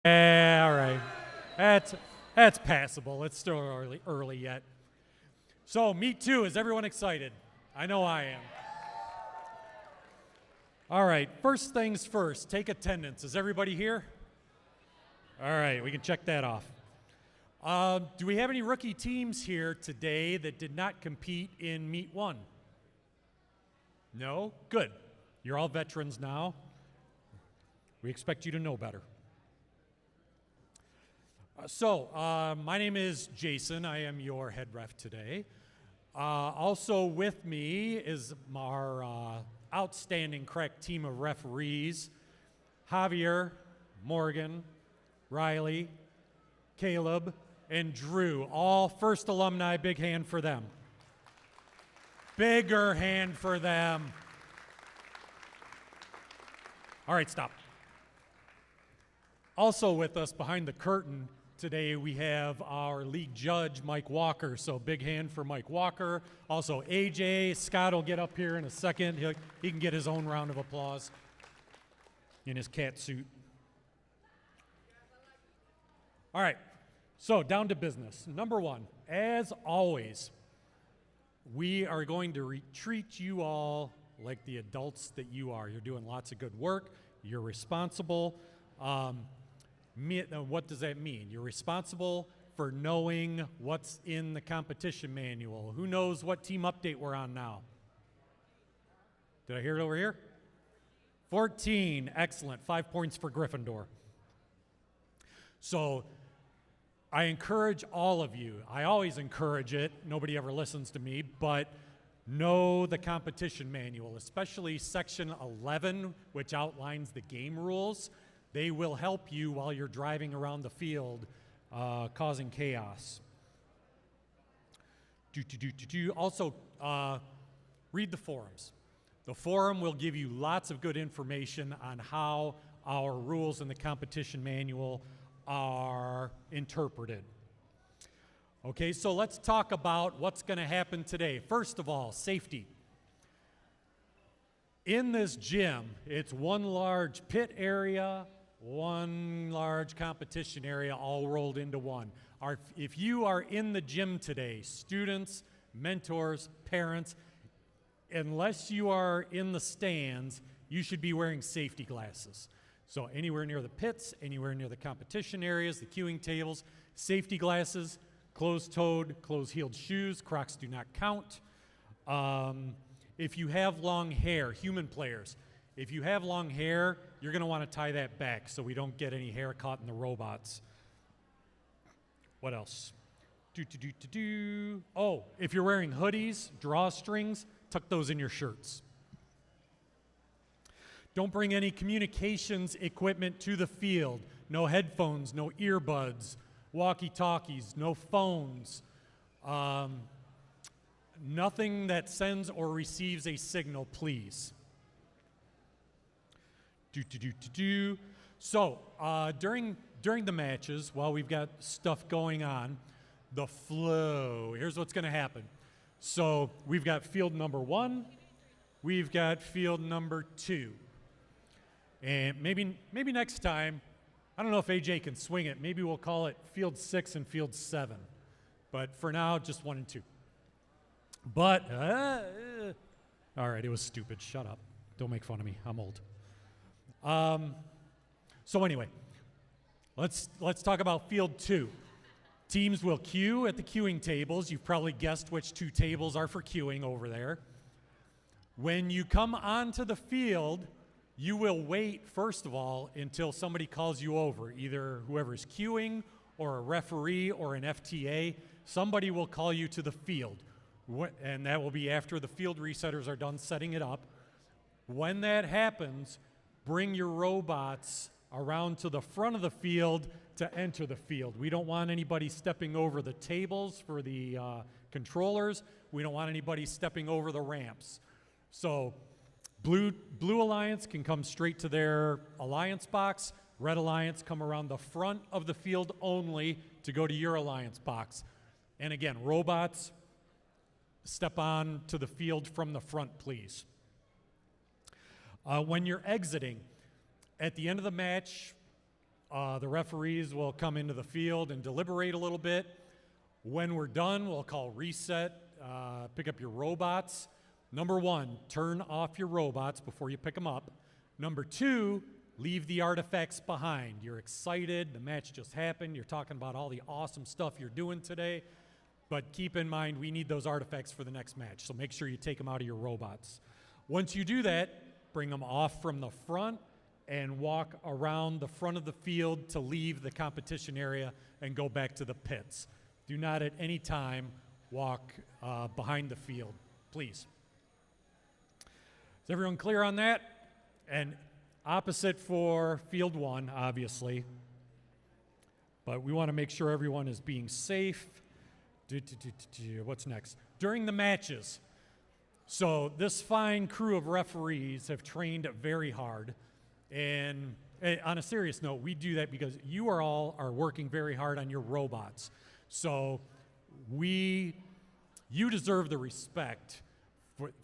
Yeah, all right. That's passable. It's still early yet. So, meet two. Is everyone excited? I know I am. All right, first things first, take attendance. Is everybody here? All right, we can check that off. Do we have any rookie teams here today that did not compete in Meet 1? No? Good. You're all veterans now. We expect you to know better. My name is Jason. I am your head ref today. Also with me is our outstanding crack team of referees, Javier, Morgan, Riley, Caleb, and Drew, all first alumni. Big hand for them. Bigger hand for them. All right, stop. Also with us behind the curtain today, we have our league judge, Mike Walker. So big hand for Mike Walker. Also AJ, Scott will get up here in a second. He can get his own round of applause in his cat suit. All right, so down to business. Number one, as always, we are going to treat you all like the adults that you are. You're doing lots of good work. You're responsible. What does that mean? You're responsible for knowing what's in the competition manual. Who knows what team update we're on now? Did I hear it over here? 14, excellent. 5 points for Gryffindor. So I encourage all of you, I always encourage it, nobody ever listens to me, but know the competition manual, especially section 11, which outlines the game rules. They will help you while you're driving around the field, causing chaos. Also, read the forums. The forum will give you lots of good information on how our rules in the competition manual are interpreted. Okay, so let's talk about what's going to happen today. First of all, safety. In this gym, it's one large pit area, one large competition area, all rolled into one. If you are in the gym today, students, mentors, parents, unless you are in the stands, you should be wearing safety glasses. So anywhere near the pits, anywhere near the competition areas, the queuing tables, safety glasses, closed-toed, closed-heeled shoes, Crocs do not count. If you have long hair, human players, if you have long hair, you're going to want to tie that back so we don't get any hair caught in the robots. What else? Oh, if you're wearing hoodies, drawstrings, tuck those in your shirts. Don't bring any communications equipment to the field. No headphones, no earbuds, walkie-talkies, no phones. Nothing that sends or receives a signal, please. So, during the matches, while we've got stuff going on, the flow, here's what's going to happen. So, we've got field number 1, we've got field number 2. And maybe next time, I don't know if AJ can swing it, maybe we'll call it field 6 and field 7. But for now, just 1 and 2. But, all right, it was stupid. Shut up. Don't make fun of me. I'm old. So anyway, let's talk about field 2. Teams will queue at the queuing tables. You've probably guessed which 2 tables are for queuing over there. When you come onto the field, you will wait, first of all, until somebody calls you over, either whoever's queuing or a referee or an FTA. Somebody will call you to the field, and that will be after the field resetters are done setting it up. When that happens, bring your robots around to the front of the field to enter the field. We don't want anybody stepping over the tables for the controllers. We don't want anybody stepping over the ramps. So Blue Alliance can come straight to their Alliance box. Red Alliance come around the front of the field only to go to your Alliance box. And again, robots, step on to the field from the front, please. When you're exiting, at the end of the match, The referees will come into the field and deliberate a little bit. When we're done, we'll call reset, pick up your robots. Number 1, turn off your robots before you pick them up. Number 2, leave the artifacts behind. You're excited, the match just happened, you're talking about all the awesome stuff you're doing today, but keep in mind we need those artifacts for the next match, so make sure you take them out of your robots. Once you do that, bring them off from the front and walk around the front of the field to leave the competition area and go back to the pits. Do not at any time walk behind the field, please. Is everyone clear on that? And opposite for field 1, obviously. But we want to make sure everyone is being safe. What's next? During the matches. So this fine crew of referees have trained very hard. And on a serious note, we do that because you all are working very hard on your robots. So you deserve the respect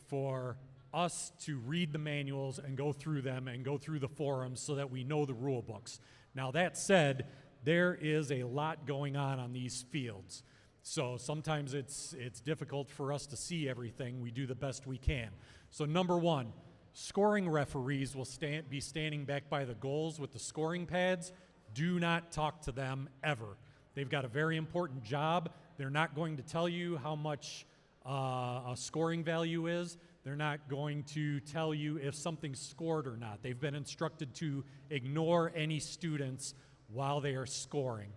for us to read the manuals and go through them and go through the forums so that we know the rule books. Now that said, there is a lot going on these fields. So sometimes it's difficult for us to see everything. We do the best we can. So number 1, scoring referees will be standing back by the goals with the scoring pads. Do not talk to them ever. They've got a very important job. They're not going to tell you how much a scoring value is. They're not going to tell you if something's scored or not. They've been instructed to ignore any students while they are scoring.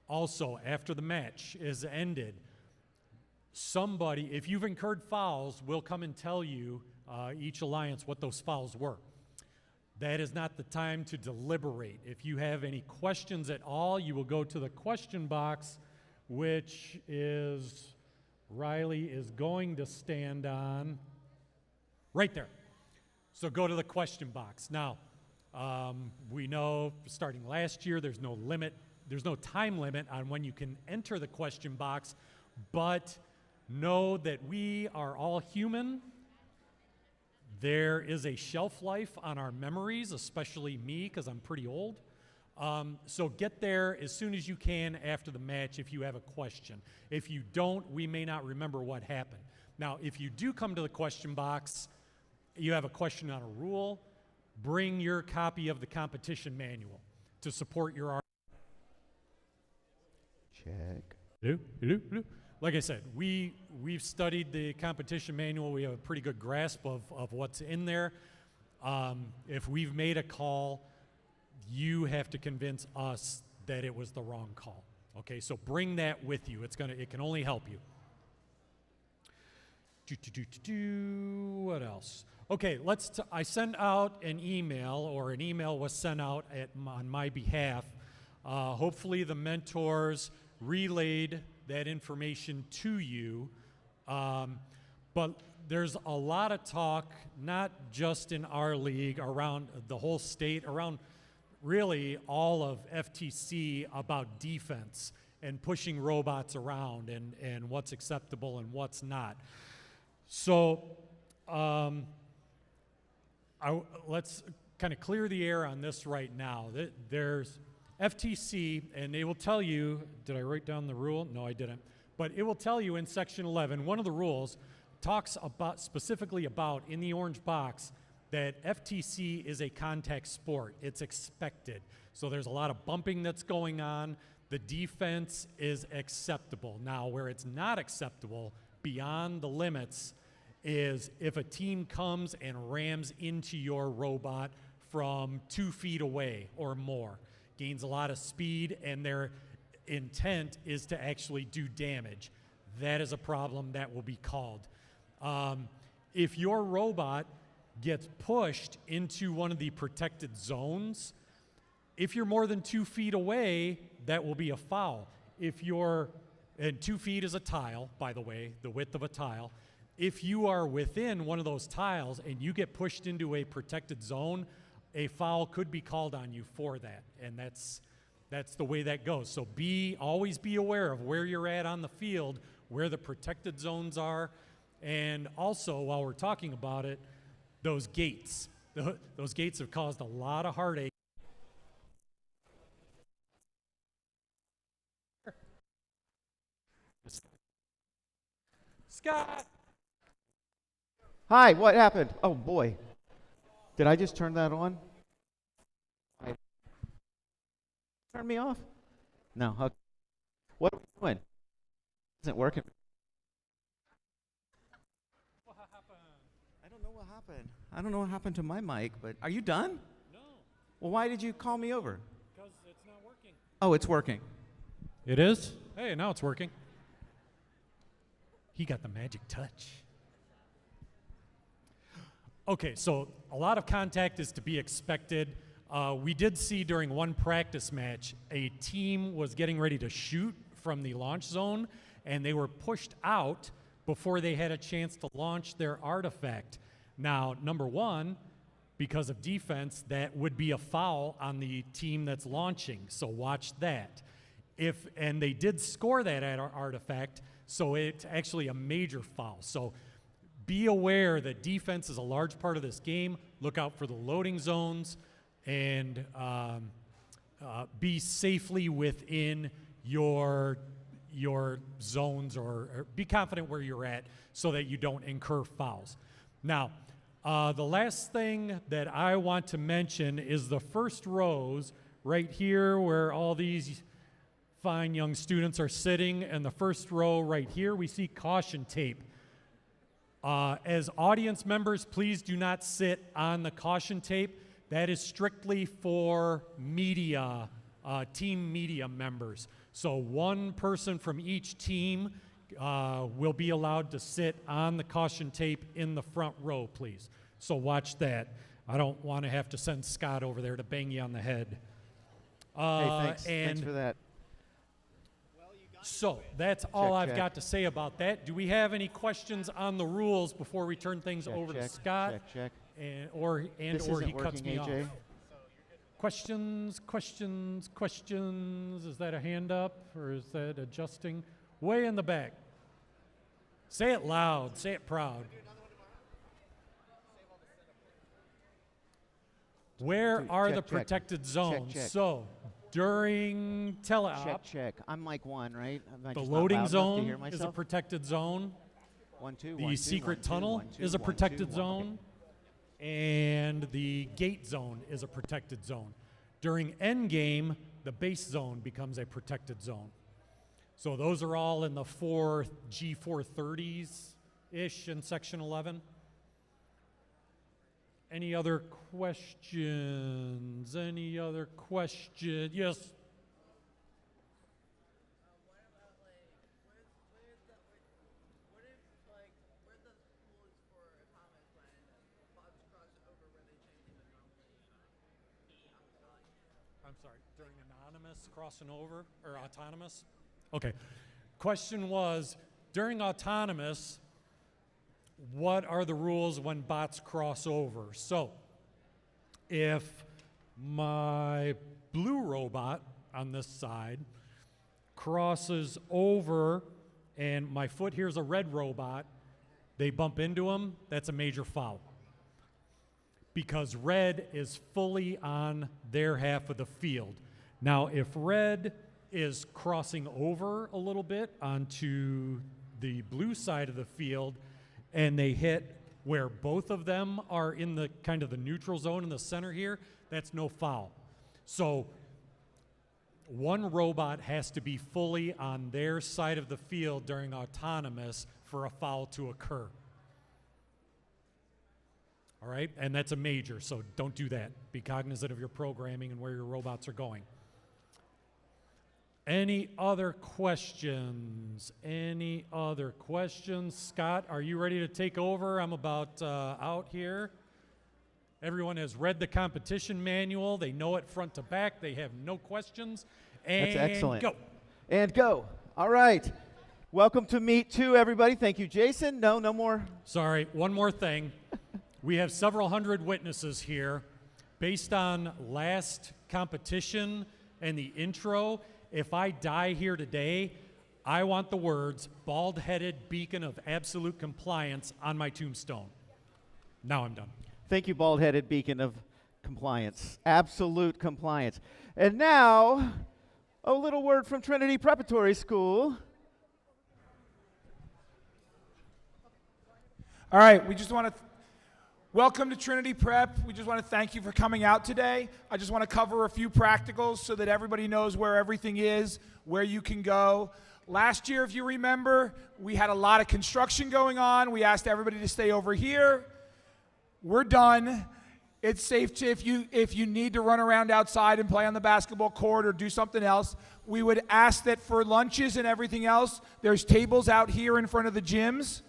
Also, after the match is ended, somebody, if you've incurred fouls, will come and tell you, each alliance, what those fouls were. That is not the time to deliberate. If you have any questions at all, you will go to the question box, which is, Riley is going to stand on right there. So go to the question box. Now, we know starting last year, there's no limit. There's no time limit on when you can enter the question box, but know that we are all human. There is a shelf life on our memories, especially me, because I'm pretty old. So get there as soon as you can after the match if you have a question. If you don't, we may not remember what happened. Now, if you do come to the question box, you have a question on a rule, bring your copy of the competition manual to support your argument. Check. Hello, hello, hello. Like I said, we've studied the competition manual. We have a pretty good grasp of what's in there. If we've made a call, you have to convince us that it was the wrong call. Okay, so bring that with you. It can only help you. What else? Okay, I sent out an email, or an email was sent out on my behalf. Hopefully the mentors relayed that information to you. But there's a lot of talk, not just in our league, around the whole state, around really all of FTC, about defense and pushing robots around and what's acceptable and what's not. So let's kind of clear the air on this right now. There's FTC, and they will tell you, did I write down the rule? No, I didn't. But it will tell you in section 11, one of the rules talks specifically about, in the orange box, that FTC is a contact sport. It's expected. So there's a lot of bumping that's going on. The defense is acceptable. Now, where it's not acceptable, beyond the limits, is if a team comes and rams into your robot from 2 feet away or more, gains a lot of speed, and their intent is to actually do damage. That is a problem that will be called. If your robot gets pushed into one of the protected zones, if you're more than 2 feet away, that will be a foul. And 2 feet is a tile, by the way, the width of a tile. If you are within one of those tiles and you get pushed into a protected zone, a foul could be called on you for that, and that's the way that goes. So always be aware of where you're at on the field, where the protected zones are, and also, while we're talking about it, those gates. Those gates have caused a lot of heartache. Scott! Hi, what happened? Oh boy. Did I just turn that on? Turn me off? No. Okay. What are we doing? Isn't working. What happened? I don't know what happened. I don't know what happened to my mic, but are you done? No, Well, why did you call me over? because it's not working. Oh, it's working. It is? Hey, now it's working. He got the magic touch. Okay, so a lot of contact is to be expected. We did see during one practice match, a team was getting ready to shoot from the launch zone, and they were pushed out before they had a chance to launch their artifact. Now, number one, because of defense, that would be a foul on the team that's launching, so watch that. And they did score that at our artifact, so it's actually a major foul. So be aware that defense is a large part of this game. Look out for the loading zones and be safely within your zones or be confident where you're at so that you don't incur fouls. Now, the last thing that I want to mention is the first rows right here where all these fine young students are sitting, and the first row right here, we see caution tape. As audience members, please do not sit on the caution tape. That is strictly for media, team media members. So one person from each team will be allowed to sit on the caution tape in the front row, please. So watch that. I don't want to have to send Scott over there to bang you on the head. Hey, thanks. Thanks for that. So that's all I've got to say about that. Do we have any questions on the rules before we turn things over to Scott? Check. Or he cuts me AJ. off. Questions? Is that a hand up or is that adjusting? Way in the back. Say it loud. Say it proud. Where are the protected zones? Check. So during teleop, Check. I'm mic 1, right? the loading zone is a protected zone. 1, 2, The 1, 2, secret 1, 2, tunnel 1, 2, is a 1, 2, protected 1. zone. And the gate zone is a protected zone. During endgame, the base zone becomes a protected zone. So those are all in the G430s-ish in Section 11. Any other questions? Any other questions? Yes? I'm sorry, during anonymous crossing over, or autonomous? Okay. Question was, during autonomous, what are the rules when bots cross over? So, if my blue robot on this side crosses over and my foot here's a red robot, they bump into him, that's a major foul. Because red is fully on their half of the field. Now, if red is crossing over a little bit onto the blue side of the field and they hit where both of them are in the kind of the neutral zone in the center here, that's no foul. So one robot has to be fully on their side of the field during autonomous for a foul to occur. All right, and that's a major, so don't do that. Be cognizant of your programming and where your robots are going. Any other questions? Any other questions? Scott, are you ready to take over? I'm about out here. Everyone has read the competition manual. They know it front to back. They have no questions. And that's excellent. Go. And go. All right. Welcome to Meet 2, everybody. Thank you, Jason. No more. Sorry, one more thing. We have several hundred witnesses here. Based on last competition and the intro, if I die here today, I want the words bald-headed beacon of absolute compliance on my tombstone. Now I'm done. Thank you, bald-headed beacon of compliance. Absolute compliance. And now, a little word from Trinity Preparatory School. All right, we just want to welcome to Trinity Prep. We just want to thank you for coming out today. I just want to cover a few practicals so that everybody knows where everything is, where you can go. Last year, if you remember, we had a lot of construction going on. We asked everybody to stay over here. We're done. It's safe to, if you need to run around outside and play on the basketball court or do something else, we would ask that for lunches and everything else, there's tables out here in front of the gyms.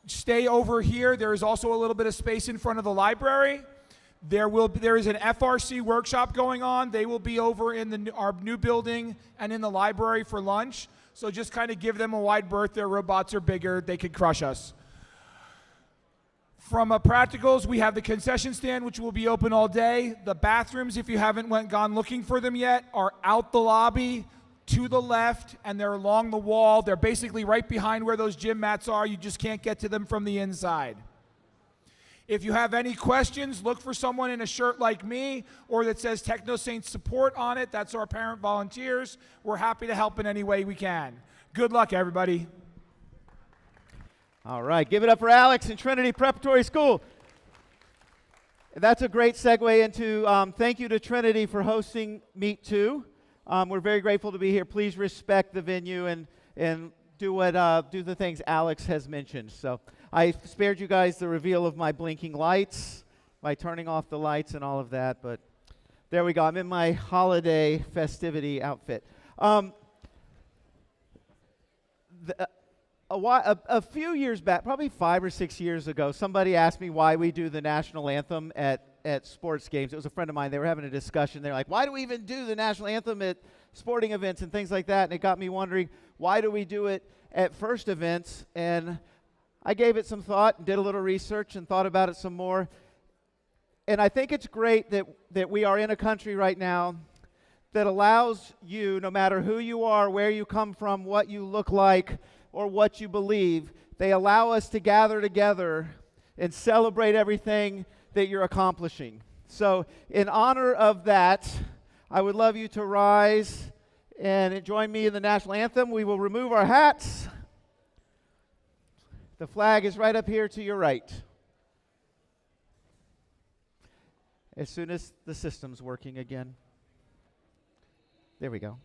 Stay over here. There is also a little bit of space in front of the library. There is an FRC workshop going on. They will be over in our new building and in the library for lunch. So just kind of give them a wide berth. Their robots are bigger. They could crush us. From practicals, we have the concession stand, which will be open all day. The bathrooms, if you haven't gone looking for them yet, are out the lobby to the left, and they're along the wall. They're basically right behind where those gym mats are. You just can't get to them from the inside. If you have any questions, look for someone in a shirt like me or that says Techno Saints Support on it. That's our parent volunteers. We're happy to help in any way we can. Good luck, everybody. All right, give it up for Alex in Trinity Preparatory School. That's a great segue into thank you to Trinity for hosting Meet 2. We're very grateful to be here. Please respect the venue and do the things Alex has mentioned. So I spared you guys the reveal of my blinking lights by turning off the lights and all of that, but there we go. I'm in my holiday festivity outfit. A few years back, probably 5 or 6 years ago, somebody asked me why we do the national anthem at sports games. It was a friend of mine. They were having a discussion. They're like, why do we even do the national anthem at sporting events and things like that? And it got me wondering, why do we do it at first events? And I gave it some thought and did a little research and thought about it some more. And I think it's great that we are in a country right now that allows you, no matter who you are, where you come from, what you look like, or what you believe, they allow us to gather together and celebrate everything that you're accomplishing. So in honor of that, I would love you to rise and join me in the national anthem. We will remove our hats. The flag is right up here to your right. As soon as the system's working again. There we go.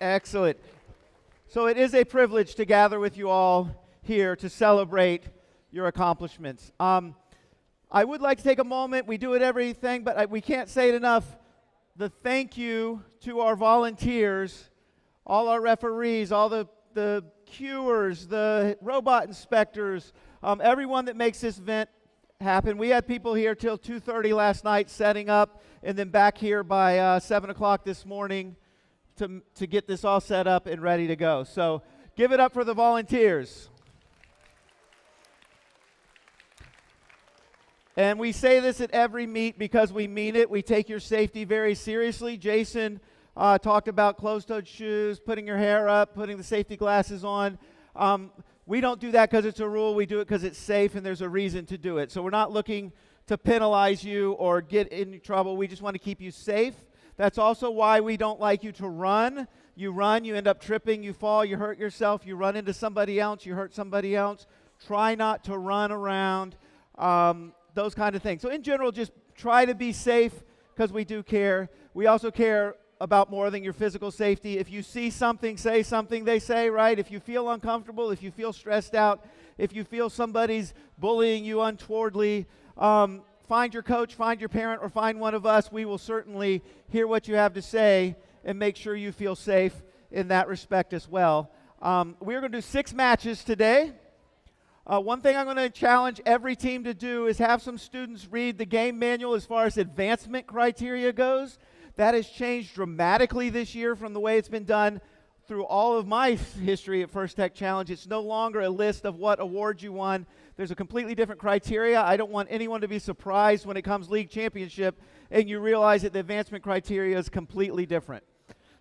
Excellent. So it is a privilege to gather with you all here to celebrate your accomplishments. I would like to take a moment. We do it everything, but we can't say it enough. The thank you to our volunteers, all our referees, all the cuers, the robot inspectors, everyone that makes this event happen. We had people here till 2:30 last night setting up, and then back here by 7 o'clock this morning to get this all set up and ready to go. So give it up for the volunteers. And we say this at every meet because we mean it. We take your safety very seriously. Jason talked about closed-toed shoes, putting your hair up, putting the safety glasses on. We don't do that because it's a rule. We do it because it's safe and there's a reason to do it. So we're not looking to penalize you or get in trouble. We just want to keep you safe. That's also why we don't like you to run. You run, you end up tripping, you fall, you hurt yourself, you run into somebody else, you hurt somebody else. Try not to run around, those kind of things. So in general, just try to be safe because we do care. We also care about more than your physical safety. If you see something, say something, they say, right? If you feel uncomfortable, if you feel stressed out, if you feel somebody's bullying you untowardly, find your coach, find your parent, or find one of us. We will certainly hear what you have to say and make sure you feel safe in that respect as well. We're going to do 6 matches today. One thing I'm going to challenge every team to do is have some students read the game manual as far as advancement criteria goes. That has changed dramatically this year from the way it's been done through all of my history at First Tech Challenge. It's no longer a list of what awards you won. There's a completely different criteria. I don't want anyone to be surprised when it comes league championship and you realize that the advancement criteria is completely different.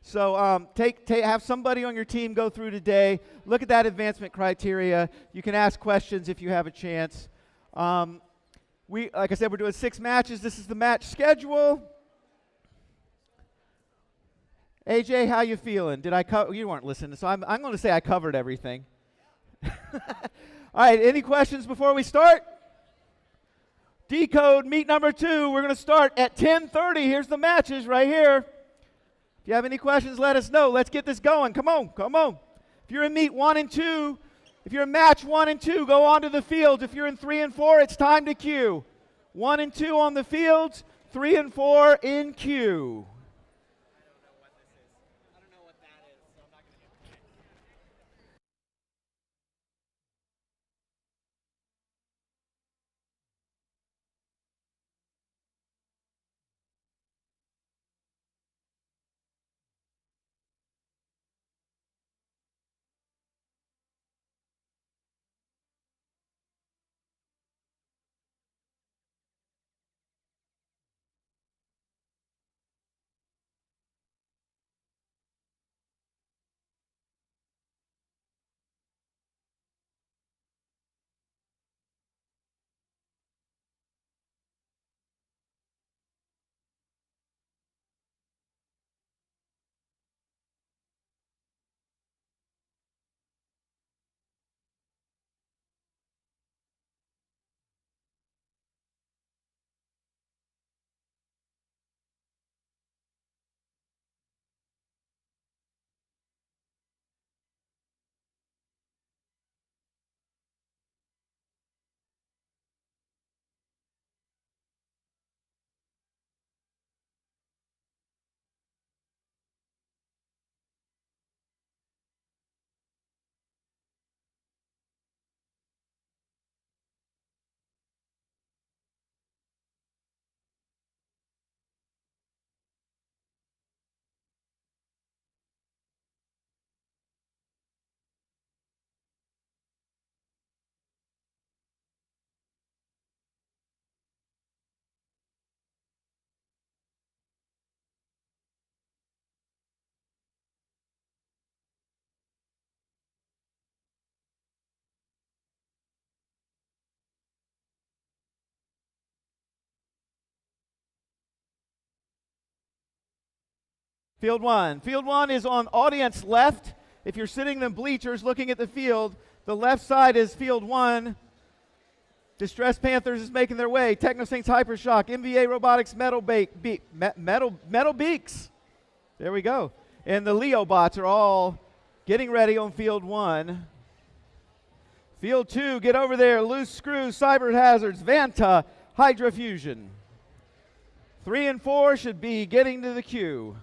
So have somebody on your team go through today, look at that advancement criteria. You can ask questions if you have a chance. Like I said, we're doing 6 matches. This is the match schedule. AJ, how you feeling? Did I cover? You weren't listening, so I'm going to say I covered everything. All right, any questions before we start? DECODE meet number 2. We're going to start at 10:30. Here's the matches right here. If you have any questions, let us know. Let's get this going. Come on, come on. If you're in meet 1 and 2, if you're in match 1 and 2, go onto the field. If you're in 3 and 4, it's time to queue. 1 and 2 on the fields, 3 and 4 in queue. Field 1. Field 1 is on audience left. If you're sitting in the bleachers looking at the field, the left side is Field 1. Distressed Panthers is making their way. Techno Saints Hypershock, MVA Robotics Metal Beaks. There we go. And the Leo bots are all getting ready on Field 1. Field 2, get over there. Loose Screws, Cyber Hazards, Vanta, Hydra Fusion. 3 and 4 should be getting to the queue.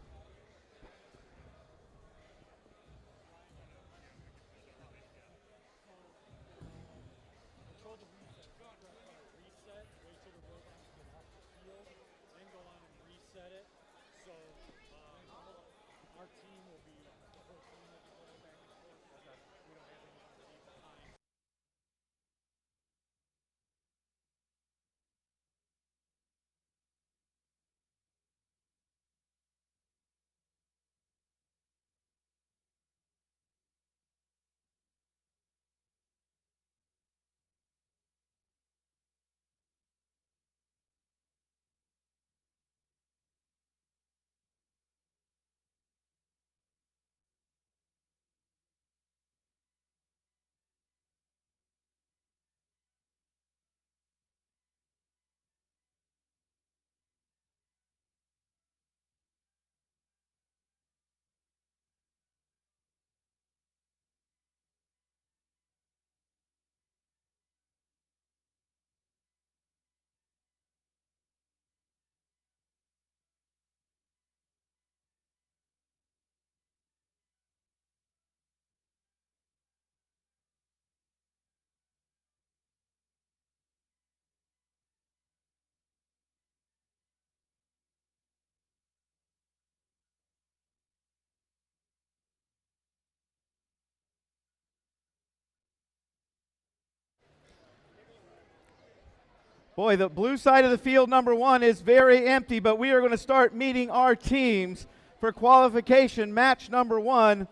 Boy, the blue side of the field, number one, is very empty, but we are going to start meeting our teams for qualification. Match number one.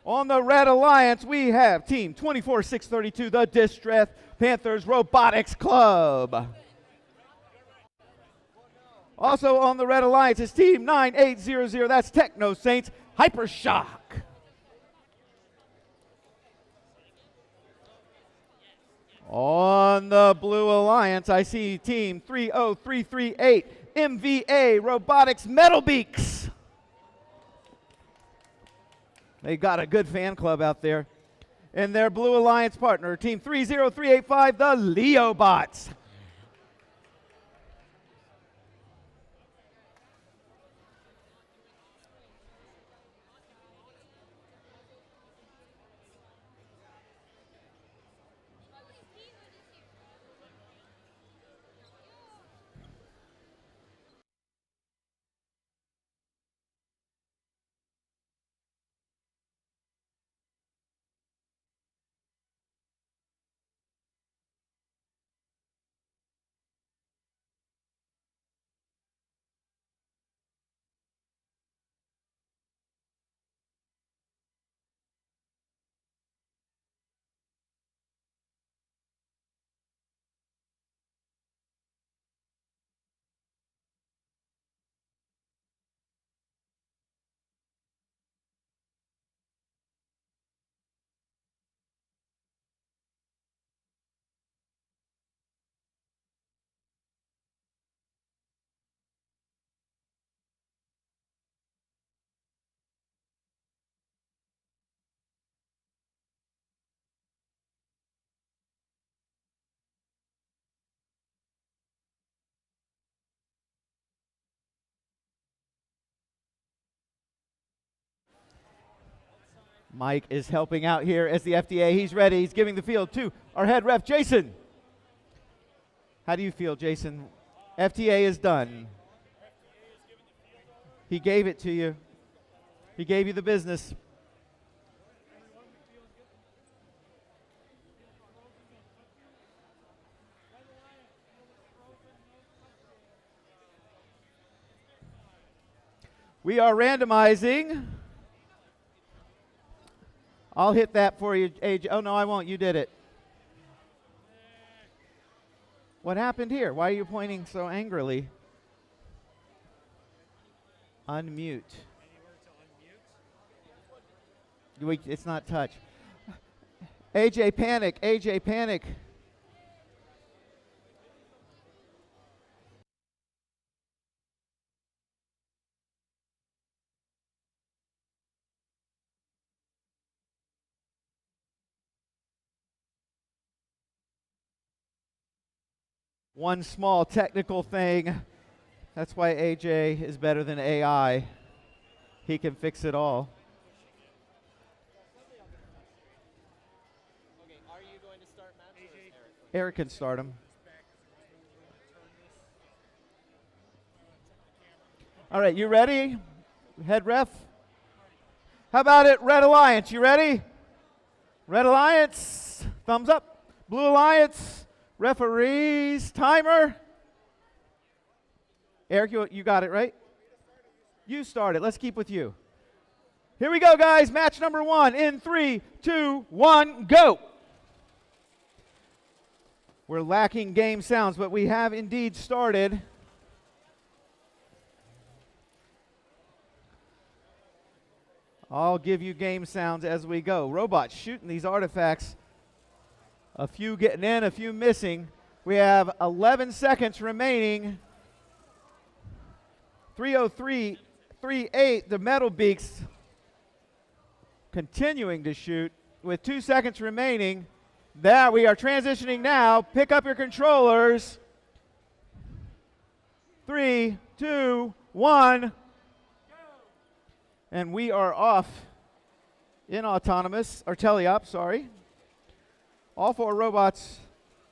On the Red Alliance, we have Team 24632, the Distress Panthers Robotics Club. Also on the Red Alliance is Team 9800, that's Techno Saints Hypershock. On the Blue Alliance, I see Team 30338, MVA Robotics Metal Beaks. They got a good fan club out there. And their Blue Alliance partner, Team 30385, the Leobots. Mike is helping out here as the FDA. He's ready. He's giving the field to our head ref, Jason. How do you feel, Jason? FDA is done. He gave it to you. He gave you the business. We are randomizing. I'll hit that for you, AJ. Oh, no, I won't. You did it. What happened here? Why are you pointing so angrily? Unmute. Wait, it's not touch. AJ, panic. AJ, panic. One small technical thing. That's why AJ is better than AI. He can fix it all. Okay, are you going to start maps or is Eric? Eric can start him. All right, you ready? Head ref? How about it, Red Alliance? You ready? Red Alliance, thumbs up. Blue Alliance, referees, timer. Eric, you got it, right? You start it. Let's keep with you. Here we go, guys. Match number 1 in 3, 2, 1, go. We're lacking game sounds, but we have indeed started. I'll give you game sounds as we go. Robots shooting these artifacts. A few getting in, a few missing. We have 11 seconds remaining. 3:03.38, the Metal Beaks continuing to shoot with 2 seconds remaining. There, we are transitioning now. Pick up your controllers. 3, 2, 1. And we are off in autonomous, or teleop, sorry. All 4 robots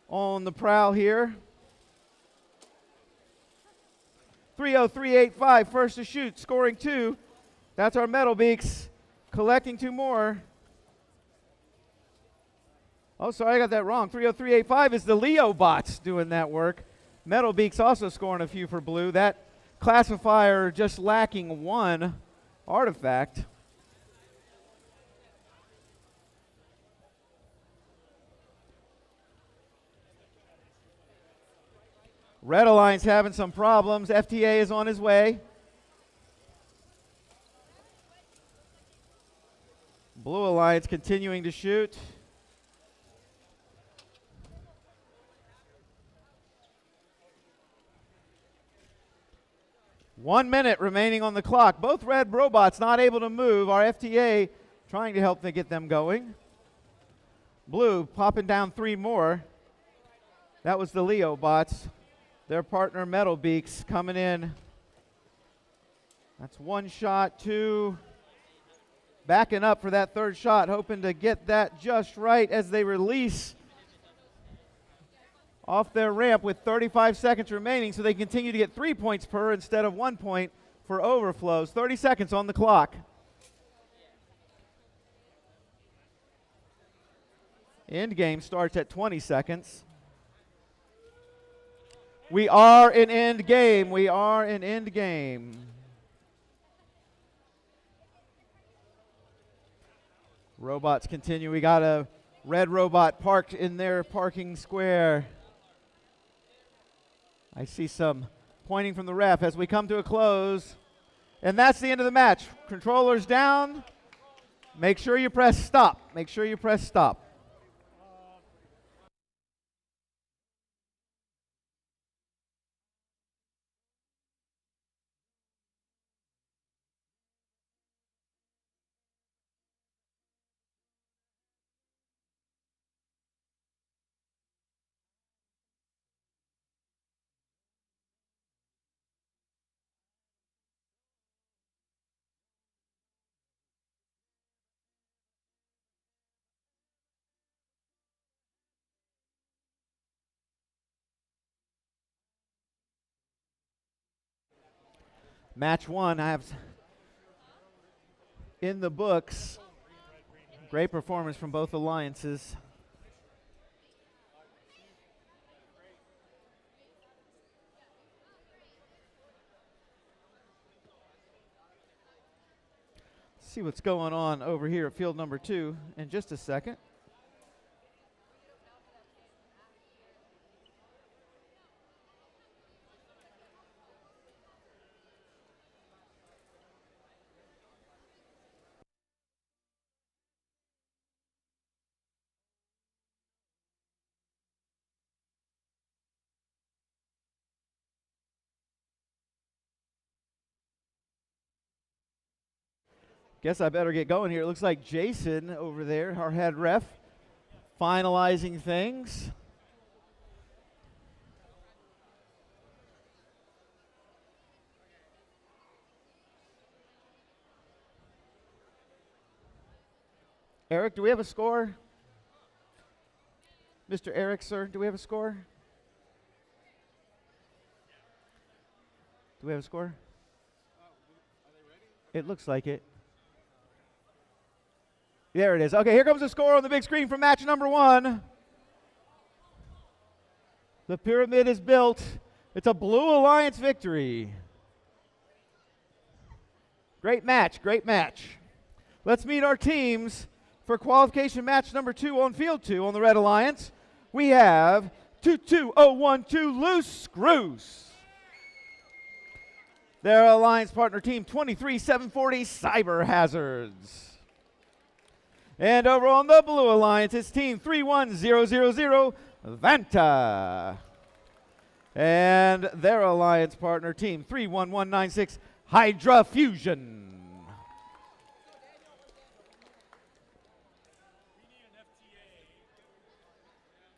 on the prowl here. 3:03.85, first to shoot, scoring 2. That's our Metal Beaks, collecting 2 more. Oh, sorry, I got that wrong. 3:03.85 is the Leo bots doing that work. Metal Beaks also scoring a few for blue. That classifier just lacking 1 artifact. Red Alliance having some problems. FTA is on his way. Blue Alliance continuing to shoot. One minute remaining on the clock. Both red robots not able to move. Our FTA trying to help get them going. Blue popping down 3 more. That was the Leo bots. Their partner Metal Beaks coming in. That's 1 shot, 2. Backing up for that 3rd shot, hoping to get that just right as they release off their ramp with 35 seconds remaining, so they continue to get 3 points per instead of 1 point for overflows. 30 seconds on the clock. End game starts at 20 seconds. We are in end game. We are in end game. Robots continue. We got a red robot parked in their parking square. I see some pointing from the ref as we come to a close. And that's the end of the match. Controllers down. Make sure you press stop. Make sure you press stop. Match 1, I have in the books. Great performance from both alliances. See what's going on over here at field number 2 in just a second. Guess I better get going here. It looks like Jason over there, our head ref, finalizing things. Eric, do we have a score? Mr. Eric, sir, do we have a score? Do we have a score? It looks like it. There it is. Okay, here comes the score on the big screen for match number 1. The pyramid is built. It's a Blue Alliance victory. Great match, great match. Let's meet our teams for qualification match number 2 on field 2 on the Red Alliance. We have 22012 Loose Screws. Their alliance partner team 23740 Cyber Hazards. And over on the Blue Alliance, it's team 31000 Vanta. And their alliance partner team 31196 Hydra Fusion.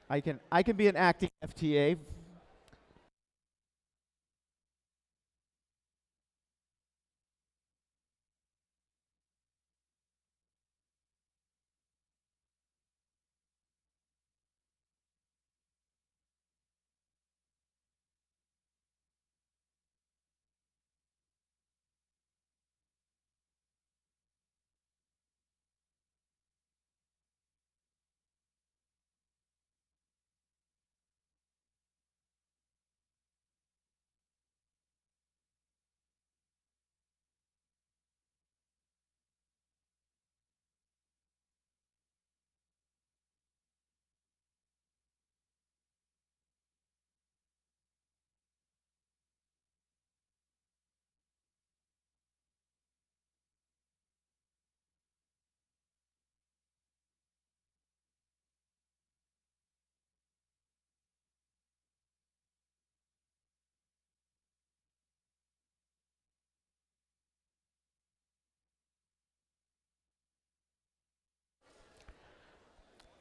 I can be an acting FTA.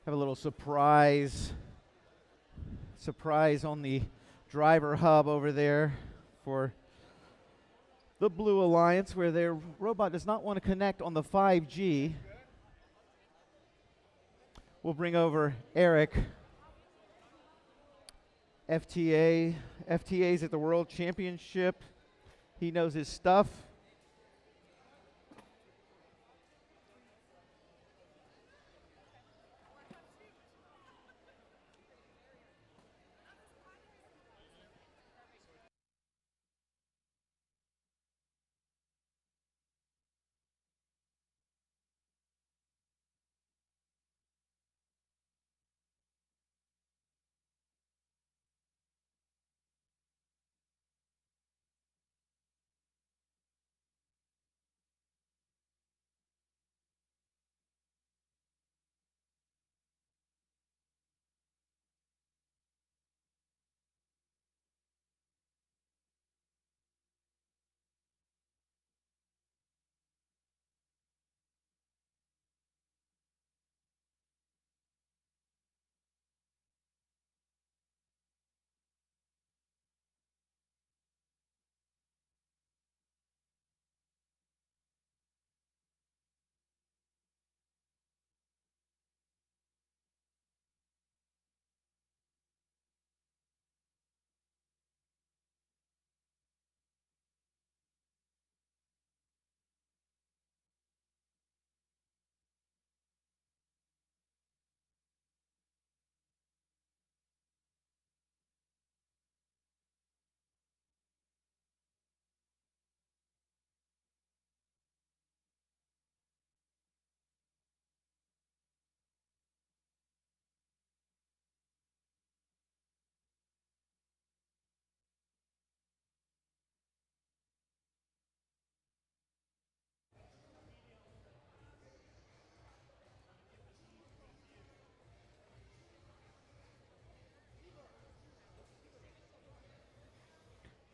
Have a little surprise on the driver hub over there for the Blue Alliance, where their robot does not want to connect on the 5G. We'll bring over Eric. FTA's at the World Championship. He knows his stuff.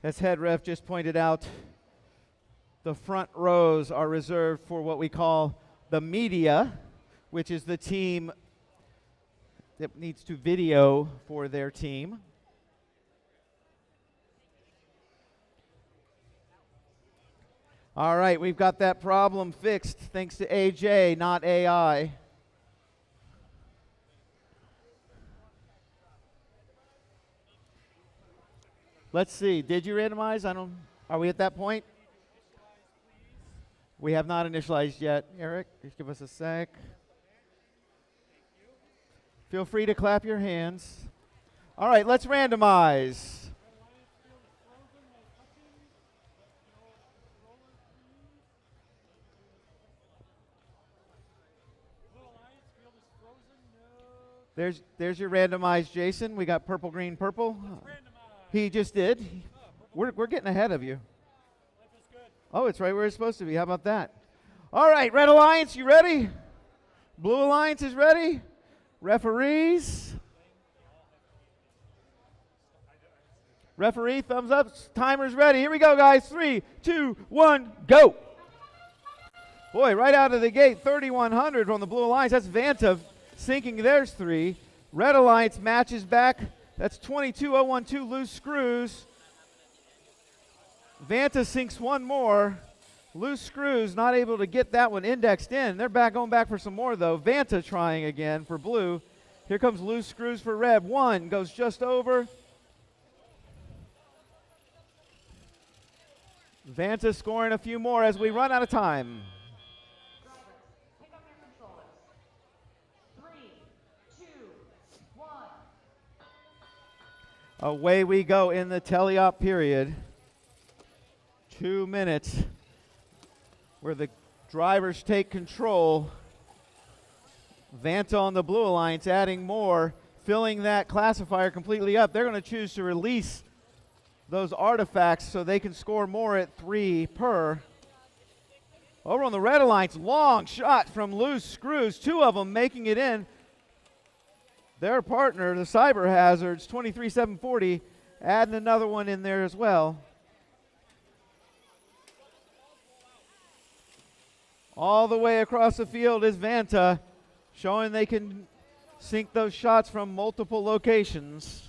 As head ref just pointed out, the front rows are reserved for what we call the media, which is the team that needs to video for their team. All right, we've got that problem fixed thanks to AJ, not AI. Let's see. Did you randomize? Are we at that point? We have not initialized yet. Eric, just give us a sec. Feel free to clap your hands. All right, let's randomize. There's your randomized Jason. We got purple, green, purple. He just did. We're getting ahead of you. Oh, it's right where it's supposed to be. How about that? All right, Red Alliance, you ready? Blue Alliance is ready. Referees. Referee, thumbs up. Timer's ready. Here we go, guys. 3, 2, 1, go. Boy, right out of the gate, 3,100 from the Blue Alliance. That's Vanta sinking theirs 3. Red Alliance matches back. That's 22,012 loose screws. Vanta sinks one more. Loose screws, not able to get that one indexed in. They're going back for some more, though. Vanta trying again for blue. Here comes loose screws for red. One goes just over. Vanta scoring a few more as we run out of time. Pick up your controllers. 3, 2, 1. Away we go in the teleop period. 2 minutes where the drivers take control. Vanta on the Blue Alliance adding more, filling that classifier completely up. They're going to choose to release those artifacts so they can score more at 3 per. Over on the Red Alliance, long shot from loose screws, 2 of them making it in. Their partner, the Cyber Hazards, 23,740, adding another one in there as well. All the way across the field is Vanta, showing they can sink those shots from multiple locations.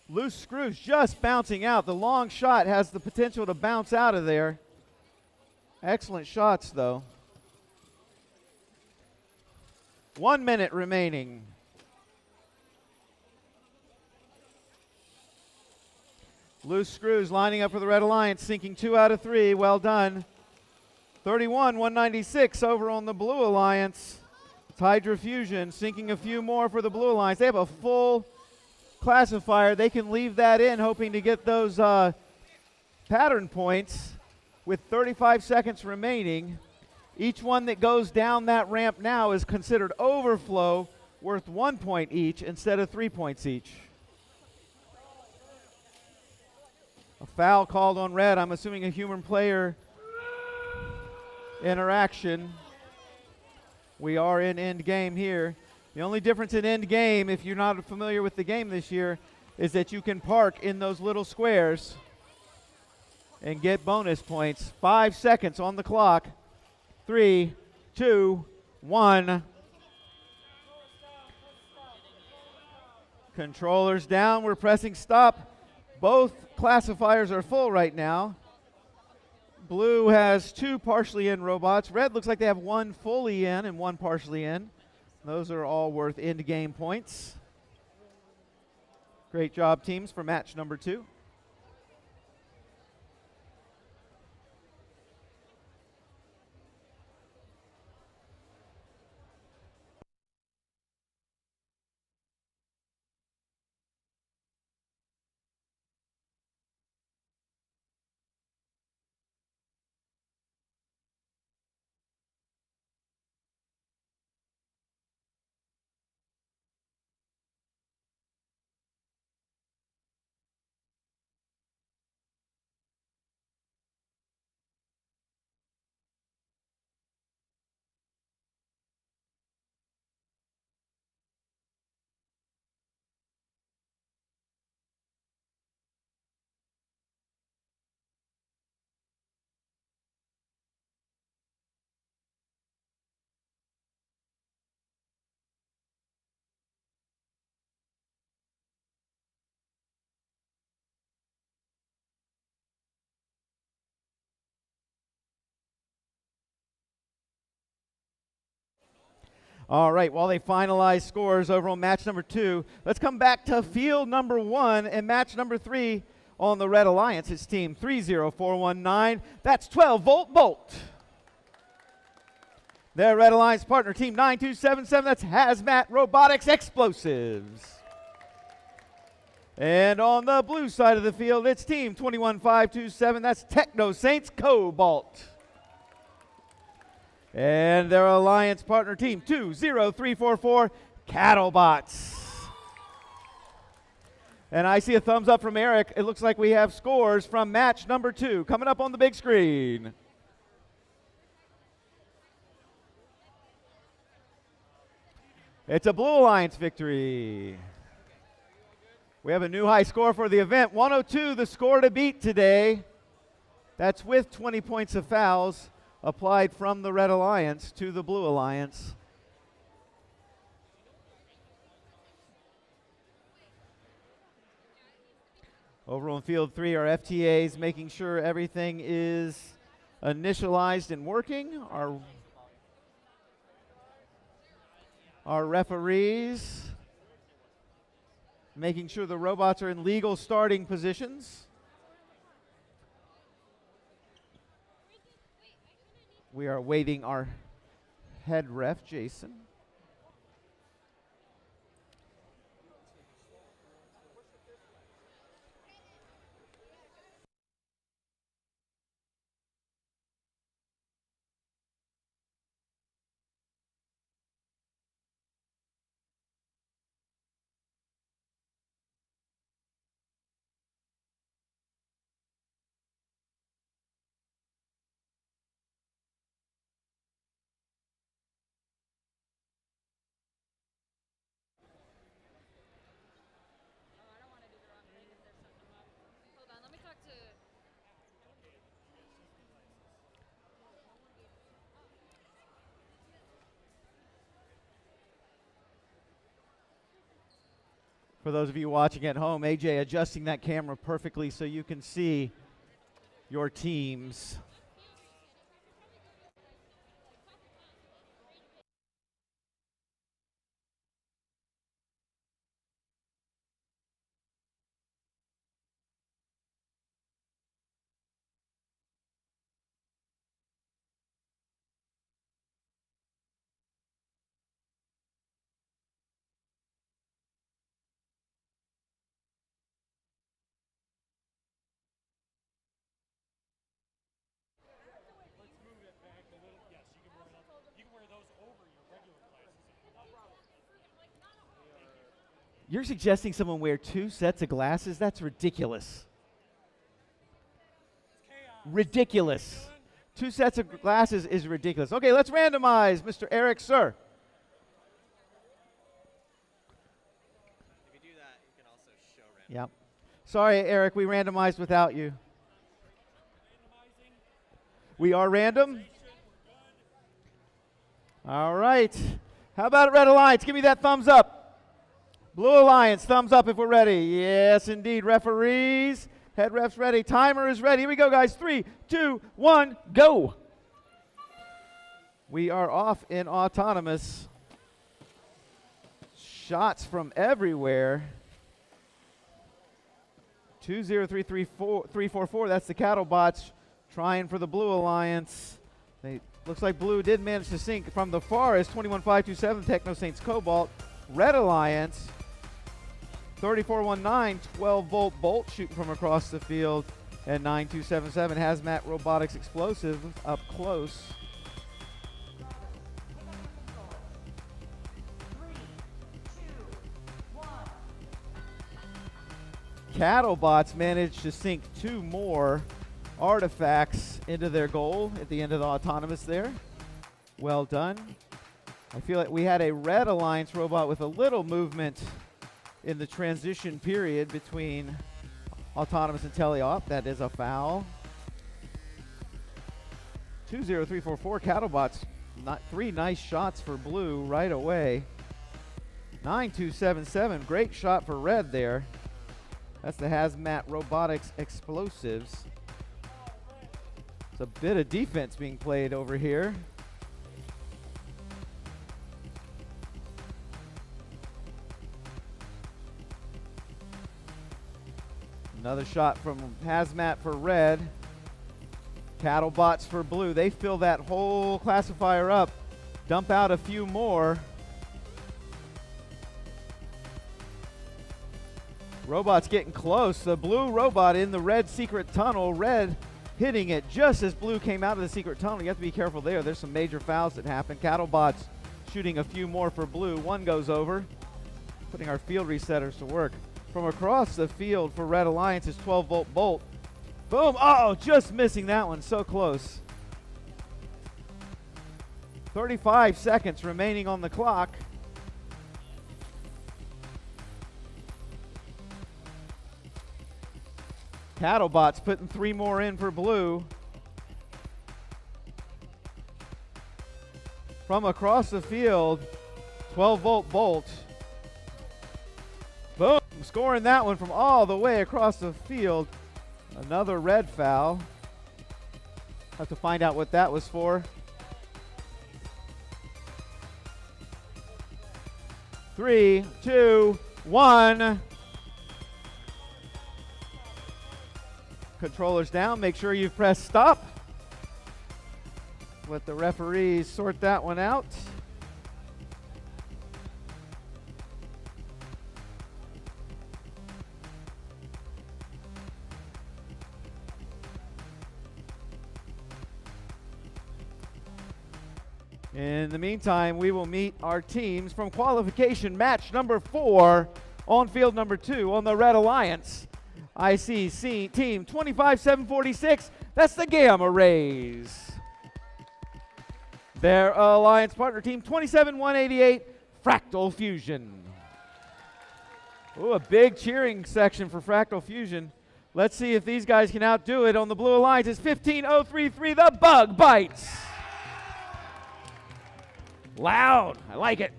Loose screws just bouncing out. The long shot has the potential to bounce out of there. Excellent shots, though. 1 minute remaining. Loose screws lining up for the Red Alliance, sinking 2 out of 3. Well done. 31,196 over on the Blue Alliance. It's Hydrofusion sinking a few more for the Blue Alliance. They have a full classifier. They can leave that in, hoping to get those pattern points with 35 seconds remaining. Each one that goes down that ramp now is considered overflow, worth 1 point each instead of 3 points each. A foul called on red. I'm assuming a human player interaction. We are in end game here. The only difference in end game, if you're not familiar with the game this year, is that you can park in those little squares and get bonus points. 5 seconds on the clock. 3, 2, 1. Controllers down. We're pressing stop. Both classifiers are full right now. Blue has 2 partially in robots. Red looks like they have 1 fully in and 1 partially in. Those are all worth end game points. Great job, teams, for match number 2. All right, while they finalize scores over on match number 2, let's come back to field number 1 and match number 3. On the Red Alliance, it's team 30419. That's 12-volt Bolt. Their Red Alliance partner, team 9277. That's Hazmat Robotics Explosives. And on the blue side of the field, it's team 21527. That's Techno Saints Cobalt. And their alliance partner, team 20344, Cattlebots. And I see a thumbs up from Eric. It looks like we have scores from match number 2 coming up on the big screen. It's a Blue Alliance victory. We have a new high score for the event. 102, the score to beat today. That's with 20 points of fouls applied from the Red Alliance to the Blue Alliance. Over on field 3, our FTAs making sure everything is initialized and working. Our referees making sure the robots are in legal starting positions. We are awaiting our head ref, Jason. For those of you watching at home, AJ adjusting that camera perfectly so you can see your teams. You're suggesting someone wear 2 sets of glasses? That's ridiculous. Ridiculous. 2 sets of glasses is ridiculous. Okay, let's randomize, Mr. Eric, sir. If you do that, you can also show random. Yep. Sorry, Eric, we randomized without you. We are random? All right. How about it, Red Alliance? Give me that thumbs up. Blue Alliance, thumbs up if we're ready. Yes, indeed. Referees, head refs ready. Timer is ready. Here we go, guys. 3, 2, 1, go. We are off in autonomous. Shots from everywhere. 2-0-3-3-4, that's the Cattlebots trying for the Blue Alliance. Looks like Blue did manage to sink from the far as 21-5-2-7, Techno Saints Cobalt. Red Alliance, 3419, 12-volt Bolt shooting from across the field. And 9277, Hazmat Robotics Explosive up close. Cattlebots managed to sink 2 more artifacts into their goal at the end of the autonomous there. Well done. I feel like we had a Red Alliance robot with a little movement in the transition period between autonomous and teleop. That is a foul. 2-0-3-4-4 Cattlebots. 3 nice shots for Blue right away. 9-2-7-7. Great shot for Red there. That's the Hazmat Robotics Explosives. It's a bit of defense being played over here. Another shot from Hazmat for red. Cattlebots for blue. They fill that whole classifier up. Dump out a few more. Robot's getting close. The blue robot in the red secret tunnel. Red hitting it just as blue came out of the secret tunnel. You have to be careful there. There's some major fouls that happen. Cattlebots shooting a few more for blue. One goes over. Putting our field resetters to work. From across the field for Red Alliance is 12-volt bolt. Boom. Oh, just missing that one. So close. 35 seconds remaining on the clock. Cattlebots putting 3 more in for blue. From across the field, 12-volt bolt. Boom, scoring that one from all the way across the field. Another red foul. Have to find out what that was for. 3, 2, 1. Controllers down, make sure you've pressed stop. Let the referees sort that one out. In the meantime, we will meet our teams from qualification match number 4 on field number 2 on the Red Alliance. I see team 25746, that's the Gamma Rays. Their alliance partner team 27188, Fractal Fusion. Ooh, a big cheering section for Fractal Fusion. Let's see if these guys can outdo it on the Blue Alliance. It's 15033, the Bug Bites. Loud, I like it.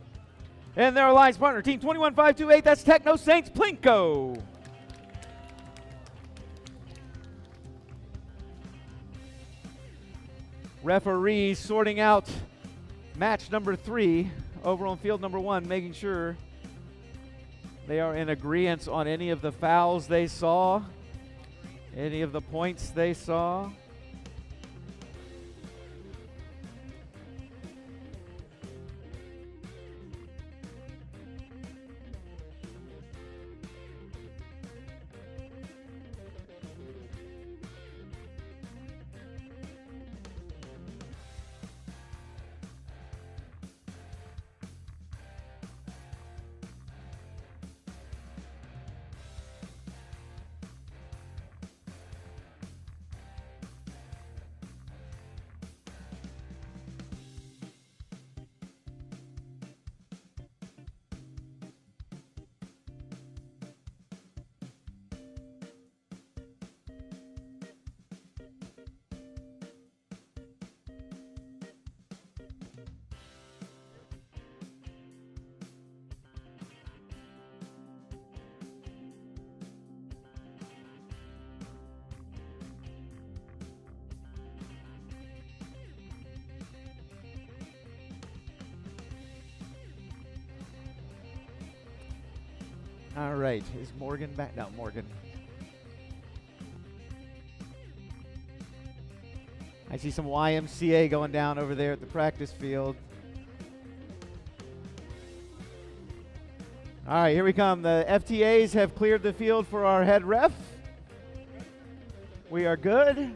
And their alliance partner team 21528, that's Techno Saints Plinko. Referees sorting out match number 3 over on field number 1, making sure they are in agreement on any of the fouls they saw, any of the points they saw. All right, is Morgan back? No, Morgan. I see some YMCA going down over there at the practice field. All right, here we come. The FTAs have cleared the field for our head ref. We are good.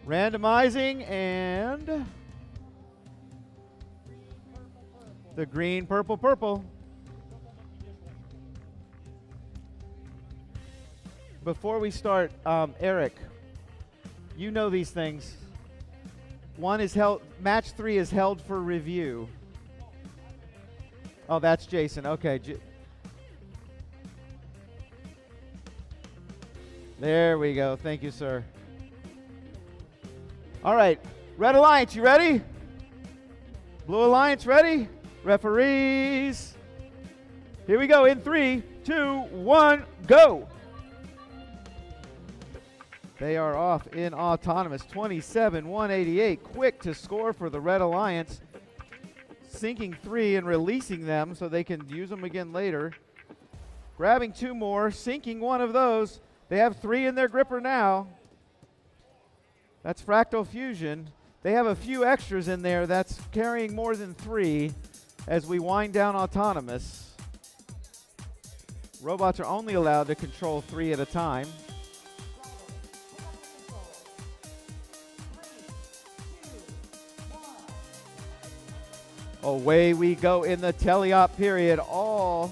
Randomizing, and the green, purple, purple. Before we start, Eric, you know these things. One is held, match 3 is held for review. Oh, that's Jason. Okay. There we go. Thank you, sir. All right, Red Alliance, you ready? Blue Alliance, ready? Referees, Here we go in 3, 2, 1, go. They are off in autonomous. 27-188. Quick to score for the Red Alliance. Sinking 3 and releasing them so they can use them again later. Grabbing 2 more, sinking 1 of those. They have 3 in their gripper now. That's Fractal Fusion. They have a few extras in there that's carrying more than 3 as we wind down autonomous. Robots are only allowed to control 3 at a time. Away we go in the teleop period. All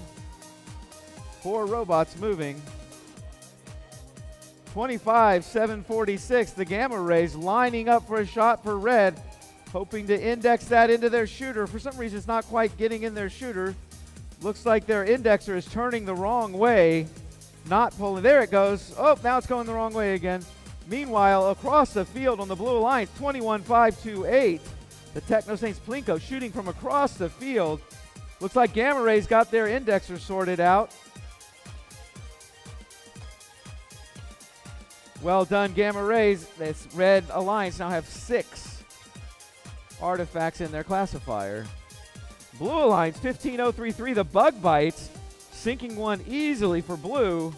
4 robots moving. 25-746. The gamma rays lining up for a shot for red, hoping to index that into their shooter. For some reason, it's not quite getting in their shooter. Looks like their indexer is turning the wrong way. Not pulling. There it goes. Oh, now it's going the wrong way again. Meanwhile, across the field on the Blue Alliance, 21-528. The Techno Saints Plinko shooting from across the field. Looks like Gamma Rays got their indexer sorted out. Well done, Gamma Rays. This Red Alliance now have 6 artifacts in their classifier. Blue Alliance, 15-033. The Bug Bites, sinking 1 easily for Blue.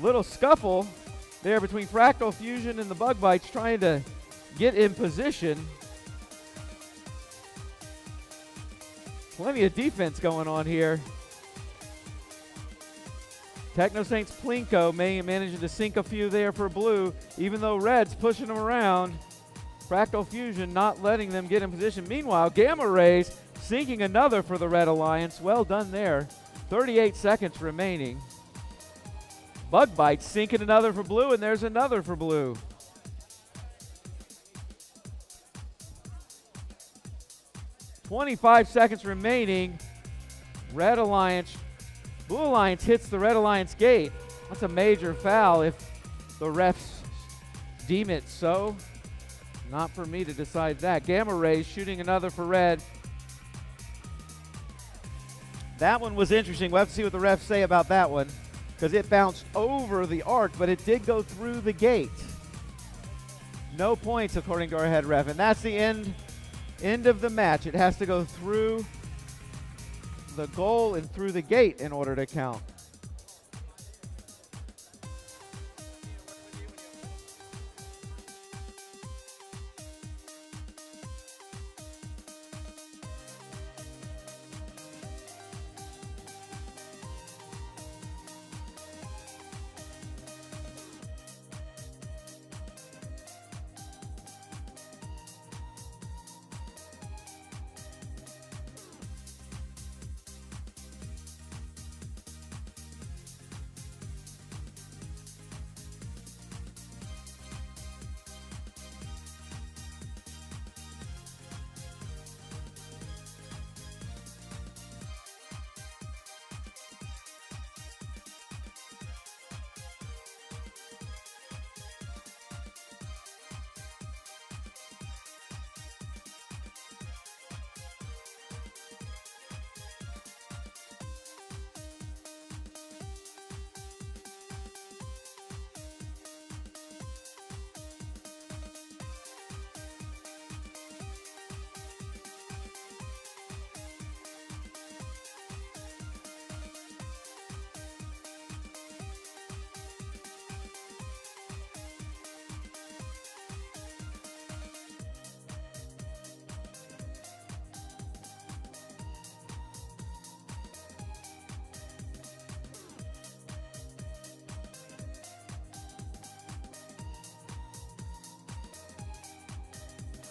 Little scuffle there between Fractal Fusion and the Bug Bites trying to get in position. Plenty of defense going on here. Techno Saints Plinko managing to sink a few there for Blue, even though Red's pushing them around. Fractal Fusion not letting them get in position. Meanwhile, Gamma Rays sinking another for the Red Alliance. Well done there. 38 seconds remaining. Bug Bite sinking another for Blue, and there's another for Blue. "25 seconds remaining. Red Alliance. Blue Alliance hits the Red Alliance gate. That's a major foul if the refs deem it so. Not for me to decide that. Gamma Rays shooting another for Red. That one was interesting. We'll have to see what the refs say about that one, because it bounced over the arc, but it did go through the gate. No points according to our head ref, and that's the end of the match. It has to go through the goal and through the gate in order to count.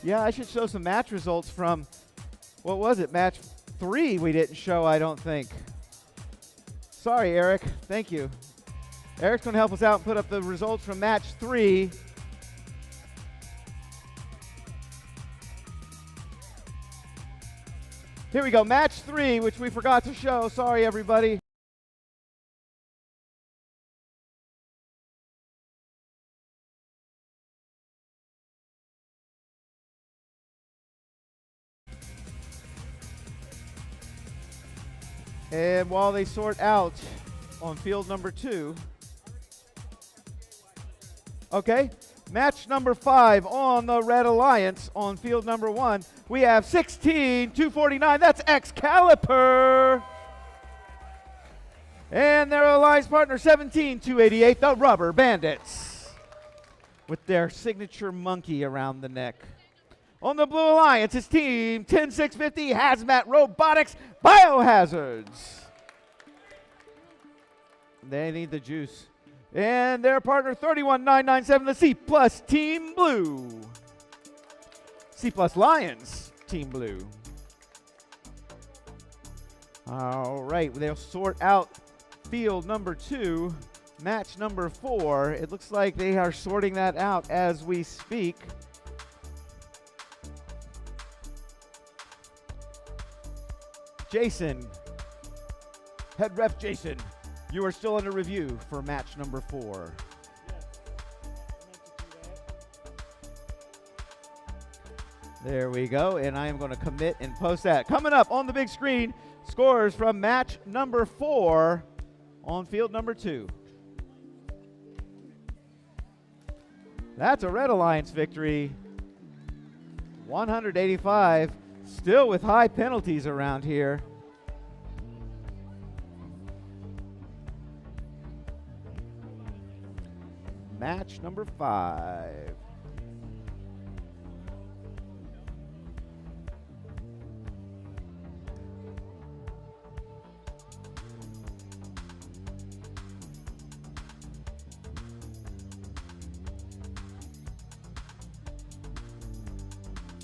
Yeah, I should show some match results from, what was it, match 3 we didn't show, I don't think. Sorry, Eric. Thank you. Eric's going to help us out and put up the results from match 3. Here we go, match 3, which we forgot to show. Sorry, everybody. And while they sort out on field number 2. Okay, match number 5 on the Red Alliance on field number 1. We have 16-249. That's Excalibur. And their alliance partner, 17-288, the Rubber Bandits, with their signature monkey around the neck. On the Blue Alliance, it's team 10650 Hazmat Robotics Biohazards. They need the juice. And their partner, 31997, the C Plus Team Blue. C Plus Lions Team Blue. All right, they'll sort out field number 2, match number 4. It looks like they are sorting that out as we speak. Jason, head ref Jason, you are still under review for match number 4. There we go, and I am going to commit and post that. Coming up on the big screen, scores from match number 4 on field number 2. That's a Red Alliance victory. 185, still with high penalties around here. Match number 5.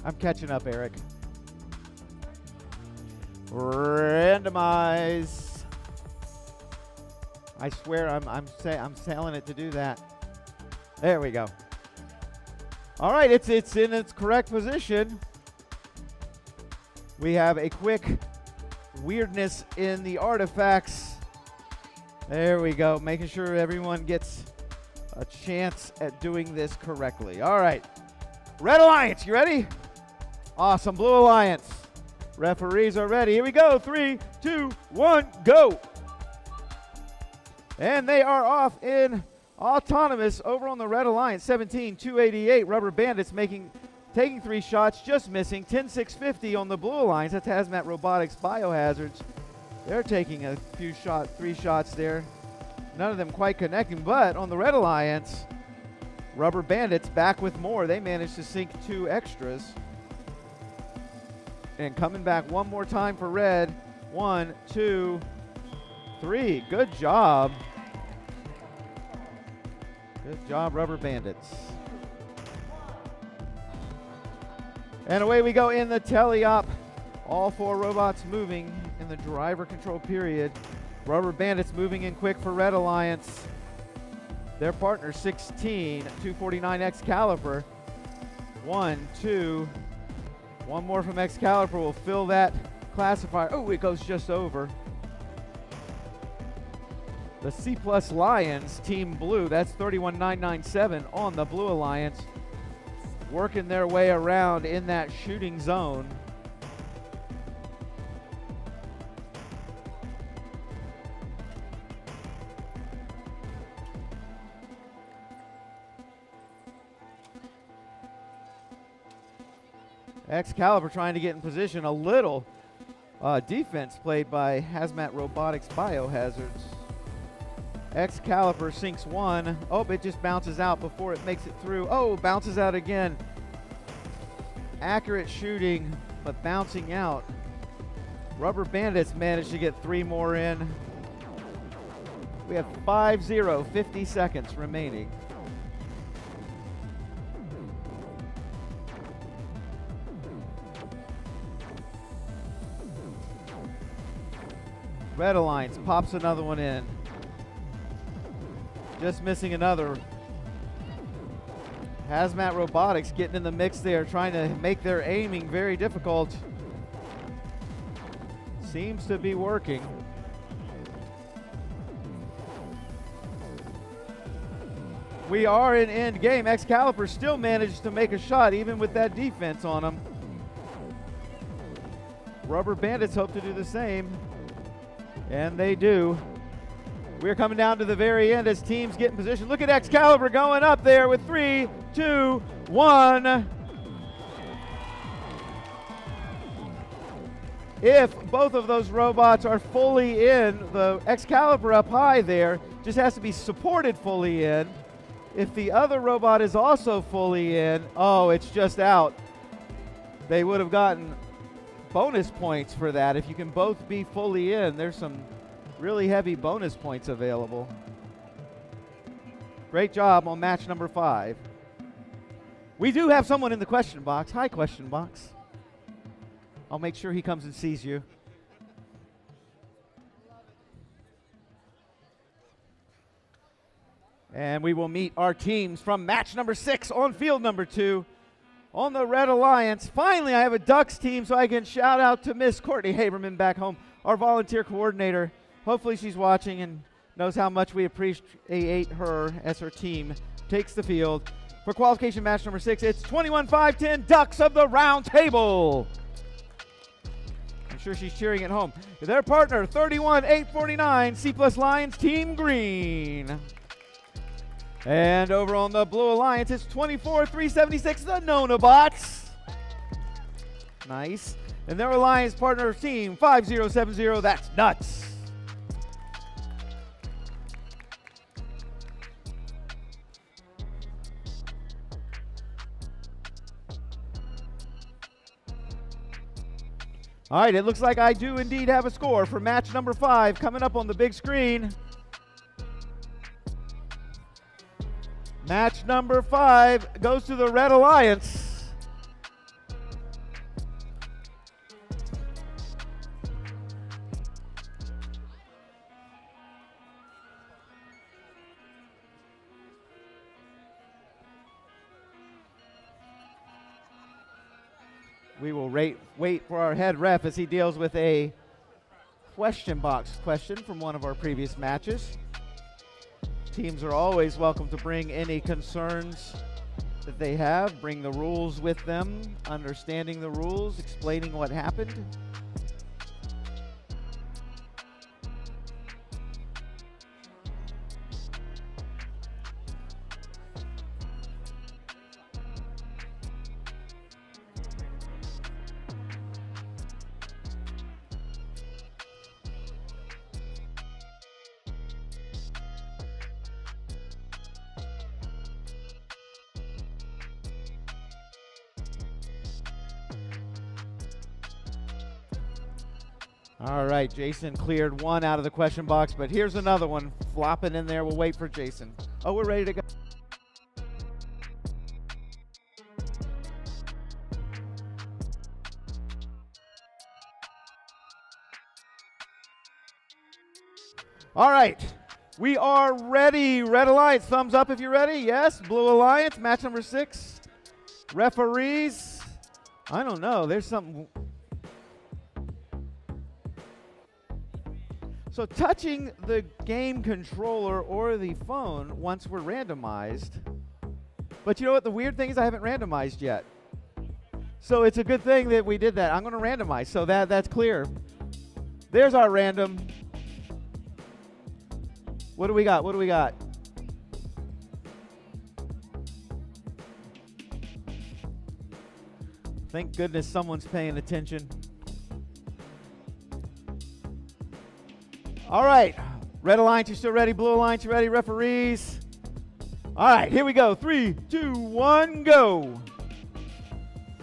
I'm catching up, Eric. Randomize. I swear I'm telling it to do that. There we go. All right, it's in its correct position. We have a quick weirdness in the artifacts. There we go, making sure everyone gets a chance at doing this correctly. All right, Red Alliance, you ready? Awesome, Blue Alliance. Referees are ready. Here we go. 3, 2, 1, go. And they are off in autonomous over on the Red Alliance. 17-288. Rubber Bandits taking 3 shots, just missing. 10-650 on the Blue Alliance. That's Hazmat Robotics Biohazards. They're taking a few 3 shots there. None of them quite connecting, but on the Red Alliance, Rubber Bandits back with more. They managed to sink 2 extras. And coming back one more time for Red. 1, 2, 3. Good job. Good job, Rubber Bandits. And away we go in the teleop. All 4 robots moving in the driver control period. Rubber Bandits moving in quick for Red Alliance. Their partner 16-249 Excalibur. 1, 2. One more from Excalibur will fill that classifier. Oh, it goes just over. The C Plus Lions Team Blue, that's 31997 on the Blue Alliance, working their way around in that shooting zone. Excalibur trying to get in position. A little defense played by Hazmat Robotics Biohazards. Excalibur sinks 1. Oh, it just bounces out before it makes it through. Oh, bounces out again. Accurate shooting, but bouncing out. Rubber Bandits managed to get 3 more in. We have 5-0, 50 seconds remaining. Red Alliance pops another one in. Just missing another. Hazmat Robotics getting in the mix there, trying to make their aiming very difficult. Seems to be working. We are in end game. Excalibur still managed to make a shot even with that defense on him. Rubber Bandits hope to do the same. And they do. We're coming down to the very end as teams get in position. Look at Excalibur going up there with 3, 2, 1. If both of those robots are fully in, the Excalibur up high there just has to be supported fully in. If the other robot is also fully in, oh, it's just out. They would have gotten bonus points for that. If you can both be fully in, there's some really heavy bonus points available. Great job on match number 5. We do have someone in the question box. Hi, question box. I'll make sure he comes and sees you. And we will meet our teams from match number 6 on field number 2 on the Red Alliance. Finally, I have a Ducks team, so I can shout out to Miss Courtney Haberman back home, our volunteer coordinator. Hopefully she's watching and knows how much we appreciate her as her team takes the field. For qualification match number 6, it's 21-5-10 Ducks of the Round Table. I'm sure she's cheering at home. Their partner, 31-8-49 C+ Lions Team Green. And over on the Blue Alliance, it's 24-376 the Nonabots. Nice. And their Alliance partner team, 5070, that's Nuts. All right, it looks like I do indeed have a score for match number 5 coming up on the big screen. Match number 5 goes to the Red Alliance. We will wait for our head ref as he deals with a question box question from one of our previous matches. Teams are always welcome to bring any concerns that they have, bring the rules with them, understanding the rules, explaining what happened. All right, Jason cleared one out of the question box, but here's another one flopping in there. We'll wait for Jason. Oh, we're ready to go. All right, we are ready. Red Alliance, thumbs up if you're ready. Yes, Blue Alliance, match number 6. Referees, I don't know, there's something. So touching the game controller or the phone once we're randomized. But you know what? The weird thing is I haven't randomized yet. So it's a good thing that we did that. I'm going to randomize so that's clear. There's our random. What do we got? What do we got? Thank goodness someone's paying attention. All right, Red Alliance, you still ready? Blue Alliance, you ready? Referees. All right, here we go. 3, 2, 1, go.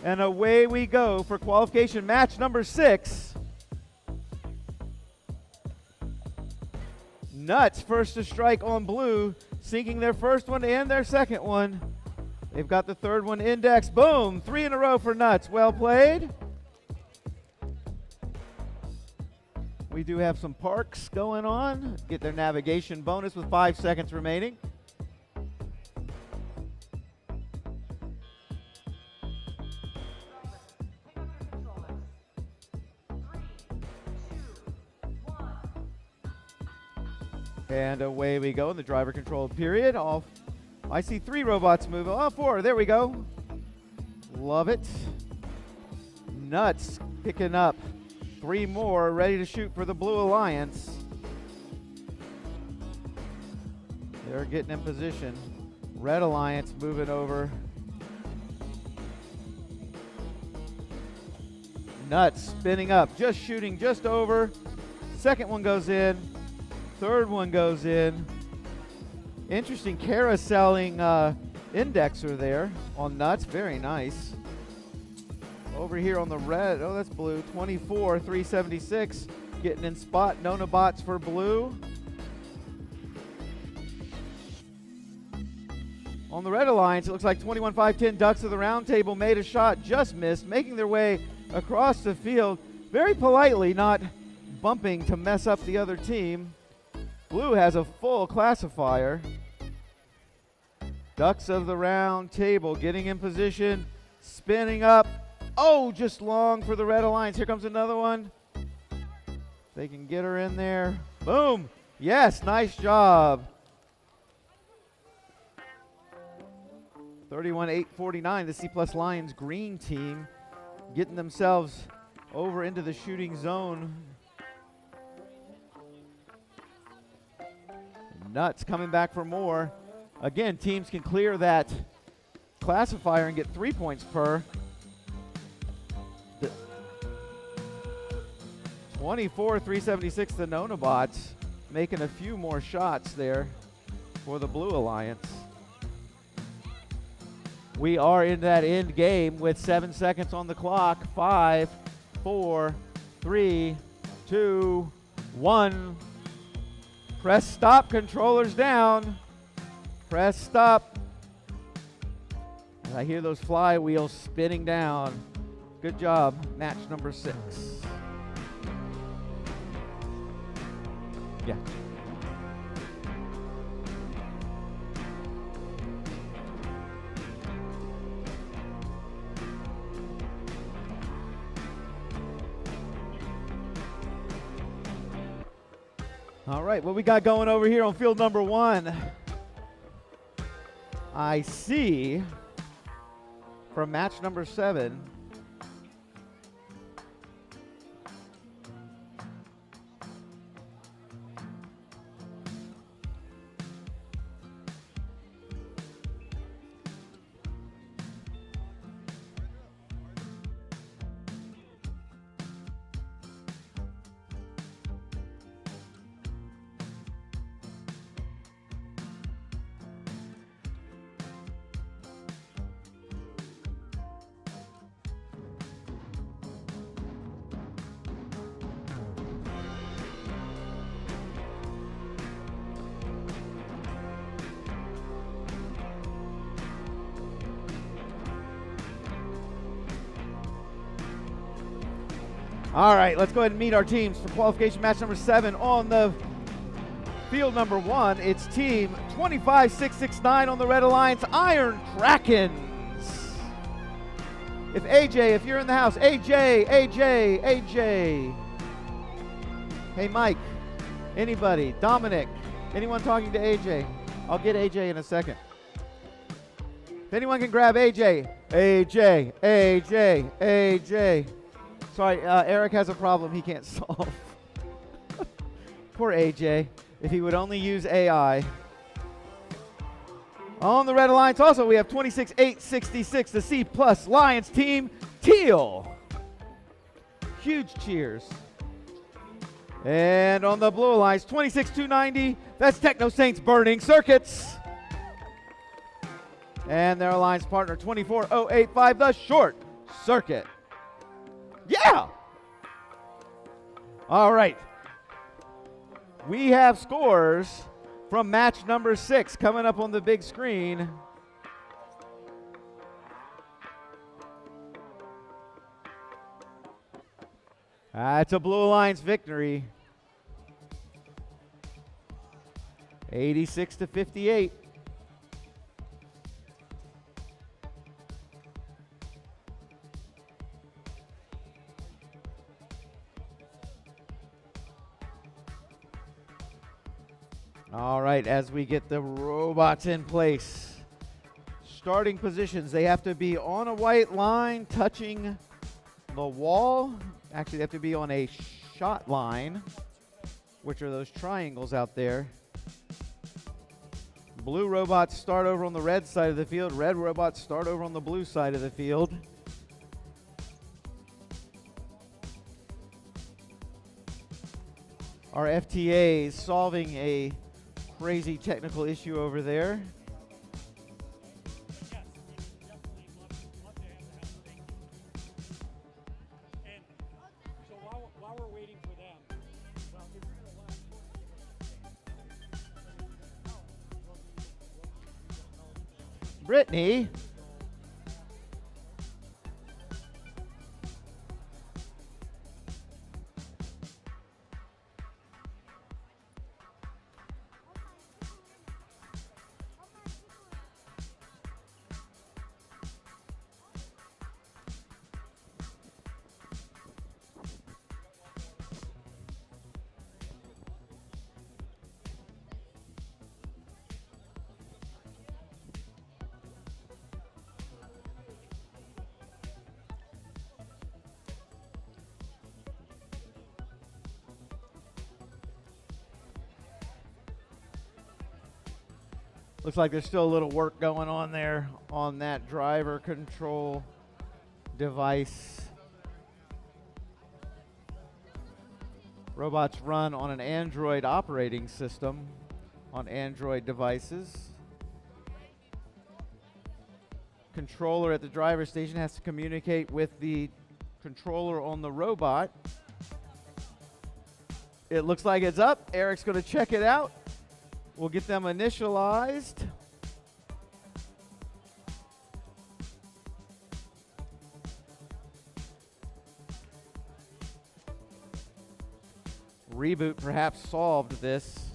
And away we go for qualification match number 6. Nuts first to strike on blue, sinking their first one and their second one. They've got the third one indexed. Boom, 3 in a row for Nuts. Well played. We do have some parks going on. Get their navigation bonus with 5 seconds remaining. And away we go in the driver control period. I see 3 robots moving. Oh, 4. There we go. Love it. Nuts picking up 3 more ready to shoot for the Blue Alliance. They're getting in position. Red Alliance moving over. Nuts spinning up, just shooting just over. Second one goes in. Third one goes in. Interesting carouseling indexer there on Nuts. Very nice. Over here on the red, oh, that's blue. 24, 376. Getting in spot. Nona bots for blue. On the Red Alliance, it looks like 21, 5, 10 Ducks of the Round Table made a shot, just missed, making their way across the field, very politely, not bumping to mess up the other team. Blue has a full classifier. Ducks of the Round Table getting in position, spinning up. Oh, just long for the Red Alliance. Here comes another one. They can get her in there. Boom. Yes, nice job. 31-8-49, the C+ Lions green team getting themselves over into the shooting zone. Nuts coming back for more. Again, teams can clear that classifier and get 3 points per. 24-376, the Nona bots making a few more shots there for the Blue Alliance. We are in that end game with 7 seconds on the clock. 5, 4, 3, 2, 1. Press stop, controllers down. Press stop. And I hear those flywheels spinning down. Good job, match number 6. Yeah. All right, what we got going over here on field number 1? I see from match number 7. All right, let's go ahead and meet our teams for qualification match number 7 on the field number 1. It's team 25669 on the Red Alliance, Iron Krakens. If you're in the house, AJ. Hey, Mike, anybody, Dominic, anyone talking to AJ? I'll get AJ in a second. If anyone can grab AJ. Sorry, Eric has a problem he can't solve. Poor AJ. If he would only use AI. On the Red Alliance also, we have 26-8-66, the C+ Lions team, Teal. Huge cheers. And on the Blue Alliance, 26-290, that's Techno Saints Burning Circuits. And their alliance partner, 24-085, the Short Circuit. Yeah! All right. We have scores from match number 6 coming up on the big screen. It's a Blue Alliance victory. 86-58. All right, as we get the robots in place. Starting positions, they have to be on a white line, touching the wall Actually, they have to be on a shot line, which are those triangles out there. Blue robots start over on the red side of the field. Red robots start over on the blue side of the field. Our FTA is solving a crazy technical issue over there. Yes, definitely love to have the help. And so while we're waiting for them, well, if you're gonna last Brittany. Looks like there's still a little work going on there on that driver control device. Robots run on an Android operating system on Android devices. Controller at the driver station has to communicate with the controller on the robot. It looks like it's up. Eric's going to check it out. We'll get them initialized. Reboot perhaps solved this.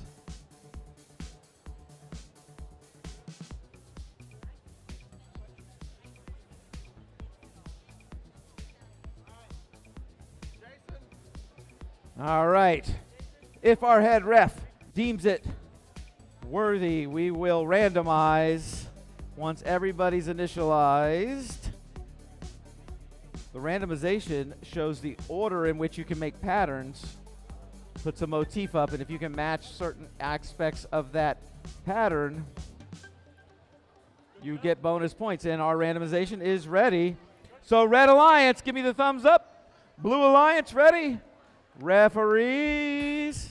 All right. If our head ref deems it worthy, we will randomize once everybody's initialized. The randomization shows the order in which you can make patterns, puts a motif up, and if you can match certain aspects of that pattern, you get bonus points. And our randomization is ready. So Red Alliance, give me the thumbs up. Blue Alliance, ready? Referees.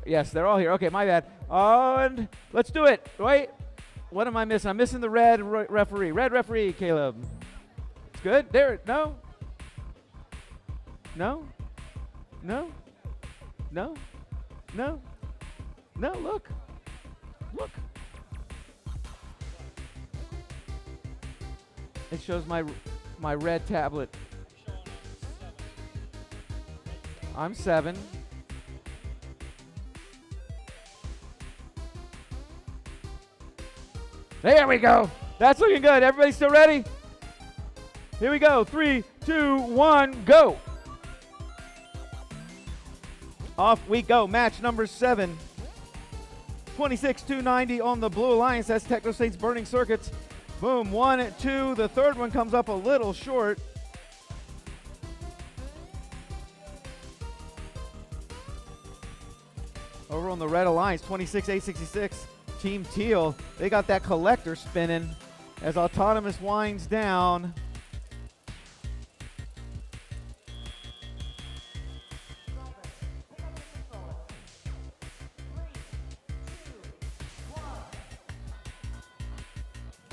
Yes, they're all here. Okay, my bad. And let's do it. Wait, what am I missing? I'm missing the red referee. Red referee, Caleb. It's good. There. No. No. No. No. No. No. Look. Look. It shows my red tablet. I'm 7. There we go. That's looking good. Everybody still ready? Here we go. 3, 2, 1, go. Off we go. Match number 7. 26,290 on the Blue Alliance. That's TechnoState's Burning Circuits. Boom. 1, 2. The third one comes up a little short. Over on the Red Alliance, 26,866. Team Teal, they got that collector spinning as Autonomous winds down.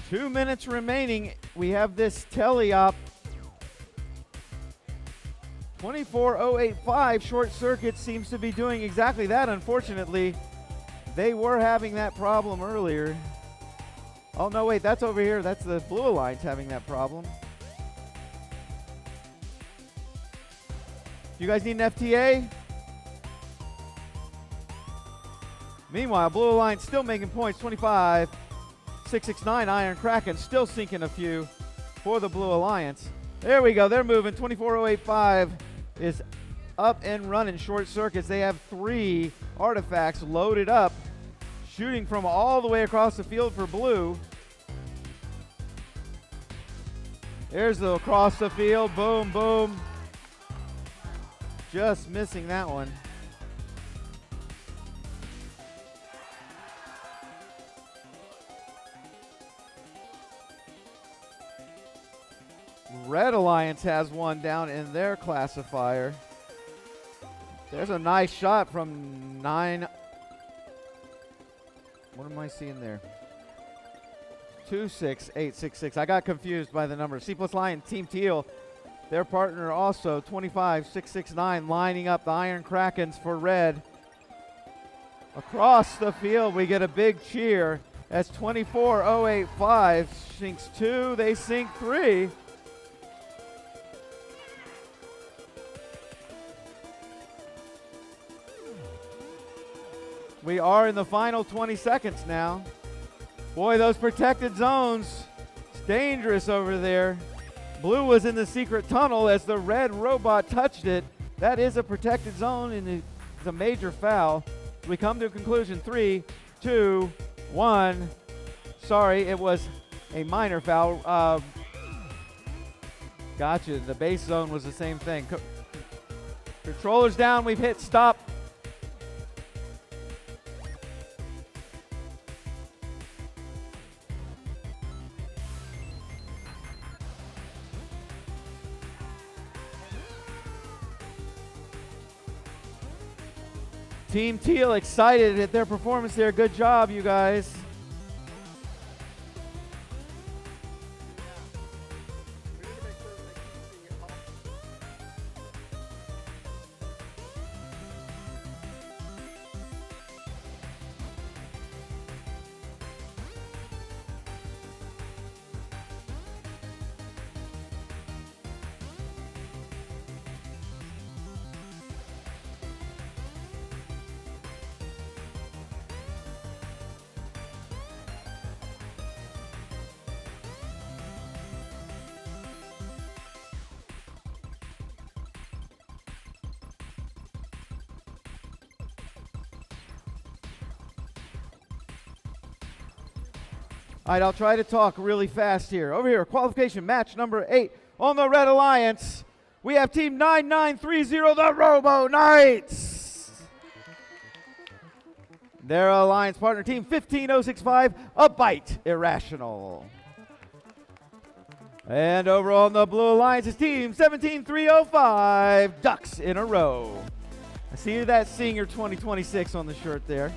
Two minutes remaining. We have this teleop. 24,085 short circuit seems to be doing exactly that, unfortunately. They were having that problem earlier. Oh, no, wait, that's over here. That's the Blue Alliance having that problem. You guys need an FTA? Meanwhile, Blue Alliance still making points. 25,669. Iron Kraken still sinking a few for the Blue Alliance. There we go. They're moving. 24,085 is up and running short circuits. They have 3 artifacts loaded up, shooting from all the way across the field for blue. Here's the across the field. Boom, boom. Just missing that one. Red Alliance has one down in their classifier. There's a nice shot from 9. What am I seeing there? 26866. I got confused by the number. C+ Lion, Team Teal, their partner also 25669, lining up the Iron Krakens for red. Across the field, we get a big cheer as 24085 sinks 2. They sink 3. We are in the final 20 seconds now. Boy, those protected zones, it's dangerous over there. Blue was in the secret tunnel as the red robot touched it. That is a protected zone and it's a major foul. We come to a conclusion. 3, 2, 1. Sorry, it was a minor foul. Gotcha, the base zone was the same thing. Controllers down, we've hit stop. Team Teal excited at their performance there. Good job, you guys. All right, I'll try to talk really fast here. Over here, qualification match number 8 on the Red Alliance. We have Team 9930, the Robo Knights. Their alliance partner, Team 15065, a Bite Irrational. And over on the Blue Alliance is Team 17305, Ducks in a Row. I see that Senior 2026 on the shirt there.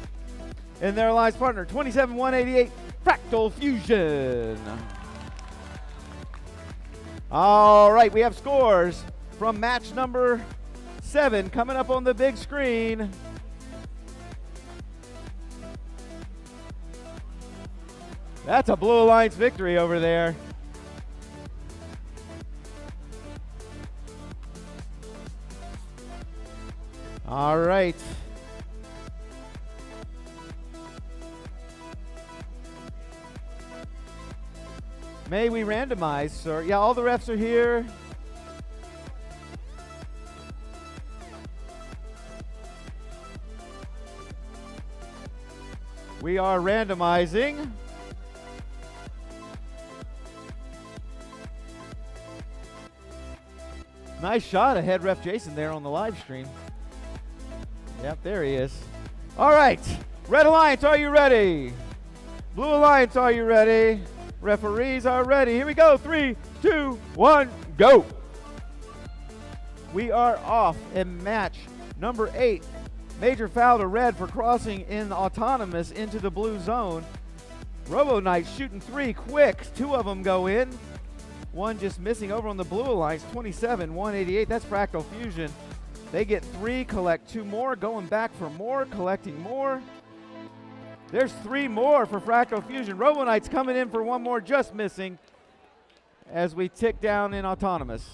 And their alliance partner, 27188, Fractal Fusion. All right, we have scores from match number 7 coming up on the big screen. That's a Blue Alliance victory over there. All right. May we randomize, sir? Yeah, all the refs are here. We are randomizing. Nice shot of head ref Jason there on the live stream. Yep, there he is. All right, Red Alliance, are you ready? Blue Alliance, are you ready? Referees are ready. Here we go. 3, 2, 1, go. We are off in match number 8. Major foul to red for crossing in autonomous into the blue zone. Robo Knights shooting 3 quick. 2 of them go in. 1 just missing over on the Blue Alliance. 27-188. That's Fractal Fusion. They get 3, collect 2 more, going back for more, collecting more. There's 3 more for Fractal Fusion. Robo Knights coming in for 1 more, just missing as we tick down in autonomous.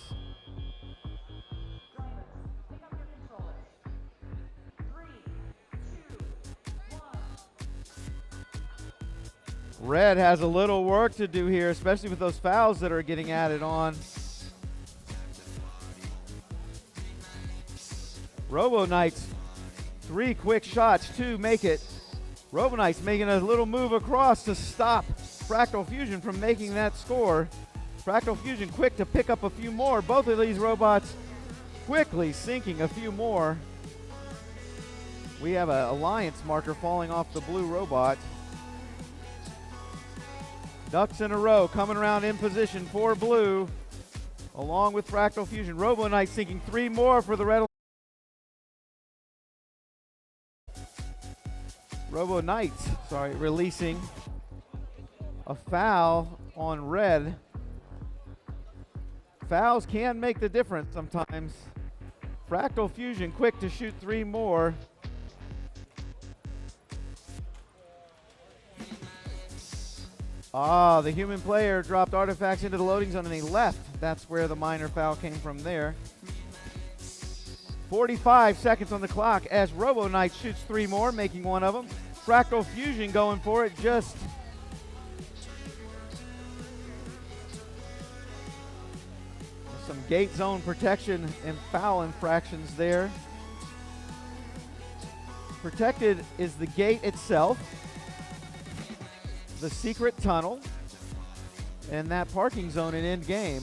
Red has a little work to do here, especially with those fouls that are getting added on. Robo Knights, 3 quick shots to make it. Robo Knights making a little move across to stop Fractal Fusion from making that score. Fractal Fusion quick to pick up a few more. Both of these robots quickly sinking a few more. We have an alliance marker falling off the blue robot. Ducks in a row coming around in position for blue, along with Fractal Fusion. Robo Knight sinking 3 more for the red. Robo Knight, releasing a foul on red. Fouls can make the difference sometimes. Fractal Fusion quick to shoot 3 more. The human player dropped artifacts into the loading zone and he left. That's where the minor foul came from there. 45 seconds on the clock as Robo Knight shoots 3 more, making one of them. Fractal Fusion going for it, just some gate zone protection and foul infractions there. Protected is the gate itself, the secret tunnel, and that parking zone in end game,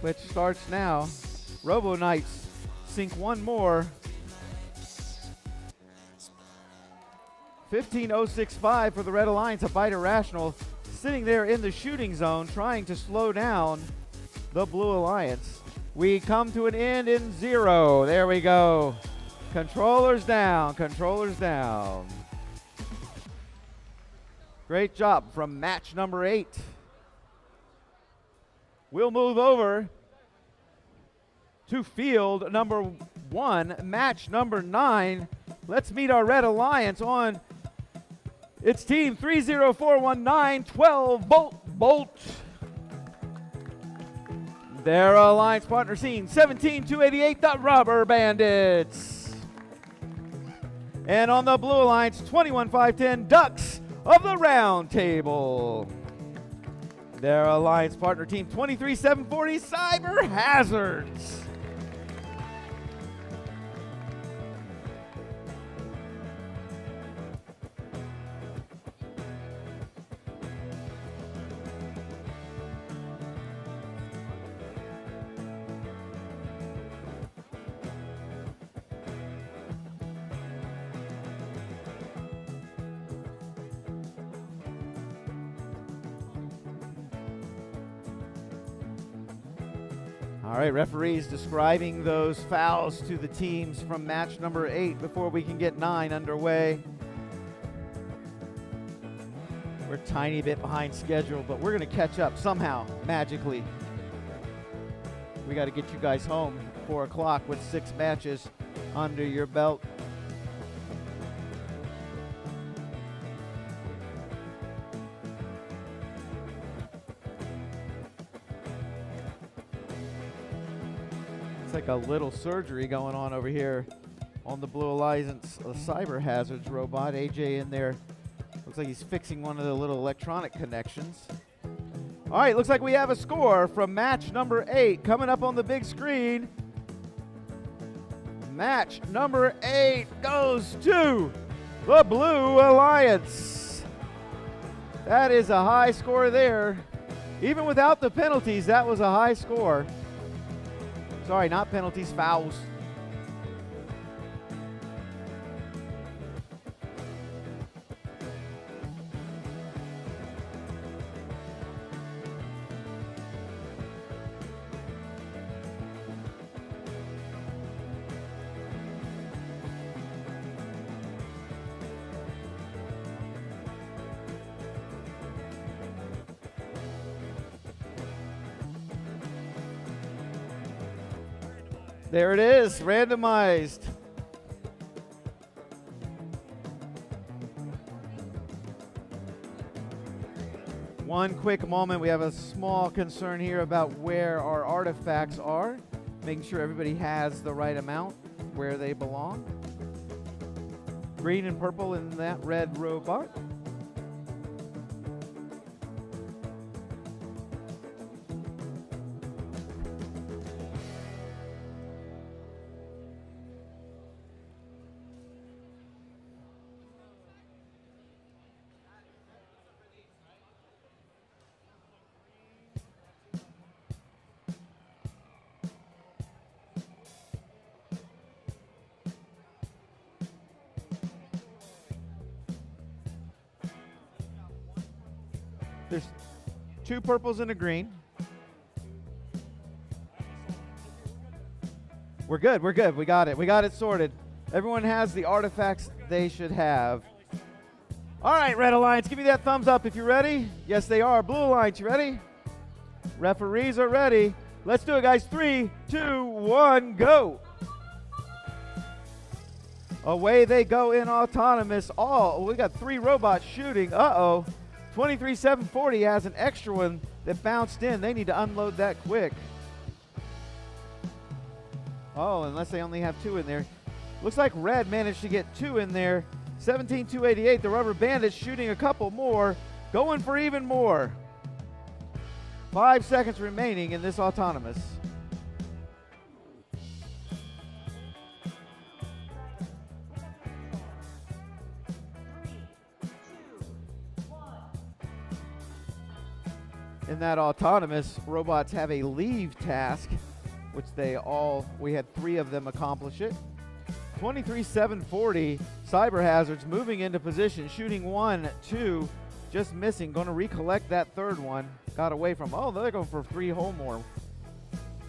which starts now. Robo Knights sink 1 more. 15.065 for the Red Alliance. A bite irrational sitting there in the shooting zone trying to slow down the Blue Alliance. We come to an end in 0. There we go. Controllers down, controllers down. Great job from match number 8. We'll move over to field number 1, match number 9. Let's meet our Red Alliance on its team 30419 12 Bolt. Their alliance partner scene 17288, the Rubber Bandits. And on the Blue Alliance 21510, Ducks of the Round Table. Their alliance partner team 23740, Cyber Hazards. All right, referees describing those fouls to the teams from match number 8 before we can get 9 underway. We're a tiny bit behind schedule, but we're going to catch up somehow, magically. We got to get you guys home at 4 o'clock with 6 matches under your belt. Like a little surgery going on over here on the Blue Alliance Cyber Hazards robot. AJ in there looks like he's fixing one of the little electronic connections. All right, looks like we have a score from match number 8 coming up on the big screen. Match number 8 goes to the Blue Alliance. That is a high score there. Even without the penalties, that was a high score. Sorry, not penalties, fouls. There it is, randomized. One quick moment, we have a small concern here about where our artifacts are, making sure everybody has the right amount where they belong. Green and purple in that red robot. There's 2 purples and a green. We're good. We're good. We got it. We got it sorted. Everyone has the artifacts they should have. All right, Red Alliance, give me that thumbs up if you're ready. Yes, they are. Blue Alliance, you ready? Referees are ready. Let's do it, guys. 3, 2, 1, go. Away they go in autonomous. Oh, we got 3 robots shooting. Uh-oh. 23-740 has an extra one that bounced in. They need to unload that quick. Oh, unless they only have 2 in there. Looks like Red managed to get 2 in there. 17-288, the Rubber Bandits shooting a couple more. Going for even more. 5 seconds remaining in this autonomous. In that autonomous, robots have a leave task, which we had 3 of them accomplish it. 23-740, Cyber Hazards moving into position, shooting 1, 2, just missing. Going to recollect that 3rd one. Got away from, oh, they're going for 3 whole more.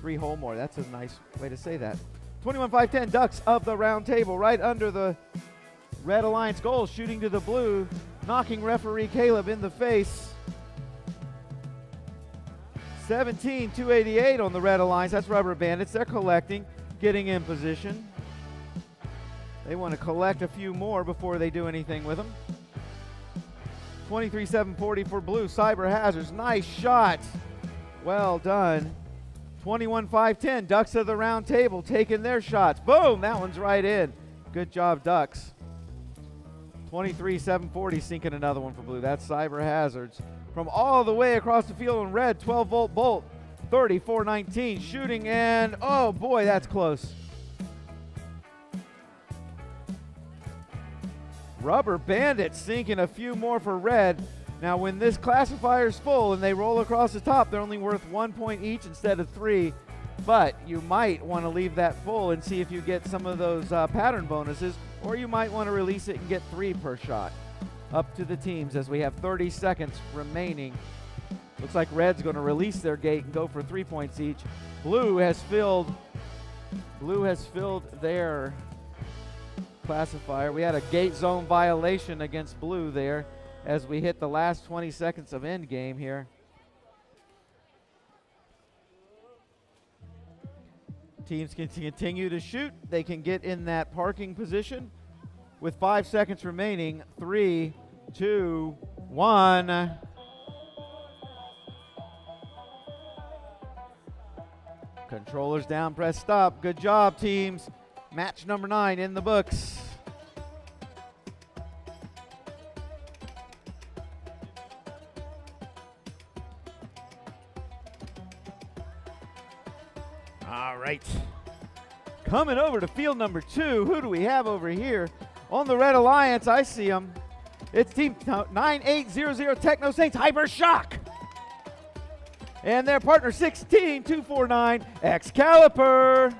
3 whole more, that's a nice way to say that. 21-510, Ducks of the round table, right under the Red Alliance goal, shooting to the blue, knocking referee Caleb in the face. 17-288 on the Red Alliance. That's Rubber Bandits. They're collecting, getting in position. They want to collect a few more before they do anything with them. 23-740 for Blue. Cyber Hazards. Nice shot. Well done. 21-510. Ducks of the round table taking their shots. Boom. That one's right in. Good job, Ducks. 23-740 sinking another one for Blue. That's Cyber Hazards. From all the way across the field in red, 12-volt bolt, 34-19, shooting, and oh boy, that's close. Rubber Bandits sinking a few more for red. Now when this classifier's full and they roll across the top, they're only worth 1 point each instead of 3, but you might want to leave that full and see if you get some of those pattern bonuses, or you might want to release it and get 3 per shot. Up to the teams as we have 30 seconds remaining. Looks like Red's going to release their gate and go for 3 points each. Blue has filled their classifier. We had a gate zone violation against Blue there as we hit the last 20 seconds of end game here. Teams can continue to shoot. They can get in that parking position. With 5 seconds remaining, 3, 2, 1. Controllers down, press stop. Good job, teams. Match number 9 in the books. All right. Coming over to field number 2, who do we have over here? On the Red Alliance, I see them. It's Team 9800 Techno Saints Hyper Shock. And their partner 16249 Excalibur.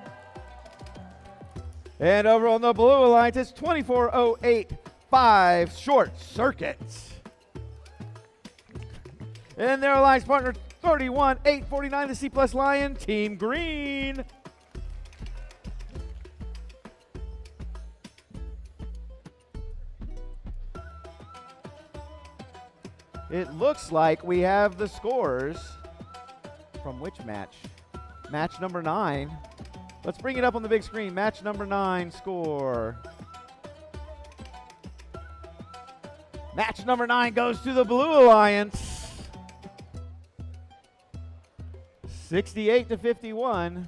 And over on the Blue Alliance, it's 24085 Short Circuits. And their alliance partner 31849 the C Plus Lion Team Green. It looks like we have the scores from which match? Match number 9. Let's bring it up on the big screen. Match number 9 score. Match number 9 goes to the Blue Alliance. 68-51.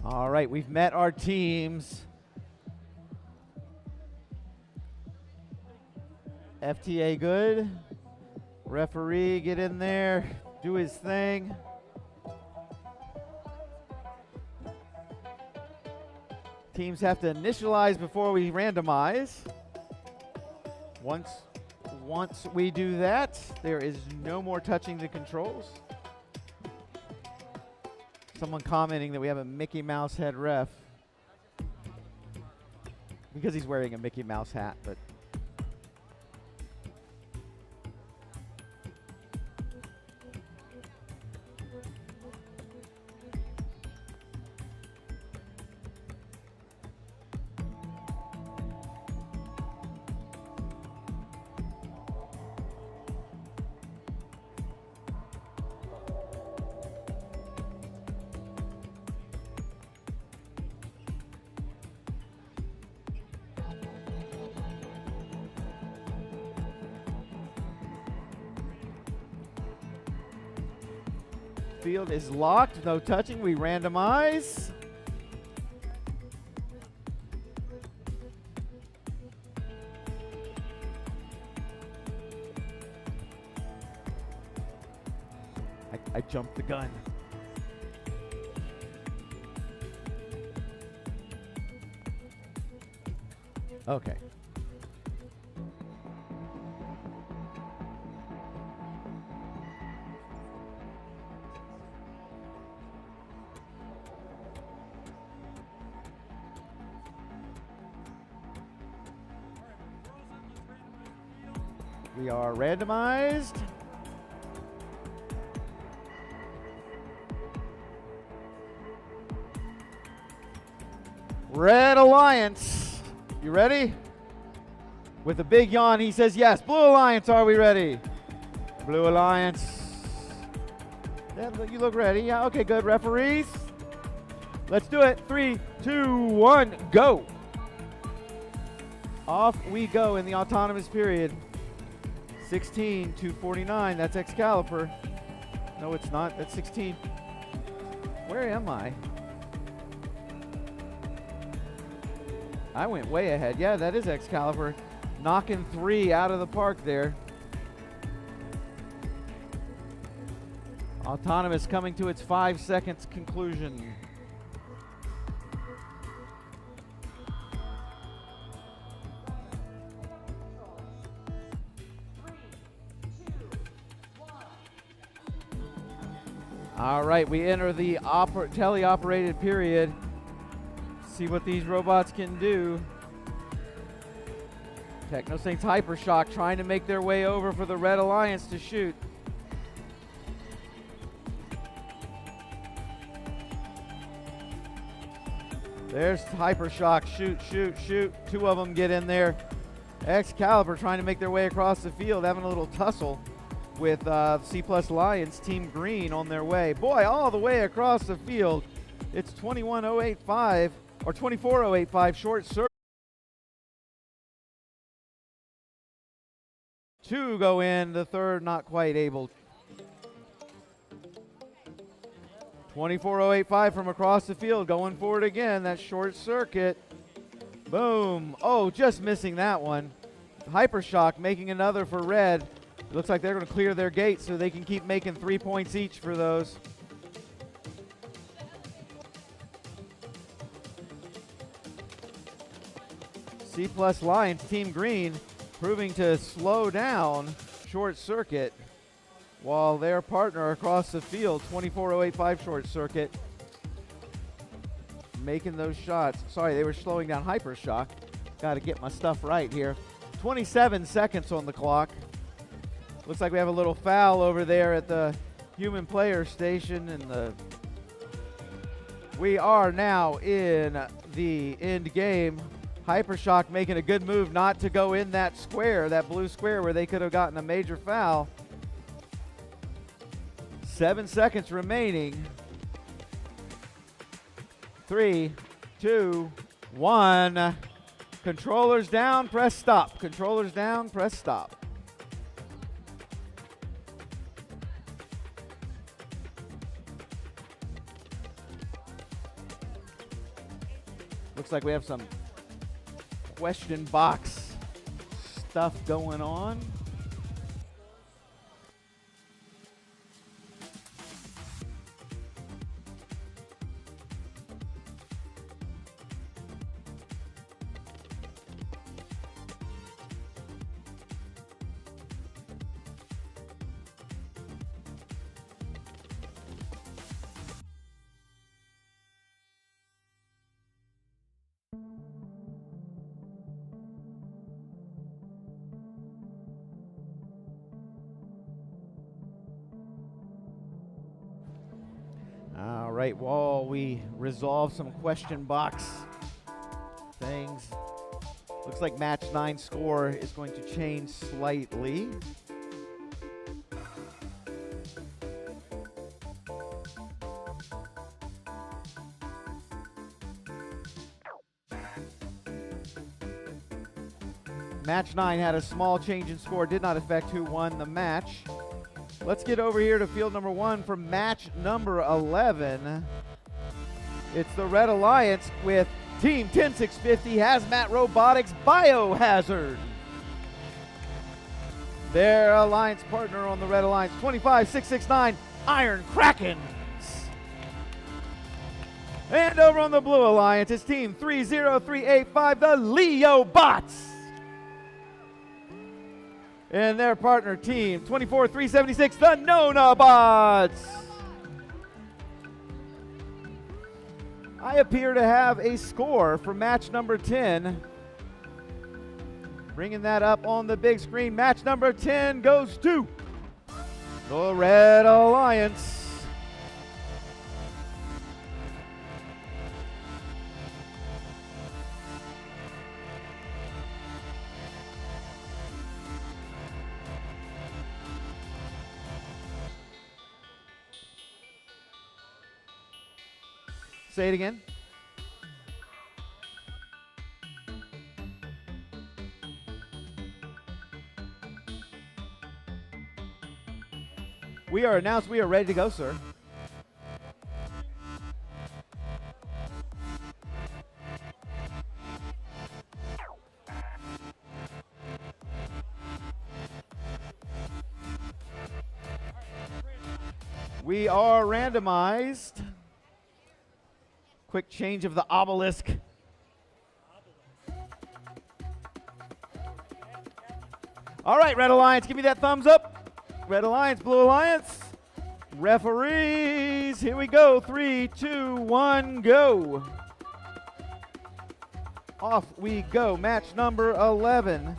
All right, we've met our teams. FTA good. Referee, get in there, do his thing. Teams have to initialize before we randomize. Once we do that, there is no more touching the controls. Someone commenting that we have a Mickey Mouse head ref. Because he's wearing a Mickey Mouse hat, but field is locked, no touching, we randomize. I jumped the gun. Okay. We are randomized. Red Alliance. You ready? With a big yawn, he says yes. Blue Alliance, are we ready? Blue Alliance. Yeah, you look ready. Yeah, okay, good. Referees. Let's do it. 3, 2, 1, go. Off we go in the autonomous period. 16 to 49, that's Excalibur. No, it's not, that's 16. Where am I? I went way ahead. Yeah, that is Excalibur. Knocking 3 out of the park there. Autonomous coming to its 5 seconds conclusion. All right, we enter the teleoperated period. See what these robots can do. TechnoSaints Hypershock trying to make their way over for the Red Alliance to shoot. There's Hypershock, shoot, shoot, shoot. 2 of them get in there. Excalibur trying to make their way across the field, having a little tussle with C+ Lions, Team Green on their way. Boy, all the way across the field. It's 21.085 or 24.085 short circuit. 2 go in, the third not quite able. 24.085 from across the field, going for it again. That short circuit. Boom. Oh, just missing that one. Hypershock making another for red. It looks like they're going to clear their gate so they can keep making 3 points each for those. C+ Lions, Team Green, proving to slow down short circuit, while their partner across the field, 24.085 short circuit, making those shots. Sorry, they were slowing down Hypershock. Got to get my stuff right here. 27 seconds on the clock. Looks like we have a little foul over there at the human player station, and we are now in the end game. Hypershock making a good move not to go in that square, that blue square where they could have gotten a major foul. 7 seconds remaining. 3, 2, 1. Controllers down, press stop. Controllers down, press stop. Looks like we have some question box stuff going on. All right, while we resolve some question box things, looks like match 9 score is going to change slightly. Match 9 had a small change in score, did not affect who won the match. Let's get over here to field number 1 for match number 11. It's the Red Alliance with Team 10650 Hazmat Robotics Biohazard. Their alliance partner on the Red Alliance, 25669 Iron Krakens. And over on the Blue Alliance, it's Team 30385, the Leo Bots. And their partner team, 24376, the Nonabots. I appear to have a score for match number 10. Bringing that up on the big screen. Match number 10 goes to the Red Alliance. Say it again. We are announced we are ready to go, sir. We are randomized. Quick change of the obelisk. All right, Red Alliance, give me that thumbs up. Red Alliance, Blue Alliance. Referees, here we go. 3, 2, 1, go. Off we go. Match number 11.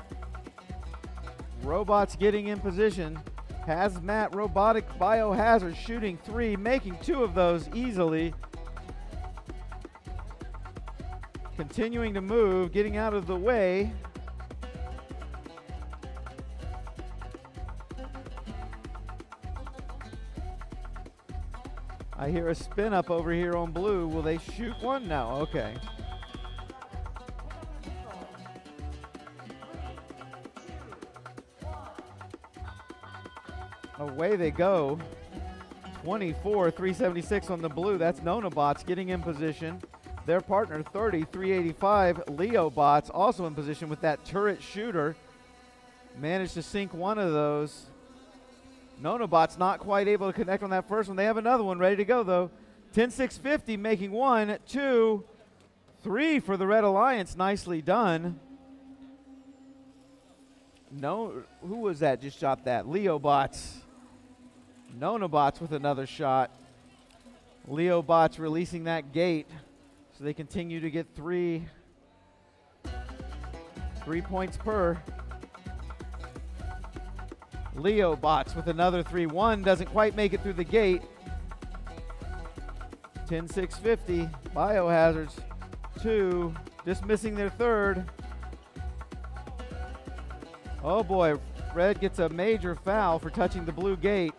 Robots getting in position. Hazmat Robotic Biohazard shooting 3, making 2 of those easily. Continuing to move, getting out of the way. I hear a spin up over here on blue. Will they shoot one? No, okay. Away they go. 24-376 on the blue. That's Nonabots getting in position. Their partner, 30-385 Leo Bots, also in position with that turret shooter. Managed to sink one of those. Nonabots not quite able to connect on that first one. They have another one ready to go, though. 10650 making 1, 2, 3 for the Red Alliance. Nicely done. No, who was that just shot that? Leo Bots. Nonabots with another shot. Leo Bots releasing that gate. So they continue to get 3 points per. Leo Bots with another 3. 1 doesn't quite make it through the gate. 10650 Biohazards. 2 just missing their third. Oh boy, Red gets a major foul for touching the blue gate.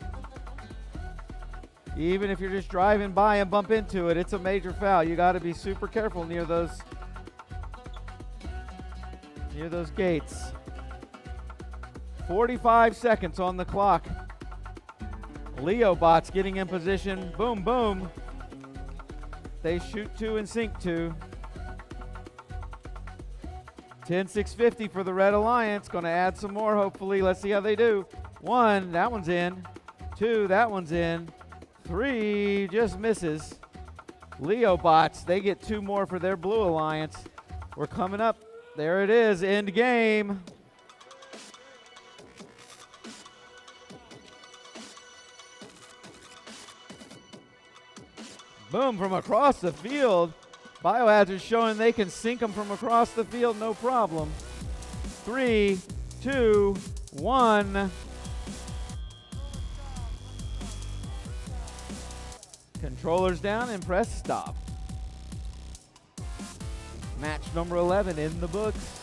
Even if you're just driving by and bump into it, it's a major foul. You got to be super careful near those gates. 45 seconds on the clock. Leo Bots getting in position. Boom, boom. They shoot 2 and sink 2. 10-6-50 for the Red Alliance. Going to add some more, hopefully. Let's see how they do. 1, that one's in. 2, that one's in. 3, just misses. Leo bots, they get 2 more for their Blue Alliance. We're coming up. There it is, end game. Boom, from across the field. Biohazard showing they can sink them from across the field, no problem. 3, 2, 1. Controllers down and press stop. Match number 11 in the books.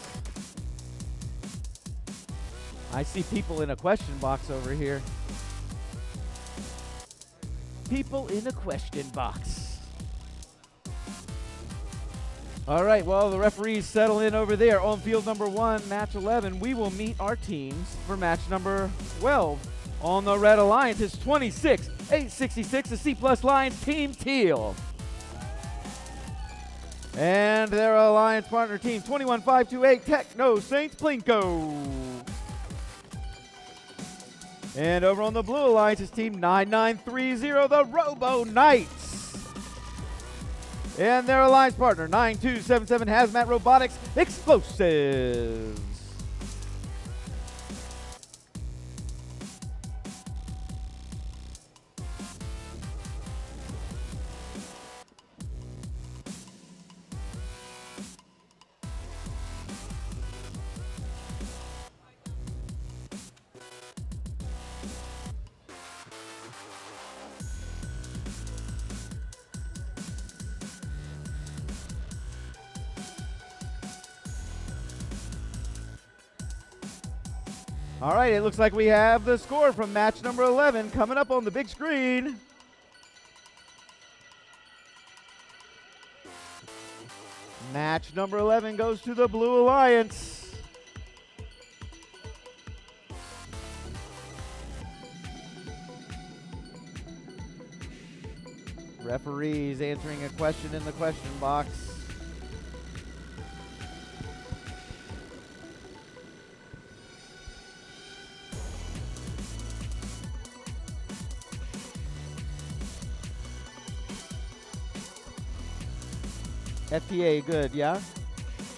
I see people in a question box over here. People in a question box. All right, well, the referees settle in over there on field number 1, match 11. We will meet our teams for match number 12. On the Red Alliance, it's 26-866, the C+ Lions, Team Teal. And their alliance partner team, 21-528, Techno Saints Plinko. And over on the Blue Alliance is team 9930, the Robo Knights. And their alliance partner, 9277, Hazmat Robotics Explosives. All right, it looks like we have the score from match number 11 coming up on the big screen. Match number 11 goes to the Blue Alliance. Referees answering a question in the question box. FTA, good, yeah?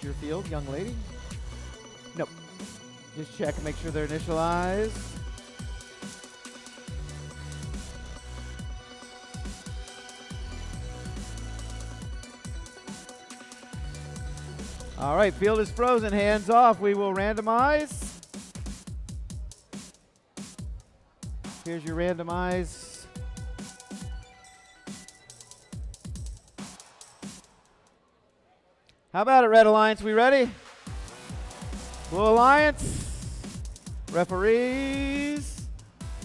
Your field, young lady? Nope. Just check and make sure they're initialized. All right, field is frozen, hands off. We will randomize. Here's your randomize. How about it, Red Alliance? We ready? Blue Alliance. Referees.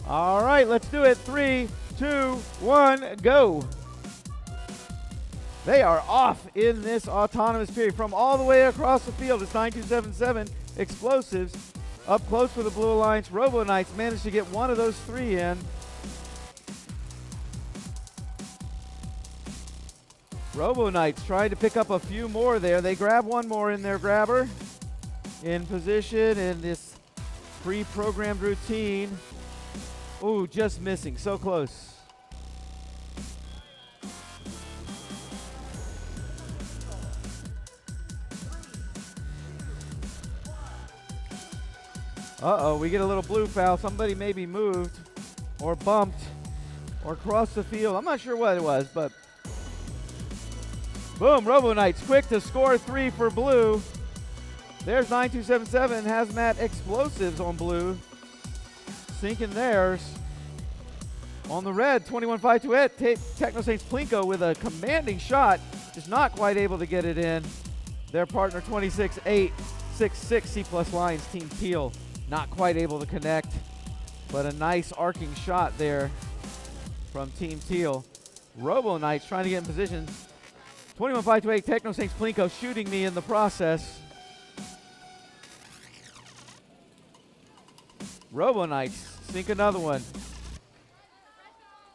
All right, let's do it. 3, 2, 1, go. They are off in this autonomous period from all the way across the field. It's 9277 Explosives. Up close for the Blue Alliance. Robo Knights managed to get one of those 3 in. Robo Knights trying to pick up a few more there. They grab one more in their grabber. In position in this pre-programmed routine. Ooh, just missing. So close. Uh-oh, we get a little blue foul. Somebody maybe moved or bumped or crossed the field. I'm not sure what it was, but boom, Robo Knights quick to score 3 for blue. There's 9277 Hazmat Explosives on blue. Sinking theirs. On the red, 21528 Techno Saints Plinko with a commanding shot. Just not quite able to get it in. Their partner 26866 C+ Lions Team Teal. Not quite able to connect, but a nice arcing shot there from Team Teal. Robo Knights trying to get in position. 21528 Techno Saints Plinko shooting me in the process. Robo Knights sink another one.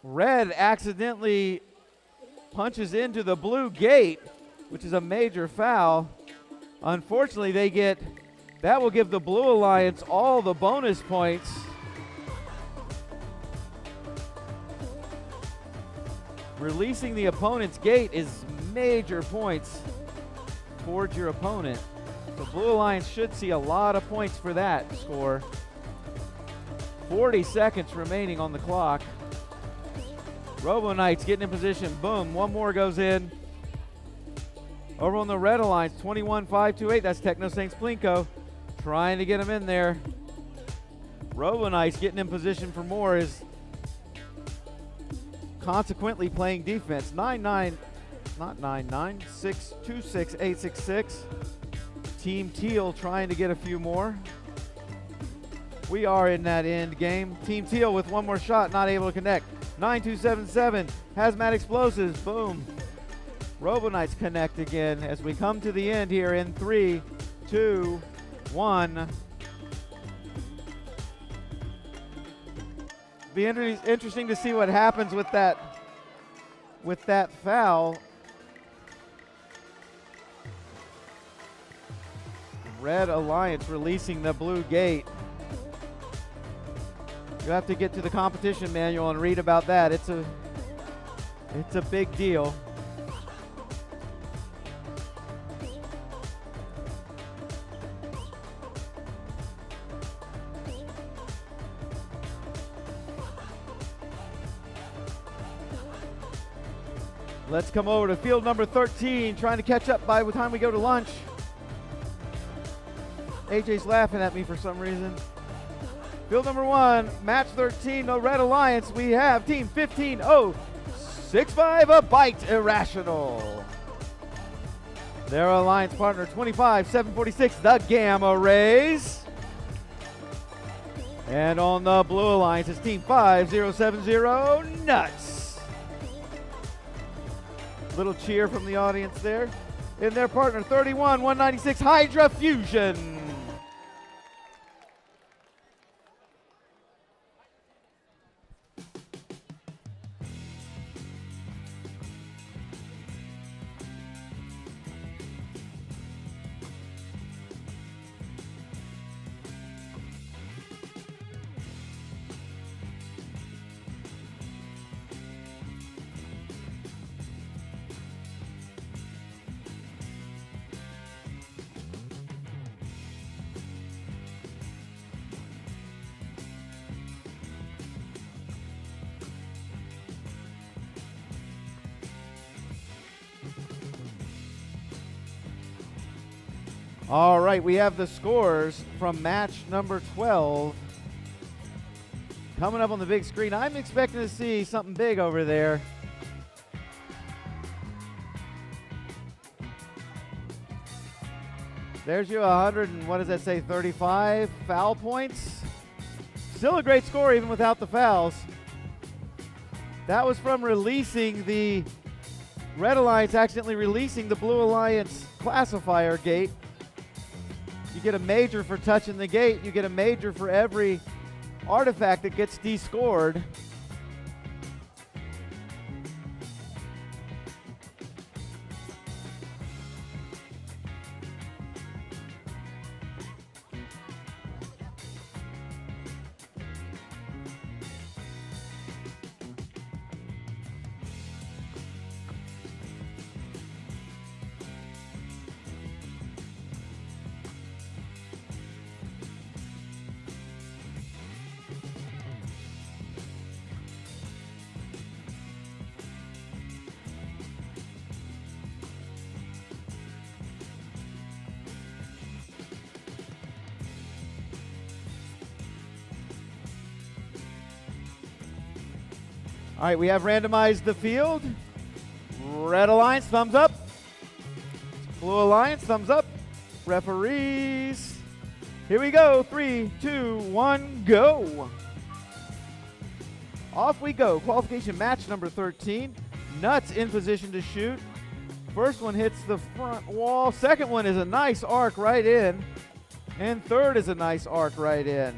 Red accidentally punches into the blue gate, which is a major foul. Unfortunately, that will give the Blue Alliance all the bonus points. Releasing the opponent's gate is major points towards your opponent. The Blue Alliance should see a lot of points for that score. 40 seconds remaining on the clock. Robo Knights getting in position. Boom, one more goes in. Over on the Red Alliance, 21-5-2-8. That's Techno Saints Plinko trying to get him in there. Robo Knights getting in position for more is consequently playing defense. 9-9, not 9-9, 6-2-6, 8-6-6. Team Teal trying to get a few more. We are in that end game. Team Teal with one more shot, not able to connect. 9-2-7-7, Hazmat Explosives, boom. Robo Knights connect again as we come to the end here in 3, 2, 1. Be interesting to see what happens with that foul. Red Alliance releasing the blue gate. You have to get to the competition manual and read about that. It's a big deal. Let's come over to field number 13, trying to catch up by the time we go to lunch. AJ's laughing at me for some reason. Field number 1, match 13, the Red Alliance. We have team 15-0-6-5, a Bite Irrational. Their alliance partner 25-7-46, the Gamma Rays. And on the Blue Alliance is team 5070, Nuts. Little cheer from the audience there. In their partner 31-196, Hydra Fusion. All right, we have the scores from match number 12 coming up on the big screen. I'm expecting to see something big over there. There's your 100 and what does that say, 35 foul points. Still a great score even without the fouls. That was from releasing the Red Alliance, accidentally releasing the Blue Alliance classifier gate. You get a major for touching the gate. You get a major for every artifact that gets descored. All right, we have randomized the field. Red Alliance, thumbs up. Blue Alliance, thumbs up. Referees. Here we go. 3, 2, 1, go. Off we go. Qualification match number 13. Nuts in position to shoot. First one hits the front wall. Second one is a nice arc right in. And third is a nice arc right in.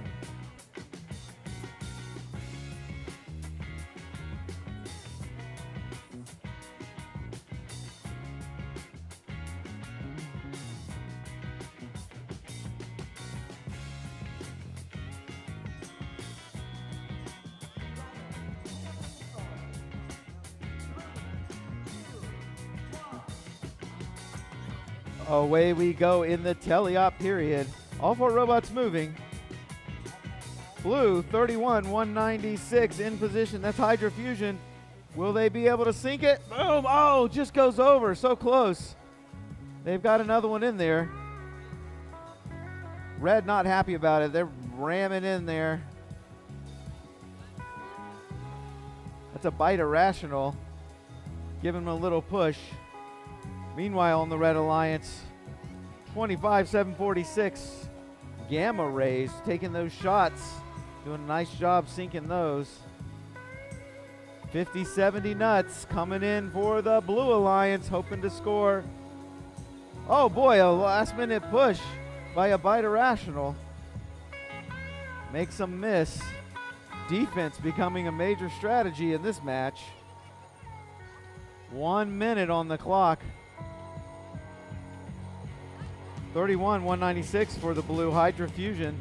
Away we go in the teleop period. All four robots moving. Blue 31, 196 in position. That's Hydra Fusion. Will they be able to sink it? Boom! Oh, just goes over. So close. They've got another one in there. Red not happy about it. They're ramming in there. That's a bite irrational. Give him a little push. Meanwhile, on the Red Alliance, 25, 746. Gamma Rays taking those shots. Doing a nice job sinking those. 50, 70 nuts coming in for the Blue Alliance, hoping to score. Oh boy, a last minute push by a bite irrational. Makes them miss. Defense becoming a major strategy in this match. 1 minute on the clock. 31, 196 for the Blue. Hydra Fusion.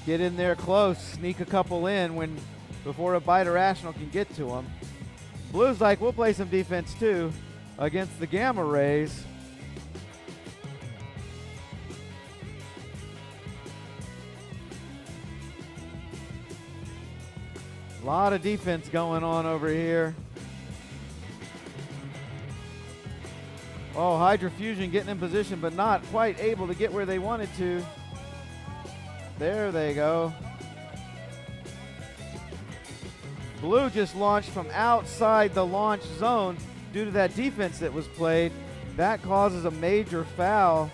Get in there close, sneak a couple in before a bite irrational can get to them. Blue's like, we'll play some defense too against the Gamma Rays. A lot of defense going on over here. Oh, Hydra Fusion getting in position, but not quite able to get where they wanted to. There they go. Blue just launched from outside the launch zone due to that defense that was played. That causes a major foul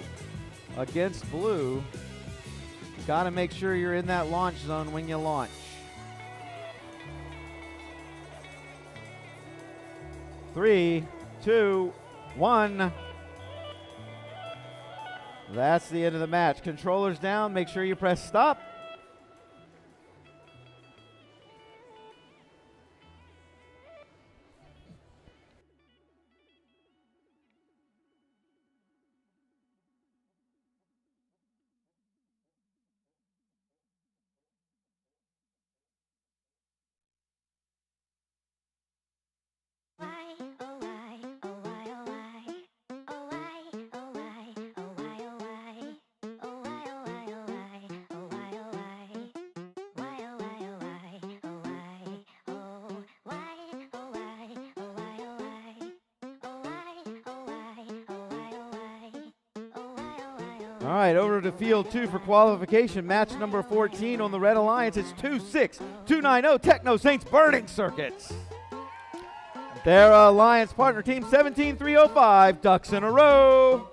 against Blue. Got to make sure you're in that launch zone when you launch. Three, two, one. That's the end of the match. Controllers down. Make sure you press stop. All right, over to field 2 for qualification. Match number 14 on the Red Alliance. It's 2-6, 290 Techno Saints Burning Circuits. Their alliance partner team 17-305, ducks in a row.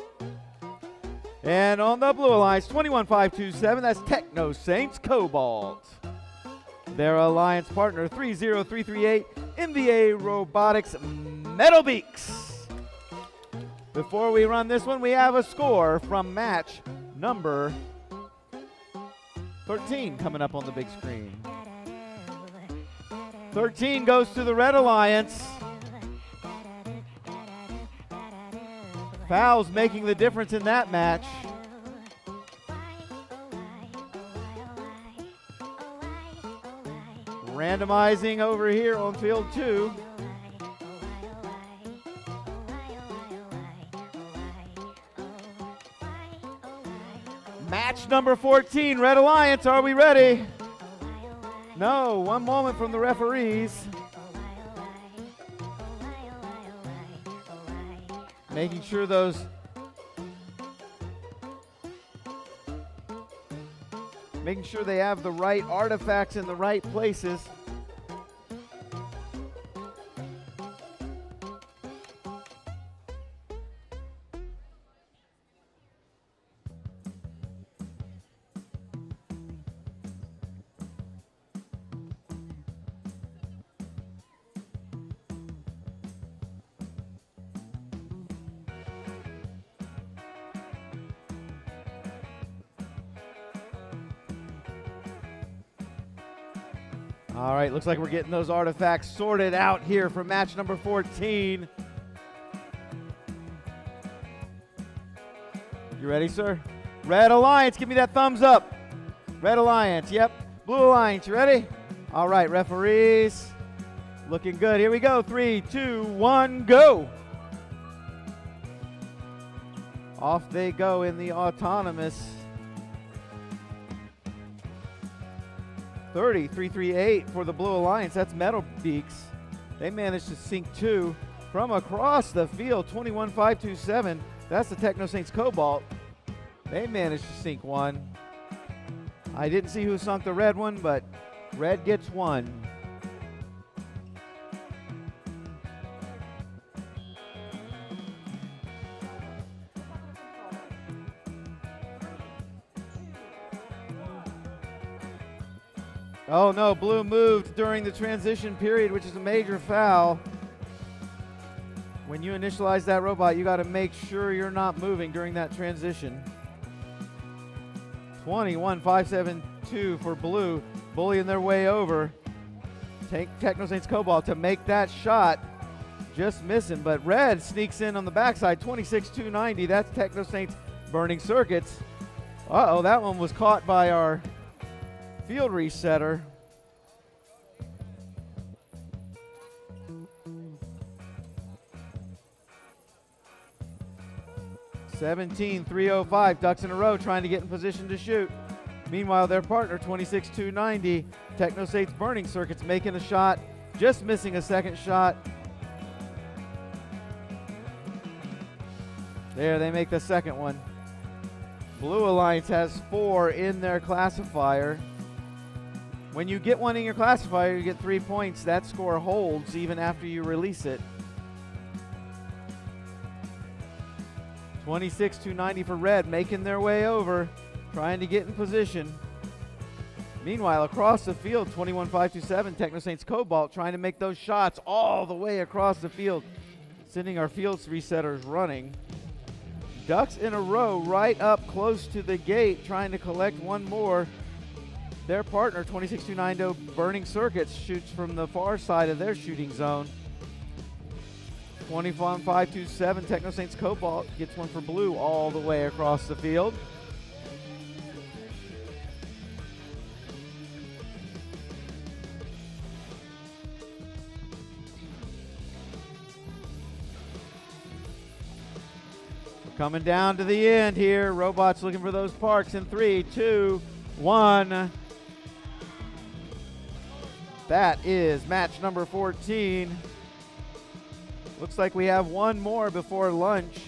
And on the Blue Alliance, 21-527, that's Techno Saints Cobalt. Their alliance partner 30338, NBA Robotics Metal Beaks. Before we run this one, we have a score from match number 13 coming up on the big screen. 13 goes to the Red Alliance. Fouls making the difference in that match. Randomizing over here on field 2. Match number 14, Red Alliance, are we ready? No, one moment from the referees. Making sure they have the right artifacts in the right places. All right, looks like we're getting those artifacts sorted out here for match number 14. You ready, sir? Red Alliance, give me that thumbs up. Red Alliance, yep. Blue Alliance, you ready? All right, referees, looking good. Here we go, 3, 2, 1, go. Off they go in the autonomous. 30-338 for the Blue Alliance. That's Metal Beaks. They managed to sink 2 from across the field. 21-527. That's the Techno Saints Cobalt. They managed to sink 1. I didn't see who sunk the red one, but red gets 1. Oh no, blue moved during the transition period, which is a major foul. When you initialize that robot, you got to make sure you're not moving during that transition. 21-572 for blue, bullying their way over. Take Techno Saints Cobalt to make that shot. Just missing, but red sneaks in on the backside. 26-290, that's Techno Saints Burning Circuits. Uh-oh, that one was caught by our field resetter. (17-305) ducks in a row trying to get in position to shoot. Meanwhile, their partner 26-290 Techno Saints Burning Circuits making a shot, just missing a second shot. There, they make the second one. Blue Alliance has 4 in their classifier. When you get one in your classifier, you get 3 points. That score holds even after you release it. 26-290 for red, making their way over, trying to get in position. Meanwhile, across the field, 21-527 Techno Saints Cobalt trying to make those shots all the way across the field, sending our field resetters running. Ducks in a row right up close to the gate, trying to collect one more. Their partner, 26-290 Burning Circuits, shoots from the far side of their shooting zone. 21-527 Techno Saints Cobalt gets one for blue all the way across the field. We're coming down to the end here. Robots looking for those parks in 3, 2, 1. That is match number 14. Looks like we have one more before lunch.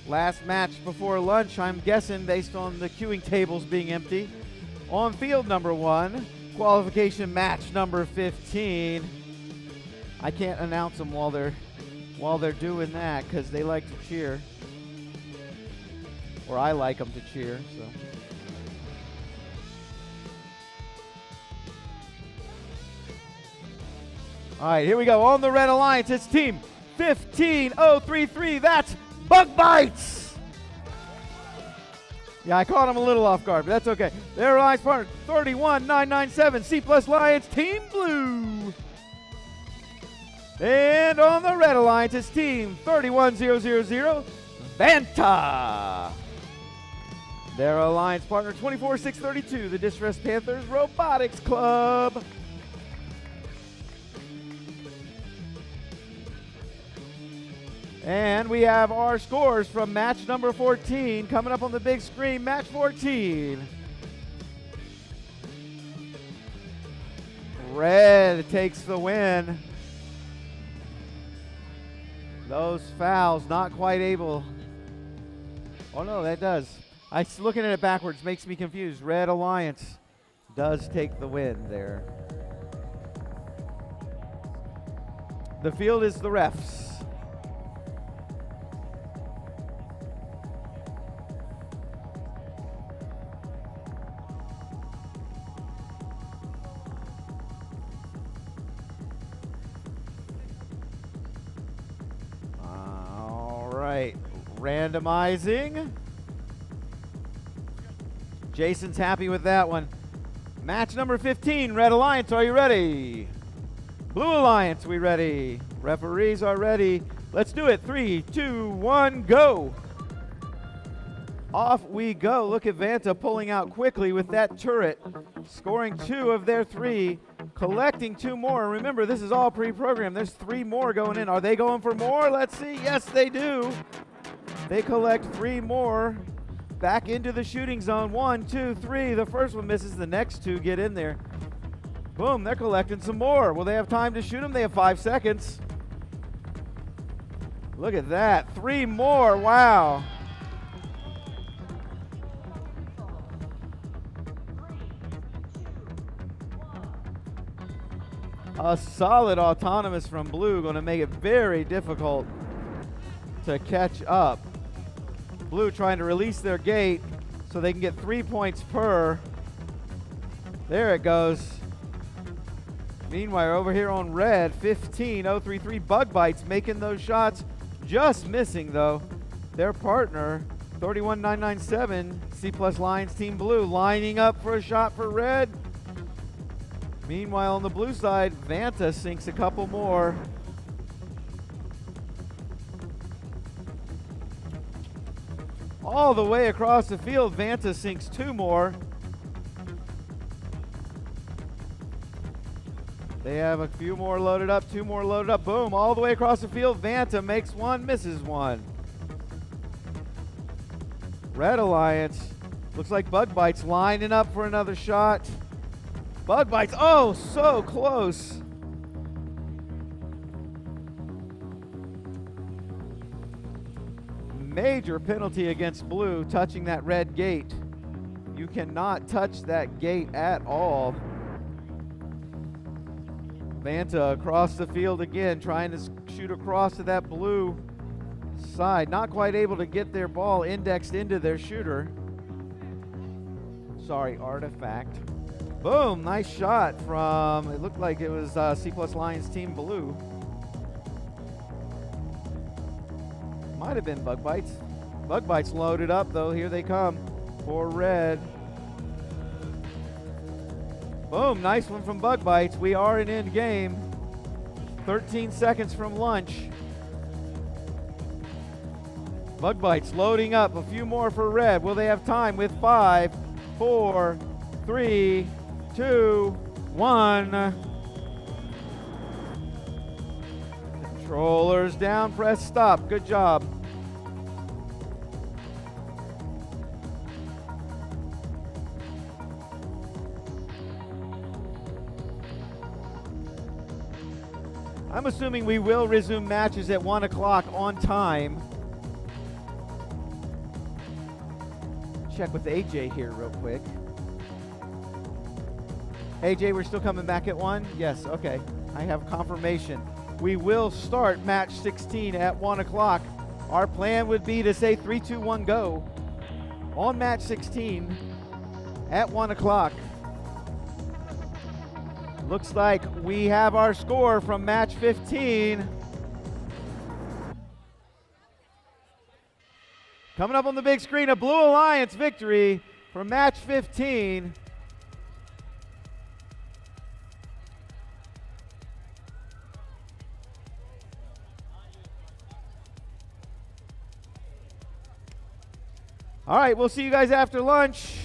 Last match before lunch, I'm guessing, based on the queuing tables being empty. On field number 1, qualification match number 15. I can't announce them while they're doing that because they like to cheer. Or I like them to cheer, so. All right, here we go. On the Red Alliance, it's team 15033. That's Bug Bites. Yeah, I caught him a little off guard, but that's okay. Their Alliance partner, 31997, C Plus Lions, Team Blue. And on the Red Alliance, it's team 31000, Vanta. Their Alliance partner, 24632, the Distressed Panthers Robotics Club. And we have our scores from match number 14 coming up on the big screen. Match 14. Red takes the win. Those fouls not quite able. Oh no, that does. Looking at it backwards makes me confused. Red Alliance does take the win there. The field is the refs. Randomizing. Jason's happy with that one. Match number 15, Red Alliance, are you ready? Blue Alliance, we ready? Referees are ready. Let's do it. 3, 2, 1, go. Off we go. Look at Vanta pulling out quickly with that turret, scoring 2 of their 3, collecting 2 more. Remember, this is all pre-programmed. There's 3 more going in. Are they going for more? Let's see. Yes, they do. They collect 3 more. Back into the shooting zone. 1, 2, 3. The first one misses. The next 2 get in there. Boom, they're collecting some more. Will they have time to shoot them? They have 5 seconds. Look at that. 3 more. Wow. A solid autonomous from Blue, going to make it very difficult to catch up. Blue trying to release their gate so they can get 3 points per. There it goes. Meanwhile, over here on Red, 15-033 Bug Bites making those shots, just missing though. Their partner, 31997 C+ Lions Team Blue, lining up for a shot for Red. Meanwhile, on the blue side, Vanta sinks a couple more. All the way across the field, Vanta sinks 2 more. They have a few more loaded up, 2 more loaded up. Boom, all the way across the field, Vanta makes 1, misses 1. Red Alliance, looks like Bug Bites lining up for another shot. Bug Bites, oh, so close. Major penalty against Blue, touching that red gate. You cannot touch that gate at all. Vanta across the field again, trying to shoot across to that blue side. Not quite able to get their ball indexed into their shooter. Sorry, Artifact. Boom, nice shot from, it looked like it was C+ Lions Team Blue. Might have been Bug Bites. Bug Bites loaded up though, here they come for Red. Boom, nice one from Bug Bites. We are in end game. 13 seconds from lunch. Bug Bites loading up, a few more for Red. Will they have time with 5, 4, 3, 2, 1. Controllers down, press stop. Good job. I'm assuming we will resume matches at 1 o'clock on time. Check with AJ here real quick. AJ, we're still coming back at 1? Yes, okay. I have confirmation. We will start match 16 at 1 o'clock. Our plan would be to say 3, 2, 1, go on match 16 at 1 o'clock. Looks like we have our score from match 15. Coming up on the big screen, a Blue Alliance victory for match 15. All right, we'll see you guys after lunch.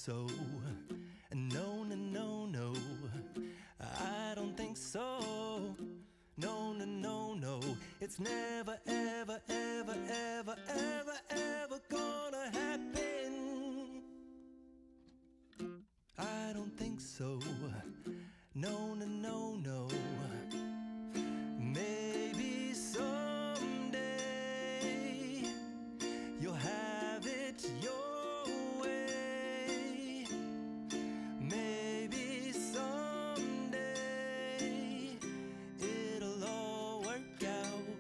so. No, no, no, no, I don't think so. No, no, no, no, it's never, ever, ever, ever, ever, ever gonna happen. I don't think so. No, no, no, no. Maybe someday you'll have it your way. Maybe someday it'll all work out.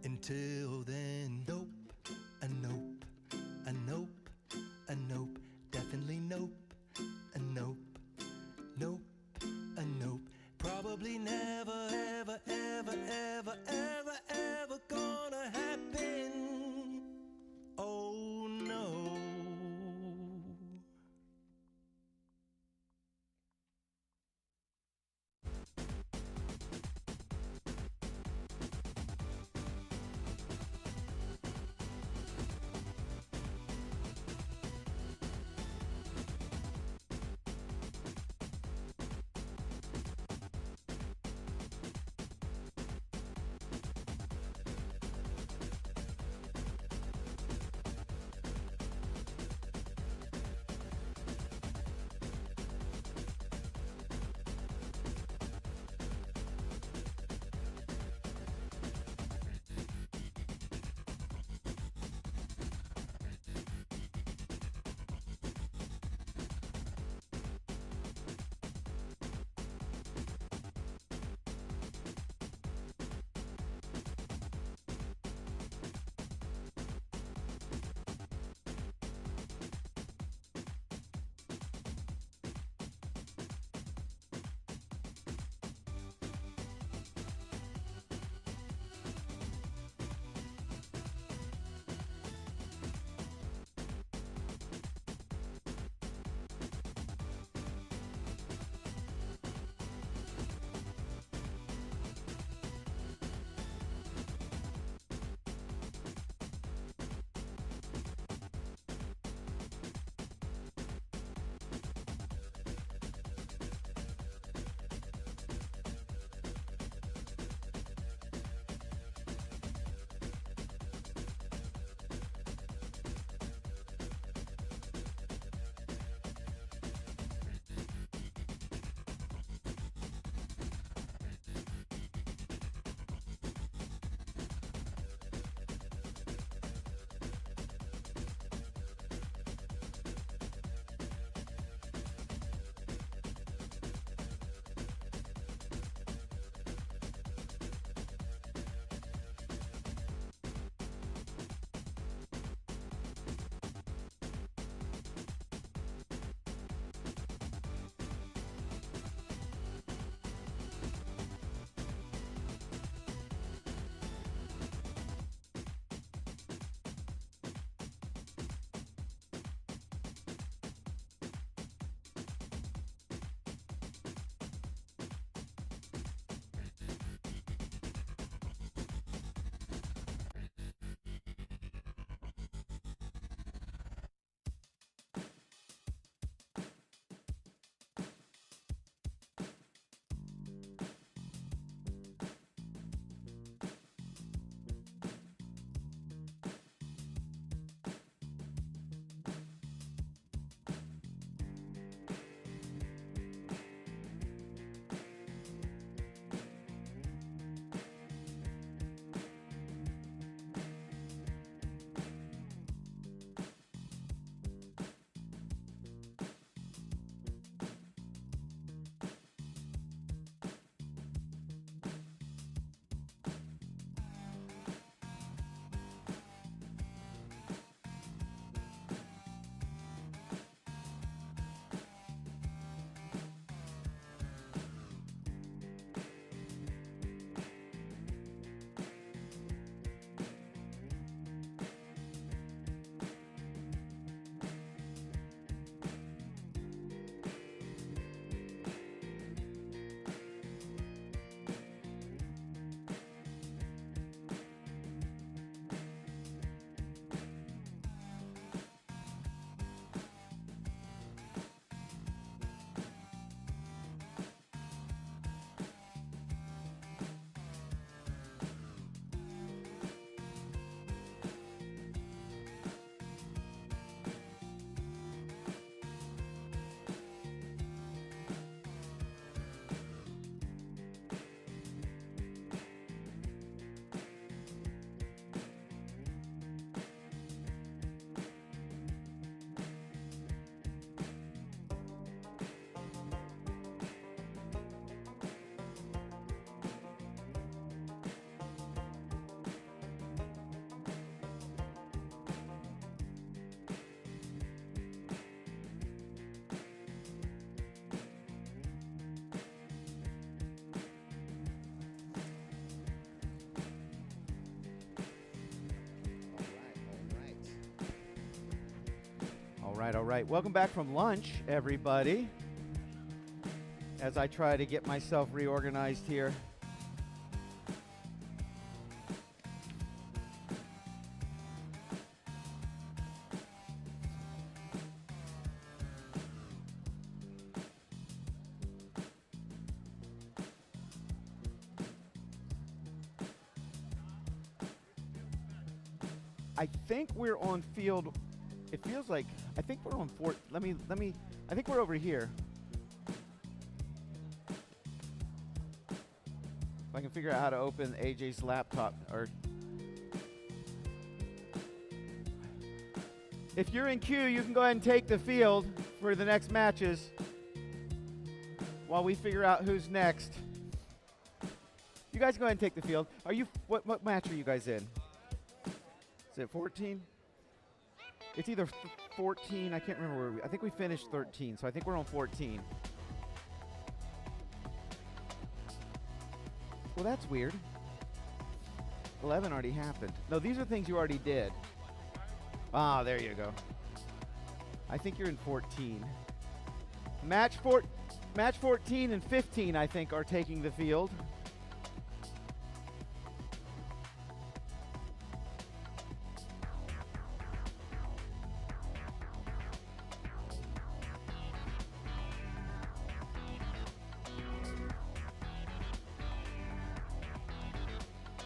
Until then, nope, a nope, a nope, a nope, definitely nope, a nope, nope, a nope. Probably never, ever, ever, ever, ever, ever gonna happen. Oh no. All right. Welcome back from lunch, everybody. As I try to get myself reorganized here. I think we're on field. It feels like I think we're on four. Let me. I think we're over here. If I can figure out how to open AJ's laptop, or if you're in queue, you can go ahead and take the field for the next matches while we figure out who's next. You guys go ahead and take the field. Are you? What match are you guys in? Is it 14? It's either 14. I can't remember where I think we finished 13, so I think we're on 14. Well, that's weird. 11 already happened. No, these are things you already did. Ah, there you go. I think you're in 14. Match 14 and 15, I think, are taking the field.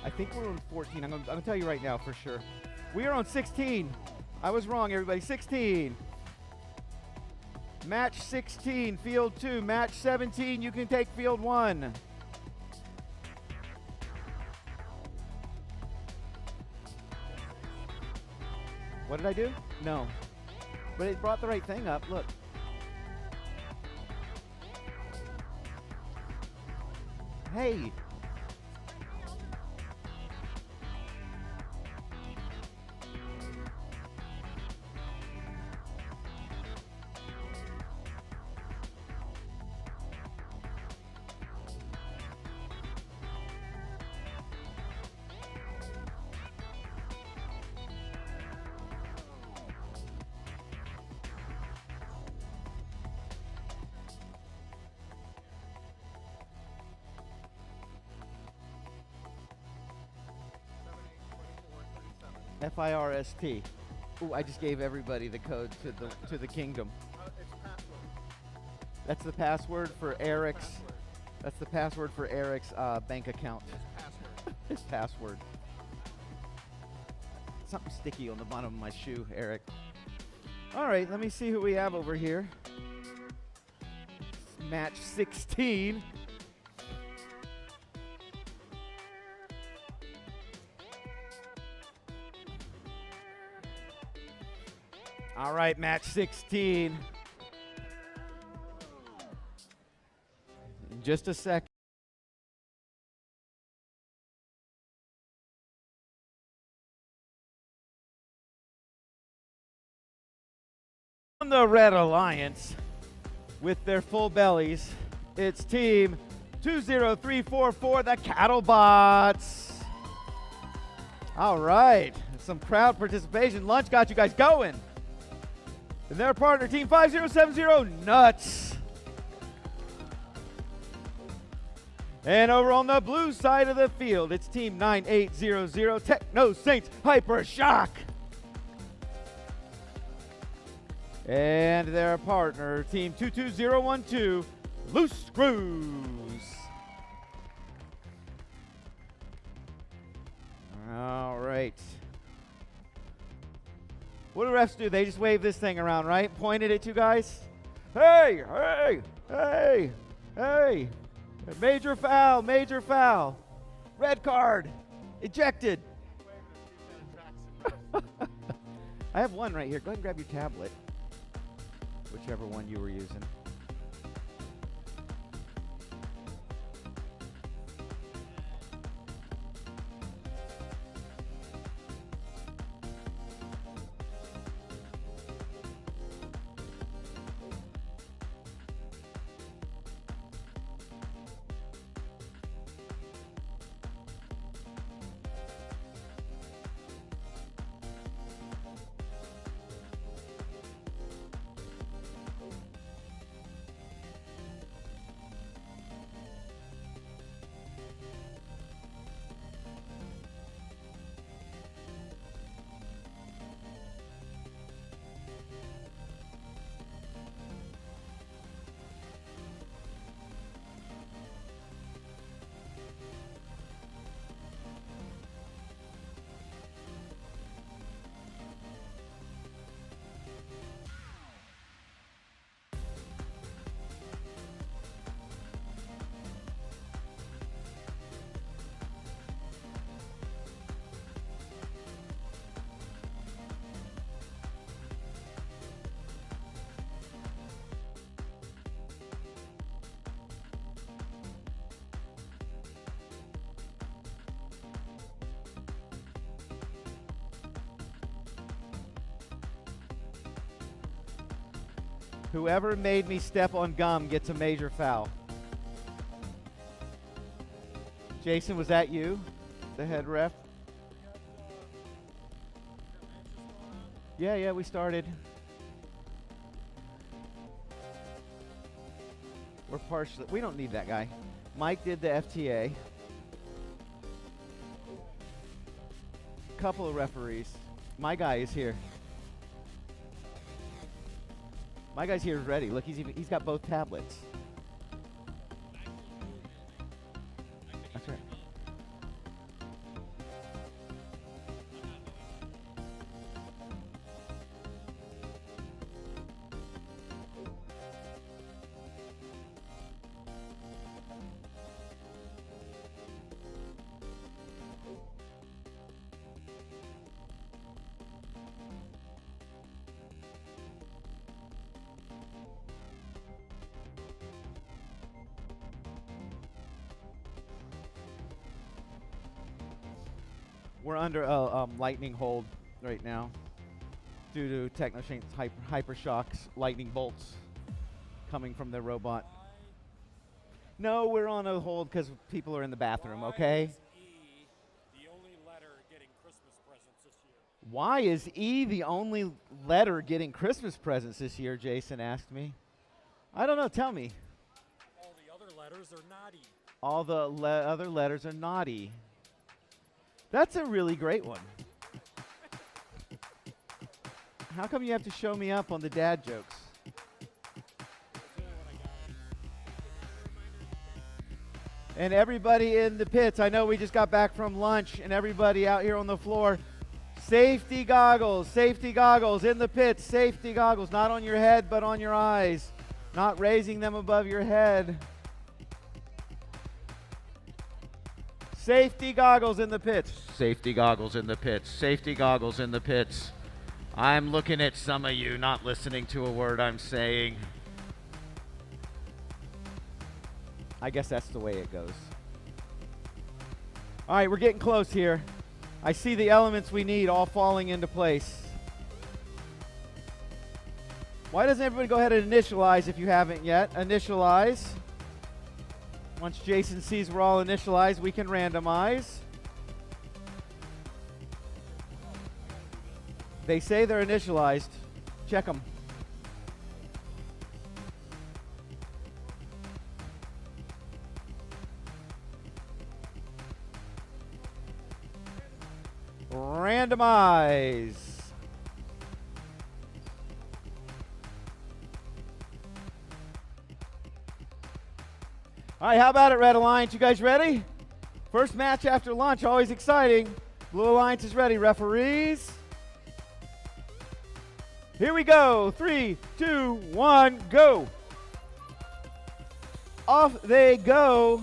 I think we're on 14. I'm gonna tell you right now for sure. We are on 16. I was wrong, everybody. 16. Match 16, field 2. Match 17, you can take field 1. What did I do? No. But it brought the right thing up. Look. Hey. FIRST. Ooh, I just gave everybody the code to the kingdom. It's password. That's the password for Eric's. That's the password for Eric's bank account. It's password. His password. Something sticky on the bottom of my shoe, Eric. All right, let me see who we have over here. Match 16. All right, match 16. In just a second. On the Red Alliance, with their full bellies, it's team 20344, the Cattlebots. All right, some crowd participation. Lunch got you guys going. And their partner, team 5070, Nuts. And over on the blue side of the field, it's team 9800, Techno Saints Hyper Shock. And their partner, team 22012, Loose Screws. All right. What do refs do? They just wave this thing around, right? Point it at you guys. Hey, hey, hey, hey. Major foul, major foul. Red card. Ejected. I have one right here. Go ahead and grab your tablet. Whichever one you were using. Whoever made me step on gum gets a major foul. Jason, was that you, the head ref? Yeah, we started. We're partially, we don't need that guy. Mike did the FTA. Couple of referees. My guy is here. My guy's here is ready. Look, he's got both tablets. That's right. We're under a lightning hold right now due to TechnoShane's hypershocks, lightning bolts coming from the robot. No, we're on a hold because people are in the bathroom, okay? Why is E the only letter getting Christmas presents this year, Jason asked me. I don't know, tell me. All the other letters are naughty. All the other letters are naughty. That's a really great one. How come you have to show me up on the dad jokes? And everybody in the pits, I know we just got back from lunch, and everybody out here on the floor, safety goggles in the pits, safety goggles, not on your head, but on your eyes, not raising them above your head. Safety goggles in the pits. Safety goggles in the pits. Safety goggles in the pits. I'm looking at some of you, not listening to a word I'm saying. I guess that's the way it goes. All right, we're getting close here. I see the elements we need all falling into place. Why doesn't everybody go ahead and initialize if you haven't yet? Initialize. Once Jason sees we're all initialized, we can randomize. They say they're initialized. Check them. Randomize. All right, how about it, Red Alliance? You guys ready? First match after lunch, always exciting. Blue Alliance is ready. Referees. Here we go. 3, 2, 1, go. Off they go.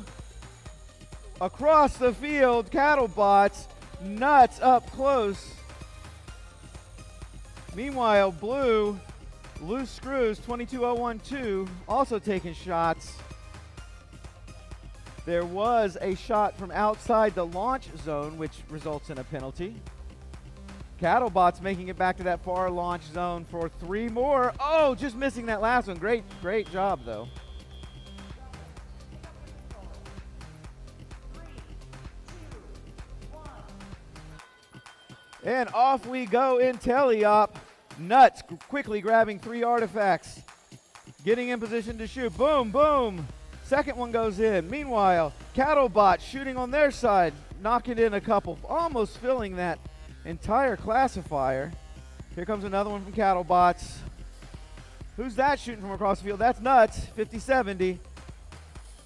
Across the field, Cattlebots, nuts up close. Meanwhile, blue, loose screws, 22012, also taking shots. There was a shot from outside the launch zone, which results in a penalty. Cattlebots making it back to that far launch zone for 3 more. Oh, just missing that last one. Great job, though. And off we go in Teleop. Nuts quickly grabbing 3 artifacts. Getting in position to shoot. Boom, boom. Second one goes in. Meanwhile, Cattlebot shooting on their side, knocking in a couple, almost filling that entire classifier. Here comes another one from Cattlebots. Who's that shooting from across the field? That's Nuts, 50-70.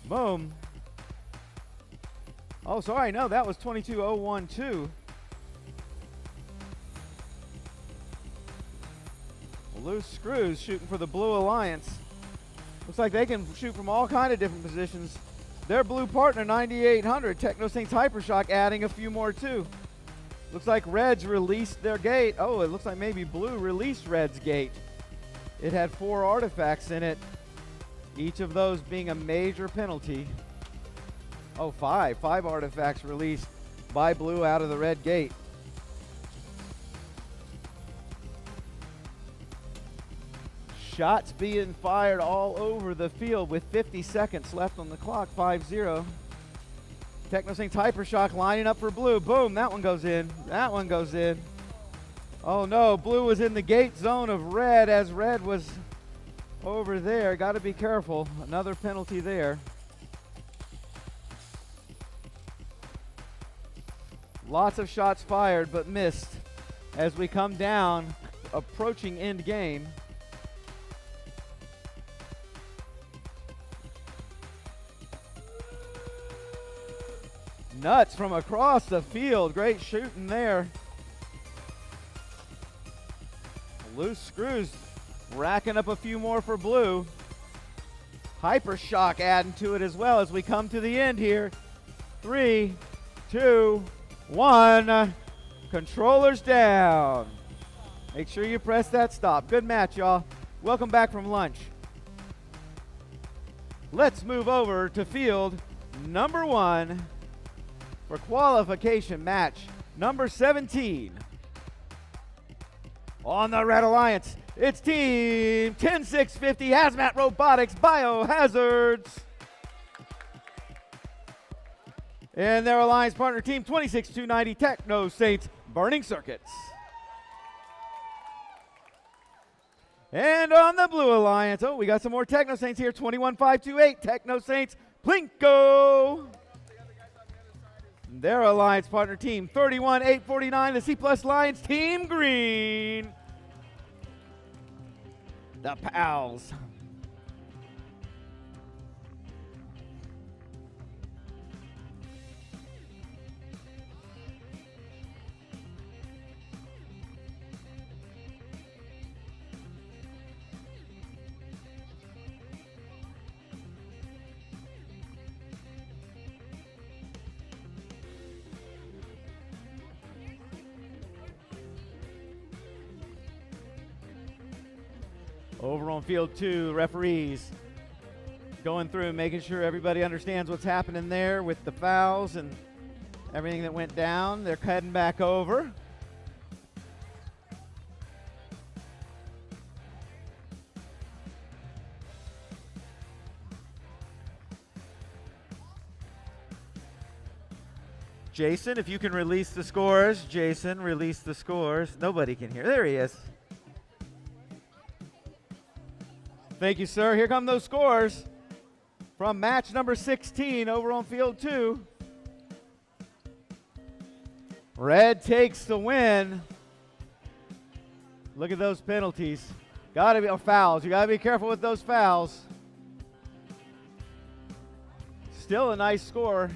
Boom. Oh, sorry, no, that was 22012. Loose screws shooting for the Blue Alliance. Looks like they can shoot from all kind of different positions. Their blue partner, 9800, TechnoSane's Hypershock, adding a few more too. Looks like Reds released their gate. Oh, it looks like maybe Blue released Red's gate. It had 4 artifacts in it, each of those being a major penalty. Oh, 5 artifacts released by Blue out of the Red gate. Shots being fired all over the field with 50 seconds left on the clock, 5-0. Techno Saints Hypershock lining up for blue. Boom, that one goes in. That one goes in. Oh no, blue was in the gate zone of red as red was over there. Got to be careful. Another penalty there. Lots of shots fired but missed as we come down, approaching end game. Nuts from across the field. Great shooting there. Loose screws racking up a few more for blue. Hypershock adding to it as well as we come to the end here. 3, 2, 1. Controllers down. Make sure you press that stop. Good match, y'all. Welcome back from lunch. Let's move over to field number 1 for qualification match number 17. On the Red Alliance, it's Team 10650 Hazmat Robotics Biohazards. And their alliance partner team 26290 Techno Saints Burning Circuits. And on the Blue Alliance, oh, we got some more Techno Saints here, 21528 Techno Saints Plinko. Their alliance partner team 31849, the C Plus Lions Team Green. The Pals. Over on field 2, referees going through, making sure everybody understands what's happening there with the fouls and everything that went down. They're heading back over. Jason, if you can release the scores. Jason, release the scores. Nobody can hear. There he is. Thank you, sir. Here come those scores from match number 16 over on field 2. Red takes the win. Look at those penalties. Gotta be fouls. You gotta be careful with those fouls. Still a nice score.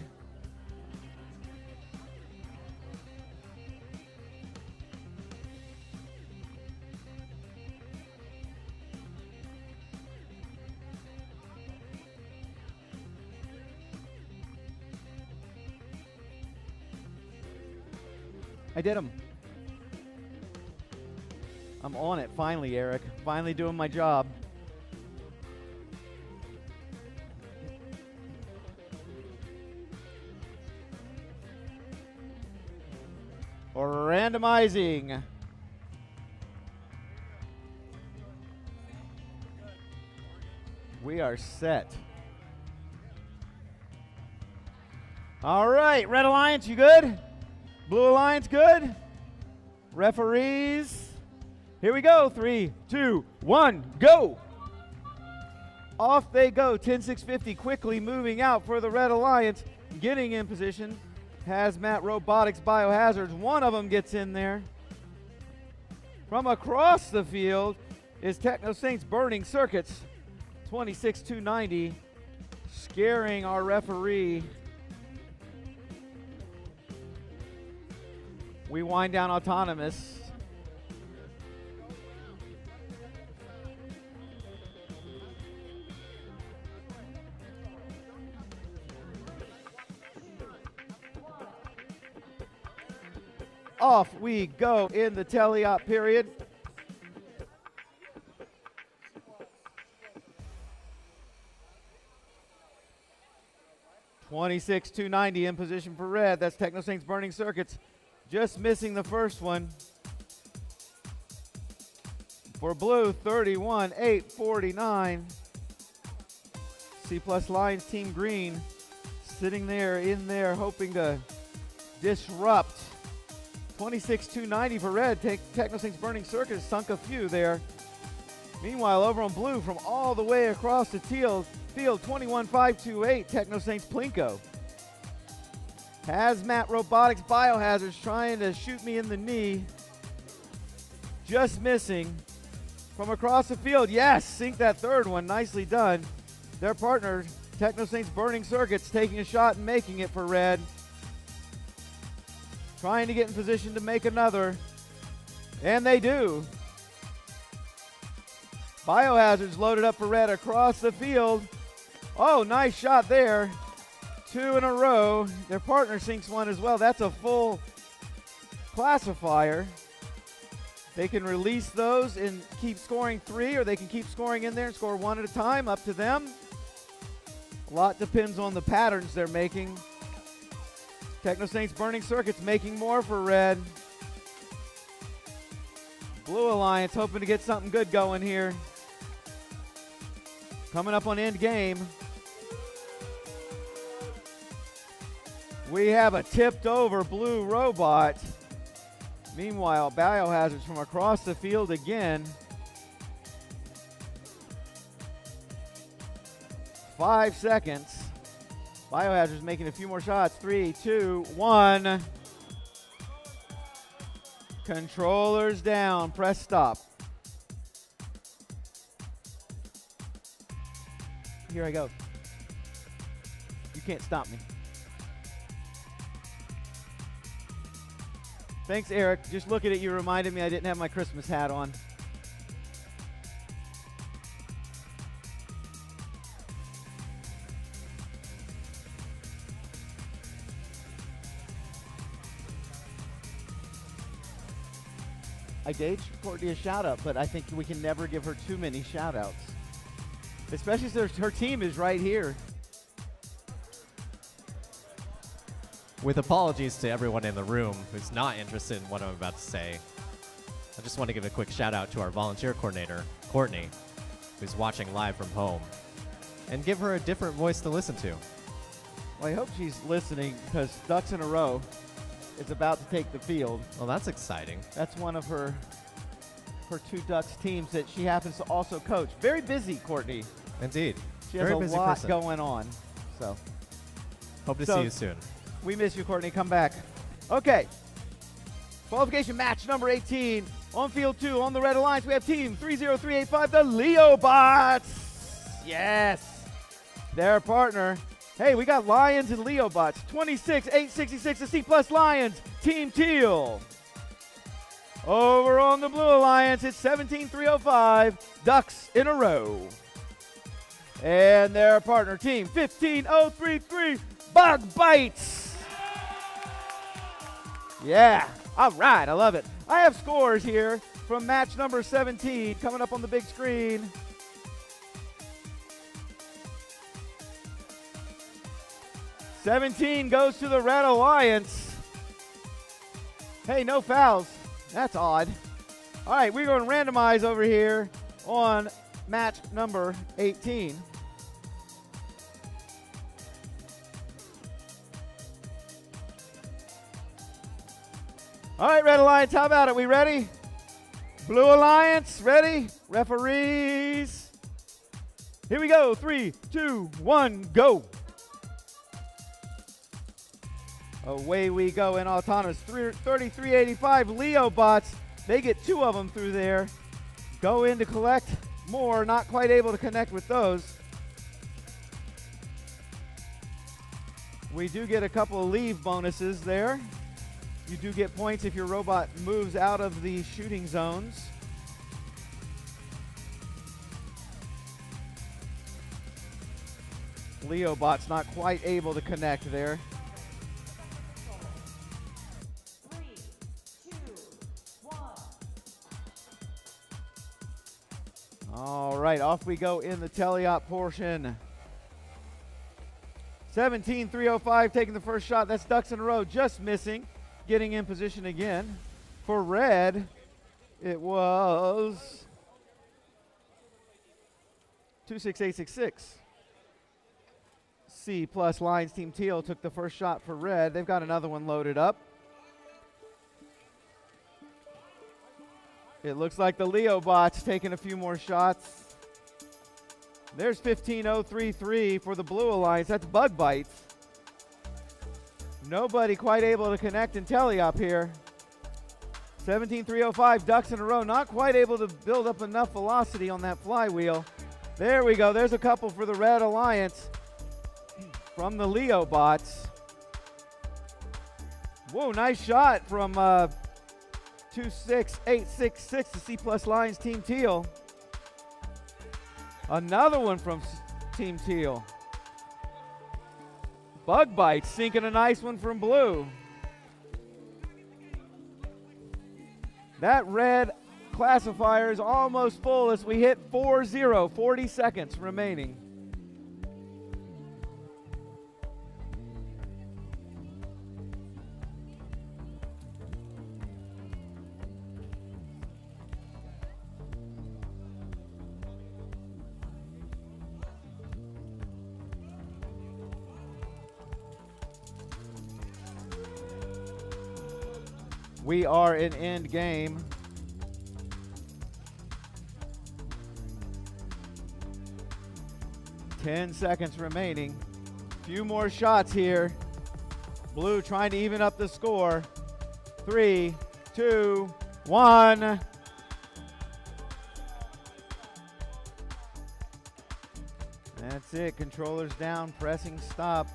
I did them. I'm on it finally, Eric. Finally doing my job. Randomizing. We are set. All right, Red Alliance, you good? Blue Alliance, good? Referees, here we go. 3, 2, 1, go. Off they go. 10650 quickly moving out for the Red Alliance, getting in position. Hazmat Robotics Biohazards, one of them gets in there. From across the field is Techno Saints Burning Circuits, 26290, scaring our referee. We wind down autonomous. Off we go in the teleop period. $26,290 in position for red. That's Techno Saints Burning Circuits. Just missing the first one. For blue, 31-8-49. C plus Lions Team Green sitting there in there hoping to disrupt. 26-290 for red. TechnoSync's Burning Circuit sunk a few there. Meanwhile, over on blue from all the way across the field, 21-528, TechnoSync's Plinko. Hazmat Robotics Biohazards trying to shoot me in the knee. Just missing. From across the field, yes, sink that third one, nicely done. Their partner, TechnoSync's Burning Circuits, taking a shot and making it for red. Trying to get in position to make another, and they do. Biohazards loaded up for red across the field. Oh, nice shot there. 2 in a row. Their partner sinks one as well. That's a full classifier. They can release those and keep scoring 3, or they can keep scoring in there and score 1 at a time. Up to them. A lot depends on the patterns they're making. TechnoSync's Burning Circuits making more for red. Blue Alliance hoping to get something good going here. Coming up on end game. We have a tipped over blue robot. Meanwhile, Biohazards from across the field again. 5 seconds. Biohazards making a few more shots. 3, 2, 1. Controllers down. Press stop. Here I go. You can't stop me. Thanks, Eric. Just looking at you reminded me I didn't have my Christmas hat on. I gave Courtney a shout out, but I think we can never give her too many shout outs. Especially since her team is right here. With apologies to everyone in the room who's not interested in what I'm about to say, I just want to give a quick shout out to our volunteer coordinator, Courtney, who's watching live from home, and give her a different voice to listen to. Well, I hope she's listening because Ducks in a Row is about to take the field. Well, that's exciting. That's one of her two Ducks teams that she happens to also coach. Very busy, Courtney. Indeed. She has Very a busy lot person. going on. So Hope to see you soon. we miss you, Courtney. Come back. Okay. Qualification match number 18. On field 2, on the Red Alliance, we have team 30385, the Leobots. Yes. Their partner. Hey, we got Lions and Leobots. 26-866 to C plus Lions. Team Teal. Over on the Blue Alliance, it's 17-305. Ducks in a row. And their partner team, 15-033. Bug Bites. Yeah. All right. I love it. I have scores here from match number 17 coming up on the big screen. '17 goes to the Red Alliance. Hey, no fouls. That's odd. All right, we're going to randomize over here on match number 18. All right, Red Alliance, how about it? We ready? Blue Alliance, ready? Referees. Here we go. 3, 2, 1, go. Away we go in autonomous. 3385 Leobots. They get 2 of them through there. Go in to collect more. Not quite able to connect with those. We do get a couple of leave bonuses there. You do get points if your robot moves out of the shooting zones. Leobot's not quite able to connect there. 3, 2, 1. All right, off we go in the teleop portion. 17-305 taking the first shot. That's Ducks in a row, just missing. Getting in position again. For red, it was 26866. C plus Lions Team Teal took the first shot for red. They've got another one loaded up. It looks like the Leo bot's taking a few more shots. There's 15033 for the Blue Alliance. That's Bug Bites. Nobody quite able to connect and telly up here. 17305 ducks in a row. Not quite able to build up enough velocity on that flywheel. There we go. There's a couple for the Red Alliance from the Leo bots. Whoa, nice shot from 26866 to C plus Lions Team Teal. Another one from Team Teal. Bug Bites sinking a nice one from Blue. That red classifier is almost full as we hit 4-0, 40 seconds remaining. We are in end game. Ten seconds remaining. Few more shots here. Blue trying to even up the score. 3, 2, 1. That's it. Controllers down, pressing stop.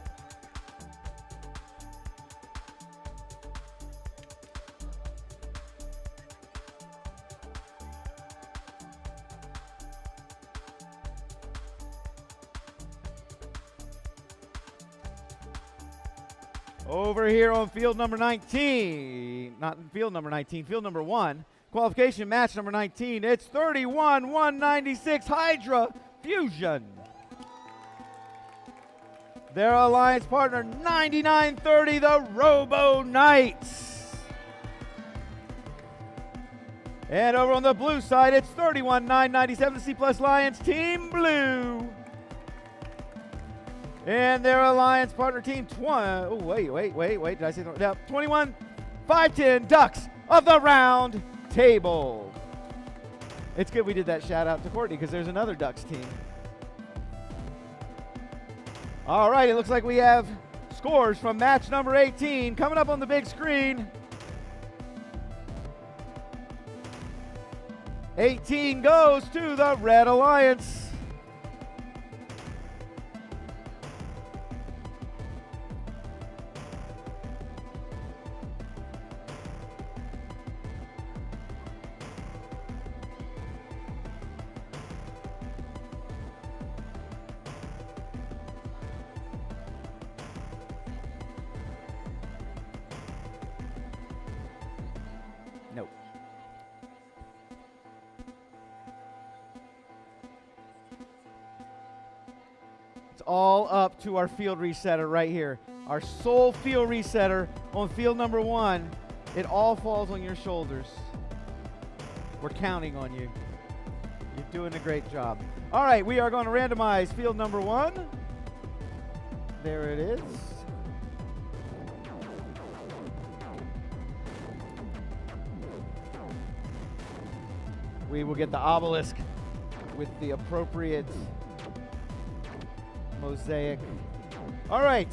Over here on field number 19, not field number 19, field number 1, qualification match number 19, it's 31-196 Hydra Fusion. Their alliance partner 99-30 the Robo Knights. And over on the blue side, it's 31-997 the C plus Lions Team Blue. And their alliance partner team, did I say that? 21-510 Ducks of the Round Table. It's good we did that shout out to Courtney because there's another Ducks team. All right, it looks like we have scores from match number 18 coming up on the big screen. 18 goes to the Red Alliance. Nope. It's all up to our field resetter right here. Our sole field resetter on field number 1. It all falls on your shoulders. We're counting on you. You're doing a great job. All right, we are going to randomize field number 1. There it is. We will get the obelisk with the appropriate mosaic. All right.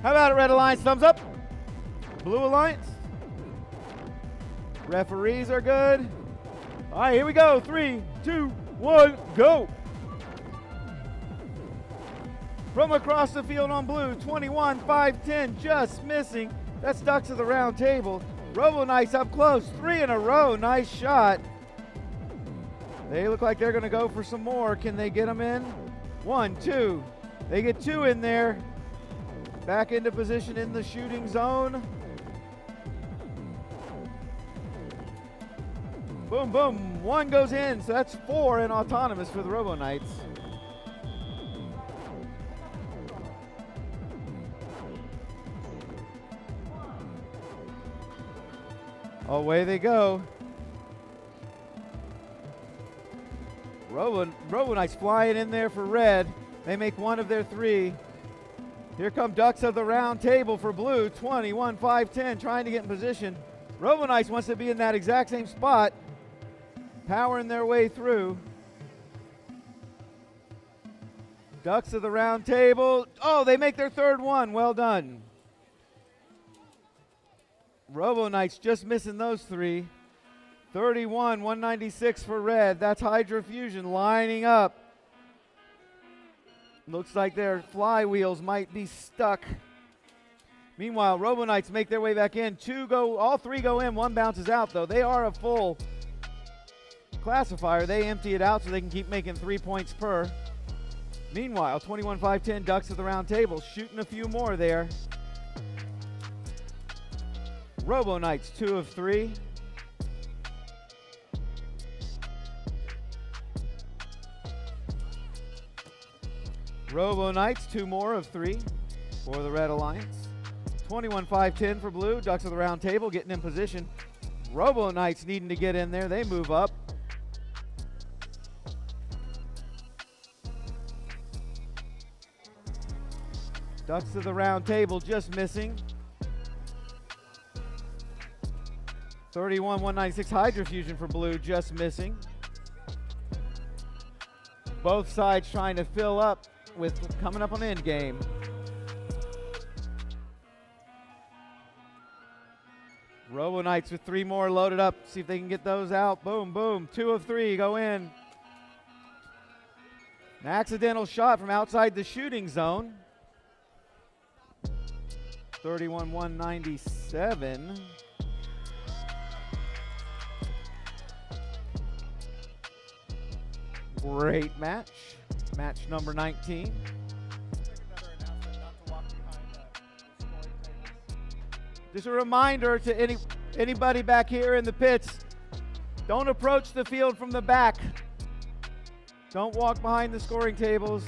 How about it, Red Alliance? Thumbs up. Blue Alliance. Referees are good. All right, here we go. 3, 2, 1, go. From across the field on blue, 21-510, just missing. That's Ducks of the Round Table. Robo Knights up close, 3 in a row. Nice shot. They look like they're going to go for some more. Can they get them in? 1, 2. They get 2 in there. Back into position in the shooting zone. Boom, boom. 1 goes in, so that's 4 in autonomous for the Robo Knights. Away they go. Robo Knights flying in there for red. They make one of their three. Here come Ducks of the Round Table for blue, 21-5-10, trying to get in position. Robo Knights wants to be in that exact same spot, powering their way through. Ducks of the Round Table. Oh, they make their third one. Well done. Robo Knights just missing those three. 31-196 for red. That's Hydra Fusion lining up. Looks like their flywheels might be stuck. Meanwhile, Robo Knights make their way back in. All three go in. One bounces out, though. They are a full classifier. They empty it out so they can keep making 3 points per. Meanwhile, 21-5-10 Ducks of the Round Table shooting a few more there. Robo Knights 2 of 3. Robo Knights 2 more of 3 for the Red Alliance. 21-5-10 for blue. Ducks of the Round Table getting in position. Robo Knights needing to get in there. They move up. Ducks of the Round Table just missing. 31-196 Hydra Fusion for blue just missing. Both sides trying to fill up with coming up on end game. Robo Knights with 3 more loaded up. See if they can get those out. Boom, boom. 2 of 3 go in. An accidental shot from outside the shooting zone. 31-197. Great match. Match number 19. Just a reminder to anybody back here in the pits, don't approach the field from the back. Don't walk behind the scoring tables.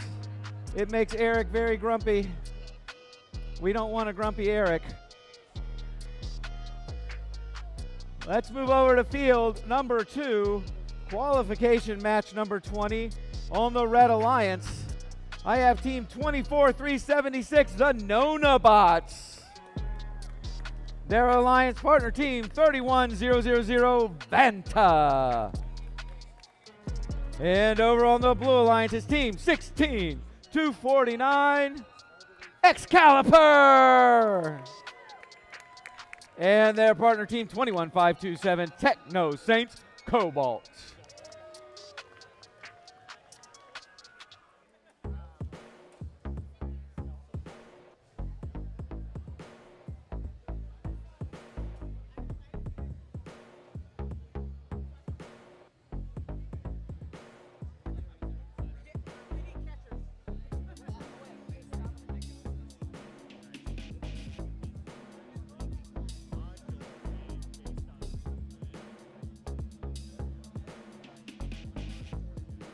It makes Eric very grumpy. We don't want a grumpy Eric. Let's move over to field number 2, qualification match number 20 on the Red Alliance. I have team 24-376, the Nonabots. Their alliance partner team 31000 Vanta. And over on the Blue Alliance is team 16249 Excalibur. And their partner team 21527 Techno Saints Cobalt.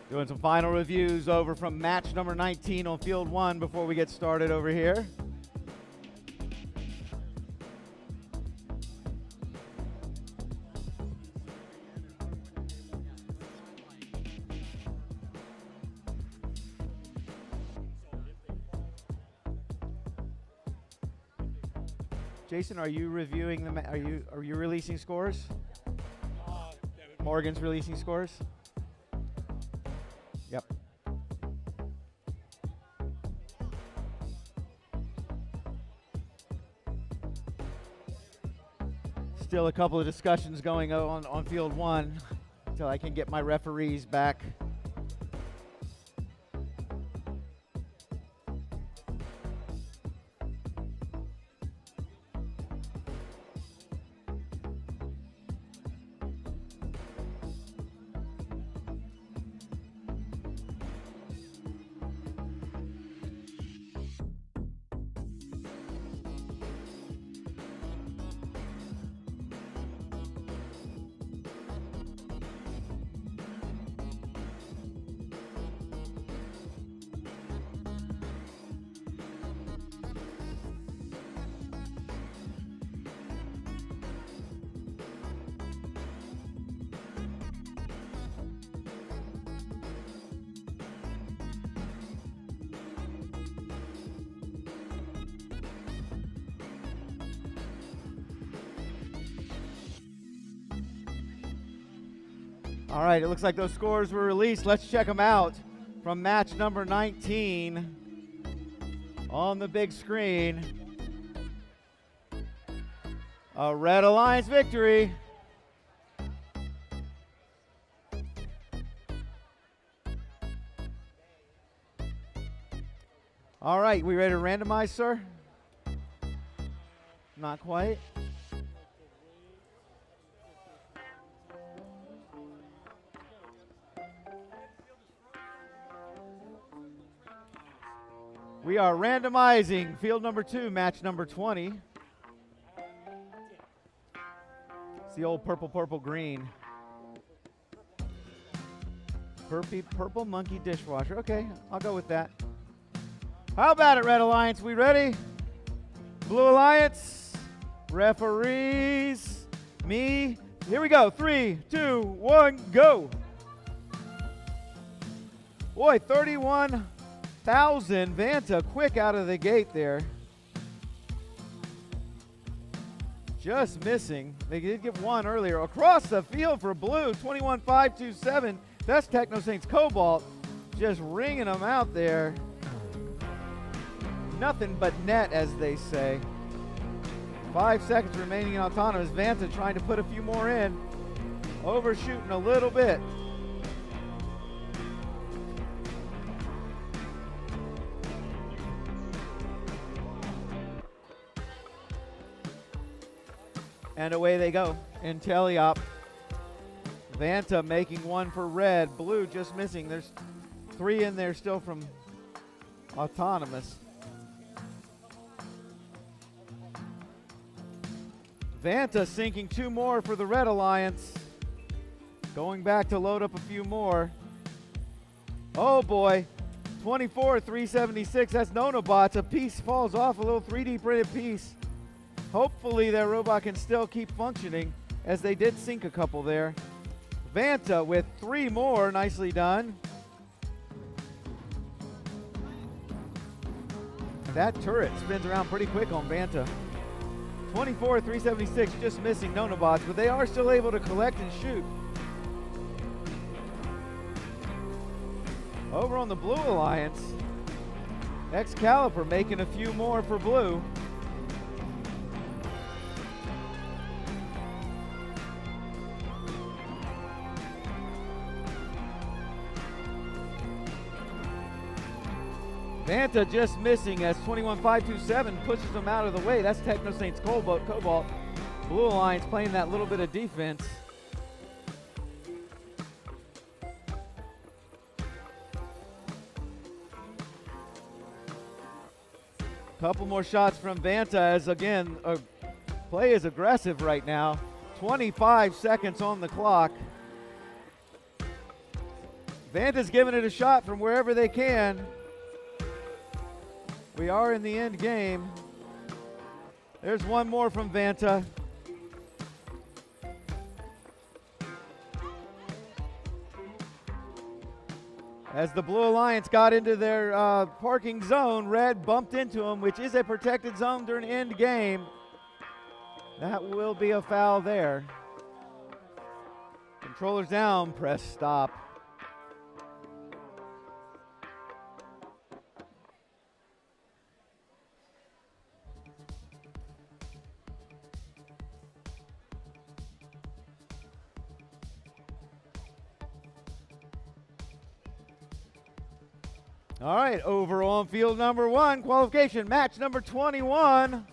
Doing some final reviews over from match number 19 on field 1 before we get started over here. Jason, are you reviewing the are you releasing scores? Morgan's releasing scores? Yep. Still a couple of discussions going on field 1 until I can get my referees back. All right, it looks like those scores were released. Let's check them out from match number 19 on the big screen. A Red Alliance victory. All right, we ready to randomize, sir? Not quite. We are randomizing field number 2, match number 20. It's the old purple, purple, green. Purple monkey dishwasher. Okay, I'll go with that. How about it, Red Alliance? We ready? Blue Alliance, referees, me. Here we go. 3, 2, 1, go. Boy, 31,000. Vanta quick out of the gate there. Just missing. They did get one earlier. Across the field for blue, 21,527. That's Techno Saints Cobalt. Just ringing them out there. Nothing but net, as they say. 5 seconds remaining in autonomous. Vanta trying to put a few more in. Overshooting a little bit. And away they go in teleop. Vanta making one for red. Blue just missing. There's 3 in there still from autonomous. Vanta sinking 2 more for the Red Alliance. Going back to load up a few more. Oh boy, 24,376. That's Nonobots. A piece falls off, a little 3D printed piece. Hopefully their robot can still keep functioning, as they did sink a couple there. Vanta with 3 more. Nicely done. That turret spins around pretty quick on Vanta. 24,376, just missing Nonobots, but they are still able to collect and shoot. Over on the Blue Alliance, Excalibur making a few more for blue. Vanta just missing as 21,527 pushes them out of the way. That's Techno Saints Cobalt. Blue Alliance playing that little bit of defense. Couple more shots from Vanta as, again, play is aggressive right now. 25 seconds on the clock. Vanta's giving it a shot from wherever they can. We are in the end game. There's one more from Vanta. As the Blue Alliance got into their parking zone, red bumped into them, which is a protected zone during end game. That will be a foul there. Controllers down, press stop. All right, over on field number 1, qualification, match number 21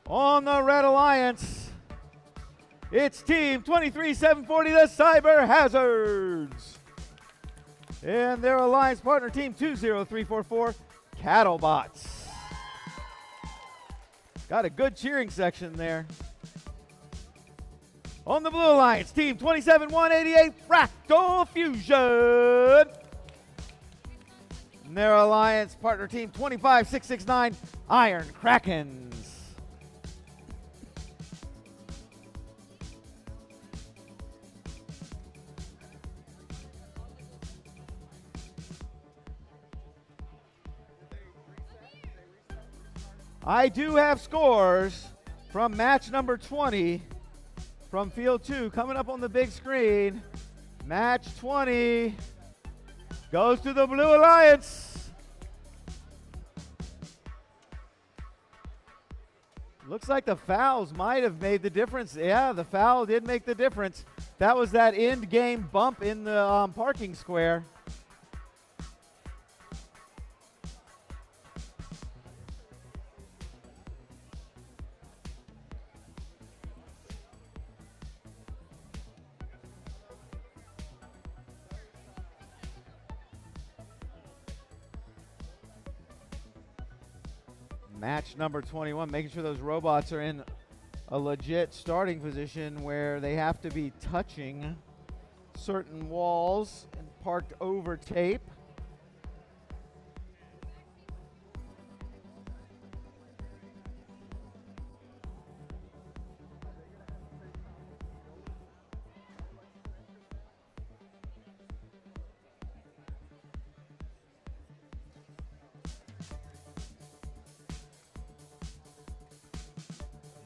on the Red Alliance. It's team 23-740, the Cyber Hazards. And their alliance partner, team 20344, Cattlebots. Got a good cheering section there. On the Blue Alliance, team 27-188, Fractal Fusion. And their alliance partner team 25-669, Iron Krakens. I do have scores from match number 20 from field 2 coming up on the big screen. Match 20 goes to the Blue Alliance. Looks like the fouls might have made the difference. Yeah, the foul did make the difference. That was that end game bump in the parking square. Match number 21, making sure those robots are in a legit starting position where they have to be touching certain walls and parked over tape.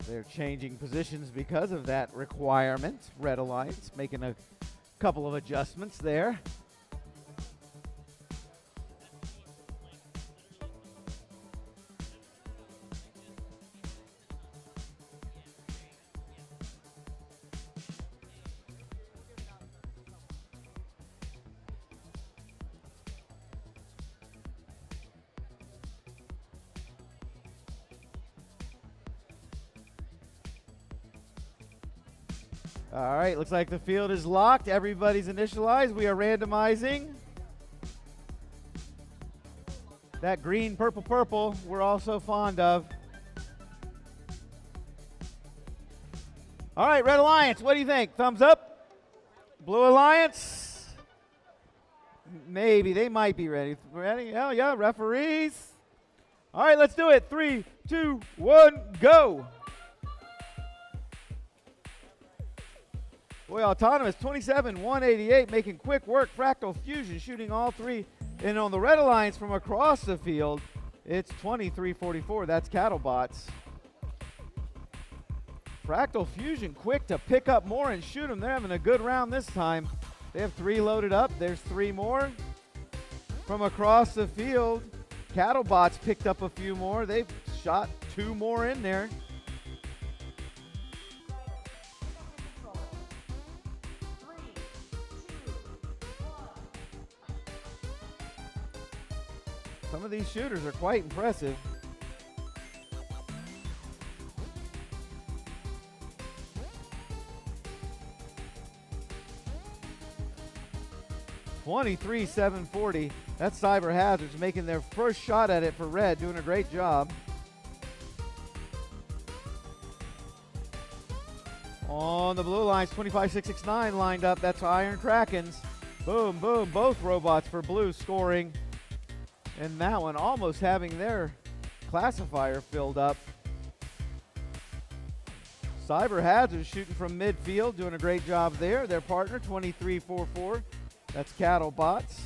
They're changing positions because of that requirement. Red Alliance making a couple of adjustments there. All right, looks like the field is locked. Everybody's initialized. We are randomizing. That green, purple, purple, we're all so fond of. All right, Red Alliance, what do you think? Thumbs up? Blue Alliance? Maybe, they might be ready. Ready? Oh, yeah, referees. All right, let's do it. 3, 2, 1, go. Boy, Autonomous, 27-188, making quick work. Fractal Fusion shooting all three. And on the Red Alliance from across the field, it's 23-44. That's Cattlebots. Fractal Fusion quick to pick up more and shoot them. They're having a good round this time. They have 3 loaded up. There's 3 more. From across the field, Cattlebots picked up a few more. They've shot 2 more in there. Some of these shooters are quite impressive. $23,740. That's Cyber Hazards making their first shot at it for Red, doing a great job. On the Blue Alliance, 25,669 lined up. That's Iron Krakens. Boom, boom. Both robots for Blue scoring. And that one almost having their classifier filled up. Cyber Hazards shooting from midfield, doing a great job there. Their partner, 23-44. That's Cattlebots.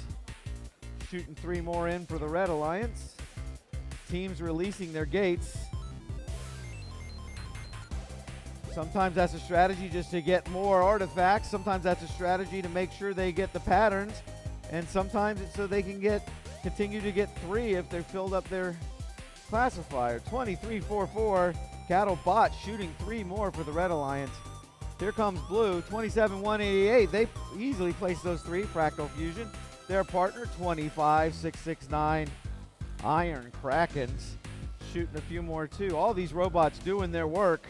Shooting 3 more in for the Red Alliance. Teams releasing their gates. Sometimes that's a strategy just to get more artifacts. Sometimes that's a strategy to make sure they get the patterns. And sometimes it's so they can continue to get 3 if they've filled up their classifier. 23-44. Cattlebot shooting 3 more for the Red Alliance. Here comes Blue, 27-188. They easily placed those 3. Fractal Fusion. Their partner, 25-669. Iron Krakens shooting a few more too. All these robots doing their work.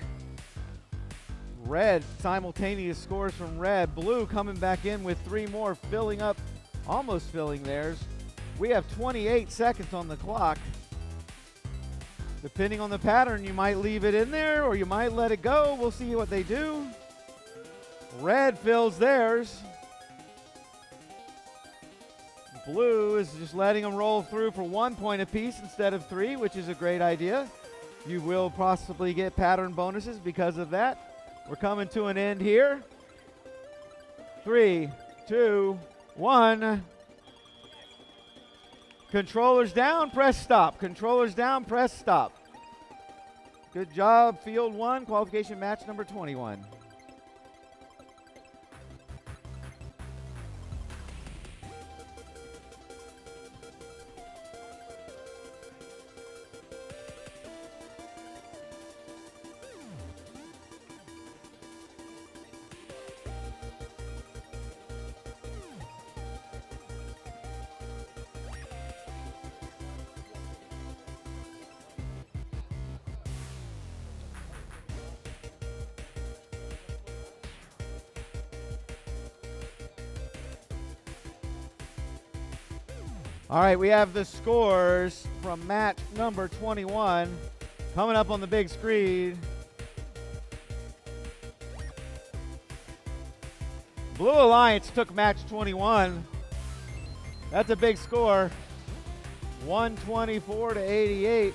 Red, simultaneous scores from Red. Blue coming back in with 3 more, filling up, almost filling theirs. We have 28 seconds on the clock. Depending on the pattern, you might leave it in there or you might let it go. We'll see what they do. Red fills theirs. Blue is just letting them roll through for 1 point apiece instead of 3, which is a great idea. You will possibly get pattern bonuses because of that. We're coming to an end here. 3, 2, 1. Controllers down, press stop. Controllers down, press stop. Good job, Field 1, qualification match number 21. All right, we have the scores from match number 21 coming up on the big screen. Blue Alliance took match 21. That's a big score. 124 to 88.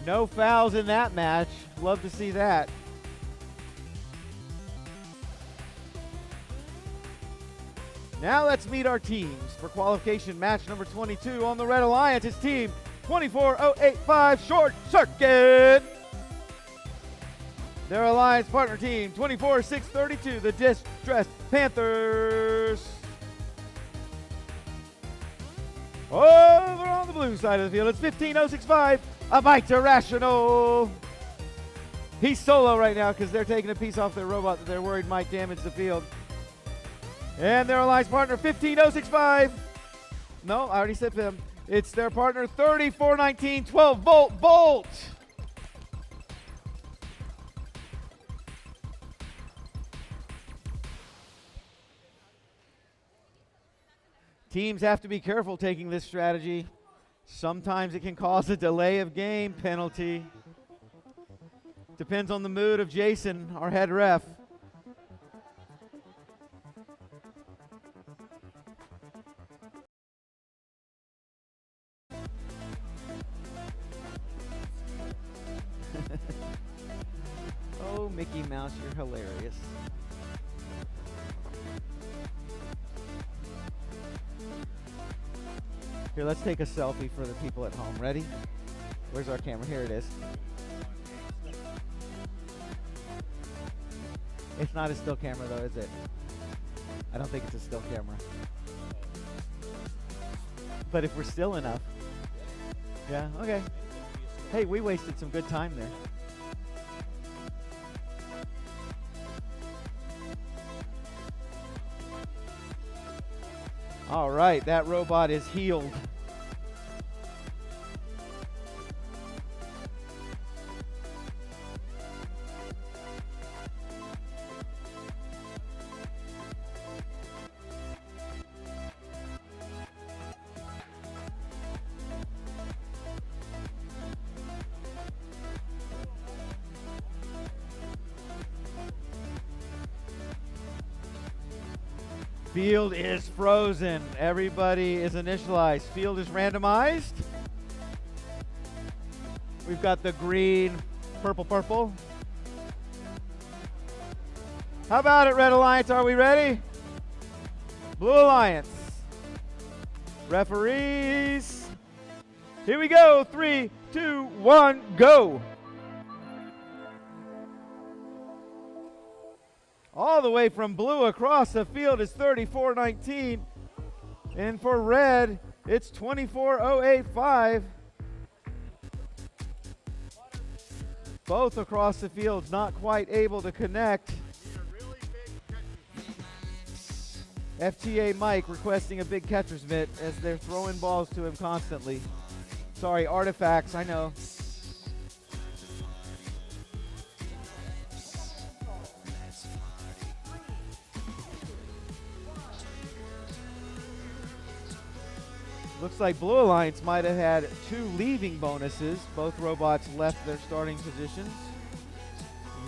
No fouls in that match. Love to see that. Now let's meet our teams for qualification match number 22 on the Red Alliance. It's team 24085 Short Circuit. Their alliance partner team 24632, the Distressed Panthers. Over on the blue side of the field, it's 15065, a bite to Rational. He's solo right now because they're taking a piece off their robot that they're worried might damage the field. And their alliance partner 15065. No, I already said him. It's their partner 3419 12-volt Bolt. Teams have to be careful taking this strategy. Sometimes it can cause a delay of game penalty. Depends on the mood of Jason, our head ref. Oh, Mickey Mouse, you're hilarious. Here, let's take a selfie for the people at home. Ready? Where's our camera? Here it is. It's not a still camera though, is it? I don't think it's a still camera. But if we're still enough. Yeah, okay. Hey, we wasted some good time there. All right, that robot is healed. Field is frozen. Everybody is initialized. Field is randomized. We've got the green, purple, purple. How about it, Red Alliance? Are we ready? Blue Alliance. Referees. Here we go. 3, 2, 1, go. All the way from blue across the field is 3419. And for red, it's 24085. Both across the field, not quite able to connect. FTA Mike requesting a big catcher's mitt as they're throwing balls to him constantly. Sorry, artifacts, I know. Looks like Blue Alliance might have had 2 leaving bonuses. Both robots left their starting positions,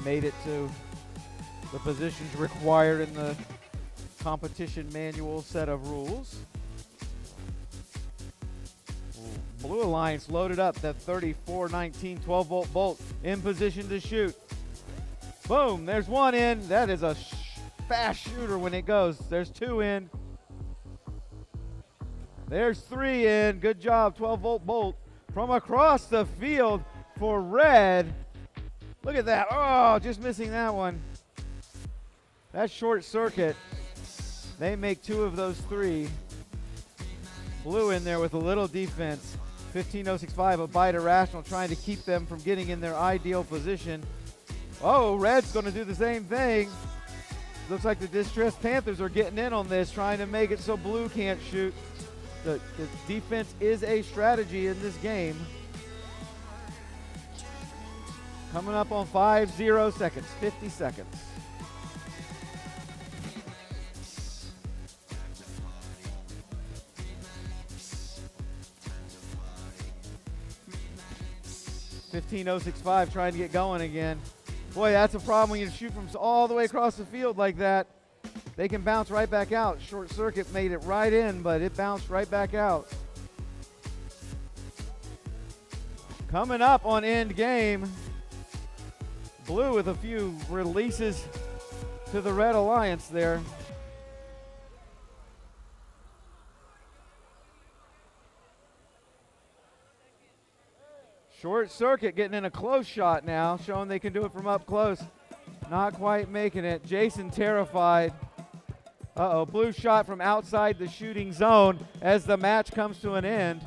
made it to the positions required in the competition manual set of rules. Blue Alliance loaded up that 3419 12-volt bolt in position to shoot. Boom, there's 1 in. That is a fast shooter when it goes. There's 2 in. There's 3 in. Good job, 12-volt bolt from across the field for red. Look at that. Oh, just missing that one. That short circuit. They make 2 of those 3. Blue in there with a little defense. 15065, a bite irrational, trying to keep them from getting in their ideal position. Oh, red's going to do the same thing. Looks like the Distressed Panthers are getting in on this, trying to make it so blue can't shoot. The defense is a strategy in this game. Coming up on 50 seconds, 50 seconds. 15.065 trying to get going again. Boy, that's a problem when you shoot from all the way across the field like that. They can bounce right back out. Short circuit made it right in, but it bounced right back out. Coming up on end game, blue with a few releases to the Red Alliance there. Short circuit getting in a close shot now, showing they can do it from up close. Not quite making it. Jason terrified. Uh-oh, blue shot from outside the shooting zone as the match comes to an end.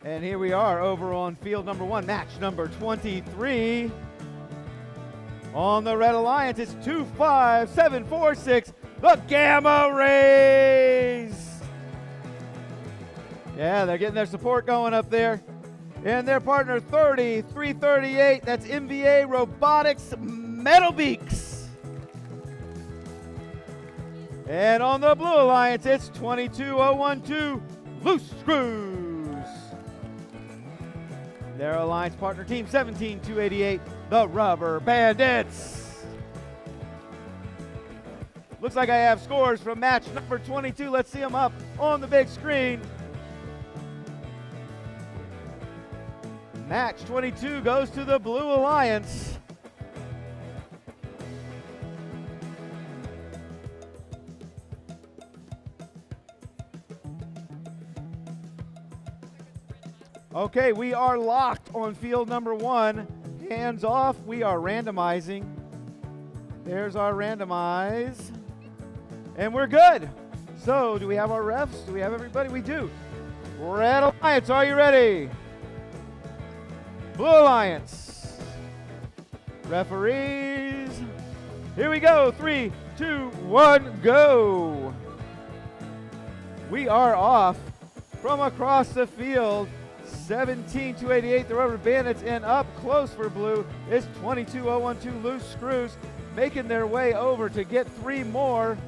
And here we are over on field number 1, match number 23. On the Red Alliance, it's 2-5-7-4-6, the Gamma Rays. Yeah, they're getting their support going up there. And their partner 3338, that's MVA Robotics Metal Beaks. And on the Blue Alliance, it's 22012, Loose Screws. Their alliance partner team 17288, the Rubber Bandits. Looks like I have scores from match number 22. Let's see them up on the big screen. Match 22 goes to the Blue Alliance. Okay, we are locked on field number 1. Hands off. We are randomizing. There's our randomize. And we're good. So, do we have our refs? Do we have everybody? We do. Red Alliance, are you ready? Blue Alliance. Referees. Here we go. 3, 2, 1, go. We are off from across the field. 17-288, the Rubber Bandits, and up close for blue is 22-012 Loose Screws, making their way over to get 3 more.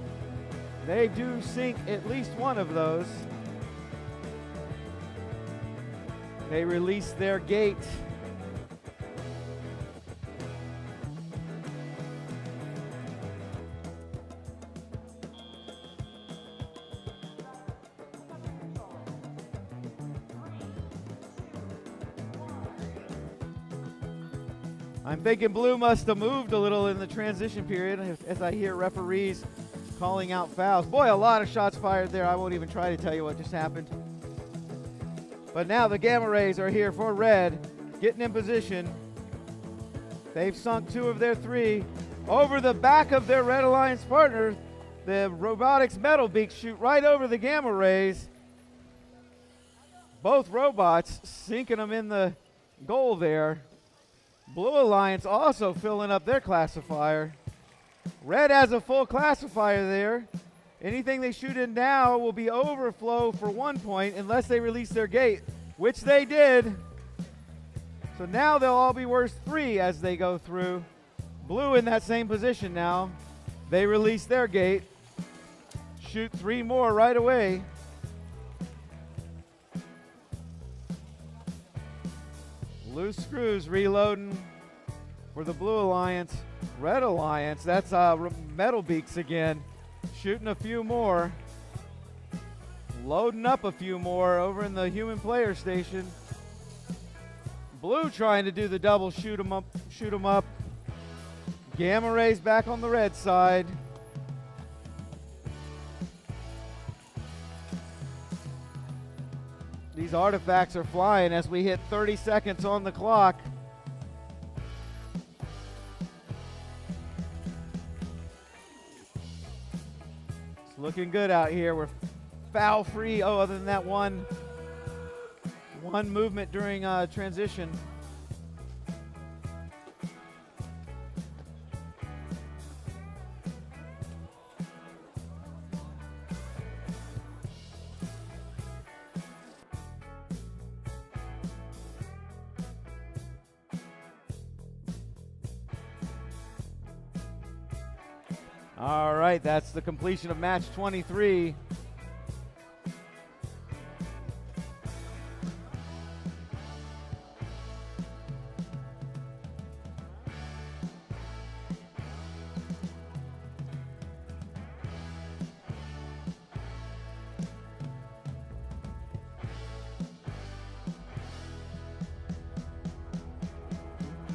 They do sink at least one of those. They release their gate. I'm thinking blue must have moved a little in the transition period as I hear referees calling out fouls. Boy, a lot of shots fired there. I won't even try to tell you what just happened. But now the Gamma Rays are here for red, getting in position. They've sunk 2 of their 3 over the back of their Red Alliance partner. The Robotics Metal Beaks shoot right over the Gamma Rays. Both robots sinking them in the goal there. Blue Alliance also filling up their classifier. Red has a full classifier there. Anything they shoot in now will be overflow for 1 point unless they release their gate, which they did. So now they'll all be worth 3 as they go through. Blue in that same position now. They release their gate. Shoot 3 more right away. Loose Screws reloading for the Blue Alliance. Red Alliance, that's Metal Beaks again. Shooting a few more. Loading up a few more over in the human player station. Blue trying to do the double shoot 'em up. Gamma Rays back on the red side. These artifacts are flying as we hit 30 seconds on the clock. It's looking good out here. We're foul free. Oh, other than that one movement during transition. All right, that's the completion of match 23.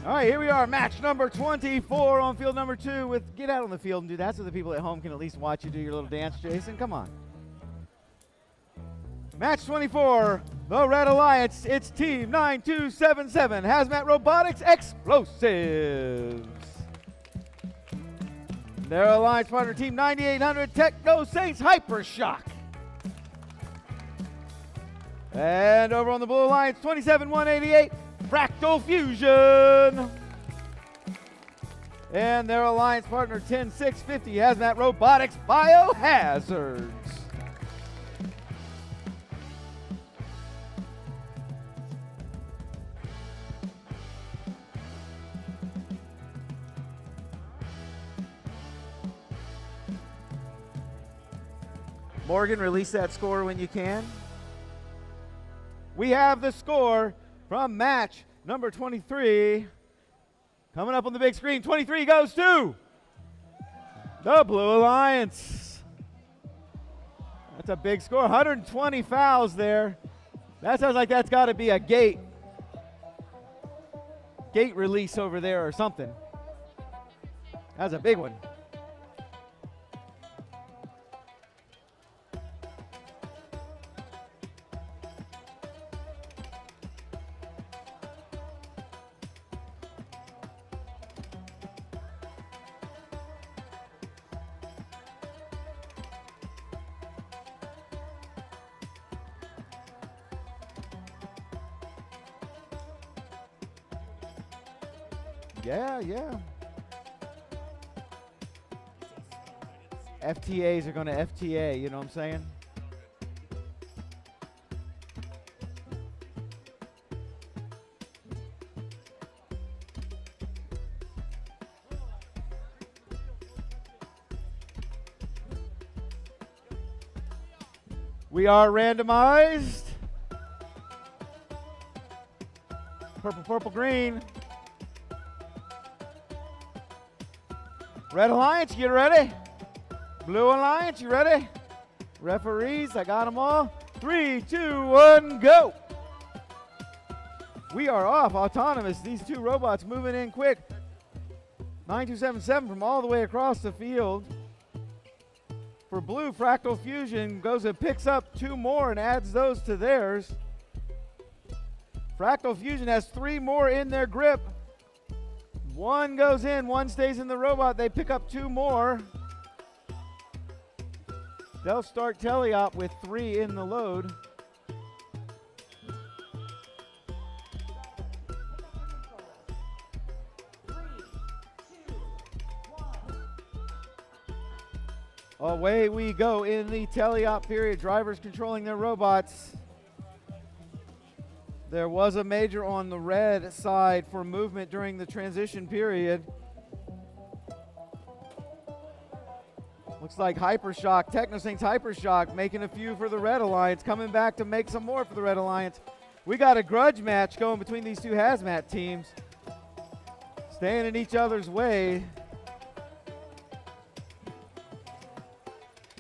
All right, here we are, match number 24 on field number 2 with, get out on the field and do that so the people at home can at least watch you do your little dance, Jason. Come on. Match 24, the Red Alliance, it's Team 9277, Hazmat Robotics Explosives. Their alliance partner, Team 9800, Techno Saints Hypershock. And over on the Blue Alliance, 27188, Fractal Fusion. And their alliance partner 10650 Hazmat Robotics Biohazards. Morgan, release that score when you can. We have the score from match number 23. Coming up on the big screen, 23 goes to the Blue Alliance. That's a big score, 120 fouls there. That sounds like that's got to be a gate release over there or something. That's a big one. Yeah. FTAs are going to FTA, you know what I'm saying? We are randomized. Purple, purple, green. Red Alliance, you ready? Blue Alliance, you ready? Referees, I got them all. 3, 2, 1, go. We are off, autonomous. These two robots moving in quick. 9277 from all the way across the field. For blue, Fractal Fusion goes and picks up 2 more and adds those to theirs. Fractal Fusion has 3 more in their grip. 1 goes in, 1 stays in the robot. They pick up 2 more. They'll start teleop with 3 in the load. Away we go in the teleop period. Drivers controlling their robots. There was a major on the red side for movement during the transition period. Looks like Hypershock, TechnoSaints Hypershock making a few for the Red Alliance, coming back to make some more for the Red Alliance. We got a grudge match going between these two hazmat teams. Staying in each other's way.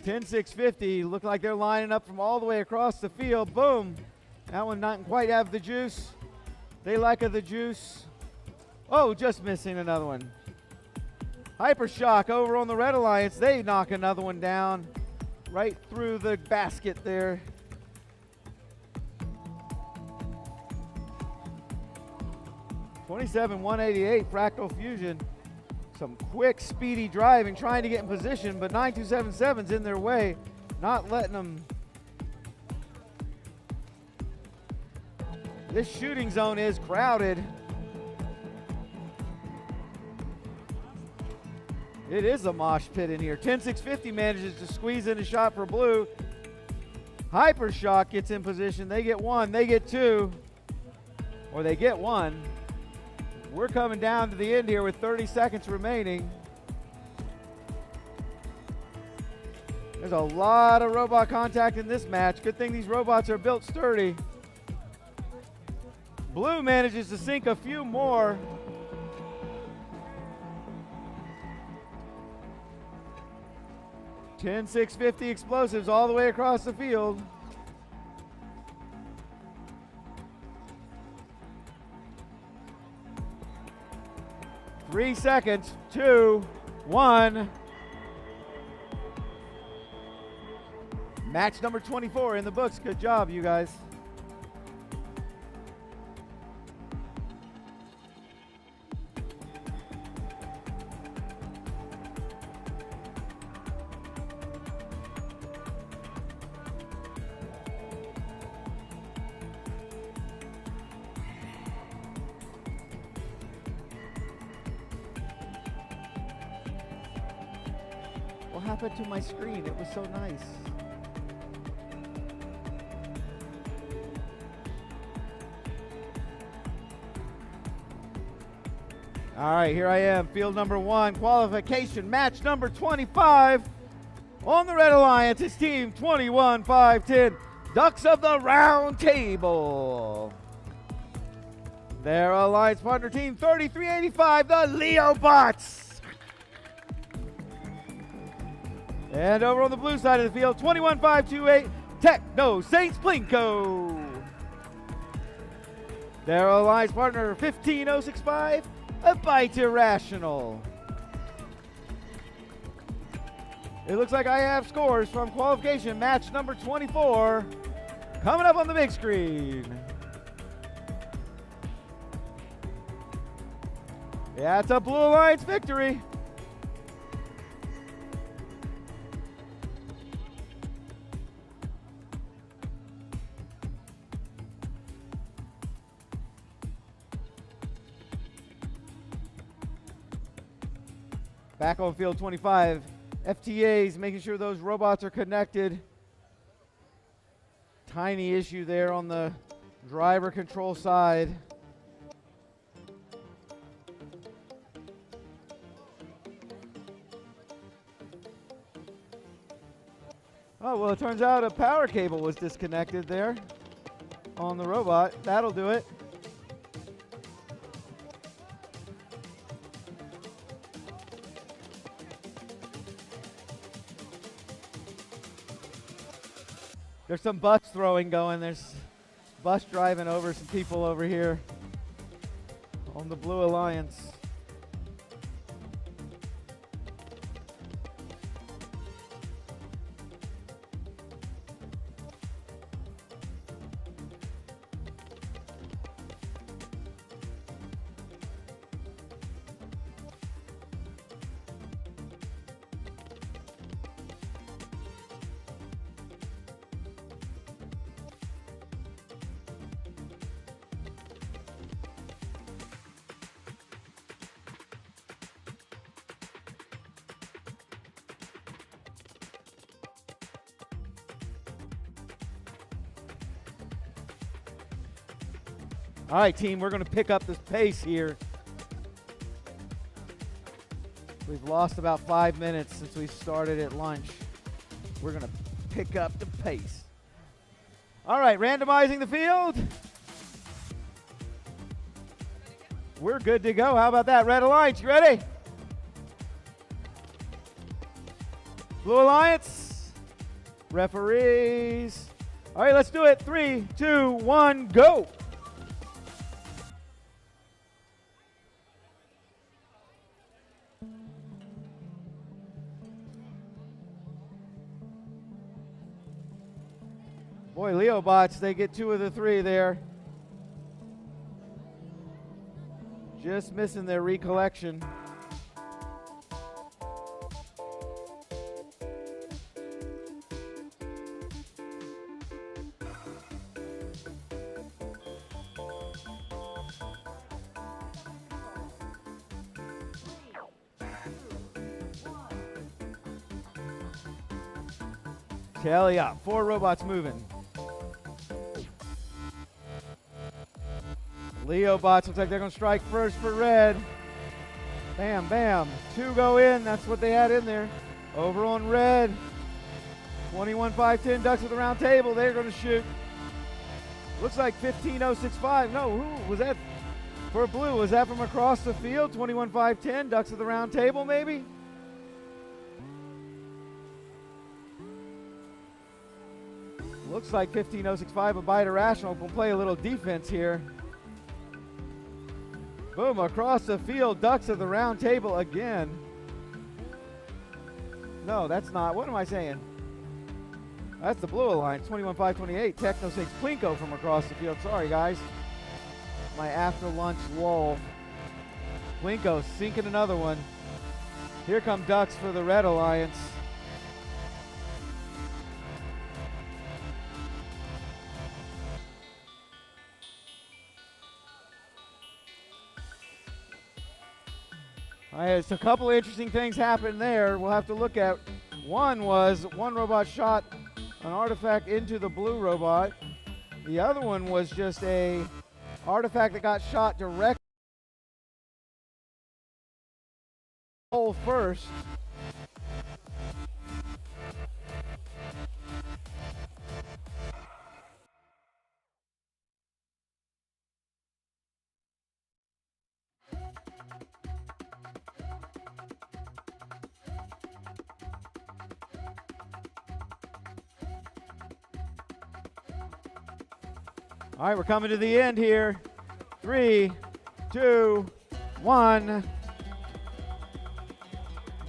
10650, look like they're lining up from all the way across the field. Boom. That one not quite have the juice. They like the juice. Oh, just missing another one. Hypershock over on the Red Alliance. They knock another one down right through the basket there. $27,188 Fractal Fusion. Some quick, speedy driving, trying to get in position, but 9277's in their way, not letting them. This shooting zone is crowded. It is a mosh pit in here. 10650 manages to squeeze in a shot for blue. Hypershock gets in position. They get 1, they get 2, or they get 1. We're coming down to the end here with 30 seconds remaining. There's a lot of robot contact in this match. Good thing these robots are built sturdy. Blue manages to sink a few more. $10,650 explosives all the way across the field. Three seconds, 2, 1. Match number 24 in the books. Good job, you guys. What happened to my screen? It was so nice. All right, here I am, field number 1, qualification match number 25. On the Red Alliance, it's team 21-5-10, Ducks of the Round Table. Their alliance partner team 3385, the Leobots. And over on the blue side of the field, 21-5-2-8, Techno Saints Plinko. Their alliance partner 15065, a Bite Irrational. It looks like I have scores from qualification match number 24 coming up on the big screen. Yeah, it's a Blue Alliance victory. Back on field 25, FTA's making sure those robots are connected. Tiny issue there on the driver control side. Oh, well, it turns out a power cable was disconnected there on the robot. That'll do it. There's some bus throwing going. There's bus driving over some people over here on the Blue Alliance. All right, team, we're going to pick up this pace here. We've lost about 5 minutes since we started at lunch. We're going to pick up the pace. All right, randomizing the field. We're good to go. How about that? Red Alliance, you ready? Blue Alliance. Referees. All right, let's do it. 3, 2, 1, go. Boy, Leobots, they get 2 of the 3 there. Just missing their recollection. Tally up, 4 robots moving. Leobots looks like they're going to strike first for red. Bam, bam. 2 go in. That's what they had in there. Over on red. 21-5-10 Ducks at the round table. They're going to shoot. Looks like 15-0-6-5. No, who was that for blue? Was that from across the field? 21-5-10 Ducks at the round table, maybe? Looks like 15-0-6-5, a bite irrational. We'll play a little defense here. Boom, across the field, Ducks at the round table again. No, that's not. What am I saying? That's the Blue Alliance, 21-5-28. Techno takes Plinko from across the field. Sorry, guys. My after lunch lull. Plinko sinking another one. Here come Ducks for the Red Alliance. All right, it's a couple of interesting things happened there. We'll have to look at. One was one robot shot an artifact into the blue robot. The other one was just a artifact that got shot directly hole first. All right, we're coming to the end here. 3, 2, 1.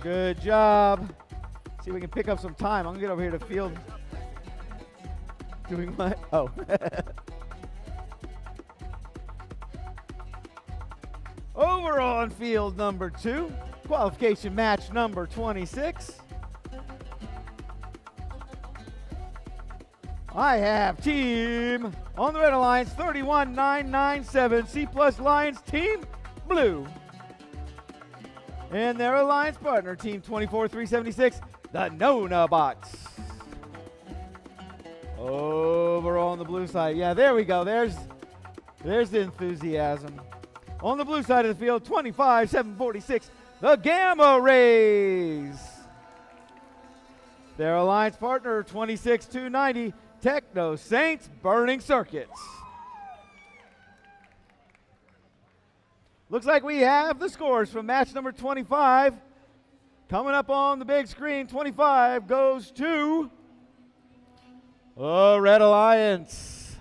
Good job. See if we can pick up some time. I'm gonna get over here to field. Doing what? Oh. Over on field number 2, qualification match number 26. I have team on the Red Alliance 31997 C Plus Lions Team Blue. And their alliance partner, Team 24376, the Nona Bots. Over on the blue side. Yeah, there we go. There's the enthusiasm. On the blue side of the field, 25746, the Gamma Rays. Their alliance partner, 26290, Techno Saints Burning Circuits. Looks like we have the scores from match number 25. Coming up on the big screen, 25 goes to the Red Alliance.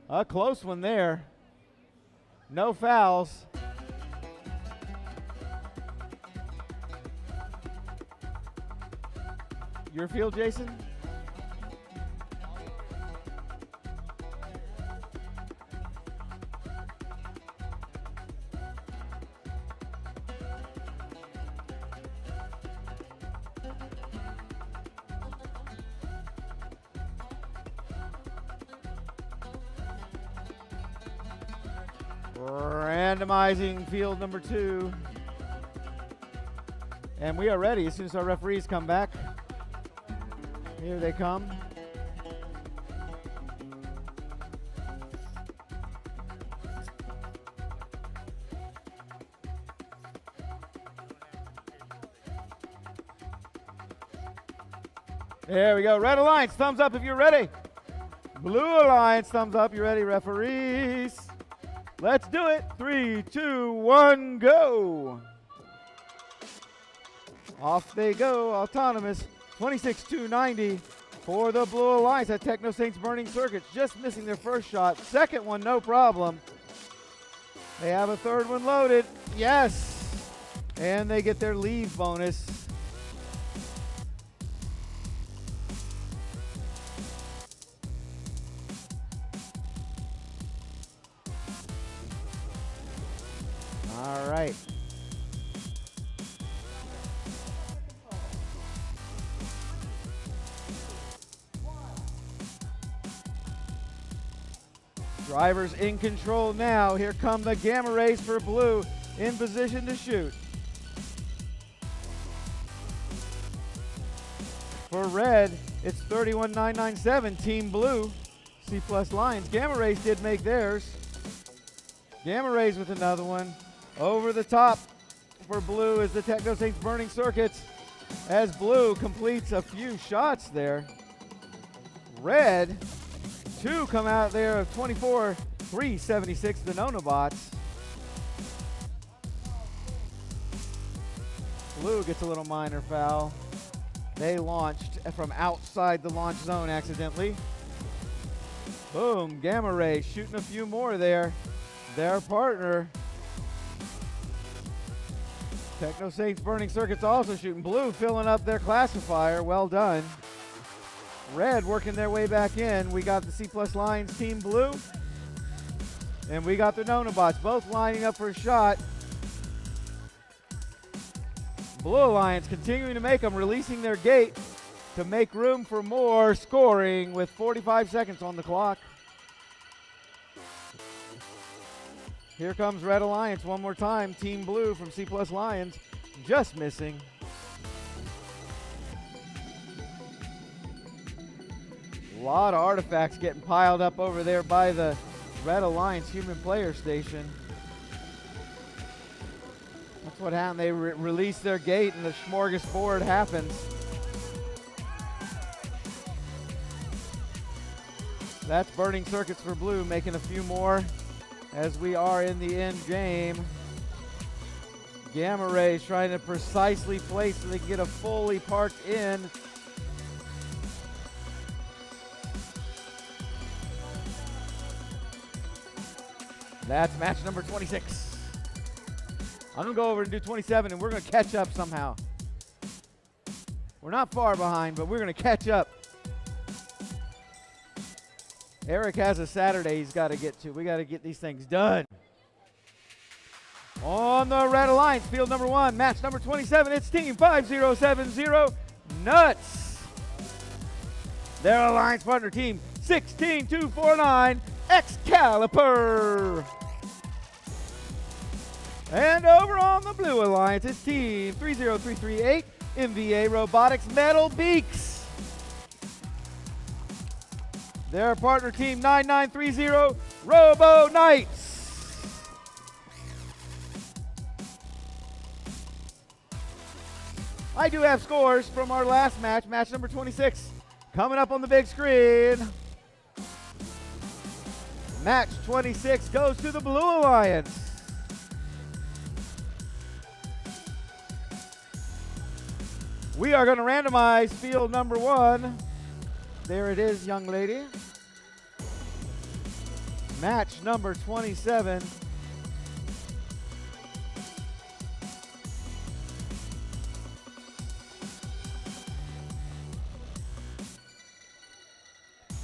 A close one there. No fouls. Your field, Jason? Randomizing field number 2. And we are ready as soon as our referees come back. Here they come. There we go. Red Alliance, thumbs up if you're ready. Blue Alliance, thumbs up. You ready, referees? Let's do it. 3, 2, 1, go. Off they go. Autonomous 26290 for the Blue Alliance at Techno Saints Burning Circuits. Just missing their first shot. Second one, no problem. They have a third one loaded. Yes. And they get their leave bonus. All right. Drivers in control now. Here come the Gamma Rays for blue in position to shoot. For red, it's 31997, Team Blue, C Plus Lions. Gamma Rays did make theirs. Gamma Rays with another one. Over the top for blue is the Techno Saints Burning Circuits. as blue completes a few shots there. Red, 2 come out there of 24, 376 the Nonobots. Blue gets a little minor foul. They launched from outside the launch zone accidentally. Boom, Gamma Ray shooting a few more there. Their partner. Techno Saints Burning Circuits also shooting. Blue filling up their classifier. Well done. Red working their way back in. We got the C+ Lions Team Blue. And we got the Nonobots both lining up for a shot. Blue Alliance continuing to make them, releasing their gate to make room for more scoring with 45 seconds on the clock. Here comes Red Alliance one more time. Team Blue from C+ Lions just missing. A lot of artifacts getting piled up over there by the Red Alliance human player station. That's what happened. They release their gate and the smorgasbord happens. That's Burning Circuits for Blue, making a few more as we are in the end game. Gamma Rays trying to precisely place so they can get a fully parked in. That's match number 26. I'm going to go over and do 27, and we're going to catch up somehow. We're not far behind, but we're going to catch up. Eric has a Saturday he's got to get to. We got to get these things done. On the Red Alliance, field number 1, match number 27, it's Team 5070 Nuts. Their Alliance partner team, 16249 Excalibur. And over on the Blue Alliance, it's Team 30338 MVA Robotics Metal Beaks. Their partner team 9930 Robo Knights. I do have scores from our last match, match number 26, coming up on the big screen. Match 26 goes to the Blue Alliance. We are going to randomize field number 1. There it is, young lady. Match number 27.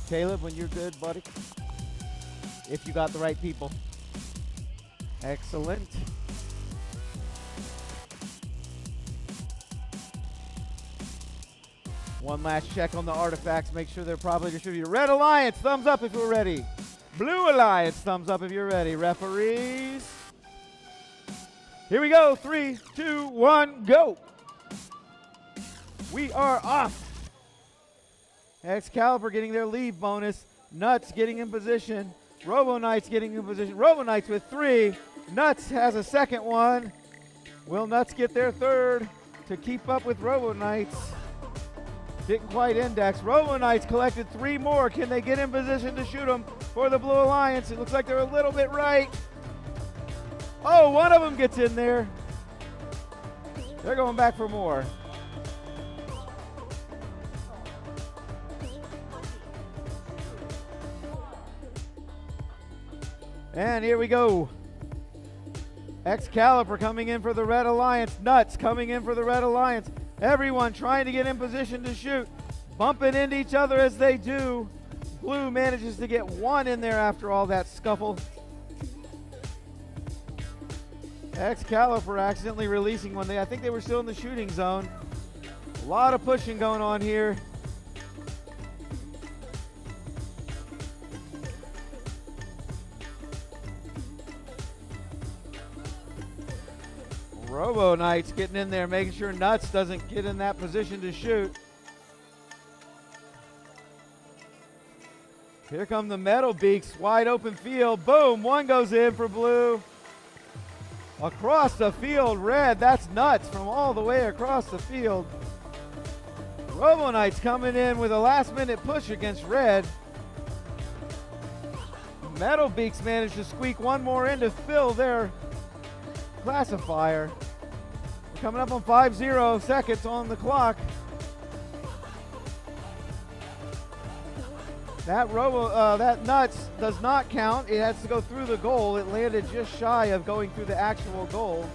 Caleb, when you're good, buddy. If you got the right people. Excellent. One last check on the artifacts. Make sure they're properly distributed. Red Alliance, thumbs up if you're ready. Blue Alliance, thumbs up if you're ready. Referees. Here we go. 3, 2, 1, go. We are off. Excalibur getting their leave bonus. Nuts getting in position. Robo Knights getting in position. Robo Knights with 3. Nuts has a second one. Will Nuts get their third to keep up with Robo Knights? Didn't quite index. Robo Knights collected 3 more. Can they get in position to shoot them for the Blue Alliance? It looks like they're a little bit right. Oh, one of them gets in there. They're going back for more. And here we go. Excalibur coming in for the Red Alliance. Nuts coming in for the Red Alliance. Everyone trying to get in position to shoot. Bumping into each other as they do. Blue manages to get 1 in there after all that scuffle. Excalibur accidentally releasing one. I think they were still in the shooting zone. A lot of pushing going on here. Robo Knights getting in there, making sure Nuts doesn't get in that position to shoot. Here come the Metal Beaks, wide open field. Boom, 1 goes in for Blue. Across the field, Red, that's Nuts from all the way across the field. Robo Knights coming in with a last-minute push against Red. Metal Beaks managed to squeak one more in to fill their classifier. We're coming up on 5-0 seconds on the clock. That Nuts does not count. It has to go through the goal. It landed just shy of going through the actual goal.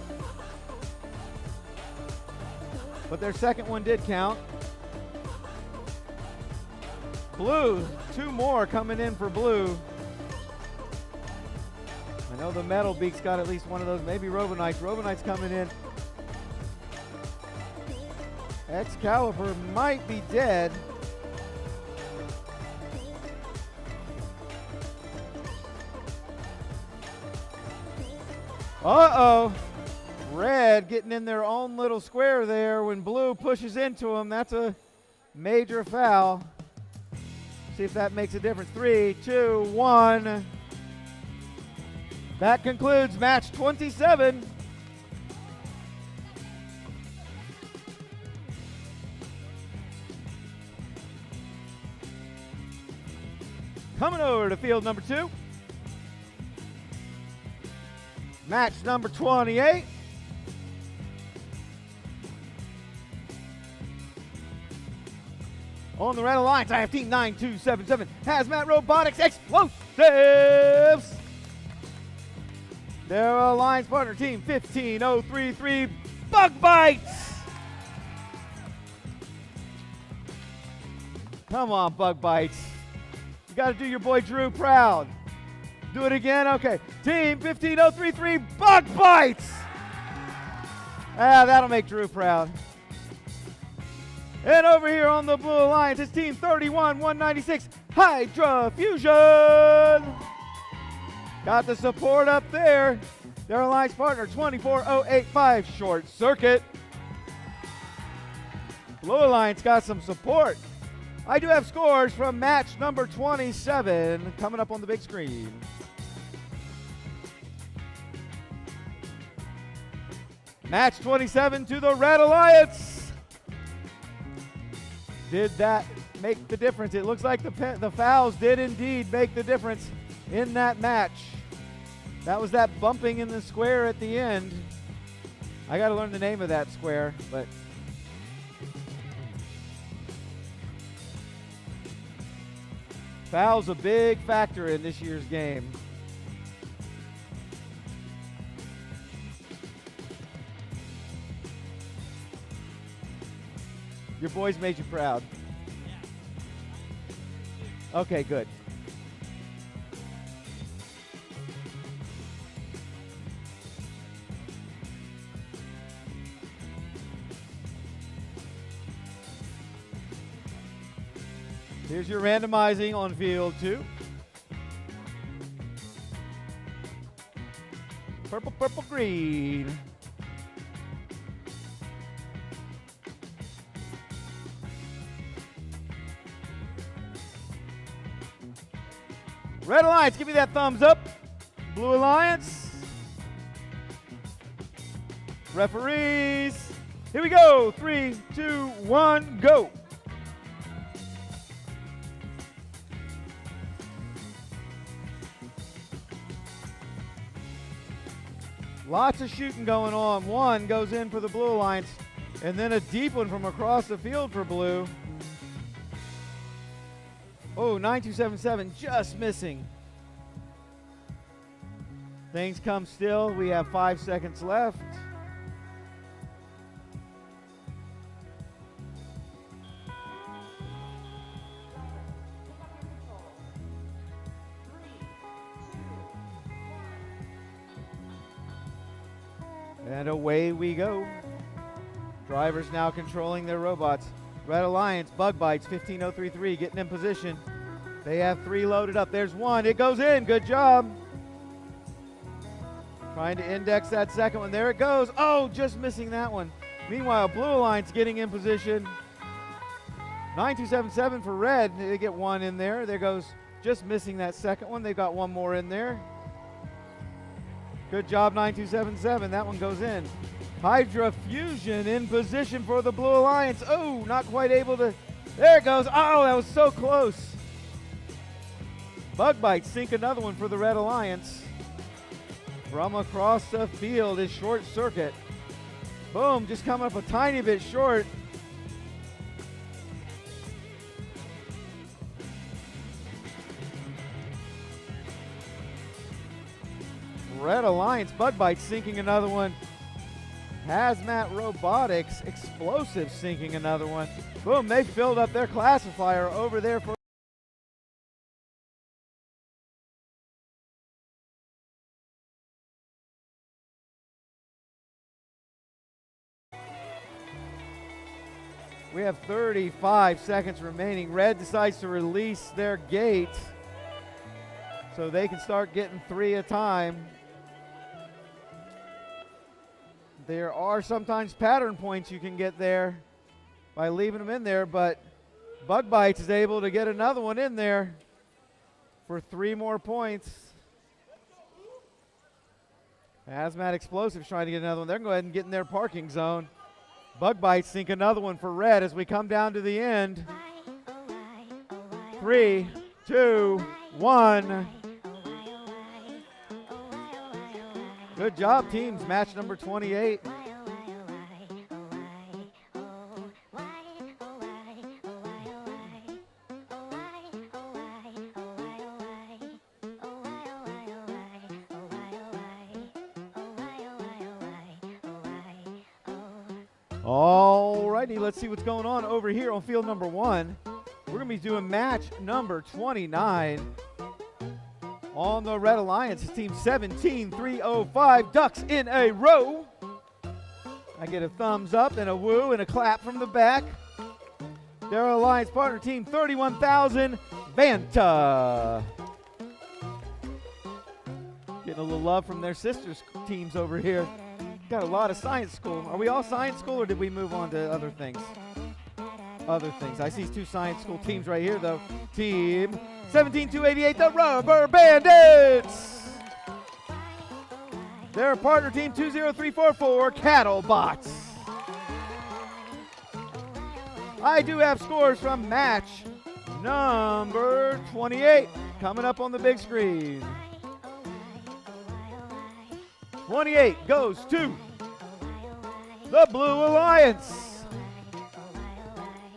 But their second one did count. Blue, 2 more coming in for Blue. I know the Metal Beaks got at least one of those. Maybe Robo Knights. Robo Knights coming in. Excalibur might be dead. Uh-oh. Red getting in their own little square there when Blue pushes into him. That's a major foul. See if that makes a difference. 3, 2, 1. That concludes match 27. Coming over to field number 2. Match number 28. On the Red Alliance, I have team 9277. Hazmat Robotics Explosives. Their alliance partner team 15033 Bug Bites. Come on, Bug Bites. You got to do your boy Drew proud. Do it again? Okay. Team 15033 Bug Bites. That'll make Drew proud. And over here on the Blue Alliance, it's Team 31196 Hydra Fusion. Got the support up there. Their alliance partner 24085 Short Circuit. Blue Alliance got some support. I do have scores from match number 27 coming up on the big screen. Match 27 to the Red Alliance. Did that make the difference? It looks like the fouls did indeed make the difference in that match. That was that bumping in the square at the end. I got to learn the name of that square, but foul's a big factor in this year's game. Your boys made you proud. Okay, good. Here's your randomizing on field 2. Purple, purple, green. Red Alliance, give me that thumbs up. Blue Alliance. Referees. Here we go. 3, 2, 1, go. Lots of shooting going on. One goes in for the Blue Alliance, and then a deep one from across the field for Blue. Oh, 9277 just missing. Things come still. We have 5 seconds left. And away we go. Drivers now controlling their robots. Red Alliance, Bug Bites, 15033 getting in position. They have 3 loaded up. There's 1. It goes in. Good job. Trying to index that second one. There it goes. Oh, just missing that one. Meanwhile, Blue Alliance getting in position. 9277 for Red. They get 1 in there. There goes just missing that second one. They've got 1 more in there. Good job, 9277. That one goes in. Hydra Fusion in position for the Blue Alliance. Oh, not quite able to. There it goes. Oh, that was so close. Bug Bite sink another one for the Red Alliance. From across the field is Short Circuit. Boom, just coming up a tiny bit short. Red Alliance, Bug Bite sinking another one. Hazmat Robotics, Explosive sinking another one. Boom, they filled up their classifier over there for We have 35 seconds remaining. Red decides to release their gate so they can start getting 3 a time. There are sometimes pattern points you can get there by leaving them in there, but Bug Bites is able to get another one in there for 3 more points. Hazmat Explosives trying to get another one. They're going to go ahead and get in their parking zone. Bug Bites sink another one for Red as we come down to the end. 3, 2, 1. Good job, teams. Match number 28. Alrighty, let's see what's going on over here on field number 1. We're going to be doing match number 29. On the Red Alliance, it's team 17-305, ducks in a row. I get a thumbs up and a woo and a clap from the back. Their Alliance partner team 31,000, Vanta. Getting a little love from their sisters teams over here. Got a lot of science school. Are we all science school or did we move on to other things? Other things. I see 2 science school teams right here though. Team 17-288, the Rubber Bandits. Their partner team 20344, Cattle Bots. I do have scores from match number 28 coming up on the big screen. 28 goes to the Blue Alliance.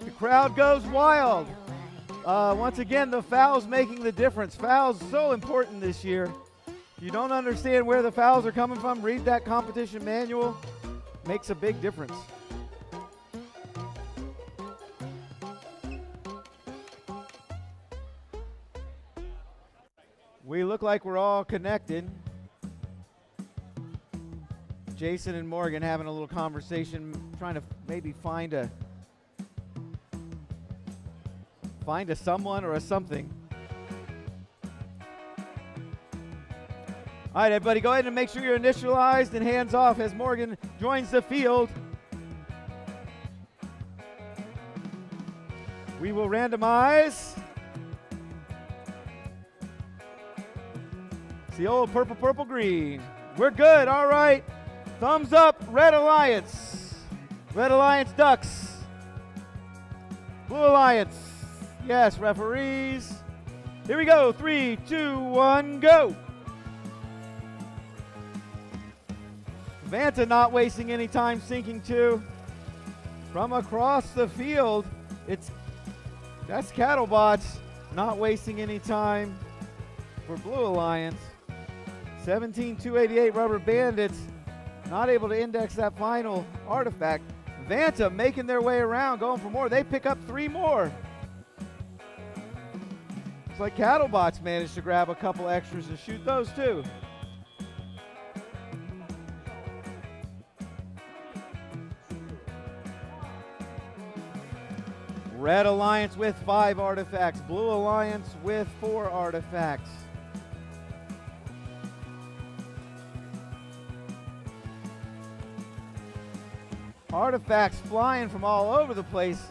The crowd goes wild. Once again, the fouls making the difference. Fouls so important this year. If you don't understand where the fouls are coming from, read that competition manual. Makes a big difference. We look like we're all connected. Jason and Morgan having a little conversation, trying to maybe find a someone or a something. All right, everybody, go ahead and make sure you're initialized and hands off as Morgan joins the field. We will randomize. It's the old purple, purple, green. We're good, all right. Thumbs up, Red Alliance. Red Alliance ducks. Blue Alliance. Yes, referees. Here we go. 3, 2, 1, go. Vanta not wasting any time sinking 2. From across the field, that's Cattlebots not wasting any time for Blue Alliance. 17-288 Rubber Bandits not able to index that final artifact. Vanta making their way around, going for more. They pick up 3 more. It's like Cattlebots managed to grab a couple extras and shoot those too. Red Alliance with 5 artifacts. Blue Alliance with 4 artifacts. Artifacts flying from all over the place.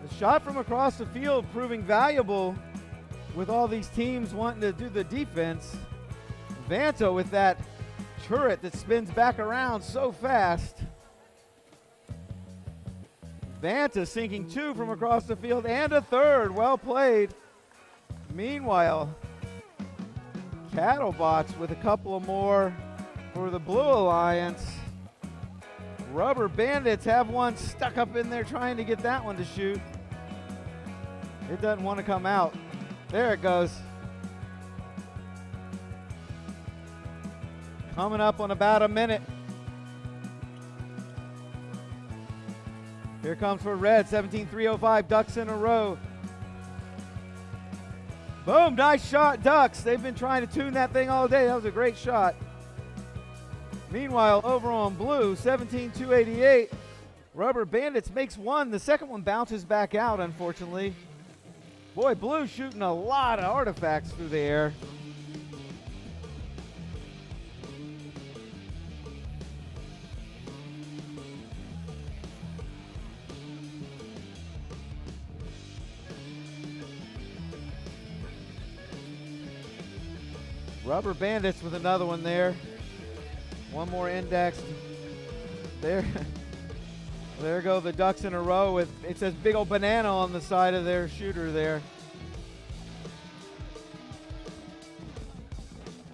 The shot from across the field proving valuable with all these teams wanting to do the defense. Vanta with that turret that spins back around so fast. Vanta sinking 2 from across the field and a third. Well played. Meanwhile, Cattlebots with a couple of more for the Blue Alliance. Rubber Bandits have one stuck up in there trying to get that one to shoot. It doesn't want to come out. There it goes. Coming up on about a minute. Here comes for red, 17-305, Ducks in a row. Boom, nice shot, Ducks. They've been trying to tune that thing all day. That was a great shot. Meanwhile, over on blue, 17-288, Rubber Bandits makes one. The second one bounces back out, unfortunately. Boy, blue shooting a lot of artifacts through the air. Rubber Bandits with another one there. One more indexed. There. There go the Ducks in a row with, it says big old banana on the side of their shooter there.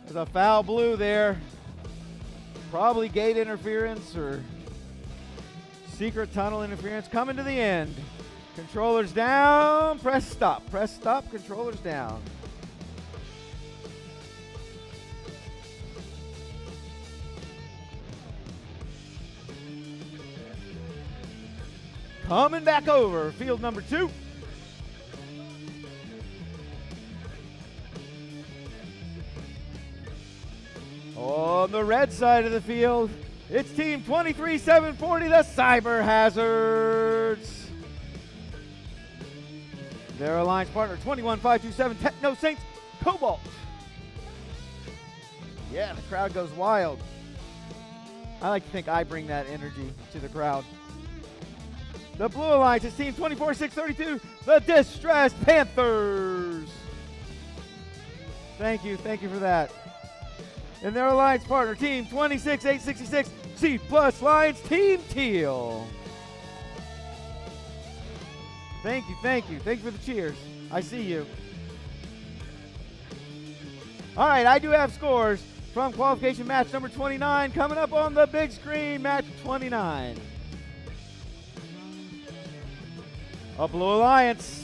There's a foul blue there. Probably gate interference or secret tunnel interference coming to the end. Controllers down, press stop, controllers down. Coming back over, field number 2. On the red side of the field, it's team 23-740, the Cyber Hazards. Their alliance partner, 21-527, Techno Saints, Cobalt. Yeah, the crowd goes wild. I like to think I bring that energy to the crowd. The Blue Alliance is team 24-632, the Distressed Panthers. Thank you for that. And their alliance partner, team 26-866, C+ Lions, Team Teal. Thank you for the cheers. I see you. All right, I do have scores from qualification match number 29 coming up on the big screen, match 29. A Blue Alliance.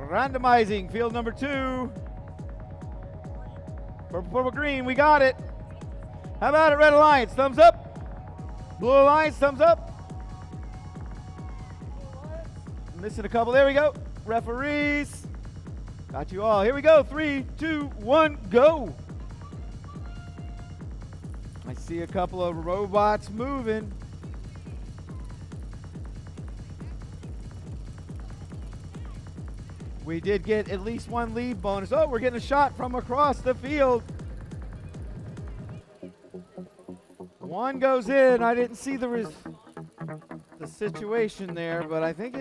Randomizing field number 2. Purple, green, we got it. How about it, Red Alliance? Thumbs up. Blue Alliance, thumbs up. Missing a couple. There we go. Referees. Got you all. Here we go. 3, 2, 1, go. I see a couple of robots moving. We did get at least one lead bonus. Oh, we're getting a shot from across the field. One goes in. I didn't see the situation there, but I think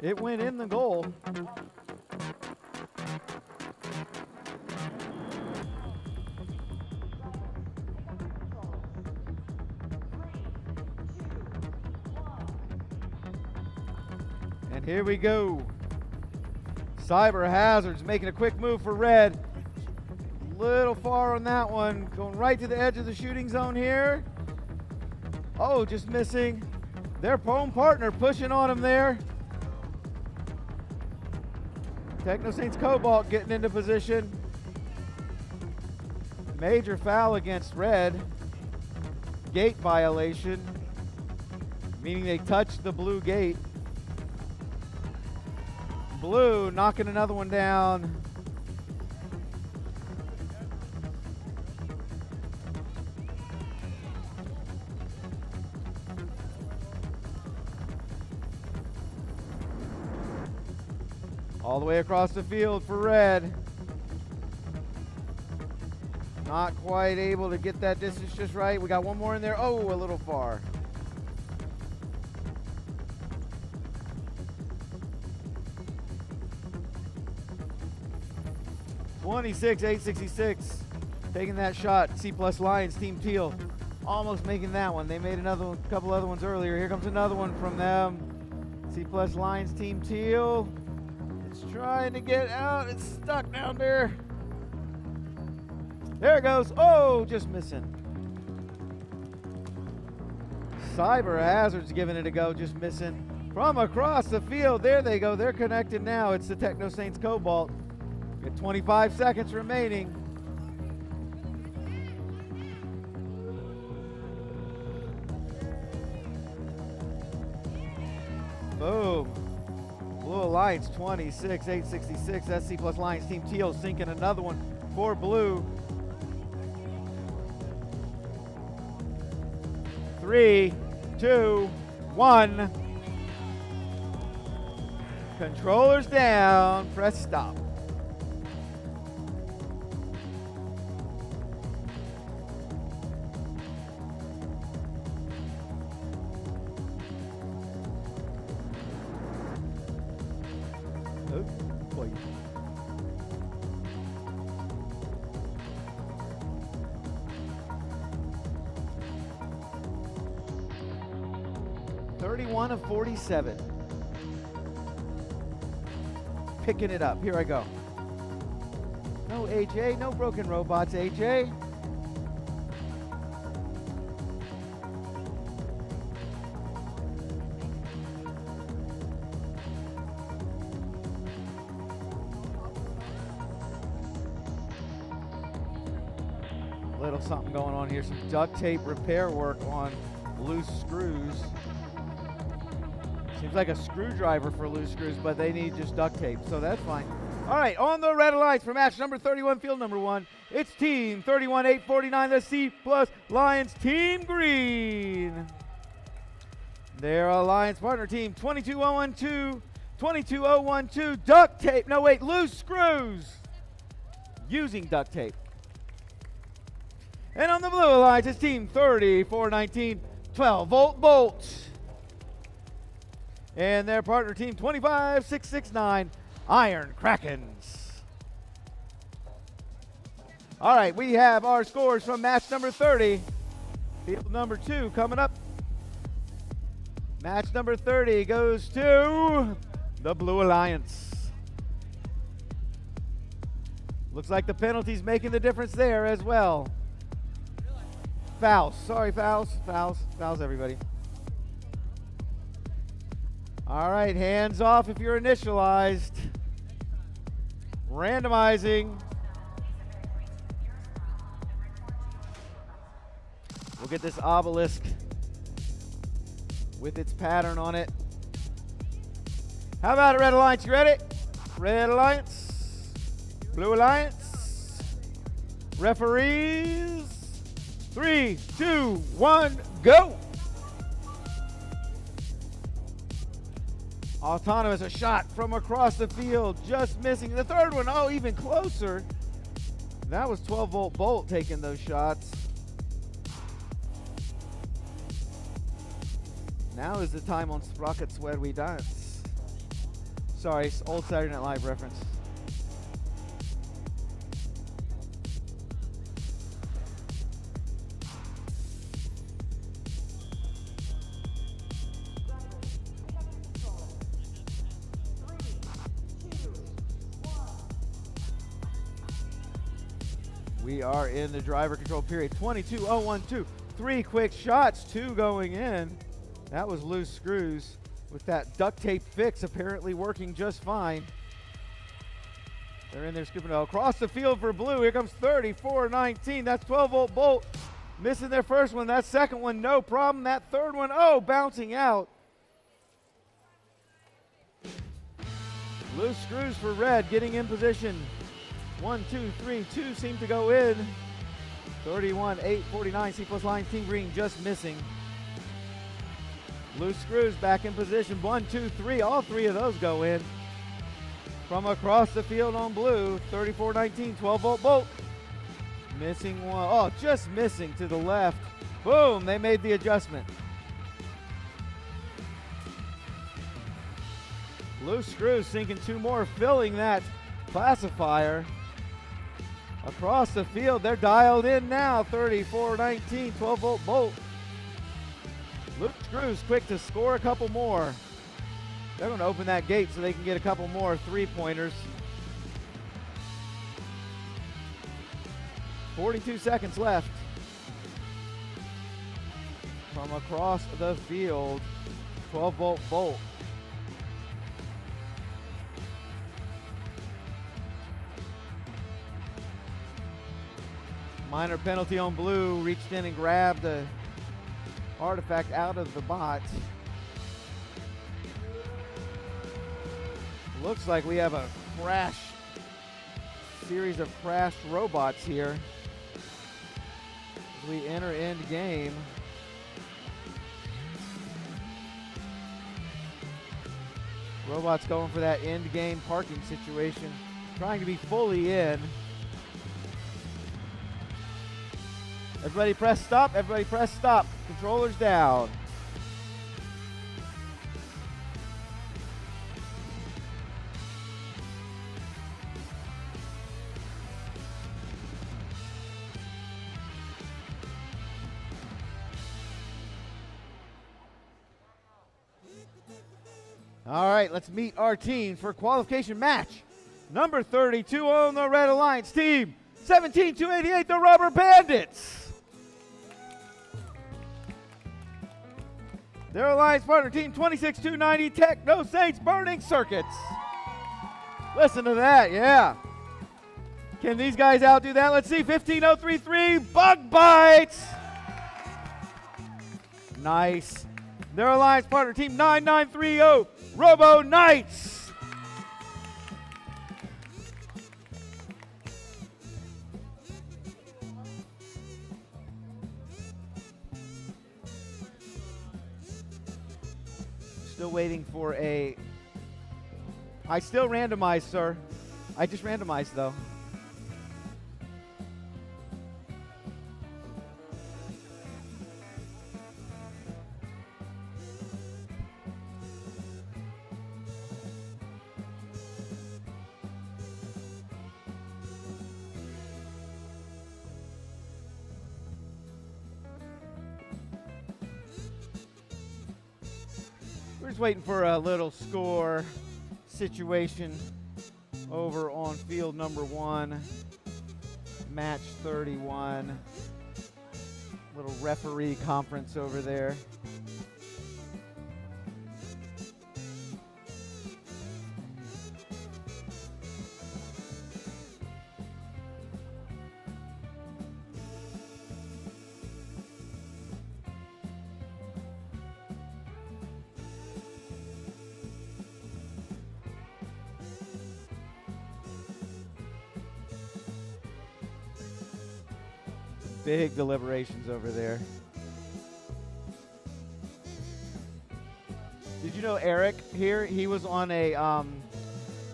it went in the goal. And here we go. Cyber Hazards making a quick move for red. Little far on that one. Going right to the edge of the shooting zone here. Oh, just missing. Their home partner pushing on him there. Techno Saints Cobalt getting into position. Major foul against red. Gate violation, meaning they touched the blue gate. Blue knocking another one down. All the way across the field for red. Not quite able to get that distance just right. We got one more in there. Oh, a little far. (26.866). Taking that shot. C+ Lions, Team Teal. Almost making that one. They made another one, couple other ones earlier. Here comes another one from them. C+ Lions, Team Teal. It's trying to get out. It's stuck down there. There it goes. Oh, just missing. Cyber Hazard's giving it a go, just missing. From across the field, there they go. They're connected now. It's the Techno Saints Cobalt. Got 25 seconds remaining. Boom. Blue Alliance 26.866. That's C+ Lions Team Teal sinking another one for blue. 3, 2, 1. Controllers down. Press stop. Oh, boy. (31 of 47). Picking it up. Here I go. No AJ, no broken robots, AJ. Little something going on here. Some duct tape repair work on loose screws. Seems like a screwdriver for loose screws, but they need just duct tape, so that's fine. All right, on the red alliance for match number 31, field number 1, it's Team 31-849, the C+ Lions Team Green. Their alliance partner team 22012, 22012, duct tape. No, wait, loose screws using duct tape. And on the blue alliance, it's Team 3419, 12-volt bolts. And their partner team 25669, Iron Krakens. All right, we have our scores from match number 30. Field number 2 coming up. Match number 30 goes to the Blue Alliance. Looks like the penalty's making the difference there as well. Fouls. Sorry, fouls. Fouls. Fouls, everybody. All right, hands off if you're initialized. Randomizing. We'll get this obelisk with its pattern on it. How about it, Red Alliance? You ready? Red Alliance. Blue Alliance. Referees. 3, 2, 1, go. Autonomous, a shot from across the field, just missing. The third one, oh, even closer. That was 12-volt bolt taking those shots. Now is the time on Sprockets where we dance. Sorry, old Saturday Night Live reference. We are in the driver control period. 22.012. 3 quick shots, 2 going in. That was loose screws with that duct tape fix apparently working just fine. They're in there scooping it across the field for blue. Here comes 34-19. That's 12-volt bolt. Missing their first one. That second one, no problem. That third one, oh, bouncing out. Loose screws for red, getting in position. 1, 2, 3, 2 seem to go in. 31-849, C+ Lions Team Green just missing. Loose screws back in position. 1, 2, 3, all 3 of those go in. From across the field on blue, 34-19, 12-volt bolt. Missing one. Oh, just missing to the left. Boom, they made the adjustment. Loose screws sinking 2 more, filling that classifier. Across the field, they're dialed in now. 34-19, 12-volt bolt. Loose screws quick to score a couple more. They're going to open that gate so they can get a couple more 3-pointers. 42 seconds left. From across the field, 12-volt bolt. Minor penalty on blue, reached in and grabbed the artifact out of the bot. Looks like we have a crash, series of crashed robots here as we enter end game. Robots going for that end game parking situation, trying to be fully in. Everybody press stop, everybody press stop. Controllers down. All right, let's meet our team for qualification match. Number 32 on the Red Alliance team, 17-288, the Rubber Bandits. Their alliance partner team, 26-290, Techno Saints Burning Circuits. Listen to that, yeah. Can these guys outdo that? Let's see, 15-033, Bug Bites. Nice. Their alliance partner team, 9930, Robo Knights. Still waiting for a... I still randomized, sir. I just randomized, though. We're just waiting for a little score situation over on field number 1, match 31. Little referee conference over there. Big deliberations over there. Did you know Eric here? He was on a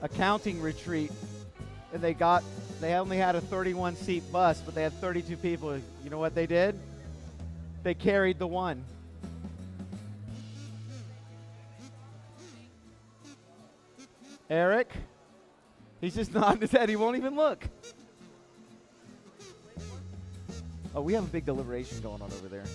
accounting retreat, and they only had a 31-seat bus, but they had 32 people. You know what they did? They carried the one. Eric, he's just nodding his head. He won't even look. Oh, we have a big deliberation going on over there.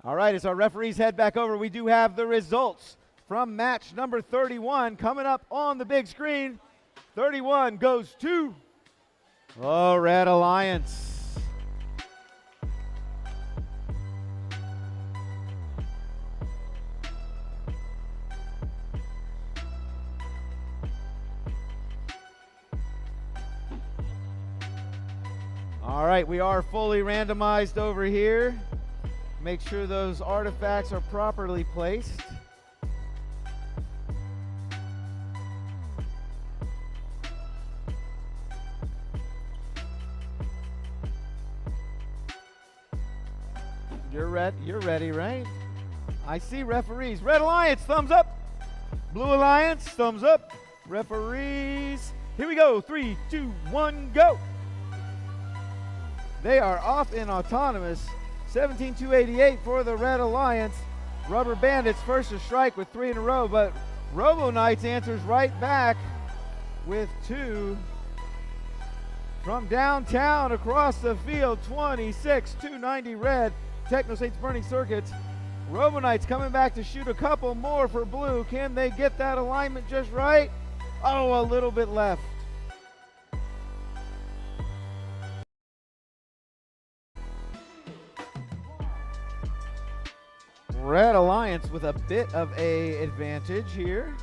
All right, as our referees head back over, we do have the results from match number 31 coming up on the big screen. 31 goes to Oh, Red Alliance. All right, we are fully randomized over here. Make sure those artifacts are properly placed. You're ready, right? I see referees. Red Alliance, thumbs up. Blue Alliance, thumbs up. Referees, here we go. 3, 2, 1, go. They are off in autonomous. 17-288 for the Red Alliance. Rubber Bandits first to strike with 3 in a row, but Robo Knights answers right back with 2. From downtown across the field, 26-290 Red. Techno Saints Burning Circuits. Robo Knights coming back to shoot a couple more for blue. Can they get that alignment just right? Oh, a little bit left. Red Alliance with a bit of a advantage here.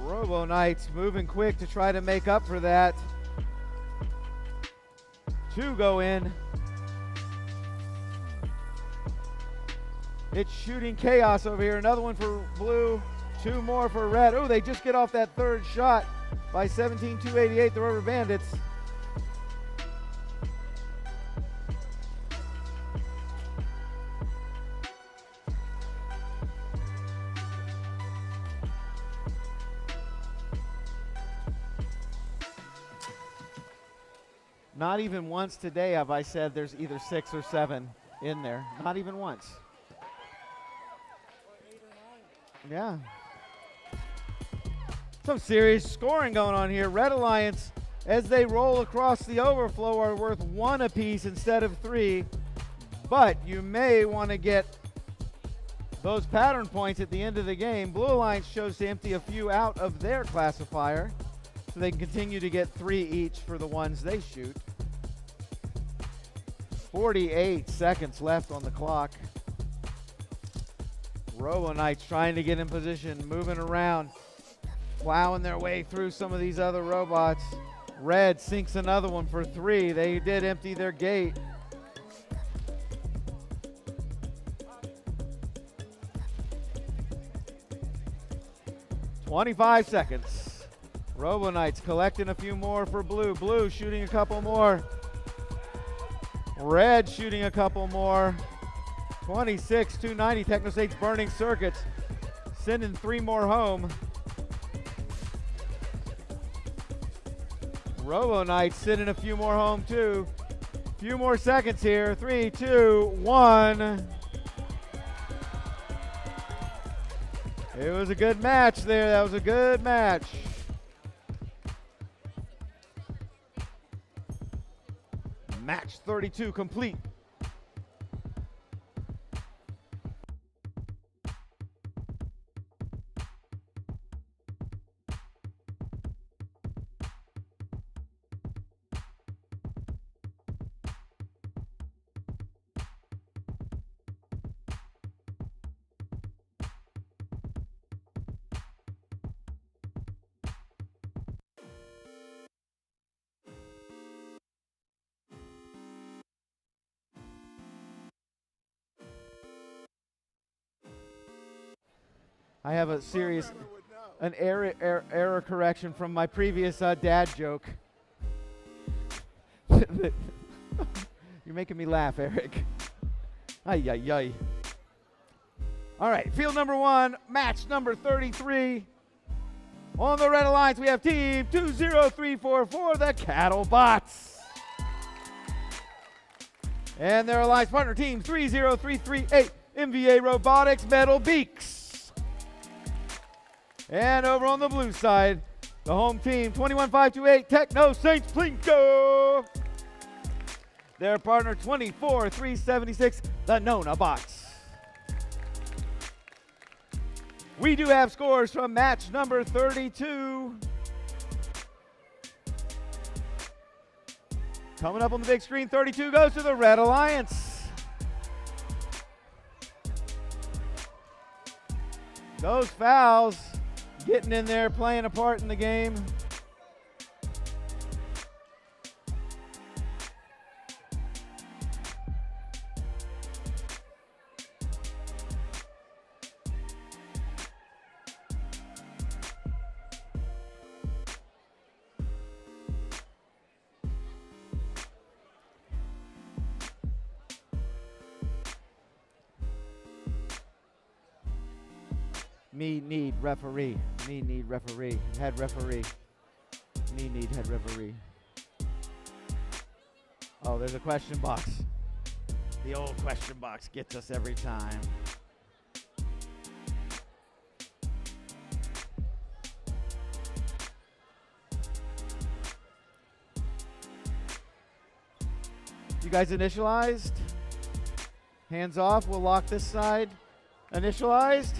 Robo Knights moving quick to try to make up for that. 2 go in. It's shooting chaos over here. Another one for blue. 2 more for red. Oh, they just get off that 3rd shot by 17-288, the Rubber Bandits. Not even once today have I said there's either 6 or 7 in there. Not even once. Yeah. Some serious scoring going on here. Red Alliance, as they roll across the overflow, are worth 1 apiece instead of 3. But you may want to get those pattern points at the end of the game. Blue Alliance chose to empty a few out of their classifier, so they can continue to get 3 each for the ones they shoot. 48 seconds left on the clock. Robo Knights trying to get in position, moving around, plowing their way through some of these other robots. Red sinks another one for 3. They did empty their gate. "25 seconds. Robo Knights collecting a few more for blue. Blue shooting a couple more. Red shooting a couple more. 26-290 Techno Saints Burning Circuits, sending 3 more home. Robo Knights sending a few more home too. Few more seconds here. 3, 2, 1. It was a good match there. That was a good match. Match 32 complete. I have a serious, an error correction from my previous dad joke. You're making me laugh, Eric. Ay, ay, ay. All right, field number 1, match number 33. On the Red Alliance, we have team 20344, the Cattle Bots. And their alliance partner, team 30338, MVA Robotics, Metal Beaks. And over on the blue side, the home team, 21528, Techno Saints Plinko. Their partner, 24376, the Nona Bots. We do have scores from match number 32. Coming up on the big screen, 32 goes to the Red Alliance. Those fouls getting in there, playing a part in the game. Me need referee. Me need referee. Head referee. Me need head referee. Oh, there's a question box. The old question box gets us every time. You guys initialized? Hands off. We'll lock this side. Initialized.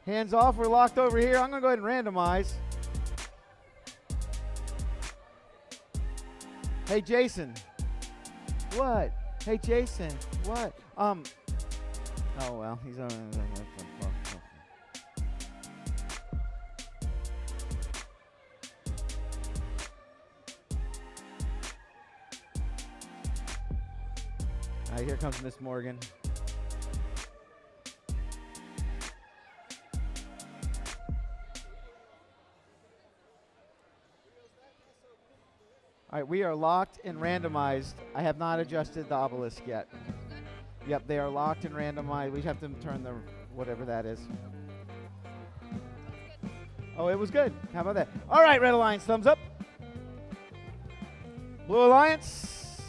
Hands off, we're locked over here. I'm gonna go ahead and randomize. Hey, Jason. What? Hey, Jason. What? Oh, well, he's on. All right, here comes Miss Morgan. All right, we are locked and randomized. I have not adjusted the obelisk yet. Yep, they are locked and randomized. We have to turn the whatever that is. Oh, it was good. How about that? All right, Red Alliance, thumbs up. Blue Alliance.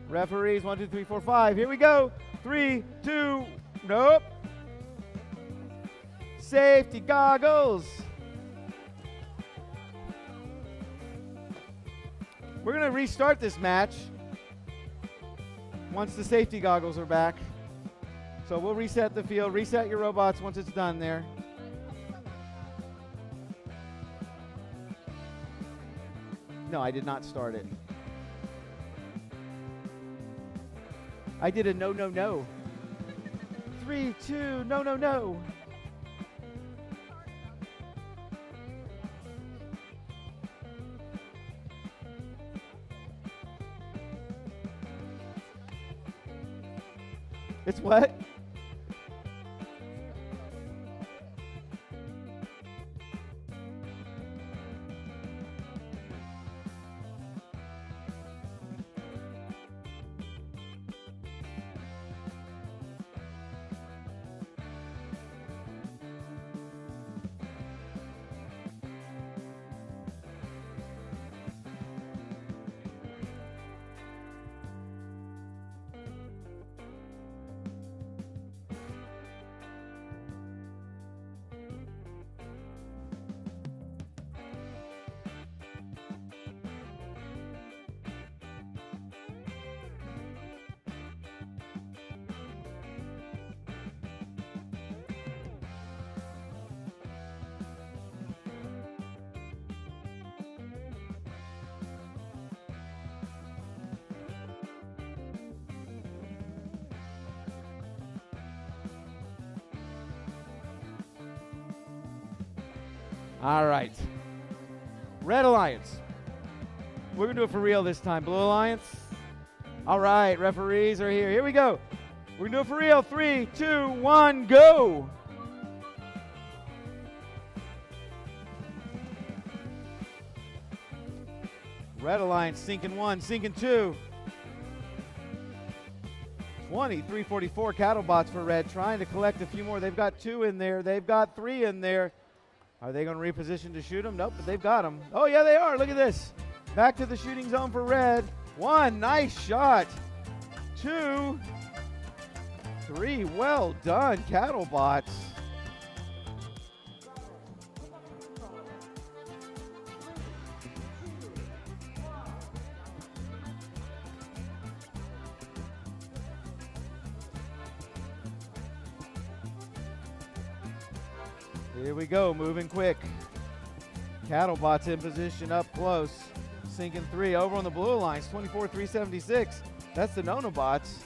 Referees, 1, 2, 3, 4, 5. Here we go. 3, 2, nope. Safety goggles. We're going to restart this match once the safety goggles are back. So we'll reset the field, reset your robots once it's done there. No, I did not start it. I did a no, no, no. 3, 2, no, no, no. It's what? All right. Red Alliance. We're going to do it for real this time. Blue Alliance. All right, referees are here. Here we go. We're going to do it for real. 3, 2, 1, go. Red Alliance sinking 1, sinking 2. 2344 cattle bots for Red, trying to collect a few more. They've got 2 in there. They've got 3 in there. Are they going to reposition to shoot them? Nope, but they've got them. Oh, yeah, they are. Look at this. Back to the shooting zone for Red. 1, nice shot. 2, 3, well done, cattle bots. Here we go, moving quick. Cattle bots in position up close. sinking 3. Over on the Blue Alliance, 24-376. That's the Nonobots.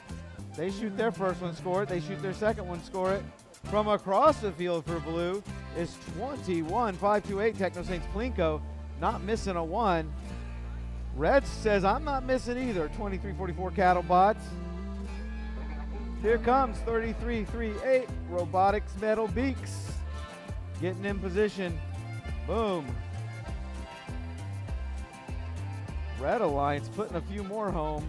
They shoot their first one, score it. They shoot their second one, score it. From across the field for Blue is 21-528 Techno Saints Plinko. Not missing a 1. Red says, I'm not missing either. 23-44 Cattlebots. Here comes 33-38 Robotics Metal Beaks. Getting in position. Boom. Red Alliance putting a few more home.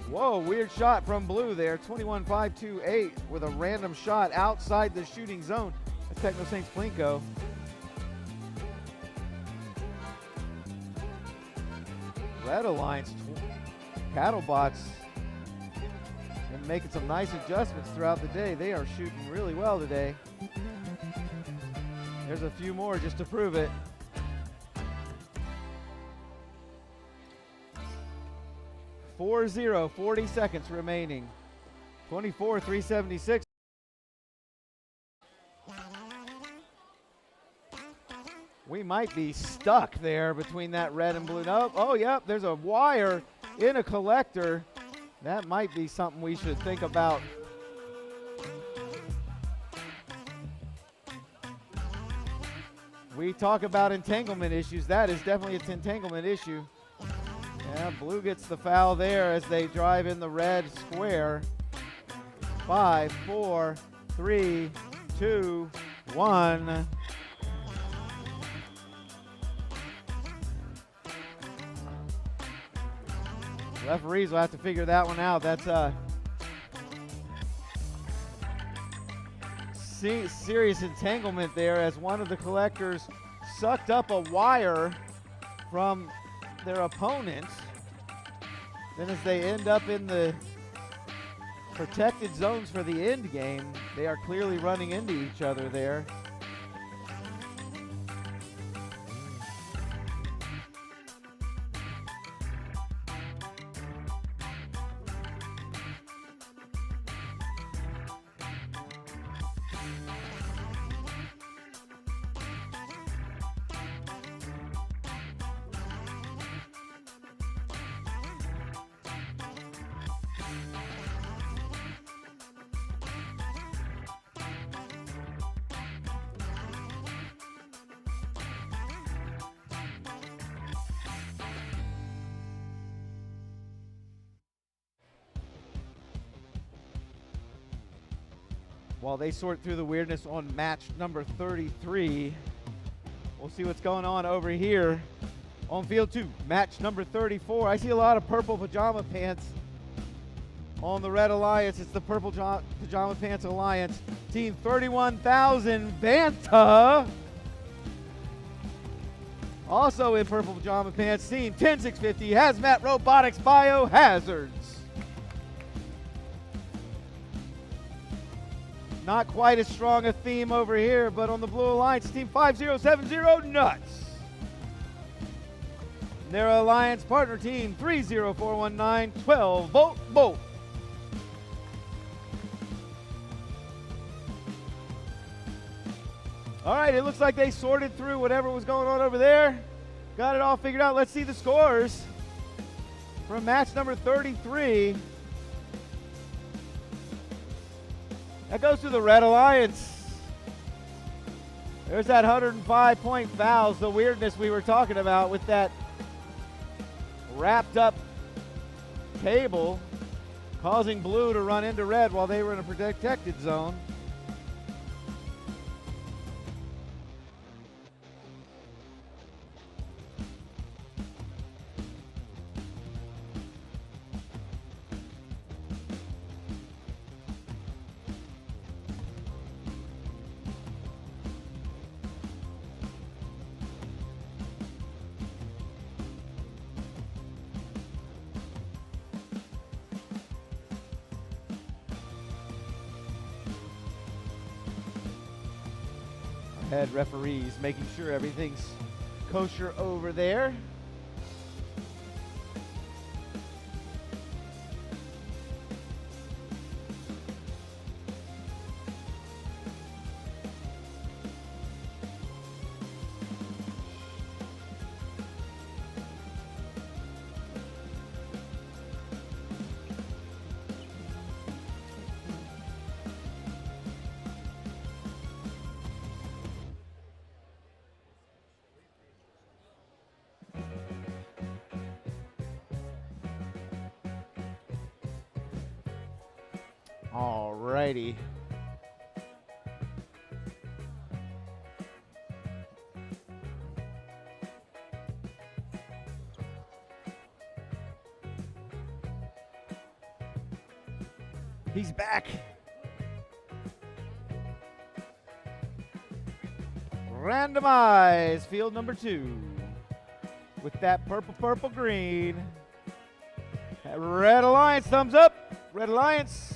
Whoa, weird shot from Blue there. 21-528 with a random shot outside the shooting zone. That's Techno Saints Plinko. Red Alliance, Cattlebots, and making some nice adjustments throughout the day. They are shooting really well today. There's a few more just to prove it. .40, 40 seconds remaining. 24-376. We might be stuck there between that red and blue. No, oh, yep, there's a wire in a collector. That might be something we should think about. We talk about entanglement issues. That is definitely an entanglement issue. Yeah, Blue gets the foul there as they drive in the red square. 5, 4, 3, 2, 1. Referees will have to figure that one out. That's serious entanglement there as one of the collectors sucked up a wire from their opponent. Then as they end up in the protected zones for the end game, they are clearly running into each other there. While they sort through the weirdness on match number 33, we'll see what's going on over here on field 2, match number 34. I see a lot of purple pajama pants on the Red Alliance. It's the Purple Pajama Pants Alliance. Team 31,000 Banta. Also in Purple Pajama Pants, Team 10650 Hazmat Robotics Biohazards. Not quite as strong a theme over here, but on the Blue Alliance, Team 5070 Nuts. Their Alliance partner team, 30419 12-volt Bolt. All right, it looks like they sorted through whatever was going on over there. Got it all figured out. Let's see the scores from match number 33. That goes to the Red Alliance. There's that 105-point fouls, the weirdness we were talking about with that wrapped up cable causing Blue to run into red while they were in a protected zone. Head referees making sure everything's kosher over there. All righty. He's back. Randomize field number 2 with that purple, green. Red Alliance, thumbs up. Red Alliance.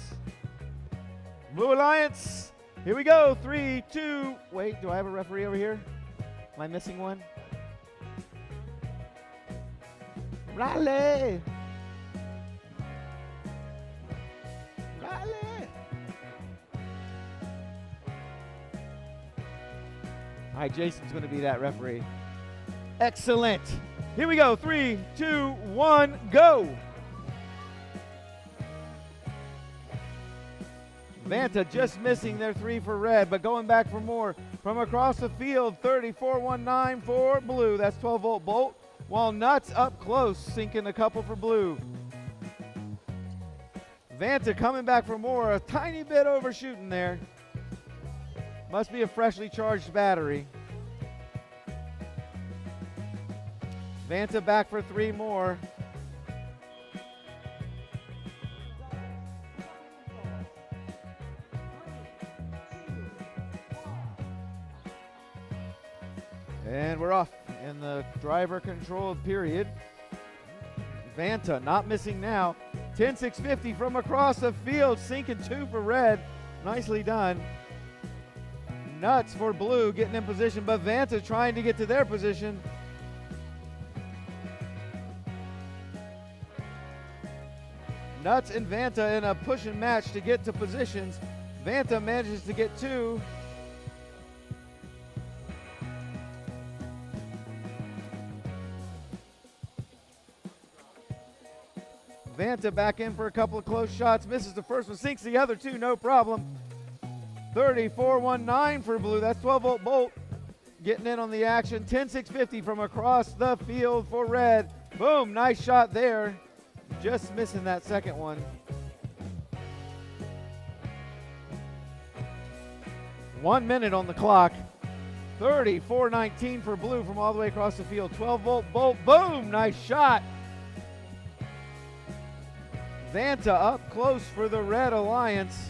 Blue Alliance. Here we go. 3, 2. Wait, do I have a referee over here? Am I missing one? Riley. Riley. All right, Jason's going to be that referee. Excellent. Here we go. 3, 2, 1, go. Vanta just missing their 3 for red, but going back for more. From across the field, 34-19 for blue. That's 12-volt bolt. While Nuts up close, sinking a couple for blue. Vanta coming back for more. A tiny bit overshooting there. Must be a freshly charged battery. Vanta back for 3 more. And we're off in the driver controlled period. Vanta not missing now. 10-650 from across the field, sinking 2 for red. Nicely done. Nuts for blue, getting in position, but Vanta trying to get to their position. Nuts and Vanta in a push and match to get to positions. Vanta manages to get 2. Vanta back in for a couple of close shots. Misses the first one, sinks the other 2, no problem. 34-19 for blue. That's 12-volt bolt. Getting in on the action. 10-650 from across the field for red. Boom, nice shot there. Just missing that second one. One minute on the clock. 34-19 for blue from all the way across the field. 12-volt bolt. Boom, nice shot. Vanta up close for the Red Alliance.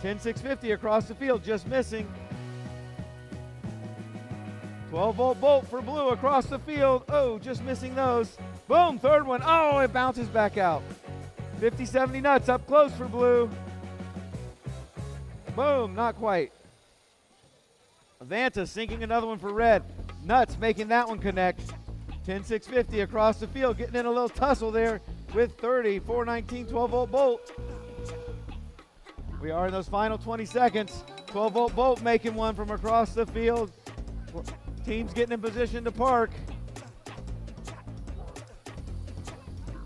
10-650 across the field, just missing. 12-volt bolt for blue across the field. Oh, just missing those. Boom, third one. Oh, it bounces back out. 50-70 Nuts up close for blue. Boom, not quite. Vanta sinking another one for red. Nuts making that one connect. 10-650 across the field, getting in a little tussle there with 34-19 12-volt bolt. We are in those final 20 seconds. 12-volt bolt making one from across the field. Teams getting in position to park.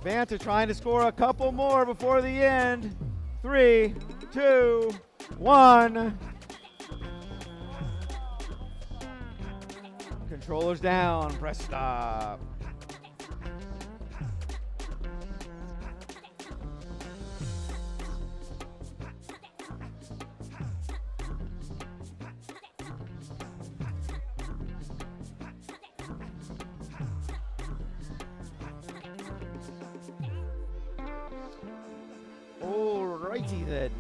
Vanta trying to score a couple more before the end. 3, 2, 1. Controllers down, press stop. Alrighty then.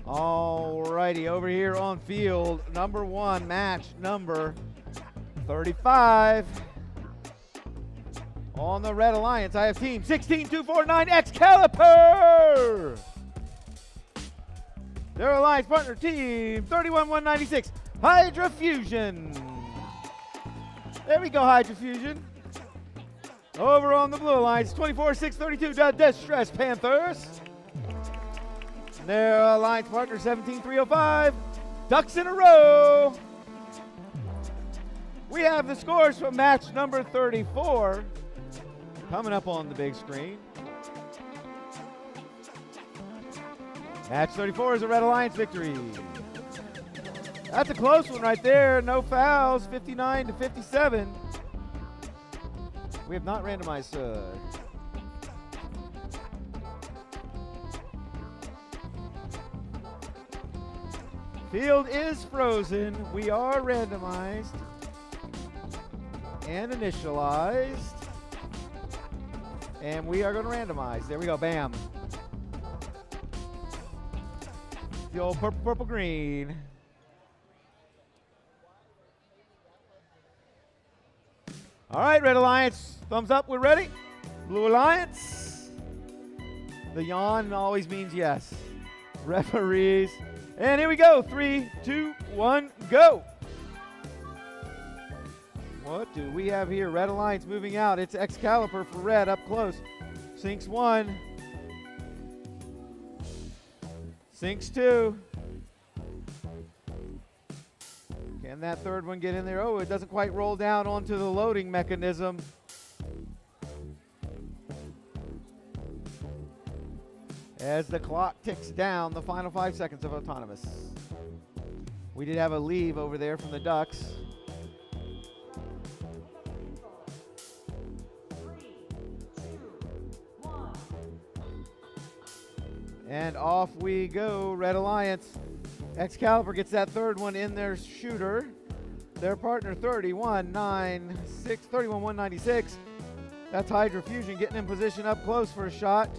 Alrighty, over here on field, number 1, match number 35. On the Red Alliance, I have team 16249 Excalibur. Their alliance partner team 31196 Hydra Fusion. There we go, Hydra Fusion. Over on the Blue Alliance, 24632 the Distress Panthers. Their alliance partner 17305 Ducks in a Row. We have the scores from match number 34 coming up on the big screen. Match 34 is a Red Alliance victory. That's a close one right there. No fouls, 59 to 57. We have not randomized. Field is frozen. We are randomized and initialized. And we are going to randomize. There we go. Bam. The old purple, purple, green. All right, Red Alliance. Thumbs up. We're ready. Blue Alliance. The yawn always means yes. Referees. And here we go. 3, 2, 1, go. What do we have here? Red Alliance moving out. It's Excalibur for red up close. Sinks 1. Sinks 2. Can that third one get in there? Oh, it doesn't quite roll down onto the loading mechanism. As the clock ticks down, the final 5 seconds of Autonomous. We did have a leave over there from the Ducks. 3, 2, 1. And off we go, Red Alliance. Excalibur gets that third one in their shooter. Their partner 31196. That's Hydra Fusion getting in position up close for a shot.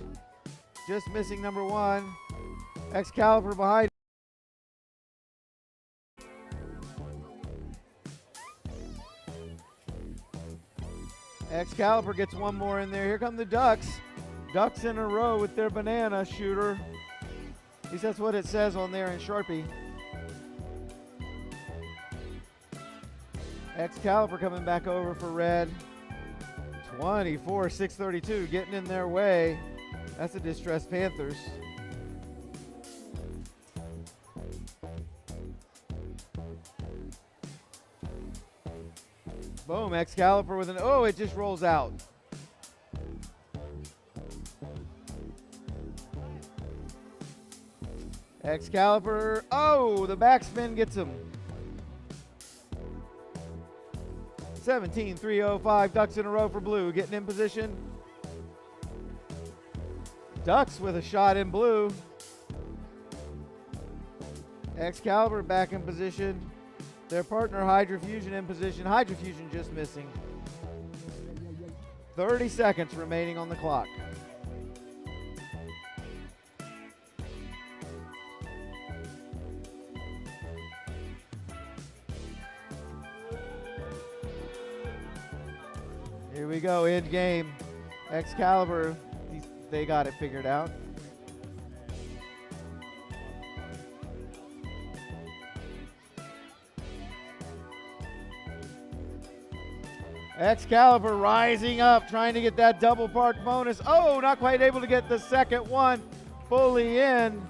Just missing number 1. Excalibur behind. Excalibur gets one more in there. Here come the Ducks. Ducks in a row with their banana shooter. At least that's what it says on there in Sharpie. Excalibur coming back over for red. 24-632 getting in their way. That's the Distressed Panthers. Boom, Excalibur with an, oh, it just rolls out. Excalibur, oh, the backspin gets him. 17-305, Ducks in a row for blue, getting in position. Ducks with a shot in blue. Excalibur back in position. Their partner Hydra Fusion in position. Hydra Fusion just missing. 30 seconds remaining on the clock. Here we go, end game. Excalibur, they got it figured out. Excalibur rising up, trying to get that double park bonus. Oh, not quite able to get the second one fully in,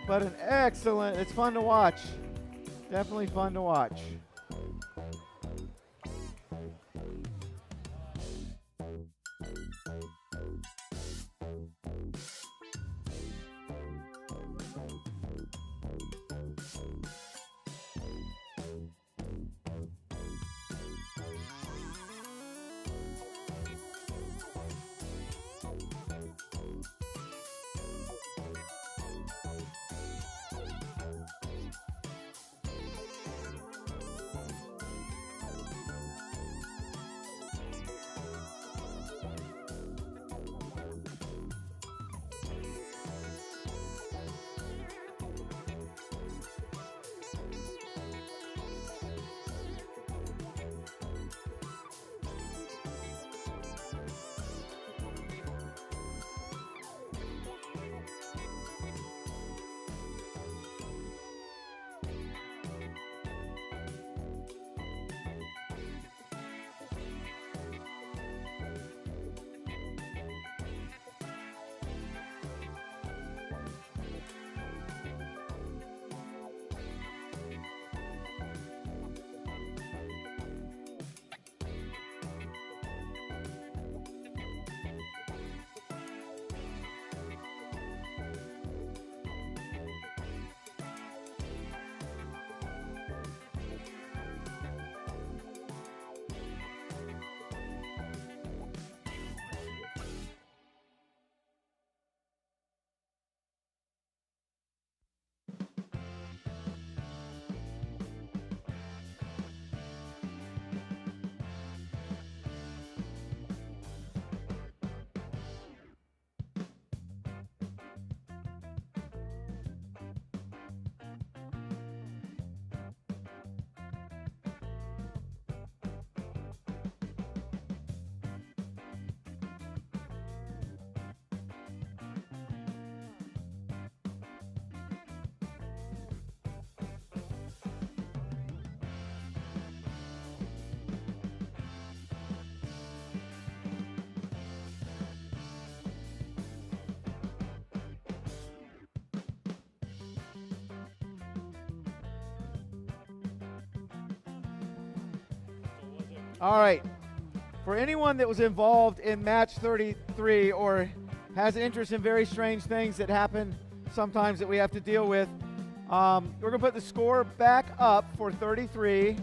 but an excellent, it's fun to watch. Definitely fun to watch. All right. For anyone that was involved in match 33 or has an interest in very strange things that happen sometimes that we have to deal with, we're going to put the score back up for 33.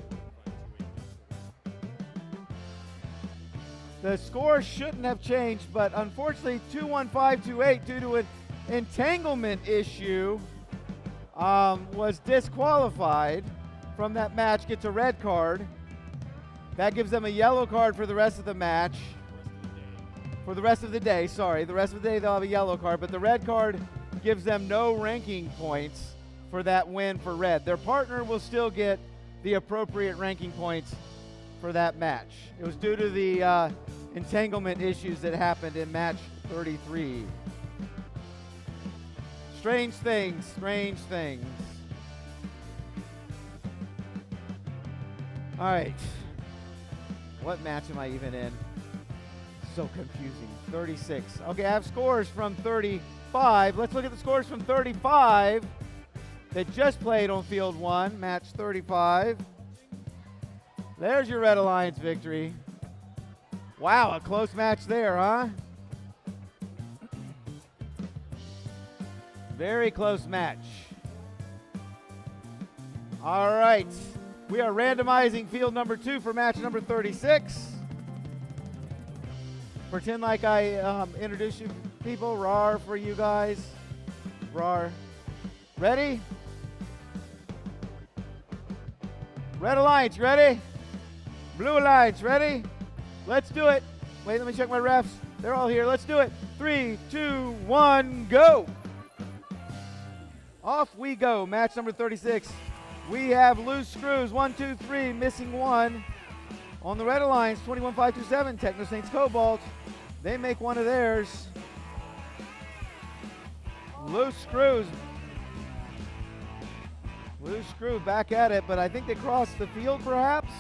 The score shouldn't have changed, but unfortunately 21528, due to an entanglement issue, was disqualified from that match, gets a red card. That gives them a yellow card for the rest of the match. For the rest of the day, sorry. The rest of the day they'll have a yellow card, but the red card gives them no ranking points for that win for red. Their partner will still get the appropriate ranking points for that match. It was due to the entanglement issues that happened in match 33. Strange things, strange things. All right. What match am I even in? So confusing. 36. Okay, I have scores from 35. Let's look at the scores from 35 that just played on field 1, match 35. There's your Red Alliance victory. Wow, a close match there, huh? Very close match. All right. We are randomizing field number 2 for match number 36. Pretend like I introduced you people. RAR for you guys. RAR. Ready? Red Alliance, ready? Blue Alliance, ready? Let's do it. Wait, let me check my refs. They're all here. Let's do it. 3, 2, 1, go. Off we go. Match number 36. We have loose screws, 1, 2, 3, missing 1. On the Red Alliance, 21527, Techno Saints Cobalt. They make one of theirs. Loose screws. Loose screw back at it, but I think they crossed the field perhaps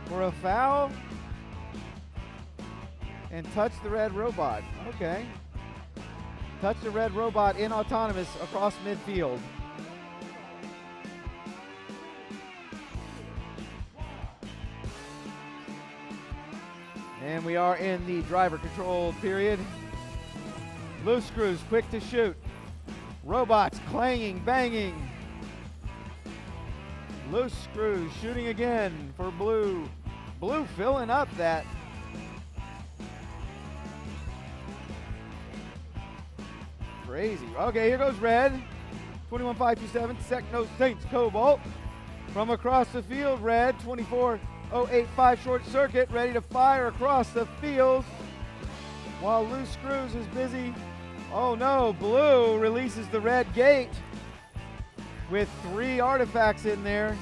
for a foul and touched the red robot. Okay. Touched the red robot in autonomous across midfield. And we are in the driver control period. Loose screws, quick to shoot. Robots clanging, banging. Loose screws, shooting again for blue. Blue filling up that. Crazy. Okay, here goes red. 21527, Techno Saints Cobalt. From across the field, red, 24085 short circuit, ready to fire across the field. While loose screws is busy. Oh no, blue releases the red gate with 3 artifacts in there.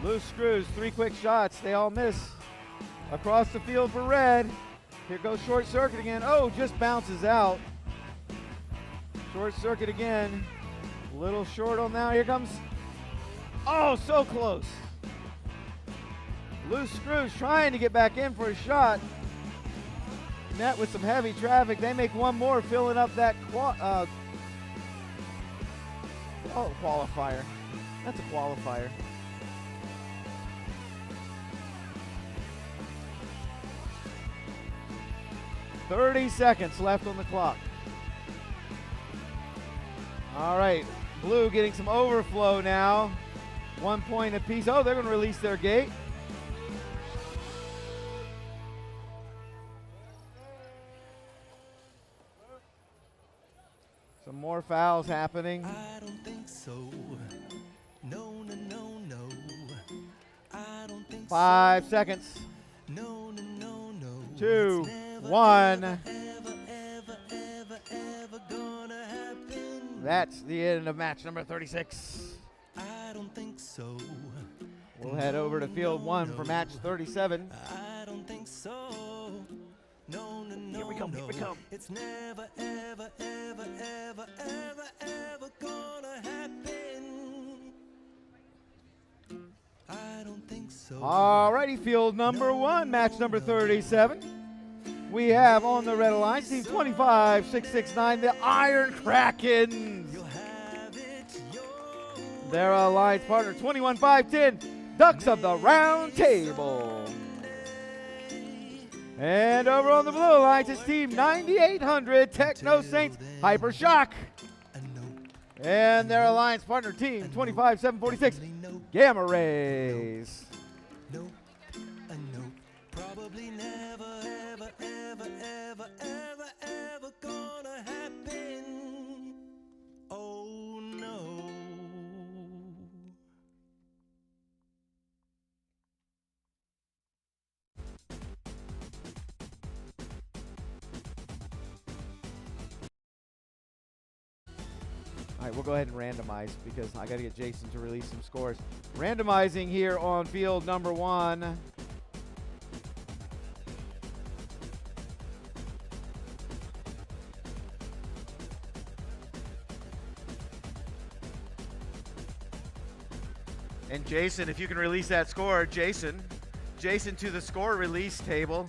Loose screws, 3 quick shots, they all miss. Across the field for red. Here goes short circuit again. Oh, just bounces out. Short circuit again. Little short on now. Here comes. Oh, so close. Loose screws trying to get back in for a shot. Met with some heavy traffic. They make one more, filling up that qualifier. That's a qualifier. .30 seconds left on the clock. All right, blue getting some overflow now. 1 point apiece. Oh, they're going to release their gate. Some more fouls happening. I don't think so. No, no, no, no. I don't think 5 seconds. No, no, no, no. 2, It's never, 1. Ever, ever, ever, ever gonna happen. That's the end of match number 36. I don't think so. We'll head over to field 1 for match 37. I don't think so. No, no, no, Here we come, no. here we come. It's never, ever, ever, ever, ever, ever gonna happen. I don't think so. Alrighty, field number 1, match number 37. we have on the Red Alliance team 25669, the Iron Krakens. Their alliance partner 21510, Ducks of the Round Table. And over on the Blue Alliance, it's team 9800, Techno Saints, Hyper Shock. And their alliance partner team 25746, Gamma Rays. Probably never, ever, ever, ever, ever, ever gonna happen. Oh no. All right, we'll go ahead and randomize because I got to get Jason to release some scores. Randomizing here on field number 1. And Jason, if you can release that score, Jason to the score release table.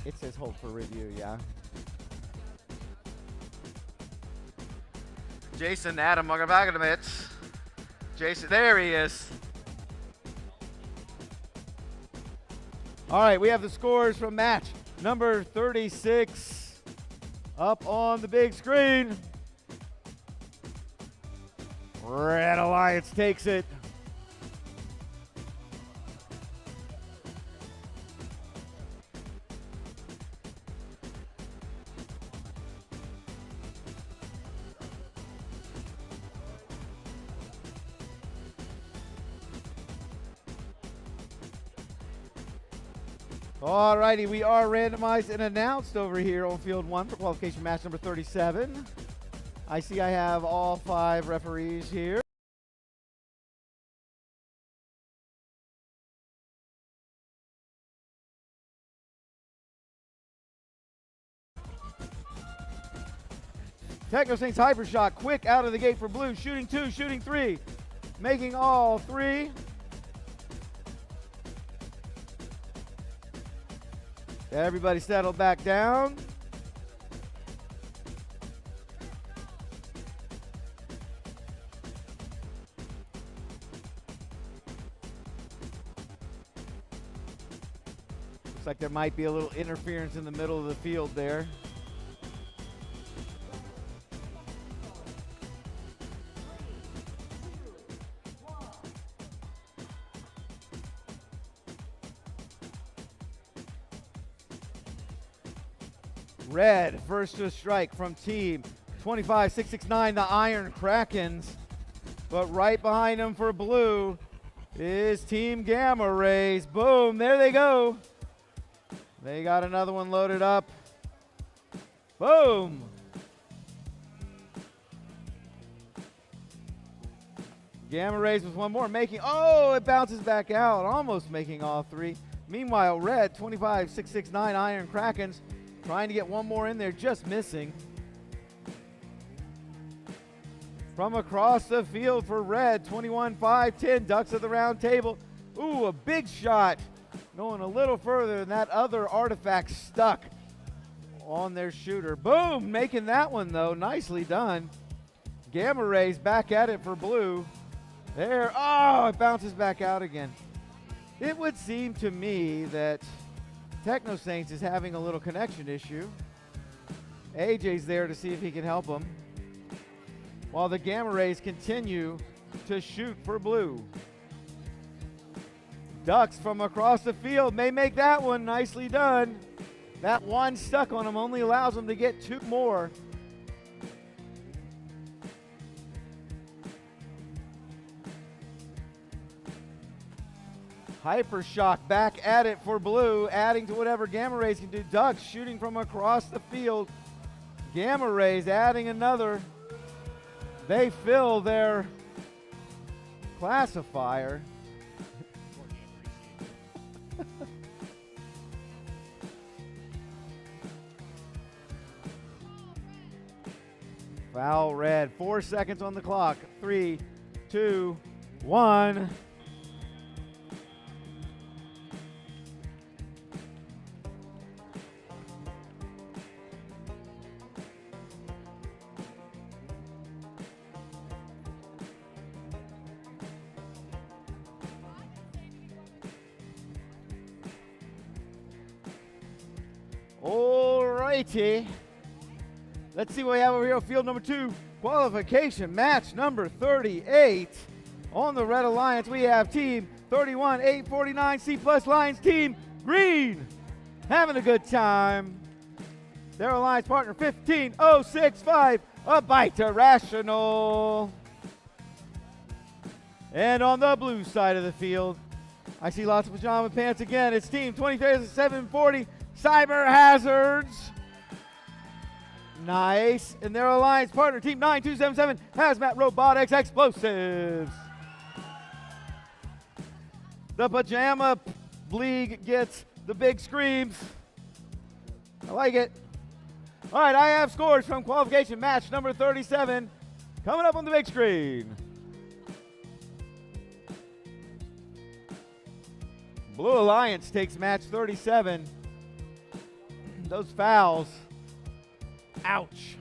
It says hold for review, yeah. Jason Adam Magavagadamits. Jason, there he is. All right, we have the scores from match number 36 up on the big screen. Red Alliance takes it. All righty, we are randomized and announced over here on field 1 for qualification match number 37. I see I have all 5 referees here. Techno Saints Hyper Shock, quick out of the gate for blue, shooting 2, shooting 3, making all 3. Everybody settle back down. Looks like there might be a little interference in the middle of the field there. Red, first to strike from team 25669, the Iron Krakens. But right behind them for blue is team Gamma Rays. Boom, there they go. They got another one loaded up. Boom. Gamma Rays with one more, making, oh, it bounces back out, almost making all 3. Meanwhile, red, 25669, Iron Krakens, trying to get one more in there, just missing. From across the field for red, 21-5-10, Ducks of the Round Table. Ooh, a big shot. Going a little further than that other artifact stuck on their shooter. Boom, making that one though, nicely done. Gamma Rays back at it for blue. There, oh, it bounces back out again. It would seem to me that Techno Saints is having a little connection issue. AJ's there to see if he can help them, while the Gamma Rays continue to shoot for blue. Ducks from across the field may make that one, nicely done. That one stuck on them only allows them to get 2 more. Hyper Shock back at it for blue, adding to whatever Gamma Rays can do. Ducks shooting from across the field. Gamma Rays adding another. They fill their classifier. Foul red. 4 seconds on the clock. 3, 2, 1. All righty. Let's see what we have over here on field number 2. Qualification match number 38. On the Red Alliance, we have team 31-849 C Plus Lions team green. Having a good time. Their alliance partner 15065, a bite to Rational. And on the blue side of the field, I see lots of pajama pants again. It's team 23-740 Cyber Hazards. Nice. And their alliance partner, team 9277 Hazmat Robotics Explosives. The Pajama League gets the big screams. I like it. All right, I have scores from qualification match number 37 coming up on the big screen. Blue Alliance takes match 37. Those fouls. Ouch.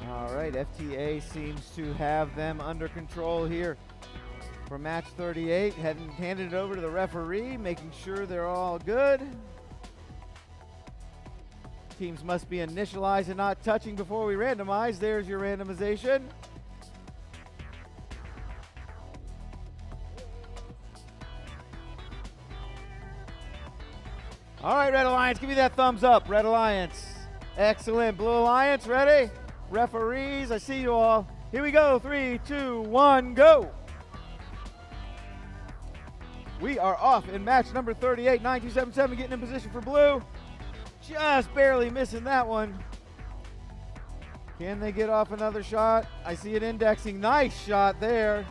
All right, FTA seems to have them under control here for match 38. Handed it over to the referee, making sure they're all good. Teams must be initialized and not touching before we randomize. There's your randomization. All right, Red Alliance, give me that thumbs up. Red Alliance. Excellent. Blue Alliance, ready? Referees, I see you all. Here we go. 3, 2, 1, go. We are off in match number 38. 9277 getting in position for blue. Just barely missing that one. Can they get off another shot? I see it indexing. Nice shot there.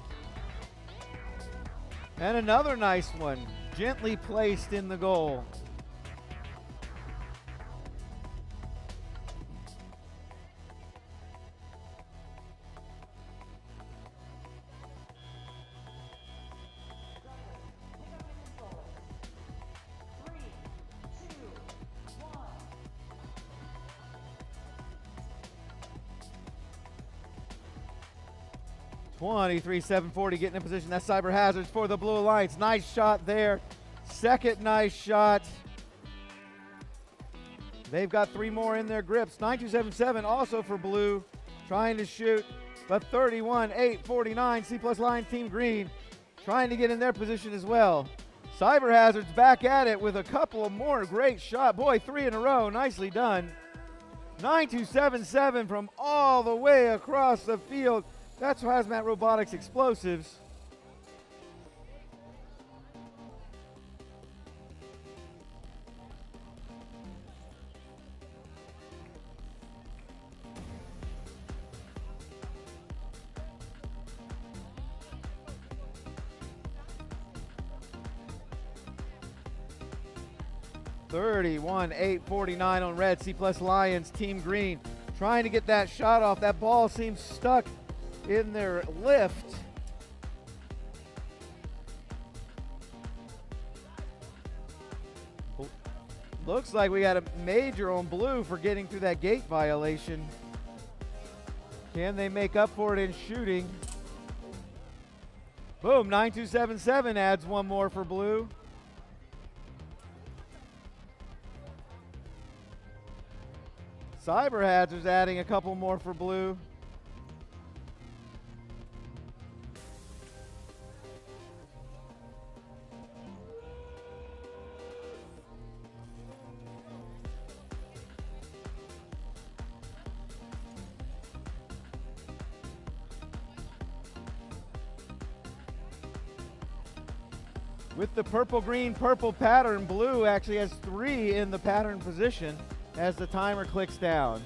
And another nice one. Gently placed in the goal. Twenty-three, 740 getting in position. That's Cyber Hazards for the Blue Alliance. Nice shot there. Second nice shot. They've got 3 more in their grips. 9277 also for blue, trying to shoot, but 31-849 C Plus Lions team green trying to get in their position as well. Cyber Hazards back at it with a couple of more great shots. Boy, 3 in a row. Nicely done. 9277 from all the way across the field. That's Hazmat Robotics Explosives. $31-849 on red. C Plus Lions team green trying to get that shot off. That ball seems stuck in their lift. Looks like we got a major on blue for getting through that gate violation. Can they make up for it in shooting? Boom, 9277 adds 1 more for blue. Cyber Hazards adding a couple more for blue. With the purple, green, purple pattern, blue actually has 3 in the pattern position as the timer clicks down.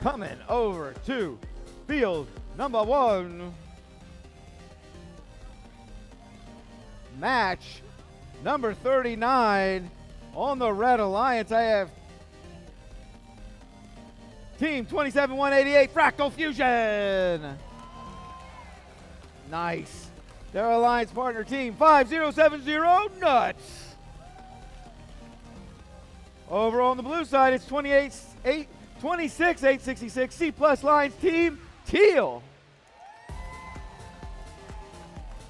Coming over to field number 1. Match number 39 on the Red Alliance. I have Team 27-188 Fractal Fusion. Nice. Their alliance partner team 5070 Nuts. Over on the blue side, it's 26-866 C Plus Lines Team Teal.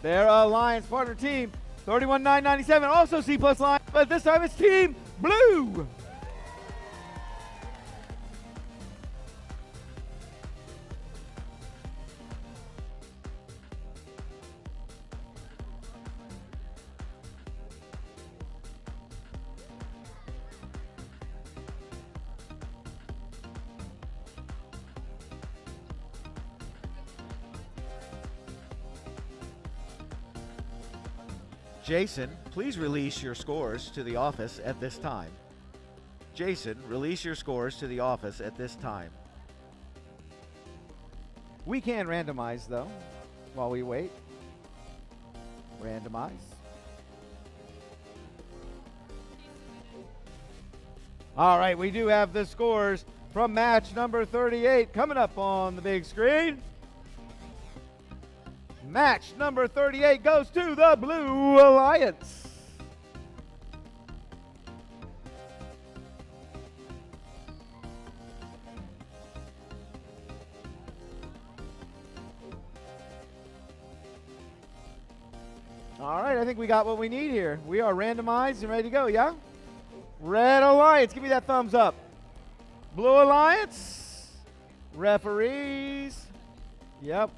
Their alliance partner team 31997 also C Plus Lines, but this time it's Team Blue. Jason, please release your scores to the office at this time. Jason, release your scores to the office at this time. We can randomize though while we wait. Randomize. All right, we do have the scores from match number 38 coming up on the big screen. Match number 38 goes to the Blue Alliance. All right, I think we got what we need here. We are randomized and ready to go, yeah? Red Alliance, give me that thumbs up. Blue Alliance, referees, yep.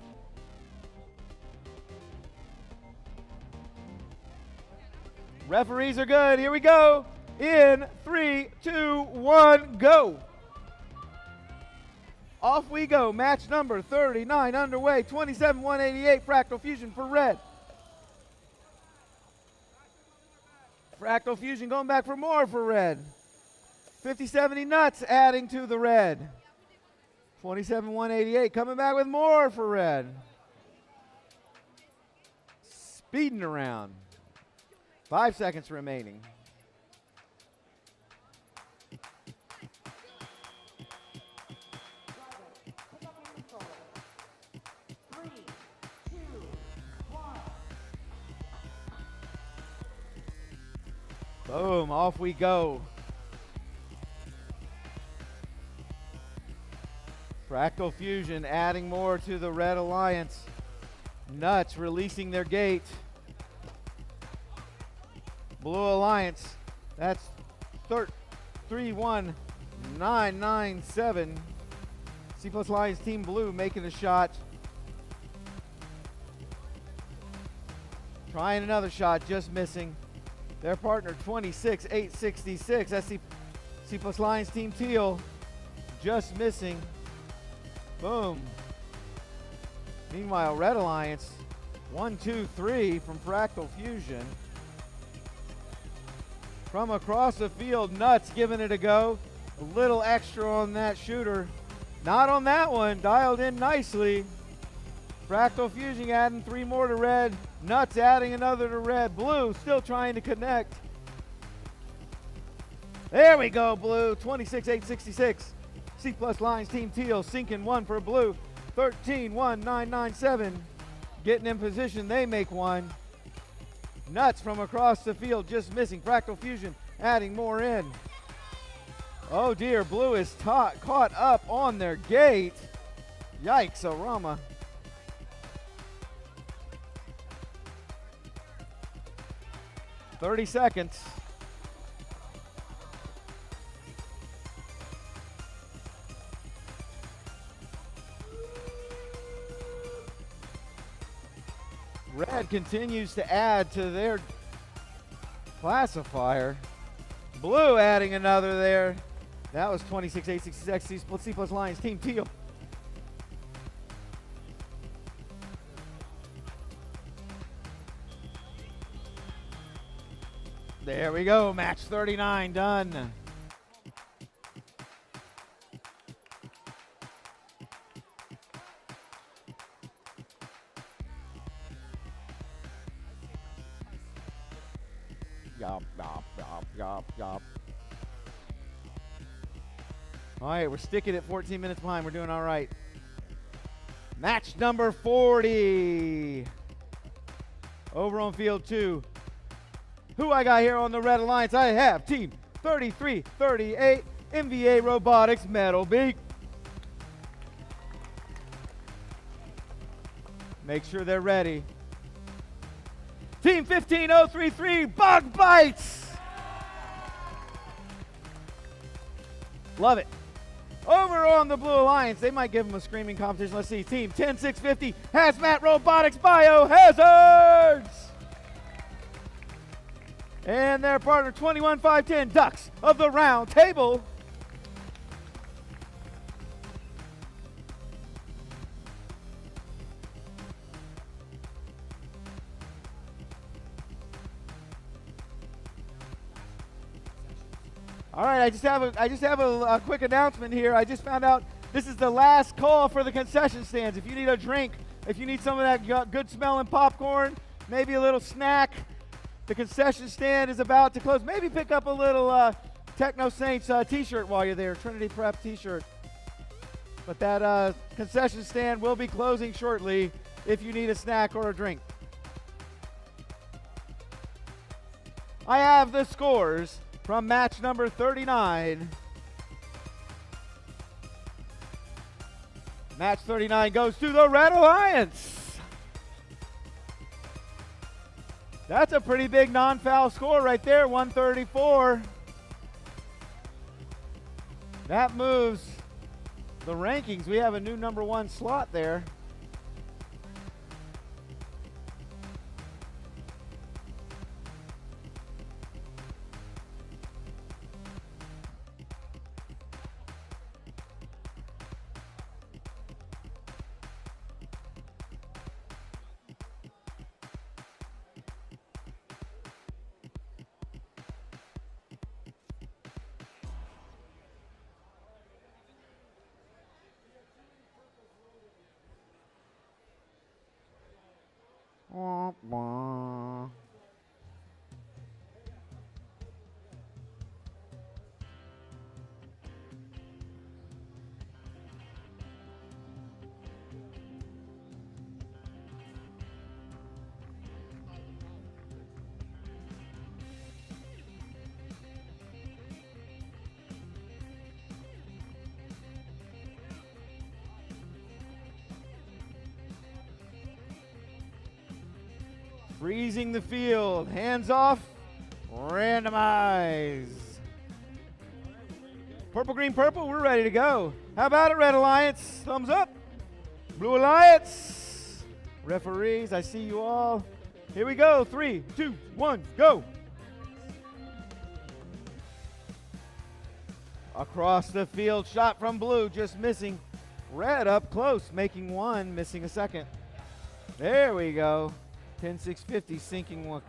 Referees are good. Here we go. In 3, 2, 1, go. Off we go. Match number 39 underway. 27-188 Fractal Fusion for red. Fractal Fusion going back for more for red. 50-70 Nuts adding to the red. 27-188 coming back with more for red. Speeding around. 5 seconds remaining. Boom, off we go. Fractal Fusion adding more to the Red Alliance. Nuts releasing their gate. Blue Alliance, that's 31997. C Plus Lions Team Blue making a shot. Trying another shot, just missing. Their partner 26866. That's C Plus Lions Team Teal, just missing. Boom. Meanwhile, Red Alliance, 1, 2, 3 from Fractal Fusion. From across the field, Nuts giving it a go. A little extra on that shooter. Not on that one, dialed in nicely. Fractal Fusion adding 3 more to red. Nuts adding another to red. Blue still trying to connect. There we go, Blue, 26866. C Plus Lines Team Teal sinking 1 for Blue. 13-1-9-9-7. Getting in position, they make 1. Nuts from across the field just missing. Fractal Fusion adding more in. Oh dear, Blue is caught up on their gate. Yikes, Orama. $30 seconds. Red continues to add to their classifier. Blue adding another there. That was 26866. C Plus Lions Team Teal. There we go. Match 39 done. Yop, yop, yop, yop, yop. All right, we're sticking at 14 minutes behind. We're doing all right. Match number 40. Over on field 2. Who I got here on the Red Alliance? I have team 3338 MVA Robotics Metal Beak. Make sure they're ready. Team 15033 Bug Bites. Love it. Over on the Blue Alliance, they might give them a screaming competition. Let's see. Team 10650 Hazmat Robotics Biohazards. And their partner 21510 Ducks of the Round Table. All right, I just have a quick announcement here. I just found out this is the last call for the concession stands. If you need a drink, if you need some of that good smelling popcorn, maybe a little snack, the concession stand is about to close. Maybe pick up a little Techno Saints t-shirt while you're there, Trinity Prep t-shirt. But that concession stand will be closing shortly if you need a snack or a drink. I have the scores from match number 39. Match 39 goes to the Red Alliance. That's a pretty big non-foul score right there, 134. That moves the rankings. We have a new number 1 slot there. Wah, wah. Freezing the field. Hands off. Randomize. Purple, green, purple. We're ready to go. How about it, Red Alliance? Thumbs up. Blue Alliance. Referees, I see you all. Here we go. 3, 2, 1, go. Across the field. Shot from blue. Just missing. Red up close. Making one. Missing a second. There we go. 10-6-50, sinking one.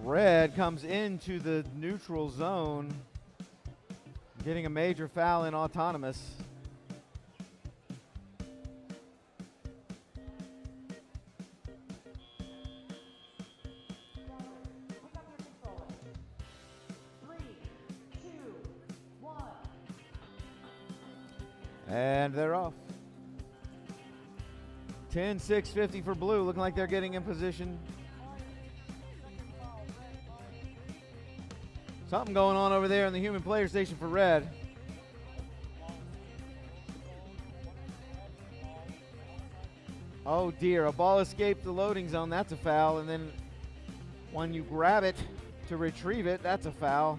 Red comes into the neutral zone, getting a major foul in autonomous. And they're off. 10-6-50 for blue. Looking like they're getting in position. Something going on over there in the human player station for red. Oh dear, a ball escaped the loading zone. That's a foul. And then when you grab it to retrieve it, that's a foul.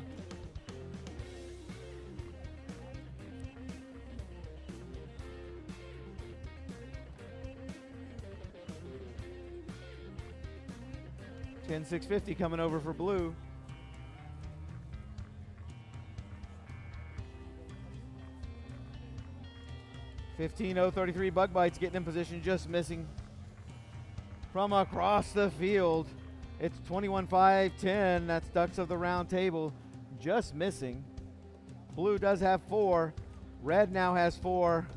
Ten 650 coming over for blue. $15.033 Bug Bites getting in position, just missing from across the field. It's 21-5-10. That's Ducks of the Round Table, just missing. Blue does have 4. Red now has 4.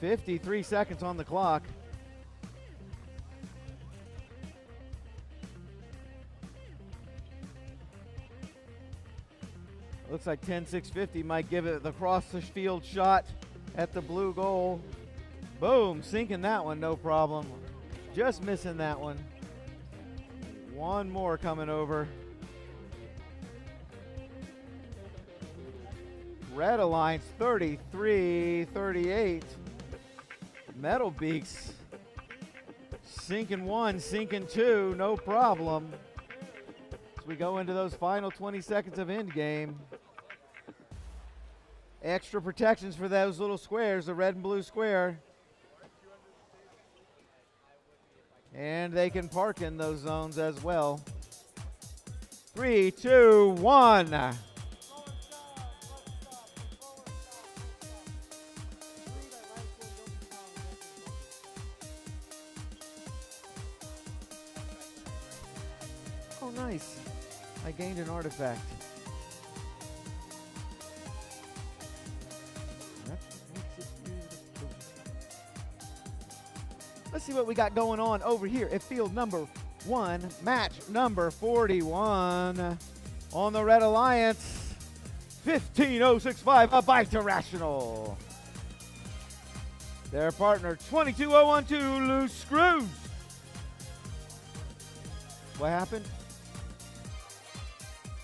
53 seconds on the clock. Looks like 10-6-50 might give it the cross the field shot at the blue goal. Boom, sinking that one, no problem. Just missing that one. One more coming over. Red Alliance 33-38. Metal Beaks sinking one, sinking two, no problem. As we go into those final 20 seconds of end game. Extra protections for those little squares, the red and blue square. And they can park in those zones as well. 3, 2, 1. Oh, nice. I gained an artifact. Let's see what we got going on over here at field number 1, match number 41. On the Red Alliance, 15-065, a bite to Rational. Their partner, 22-012, Loose Screws. What happened?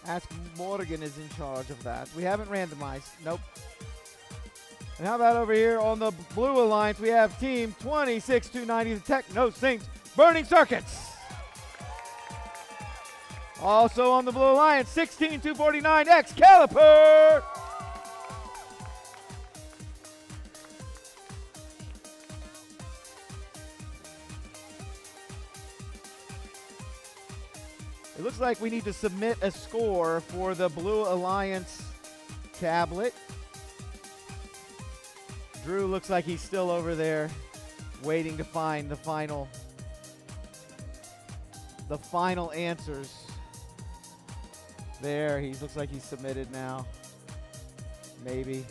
Ask Morgan is in charge of that. We haven't randomized. Nope. And how about over here on the Blue Alliance, we have team 26-290, the Techno Saints Burning Circuits. Also on the Blue Alliance, 16-249, Excalibur. It looks like we need to submit a score for the Blue Alliance tablet. Drew looks like he's still over there waiting to find the final answers. There, he looks like he's submitted now. Maybe.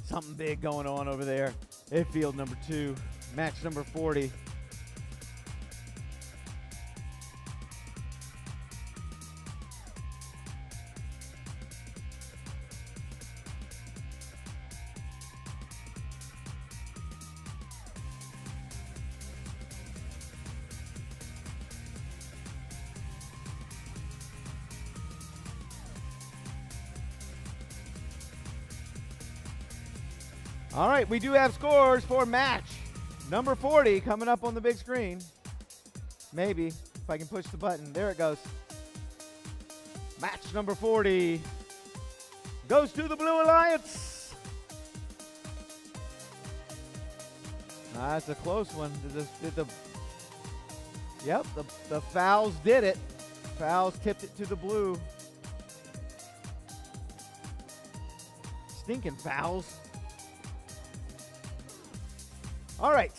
Something big going on over there at field number 2, match number 40. All right, we do have scores for match number 40 coming up on the big screen. Maybe, if I can push the button. There it goes. Match number 40 goes to the Blue Alliance. That's a close one. Yep, the fouls did it. Fouls tipped it to the blue. Stinking fouls. All right,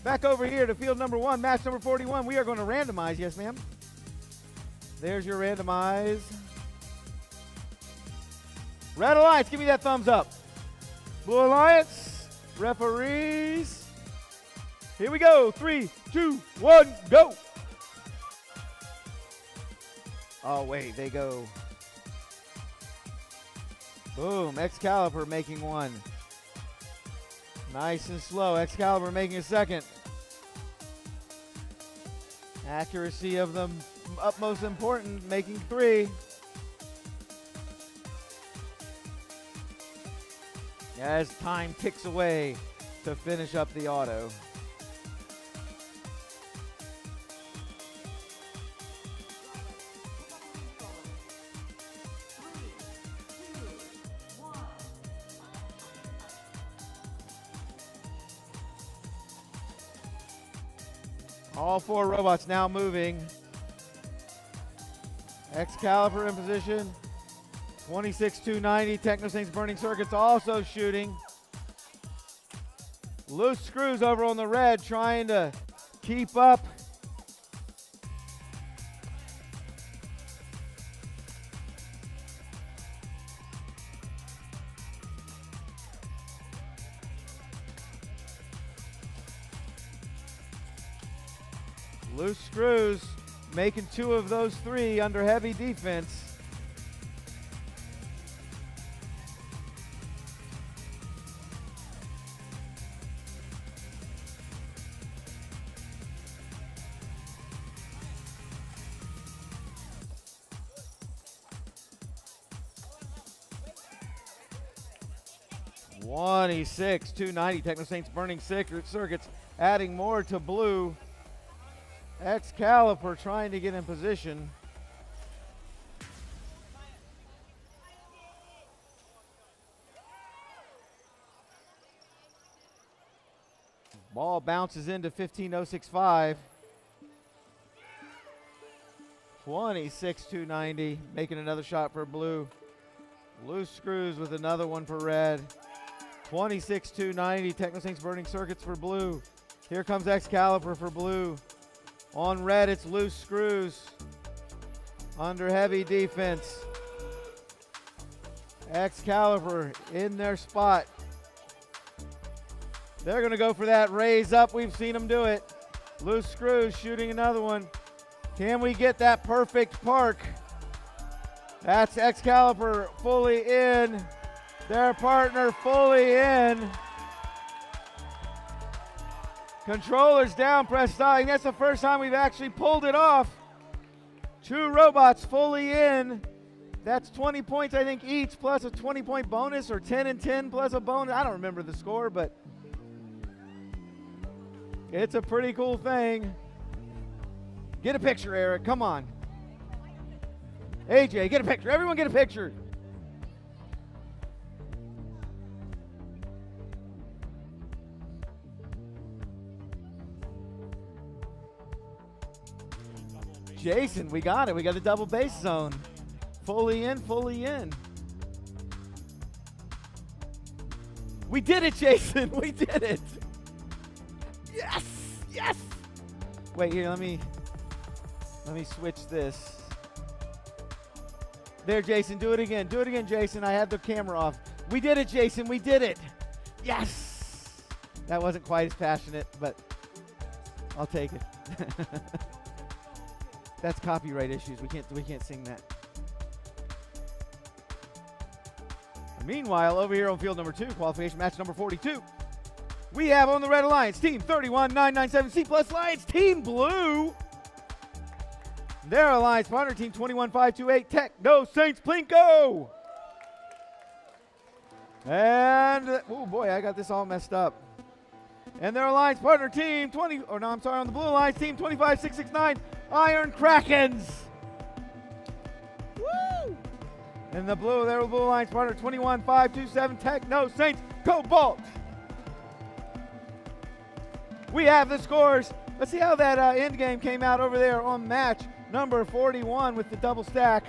back over here to field number 1, match number 41. We are going to randomize. Yes, ma'am. There's your randomize. Red Alliance, give me that thumbs up. Blue Alliance, referees. Here we go. 3, 2, 1, go. Oh, wait, they go. Boom, Excalibur making one. Nice and slow. Excalibur making a second. Accuracy of the utmost important, making 3. As time ticks away to finish up the auto. All 4 robots now moving. Excalibur in position. 26-290, Techno Saints Burning Circuits also shooting. Loose Screws over on the red trying to keep up Loose screws, making 2 of those 3 under heavy defense. $26,290. Techno Saints burning circuits, adding more to blue. Excalibur trying to get in position. Ball bounces into 15.065. 26,290, making another shot for blue. Loose screws with another one for red. 26,290, Techno Saints burning circuits for blue. Here comes Excalibur for blue. On red, it's loose screws. Under heavy defense. Excalibur in their spot. They're going to go for that raise up. We've seen them do it. Loose screws shooting another one. Can we get that perfect park? That's Excalibur fully in. Their partner fully in. Controllers down, press starting. That's the first time we've actually pulled it off. 2 robots fully in. That's 20 points, I think, each, plus a 20-point bonus, or 10 and 10 plus a bonus. I don't remember the score, but it's a pretty cool thing. Get a picture, Eric. Come on. AJ, get a picture. Everyone get a picture. Jason, we got it. We got the double base zone. Fully in, fully in. We did it, Jason. We did it. Yes, yes. Wait, here, let me switch this. There, Jason, do it again. Do it again, Jason. I had the camera off. We did it, Jason. We did it. Yes. That wasn't quite as passionate, but I'll take it. That's copyright issues. We can't sing that. Meanwhile, over here on field number 2, qualification match number 42, we have on the Red Alliance Team 31997 C Plus Lions Team Blue. Their Alliance partner Team 21528 Techno Saints Plinko. And oh boy, I got this all messed up. And their Alliance partner Team on the Blue Alliance Team 25669 Iron Krakens. Woo! And the Blue Alliance partner 21527 Techno Saints Cobalt. We have the scores. Let's see how that end game came out over there on match number 41 with the double stack.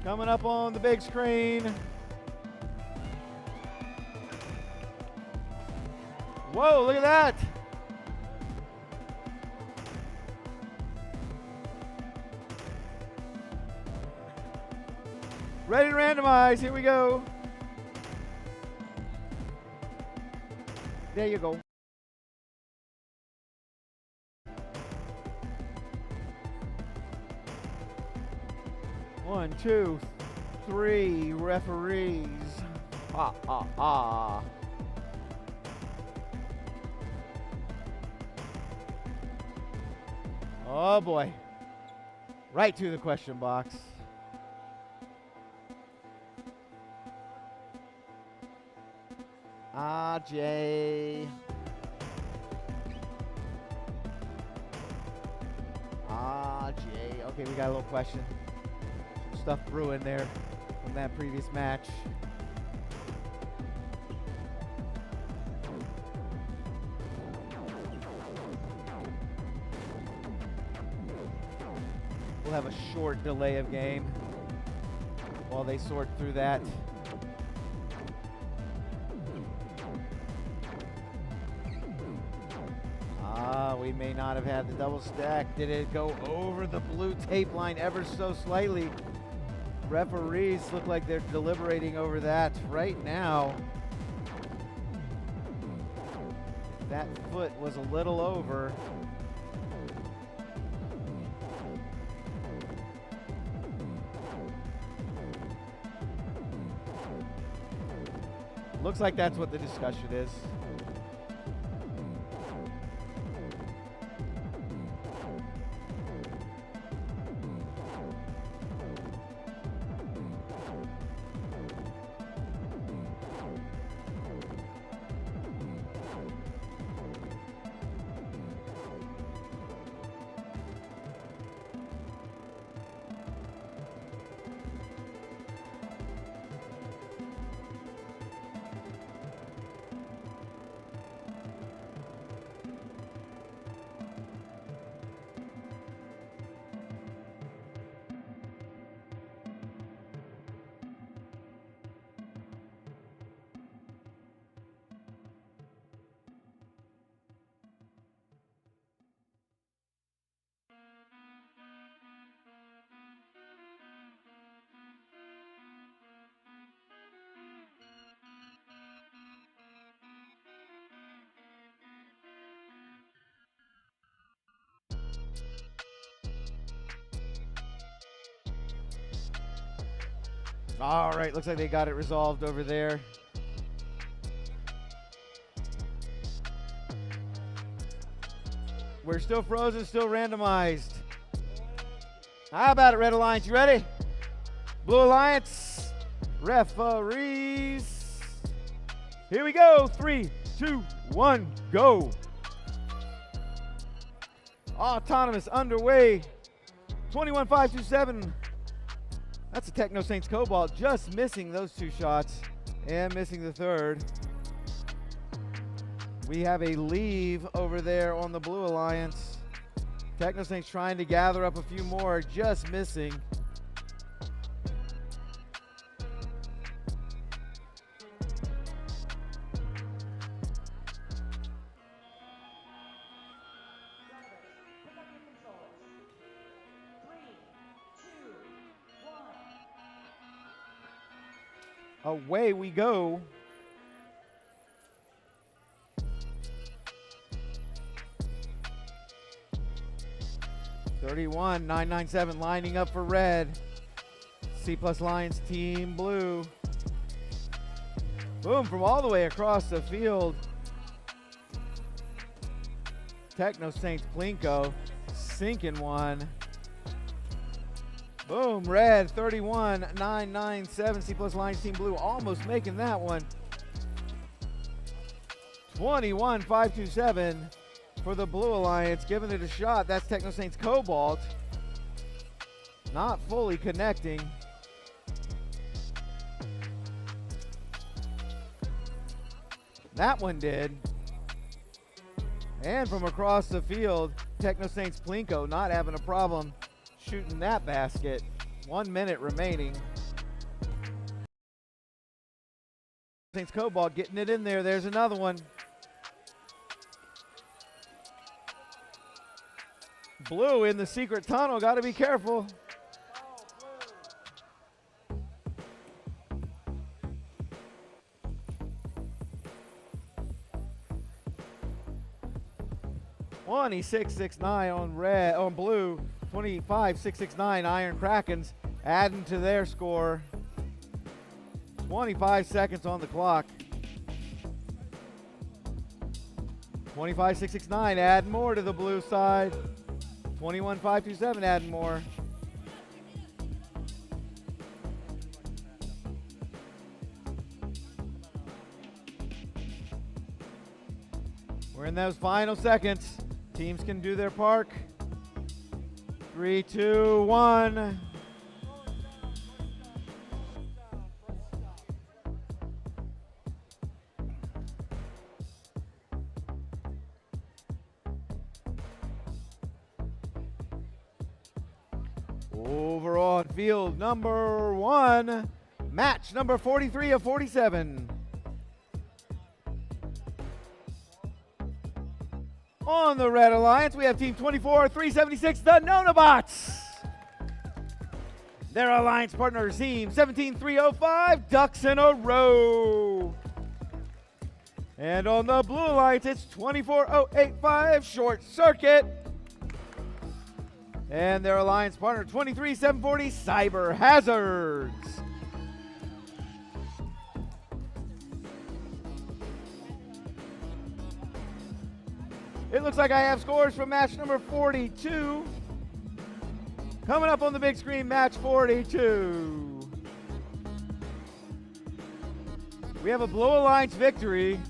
Coming up on the big screen. Whoa, look at that. Ready to randomize. Here we go. There you go. One, two, three referees. Ha, ha, ha. Oh boy. Right to the question box. Jay. Jay. Okay, we got a little question. Some stuff brewing there from that previous match. We'll have a short delay of game while they sort through that. We may not have had the double stack. Did it go over the blue tape line ever so slightly? Referees look like they're deliberating over that right now. That foot was a little over. Looks like that's what the discussion is. All right, looks like they got it resolved over there. We're still frozen, still randomized. How about it, Red Alliance? You ready? Blue Alliance, referees. Here we go. 3, 2, 1, go. Autonomous underway. 21-527. That's a Techno Saints Cobalt, just missing those 2 shots and missing the third. We have a leave over there on the Blue Alliance. Techno Saints trying to gather up a few more, just missing. Away we go. (31-997) lining up for red. C+ Lions team blue. Boom, from all the way across the field. Techno Saints Plinko sinking one. Boom, red, 31-997. C+ Lions team blue almost making that one. 21-527 for the Blue Alliance, giving it a shot. That's Techno Saints Cobalt. Not fully connecting. That one did. And from across the field, Techno Saints Plinko not having a problem shooting that basket. 1 minute remaining. Saints Cobalt getting it in there. There's another one. Blue in the secret tunnel. Got to be careful. (26-6-9) on red, on blue. 25-6-6-9 Iron Krakens adding to their score. 25 seconds on the clock. 25-6-6-9 adding more to the blue side. 21-5-2-7 adding more. We're in those final seconds. Teams can do their part. 3, 2, 1. Over on field number 1, match number 43 of 47. On the Red Alliance, we have Team 24-376, the Nonabots. Their alliance partner, Team 17-305, Ducks in a Row. And on the Blue Alliance, it's 24-085, Short Circuit. And their alliance partner, 23-740, Cyber Hazards. It looks like I have scores from match number 42. Coming up on the big screen, match 42. We have a Blue Alliance victory.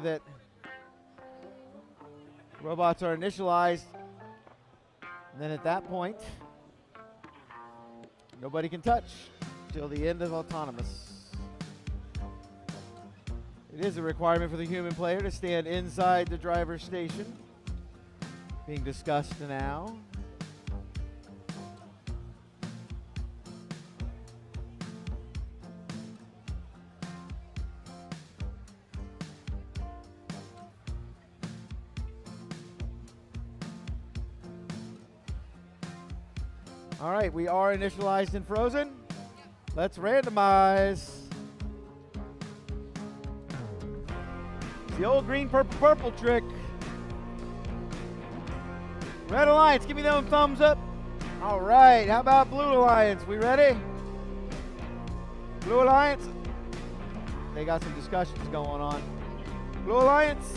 That robots are initialized, and then at that point, nobody can touch till the end of autonomous. It is a requirement for the human player to stand inside the driver's station. Being discussed now. All right, we are initialized and frozen. Let's randomize. The old green, purple, purple trick. Red Alliance, give me them thumbs up. All right, how about Blue Alliance? We ready? Blue Alliance? They got some discussions going on. Blue Alliance?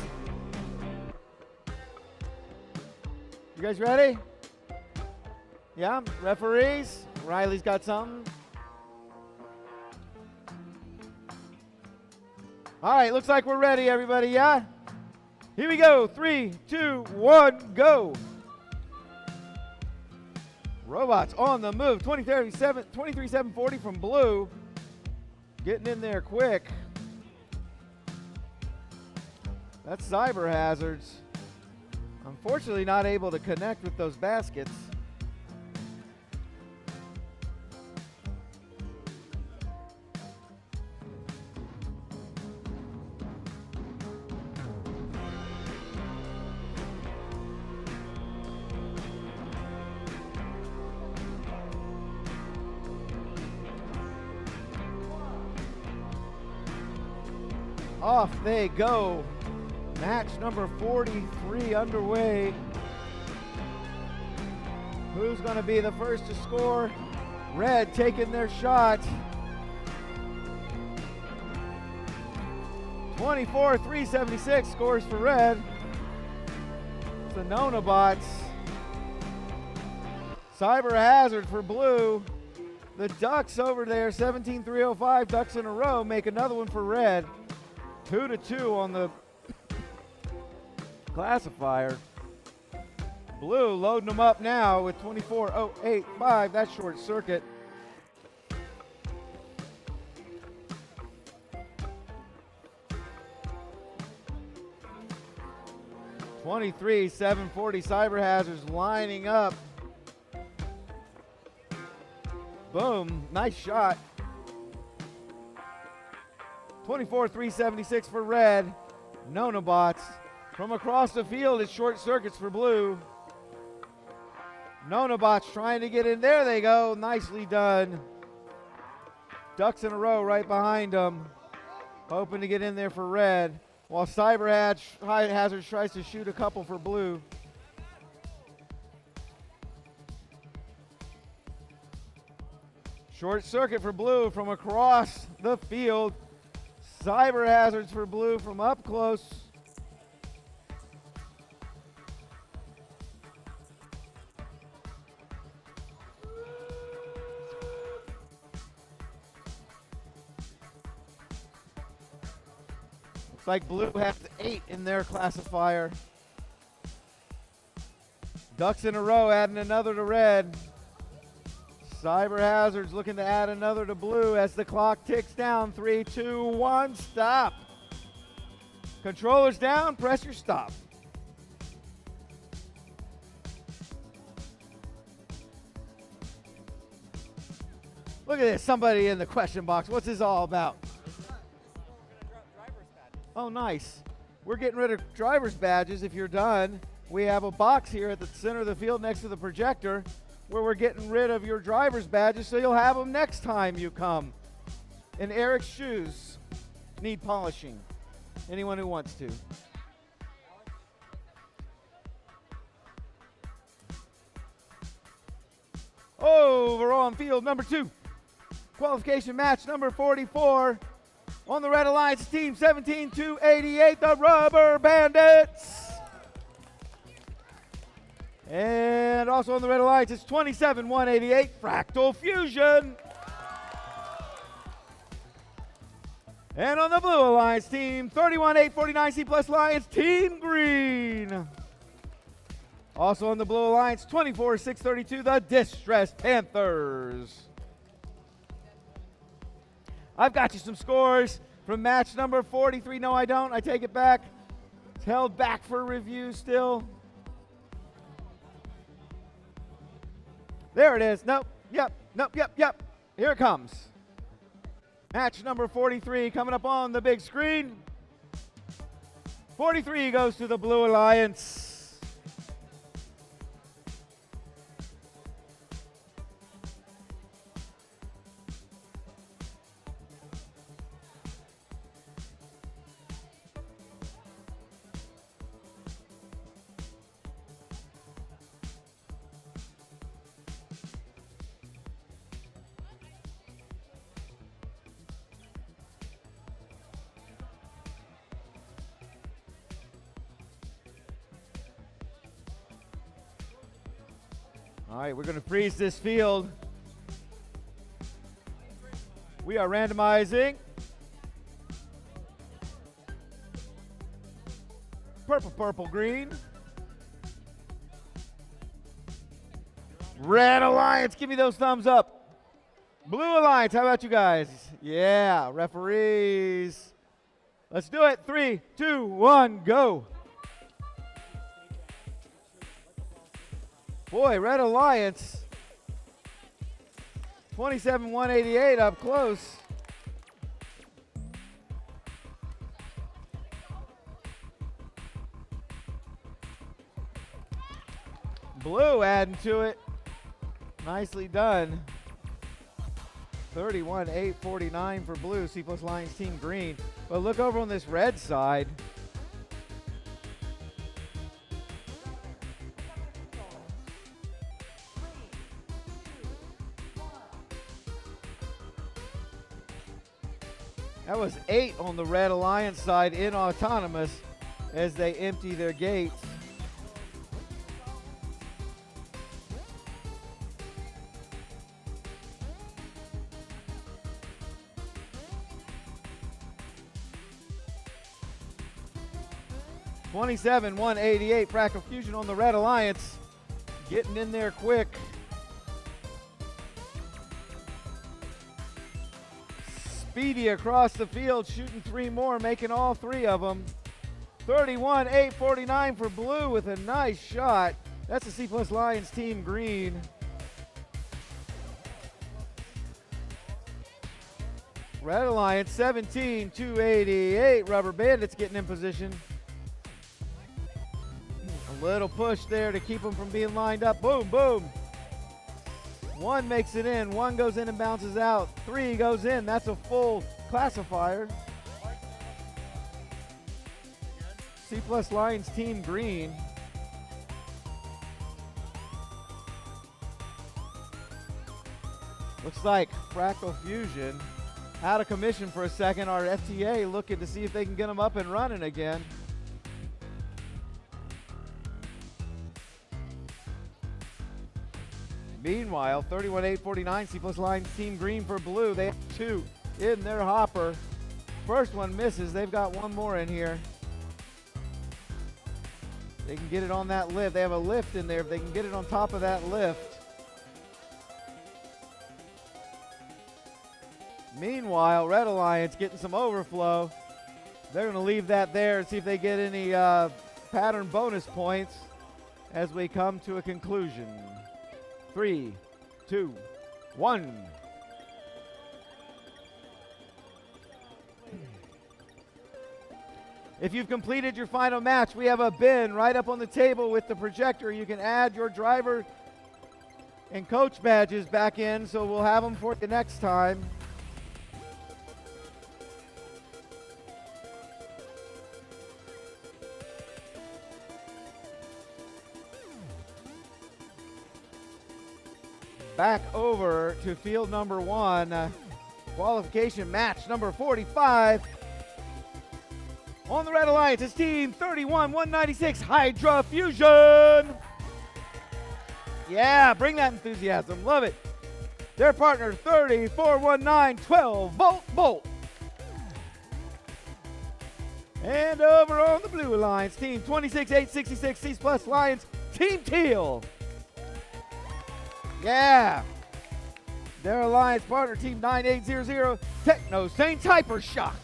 You guys ready? Yeah, referees. Riley's got something. All right, looks like we're ready, everybody, yeah? Here we go. 3, 2, 1, go. Robots on the move. 23-740 from Blue. Getting in there quick. That's Cyber Hazards. Unfortunately, not able to connect with those baskets. Off they go. Match number 43 underway. Who's going to be the first to score? Red taking their shot. 24-376 scores for Red. It's the Nonabots. Cyber Hazard for Blue. The Ducks over there, 17-305 Ducks in a row, make another one for Red. 2-2 on the classifier. Blue loading them up now with 24-085. That's short circuit. (23-740) Cyber Hazards lining up. Boom, nice shot. 24-376 for Red. Nonabots. From across the field, it's short circuits for Blue. Nonabots trying to get in. There they go. Nicely done. Ducks in a row right behind them. Hoping to get in there for Red. While Cyber Hazard tries to shoot a couple for Blue. Short circuit for Blue from across the field. Cyber Hazards for Blue from up close. Looks like Blue has 8 in their classifier. Ducks in a row adding another to Red. Cyber Hazards looking to add another to blue as the clock ticks down. 3, 2, 1, stop. Controllers down, press your stop. Look at this, somebody in the question box. What's this all about? Oh, nice. We're getting rid of driver's badges. If you're done, we have a box here at the center of the field next to the projector where we're getting rid of your driver's badges so you'll have them next time you come. And Eric's shoes need polishing. Anyone who wants to. Over on field number 2. Qualification match number 44. On the Red Alliance team, 17-288, the Rubber Bandits. And also on the Red Alliance, it's 27-188, Fractal Fusion. And on the Blue Alliance team, 31-849, C Plus Lions, Team Green. Also on the Blue Alliance, 24-632, the Distressed Panthers. I've got you some scores from match number 43. No, I don't. I take it back. It's held back for review still. There it is. Nope. Yep. Nope. Yep. Yep. Here it comes. Match number 43 coming up on the big screen. 43 goes to the Blue Alliance. All right, we're going to freeze this field. We are randomizing. Purple, purple, green. Red Alliance, give me those thumbs up. Blue Alliance, how about you guys? Yeah, referees. Let's do it. 3, 2, 1, go. Boy, Red Alliance, 27-188 up close. Blue adding to it. Nicely done. 31-849 for blue, C Plus Lions Team Green. But look over on this red side. That was 8 on the Red Alliance side in autonomous as they empty their gates. (27-188) Fractal Fusion on the Red Alliance, getting in there quick. Speedy across the field, shooting 3 more, making all 3 of them. 31-849 for blue with a nice shot. That's the C Plus Lions Team Green. Red Alliance 17-288. Rubber Bandits getting in position. A little push there to keep them from being lined up. Boom, boom. 1 makes it in, 1 goes in and bounces out, 3 goes in. That's a full classifier. C Plus Lions Team Green. Looks like Fractal Fusion out of commission for a second. Our FTA looking to see if they can get them up and running again. Meanwhile, 31-849, C Plus Lions Team Green for blue. They have 2 in their hopper. First one misses. They've got 1 more in here. They can get it on that lift. They have a lift in there. If they can get it on top of that lift. Meanwhile, Red Alliance getting some overflow. They're going to leave that there and see if they get any pattern bonus points as we come to a conclusion. 3, 2, 1. If you've completed your final match, we have a bin right up on the table with the projector. You can add your driver and coach badges back in, so we'll have them for the next time. Back over to field number 1, qualification match number 45. On the Red Alliance, it's Team 31-196 Hydra Fusion. Yeah, bring that enthusiasm. Love it. Their partner, 34-19 12-volt Bolt. And over on the Blue Alliance, Team 26-866 C's Plus Lions, Team Teal. Yeah. Their alliance partner, Team 9800 Techno Saints Hypershock.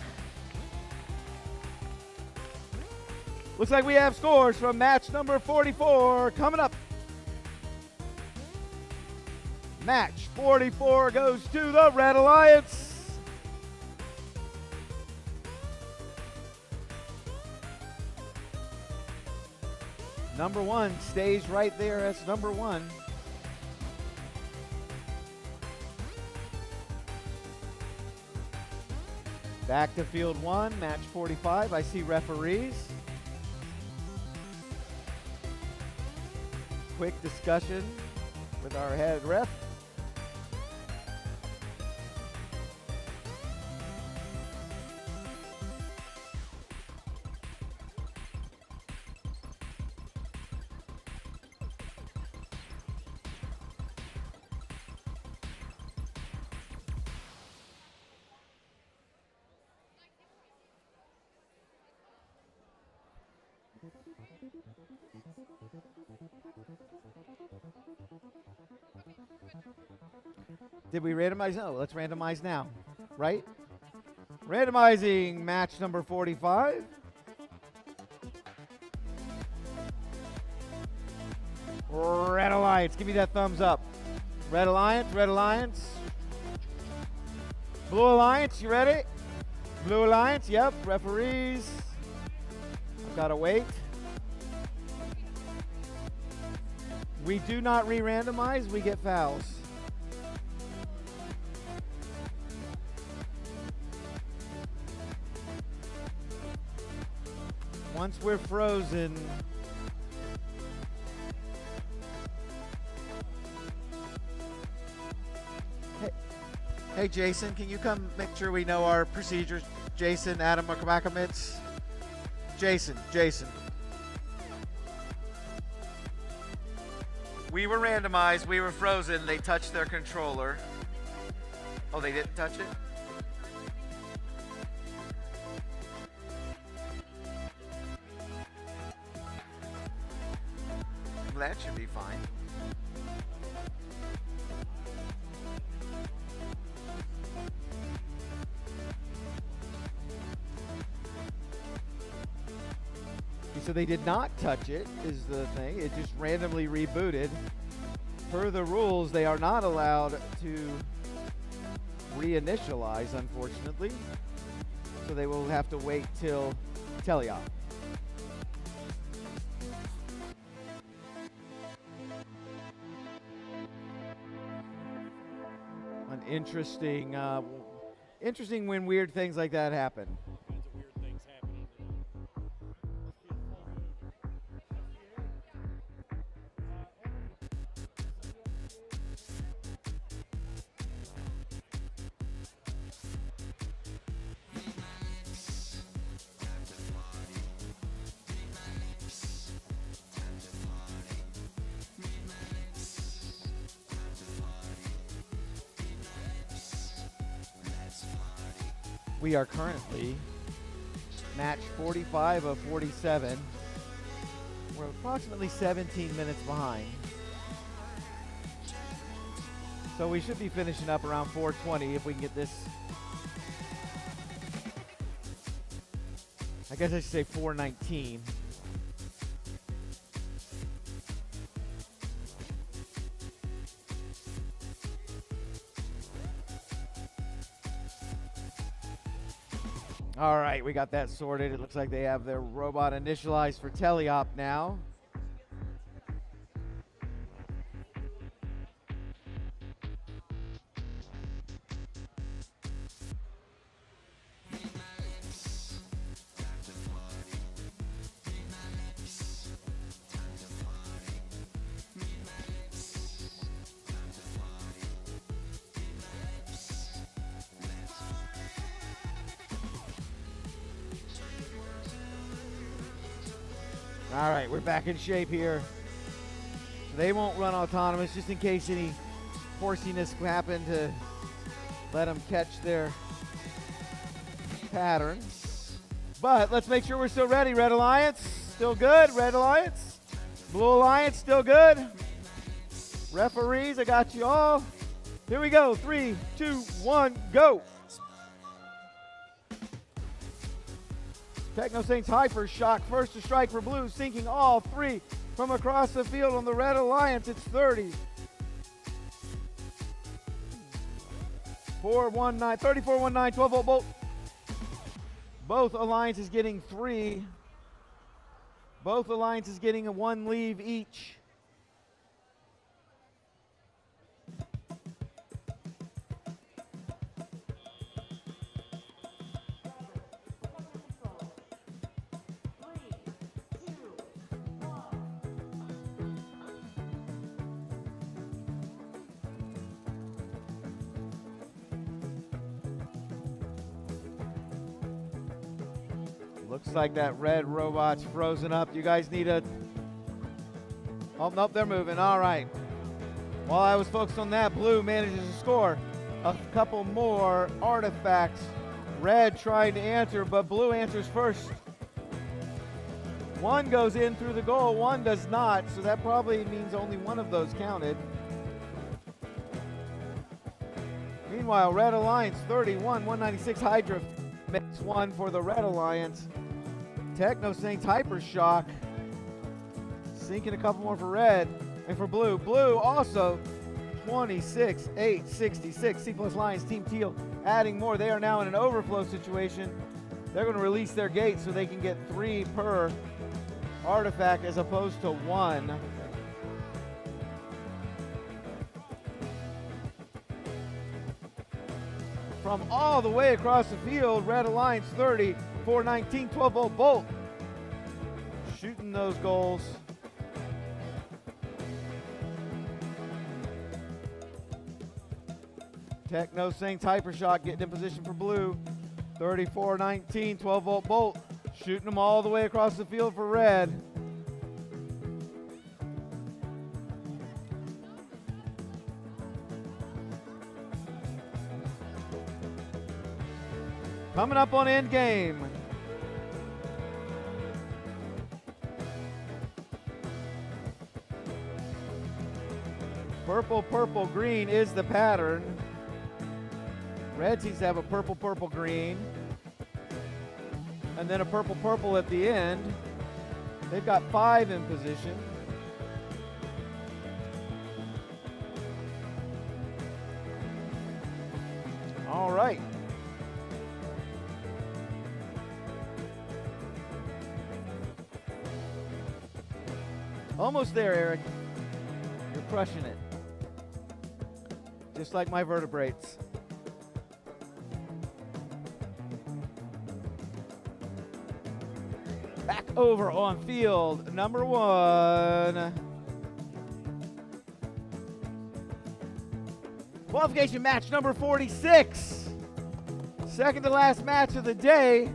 Looks like we have scores from match number 44 coming up. Match 44 goes to the Red Alliance. Number 1 stays right there as number 1. Back to field 1, match 45. I see referees. Quick discussion with our head ref. Did we randomize? No, let's randomize now, right? Randomizing match number 45. Red Alliance, give me that thumbs up. Red Alliance, Red Alliance. Blue Alliance, you ready? Blue Alliance, yep, referees. I've got to wait. We do not re-randomize, we get fouls. Once we're frozen, Hey, Jason, can you come make sure we know our procedures? Jason, Adam Makamitz. Jason. We were randomized. We were frozen. They touched their controller. Oh, they didn't touch it? That should be fine. So they did not touch it, is the thing. It just randomly rebooted. Per the rules, they are not allowed to reinitialize, unfortunately. So they will have to wait till teleop. An interesting when weird things like that happen. We are currently match 45 of 47. We're approximately 17 minutes behind. So we should be finishing up around 4:20 if we can get this I guess I should say 419. All right, we got that sorted. It looks like they have their robot initialized for teleop now. All right, we're back in shape here. They won't run autonomous just in case any horsiness happen to let them catch their pattern. But let's make sure we're still ready. Red Alliance, still good. Red Alliance. Blue Alliance, still good. Referees, I got you all. Here we go. 3, 2, 1, go. Techno Saints Hyper Shock, first to strike for blue, sinking all three from across the field on the Red Alliance. It's 30. 34-19, 12-volt bolt. Both alliances getting 3. Both alliances getting a 1 leave each. Looks like that red robot's frozen up. You guys need a... Oh, nope, they're moving. All right. While I was focused on that, blue manages to score a couple more artifacts. Red tried to answer, but blue answers first. One goes in through the goal, one does not, so that probably means only one of those counted. Meanwhile, Red Alliance 31, 196 Hydra makes one for the Red Alliance. Techno Saints Hyper Shock sinking a couple more for red and for blue. Blue also 26, 8, 66. C plus Lions Team Teal adding more. They are now in an overflow situation. They're going to release their gate so they can get 3 per artifact as opposed to 1. From all the way across the field, Red Alliance 30, 419, 12-volt bolt. Shooting those goals. Techno Saints Hypershock getting in position for blue. 34-19, 12-volt bolt. Shooting them all the way across the field for red. Coming up on end game. Purple, purple, green is the pattern. Red seems to have a purple, purple, green. And then a purple, purple at the end. They've got 5 in position. All right. Almost there, Eric. You're crushing it. Just like my vertebrates. Back over on field number 1. Qualification match number 46. Second to last match of the day.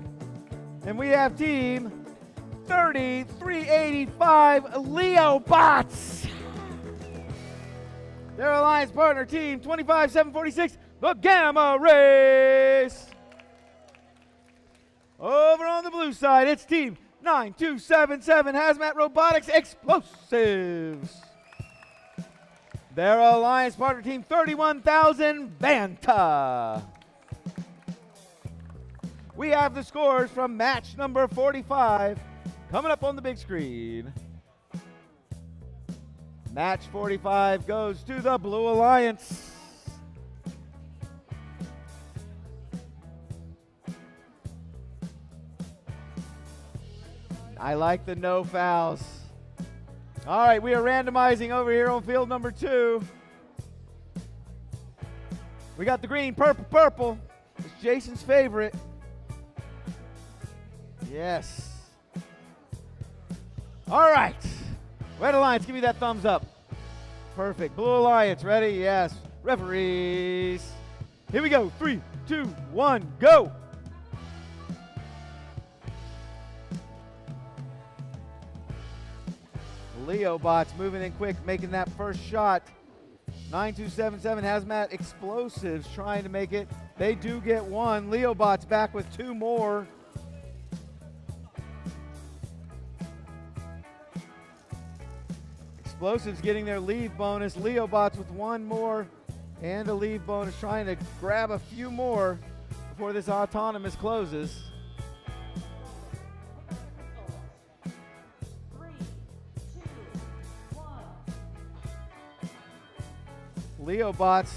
And we have team 3385 Leo Bots. Their alliance partner team 25746 the Gamma Race. Over on the blue side, it's team 9277 Hazmat Robotics Explosives. Their alliance partner team 31000 Banta. We have the scores from match number 45 coming up on the big screen. Match 45 goes to the Blue Alliance. I like the no fouls. All right, we are randomizing over here on field number 2. We got the green, purple, purple. It's Jason's favorite. Yes. All right. Red Alliance, give me that thumbs up. Perfect. Blue Alliance, ready? Yes. Referees. Here we go. 3, 2, 1, go. Leo Bots moving in quick, making that first shot. 9277 Hazmat Explosives trying to make it. They do get one. Leo Bots back with 2 more. Explosives getting their leave bonus. Leo Bots with 1 more and a leave bonus, trying to grab a few more before this autonomous closes. 3, 2, 1. Leo Bots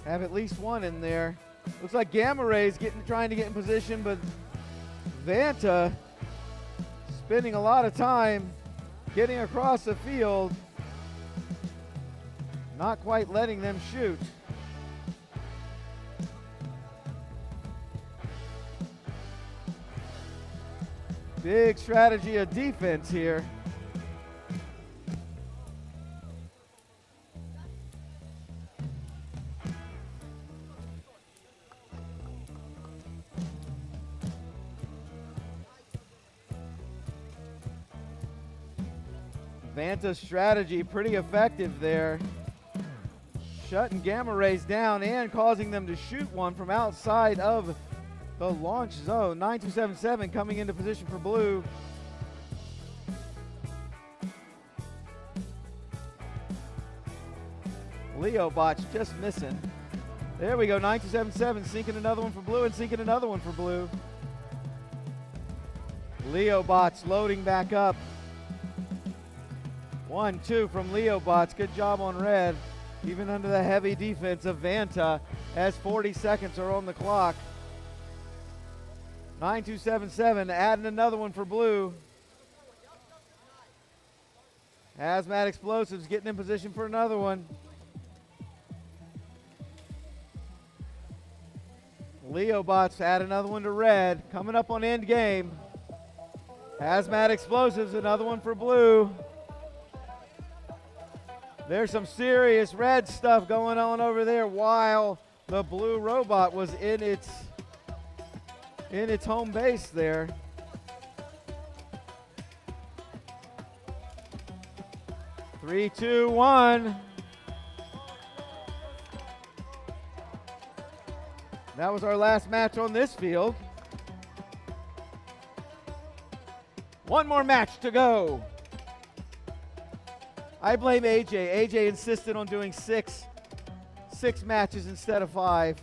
have at least 1 in there. Looks like Gamma Ray's trying to get in position, but Vanta spending a lot of time getting across the field, not quite letting them shoot. Big strategy of defense here. Vanta's strategy pretty effective there. Shutting Gamma Rays down and causing them to shoot one from outside of the launch zone. 9277 coming into position for blue. Leo Bots just missing. There we go, 9277 sinking another one for blue and sinking another one for blue. Leo Bots loading back up. 1-2 from Leo Bots. Good job on red, even under the heavy defense of Vanta, as 40 seconds are on the clock. 9277 adding another one for blue. Hazmat Explosives getting in position for another one. Leo Bots add another one to red. Coming up on end game. Hazmat Explosives, another one for blue. There's some serious red stuff going on over there while the blue robot was in its home base there. Three, two, one. That was our last match on this field. One more match to go. I blame AJ. AJ insisted on doing six matches instead of 5.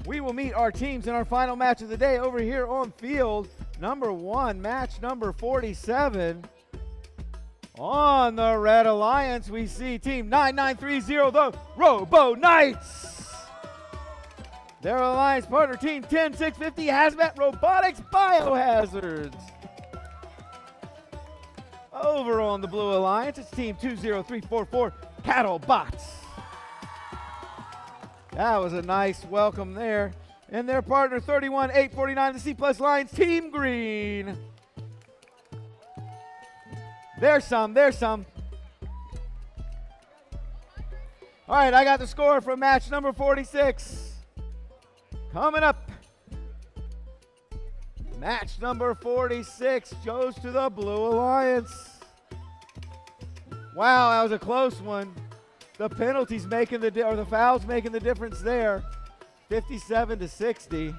We will meet our teams in our final match of the day over here on field number 1, match number 47. On the Red Alliance, we see Team 9930, the Robo Knights. Their alliance partner, Team 10650, Hazmat Robotics Biohazards. Over on the Blue Alliance, it's Team 20344, Cattle Bots. That was a nice welcome there. And their partner, 31849, the C Plus Lions, Team Green. There's some. All right, I got the score from match number 46. Coming up, match number 46 goes to the Blue Alliance. Wow, that was a close one. The penalties making the fouls making the difference there. 57-60.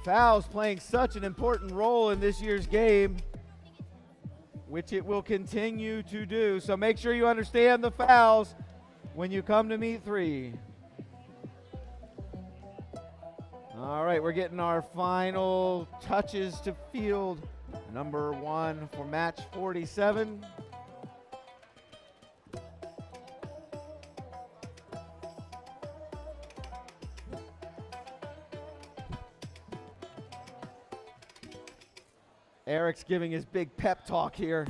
Fouls playing such an important role in this year's game. which it will continue to do. So make sure you understand the fouls when you come to meet 3. All right, we're getting our final touches to field number 1 for match 47. Eric's giving his big pep talk here.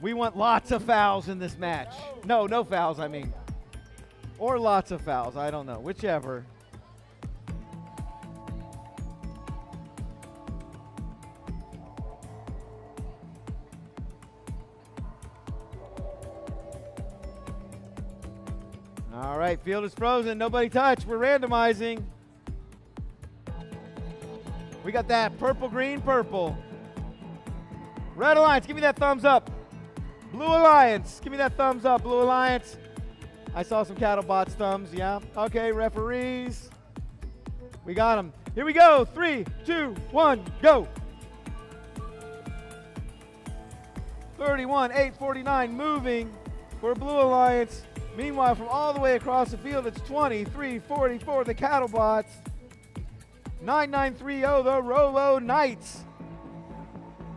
We want lots of fouls in this match. No fouls, I mean. Or lots of fouls, I don't know, whichever. All right, field is frozen, nobody touch, we're randomizing. We got that purple, green, purple. Red Alliance, give me that thumbs up. Blue Alliance, give me that thumbs up, Blue Alliance. I saw some CattleBots thumbs, yeah. Okay, referees. We got them. Here we go, 3, 2, 1, go. 31-8-49 moving for Blue Alliance. Meanwhile, from all the way across the field, it's 23-44, the CattleBots. 9-9-3-0, the Robo Knights.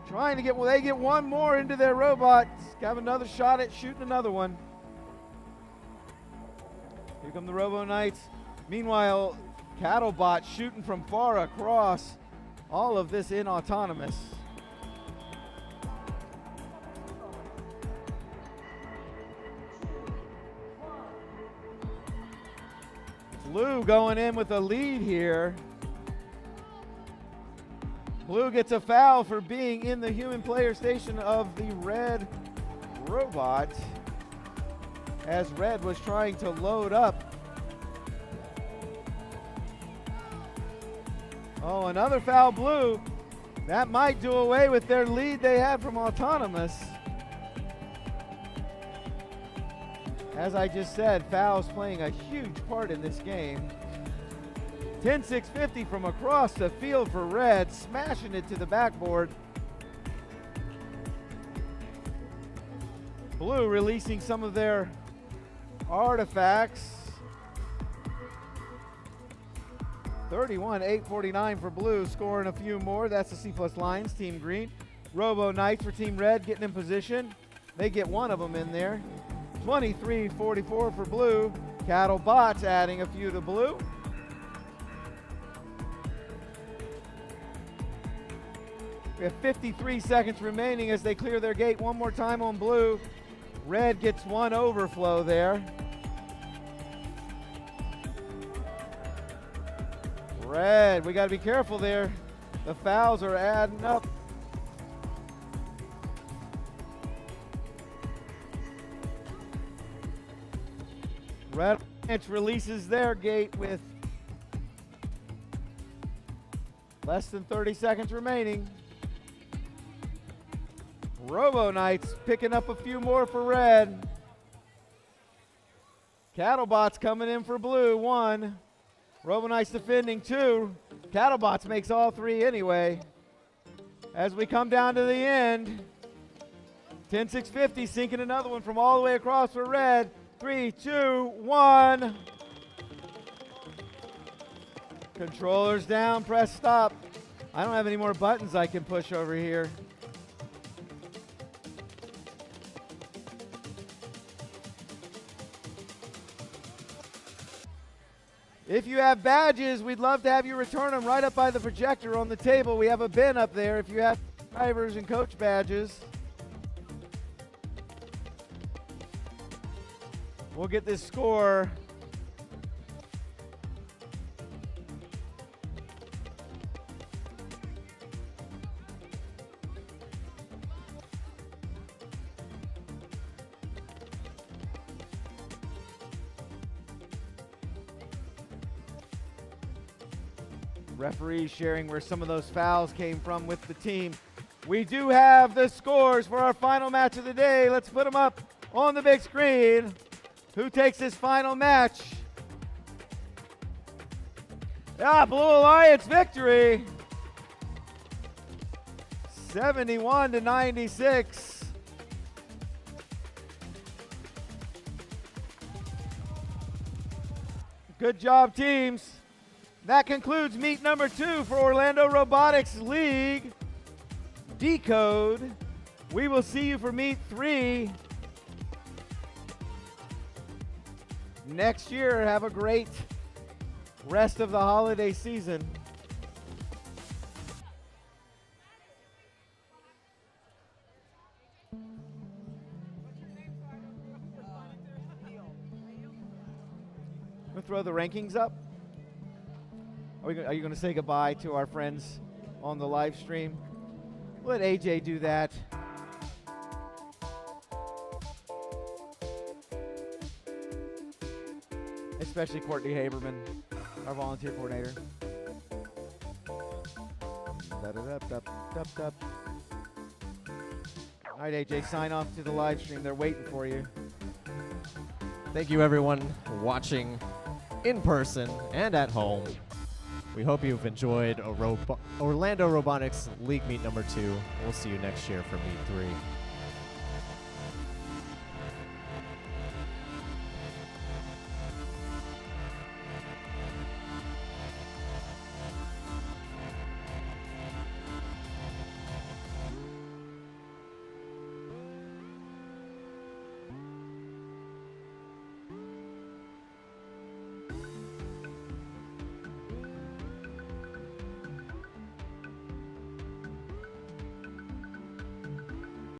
Trying to get, well, they get one more into their robots. Have another shot at shooting another one. Here come the Robo Knights. Meanwhile, CattleBot shooting from far across. All of this in autonomous. Blue going in with a lead here. Blue gets a foul for being in the human player station of the red robot as red was trying to load up. Oh, another foul, Blue. That might do away with their lead they had from autonomous. As I just said, fouls playing a huge part in this game. 10-6-50 from across the field for red, smashing it to the backboard. Blue releasing some of their artifacts. 31-8-49 for Blue, scoring a few more. That's the C+ Lions, Team Green. Robo Knights for Team Red getting in position. They get one of them in there. 23-44 for Blue. CattleBots adding a few to Blue. We have 53 seconds remaining as they clear their gate one more time on Blue. Red gets one overflow there. Red, we got to be careful there. The fouls are adding up. Red Alliance releases their gate with less than 30 seconds remaining. Robo Knights picking up a few more for red. CattleBots coming in for Blue, 1. Robo Knights defending, 2. CattleBots makes all 3 anyway. As we come down to the end, 10-6-50, sinking another one from all the way across for red. 3, 2, 1. Controllers down, press stop. I don't have any more buttons I can push over here. If you have badges, we'd love to have you return them right up by the projector on the table. We have a bin up there if you have drivers and coach badges. We'll get this score. Referees sharing where some of those fouls came from with the team. We do have the scores for our final match of the day. Let's put them up on the big screen. Who takes this final match? Blue Alliance victory. 71-96. Good job, teams. That concludes meet number 2 for Orlando Robotics League DECODE. We will see you for meet 3 next year. Have a great rest of the holiday season. We'll throw the rankings up. Are you going to say goodbye to our friends on the live stream? Let AJ do that. Especially Courtney Haberman, our volunteer coordinator. All right, AJ, sign off to the live stream. They're waiting for you. Thank you, everyone watching in person and at home. We hope you've enjoyed Orlando Robotics League Meet number 2. We'll see you next year for Meet 3.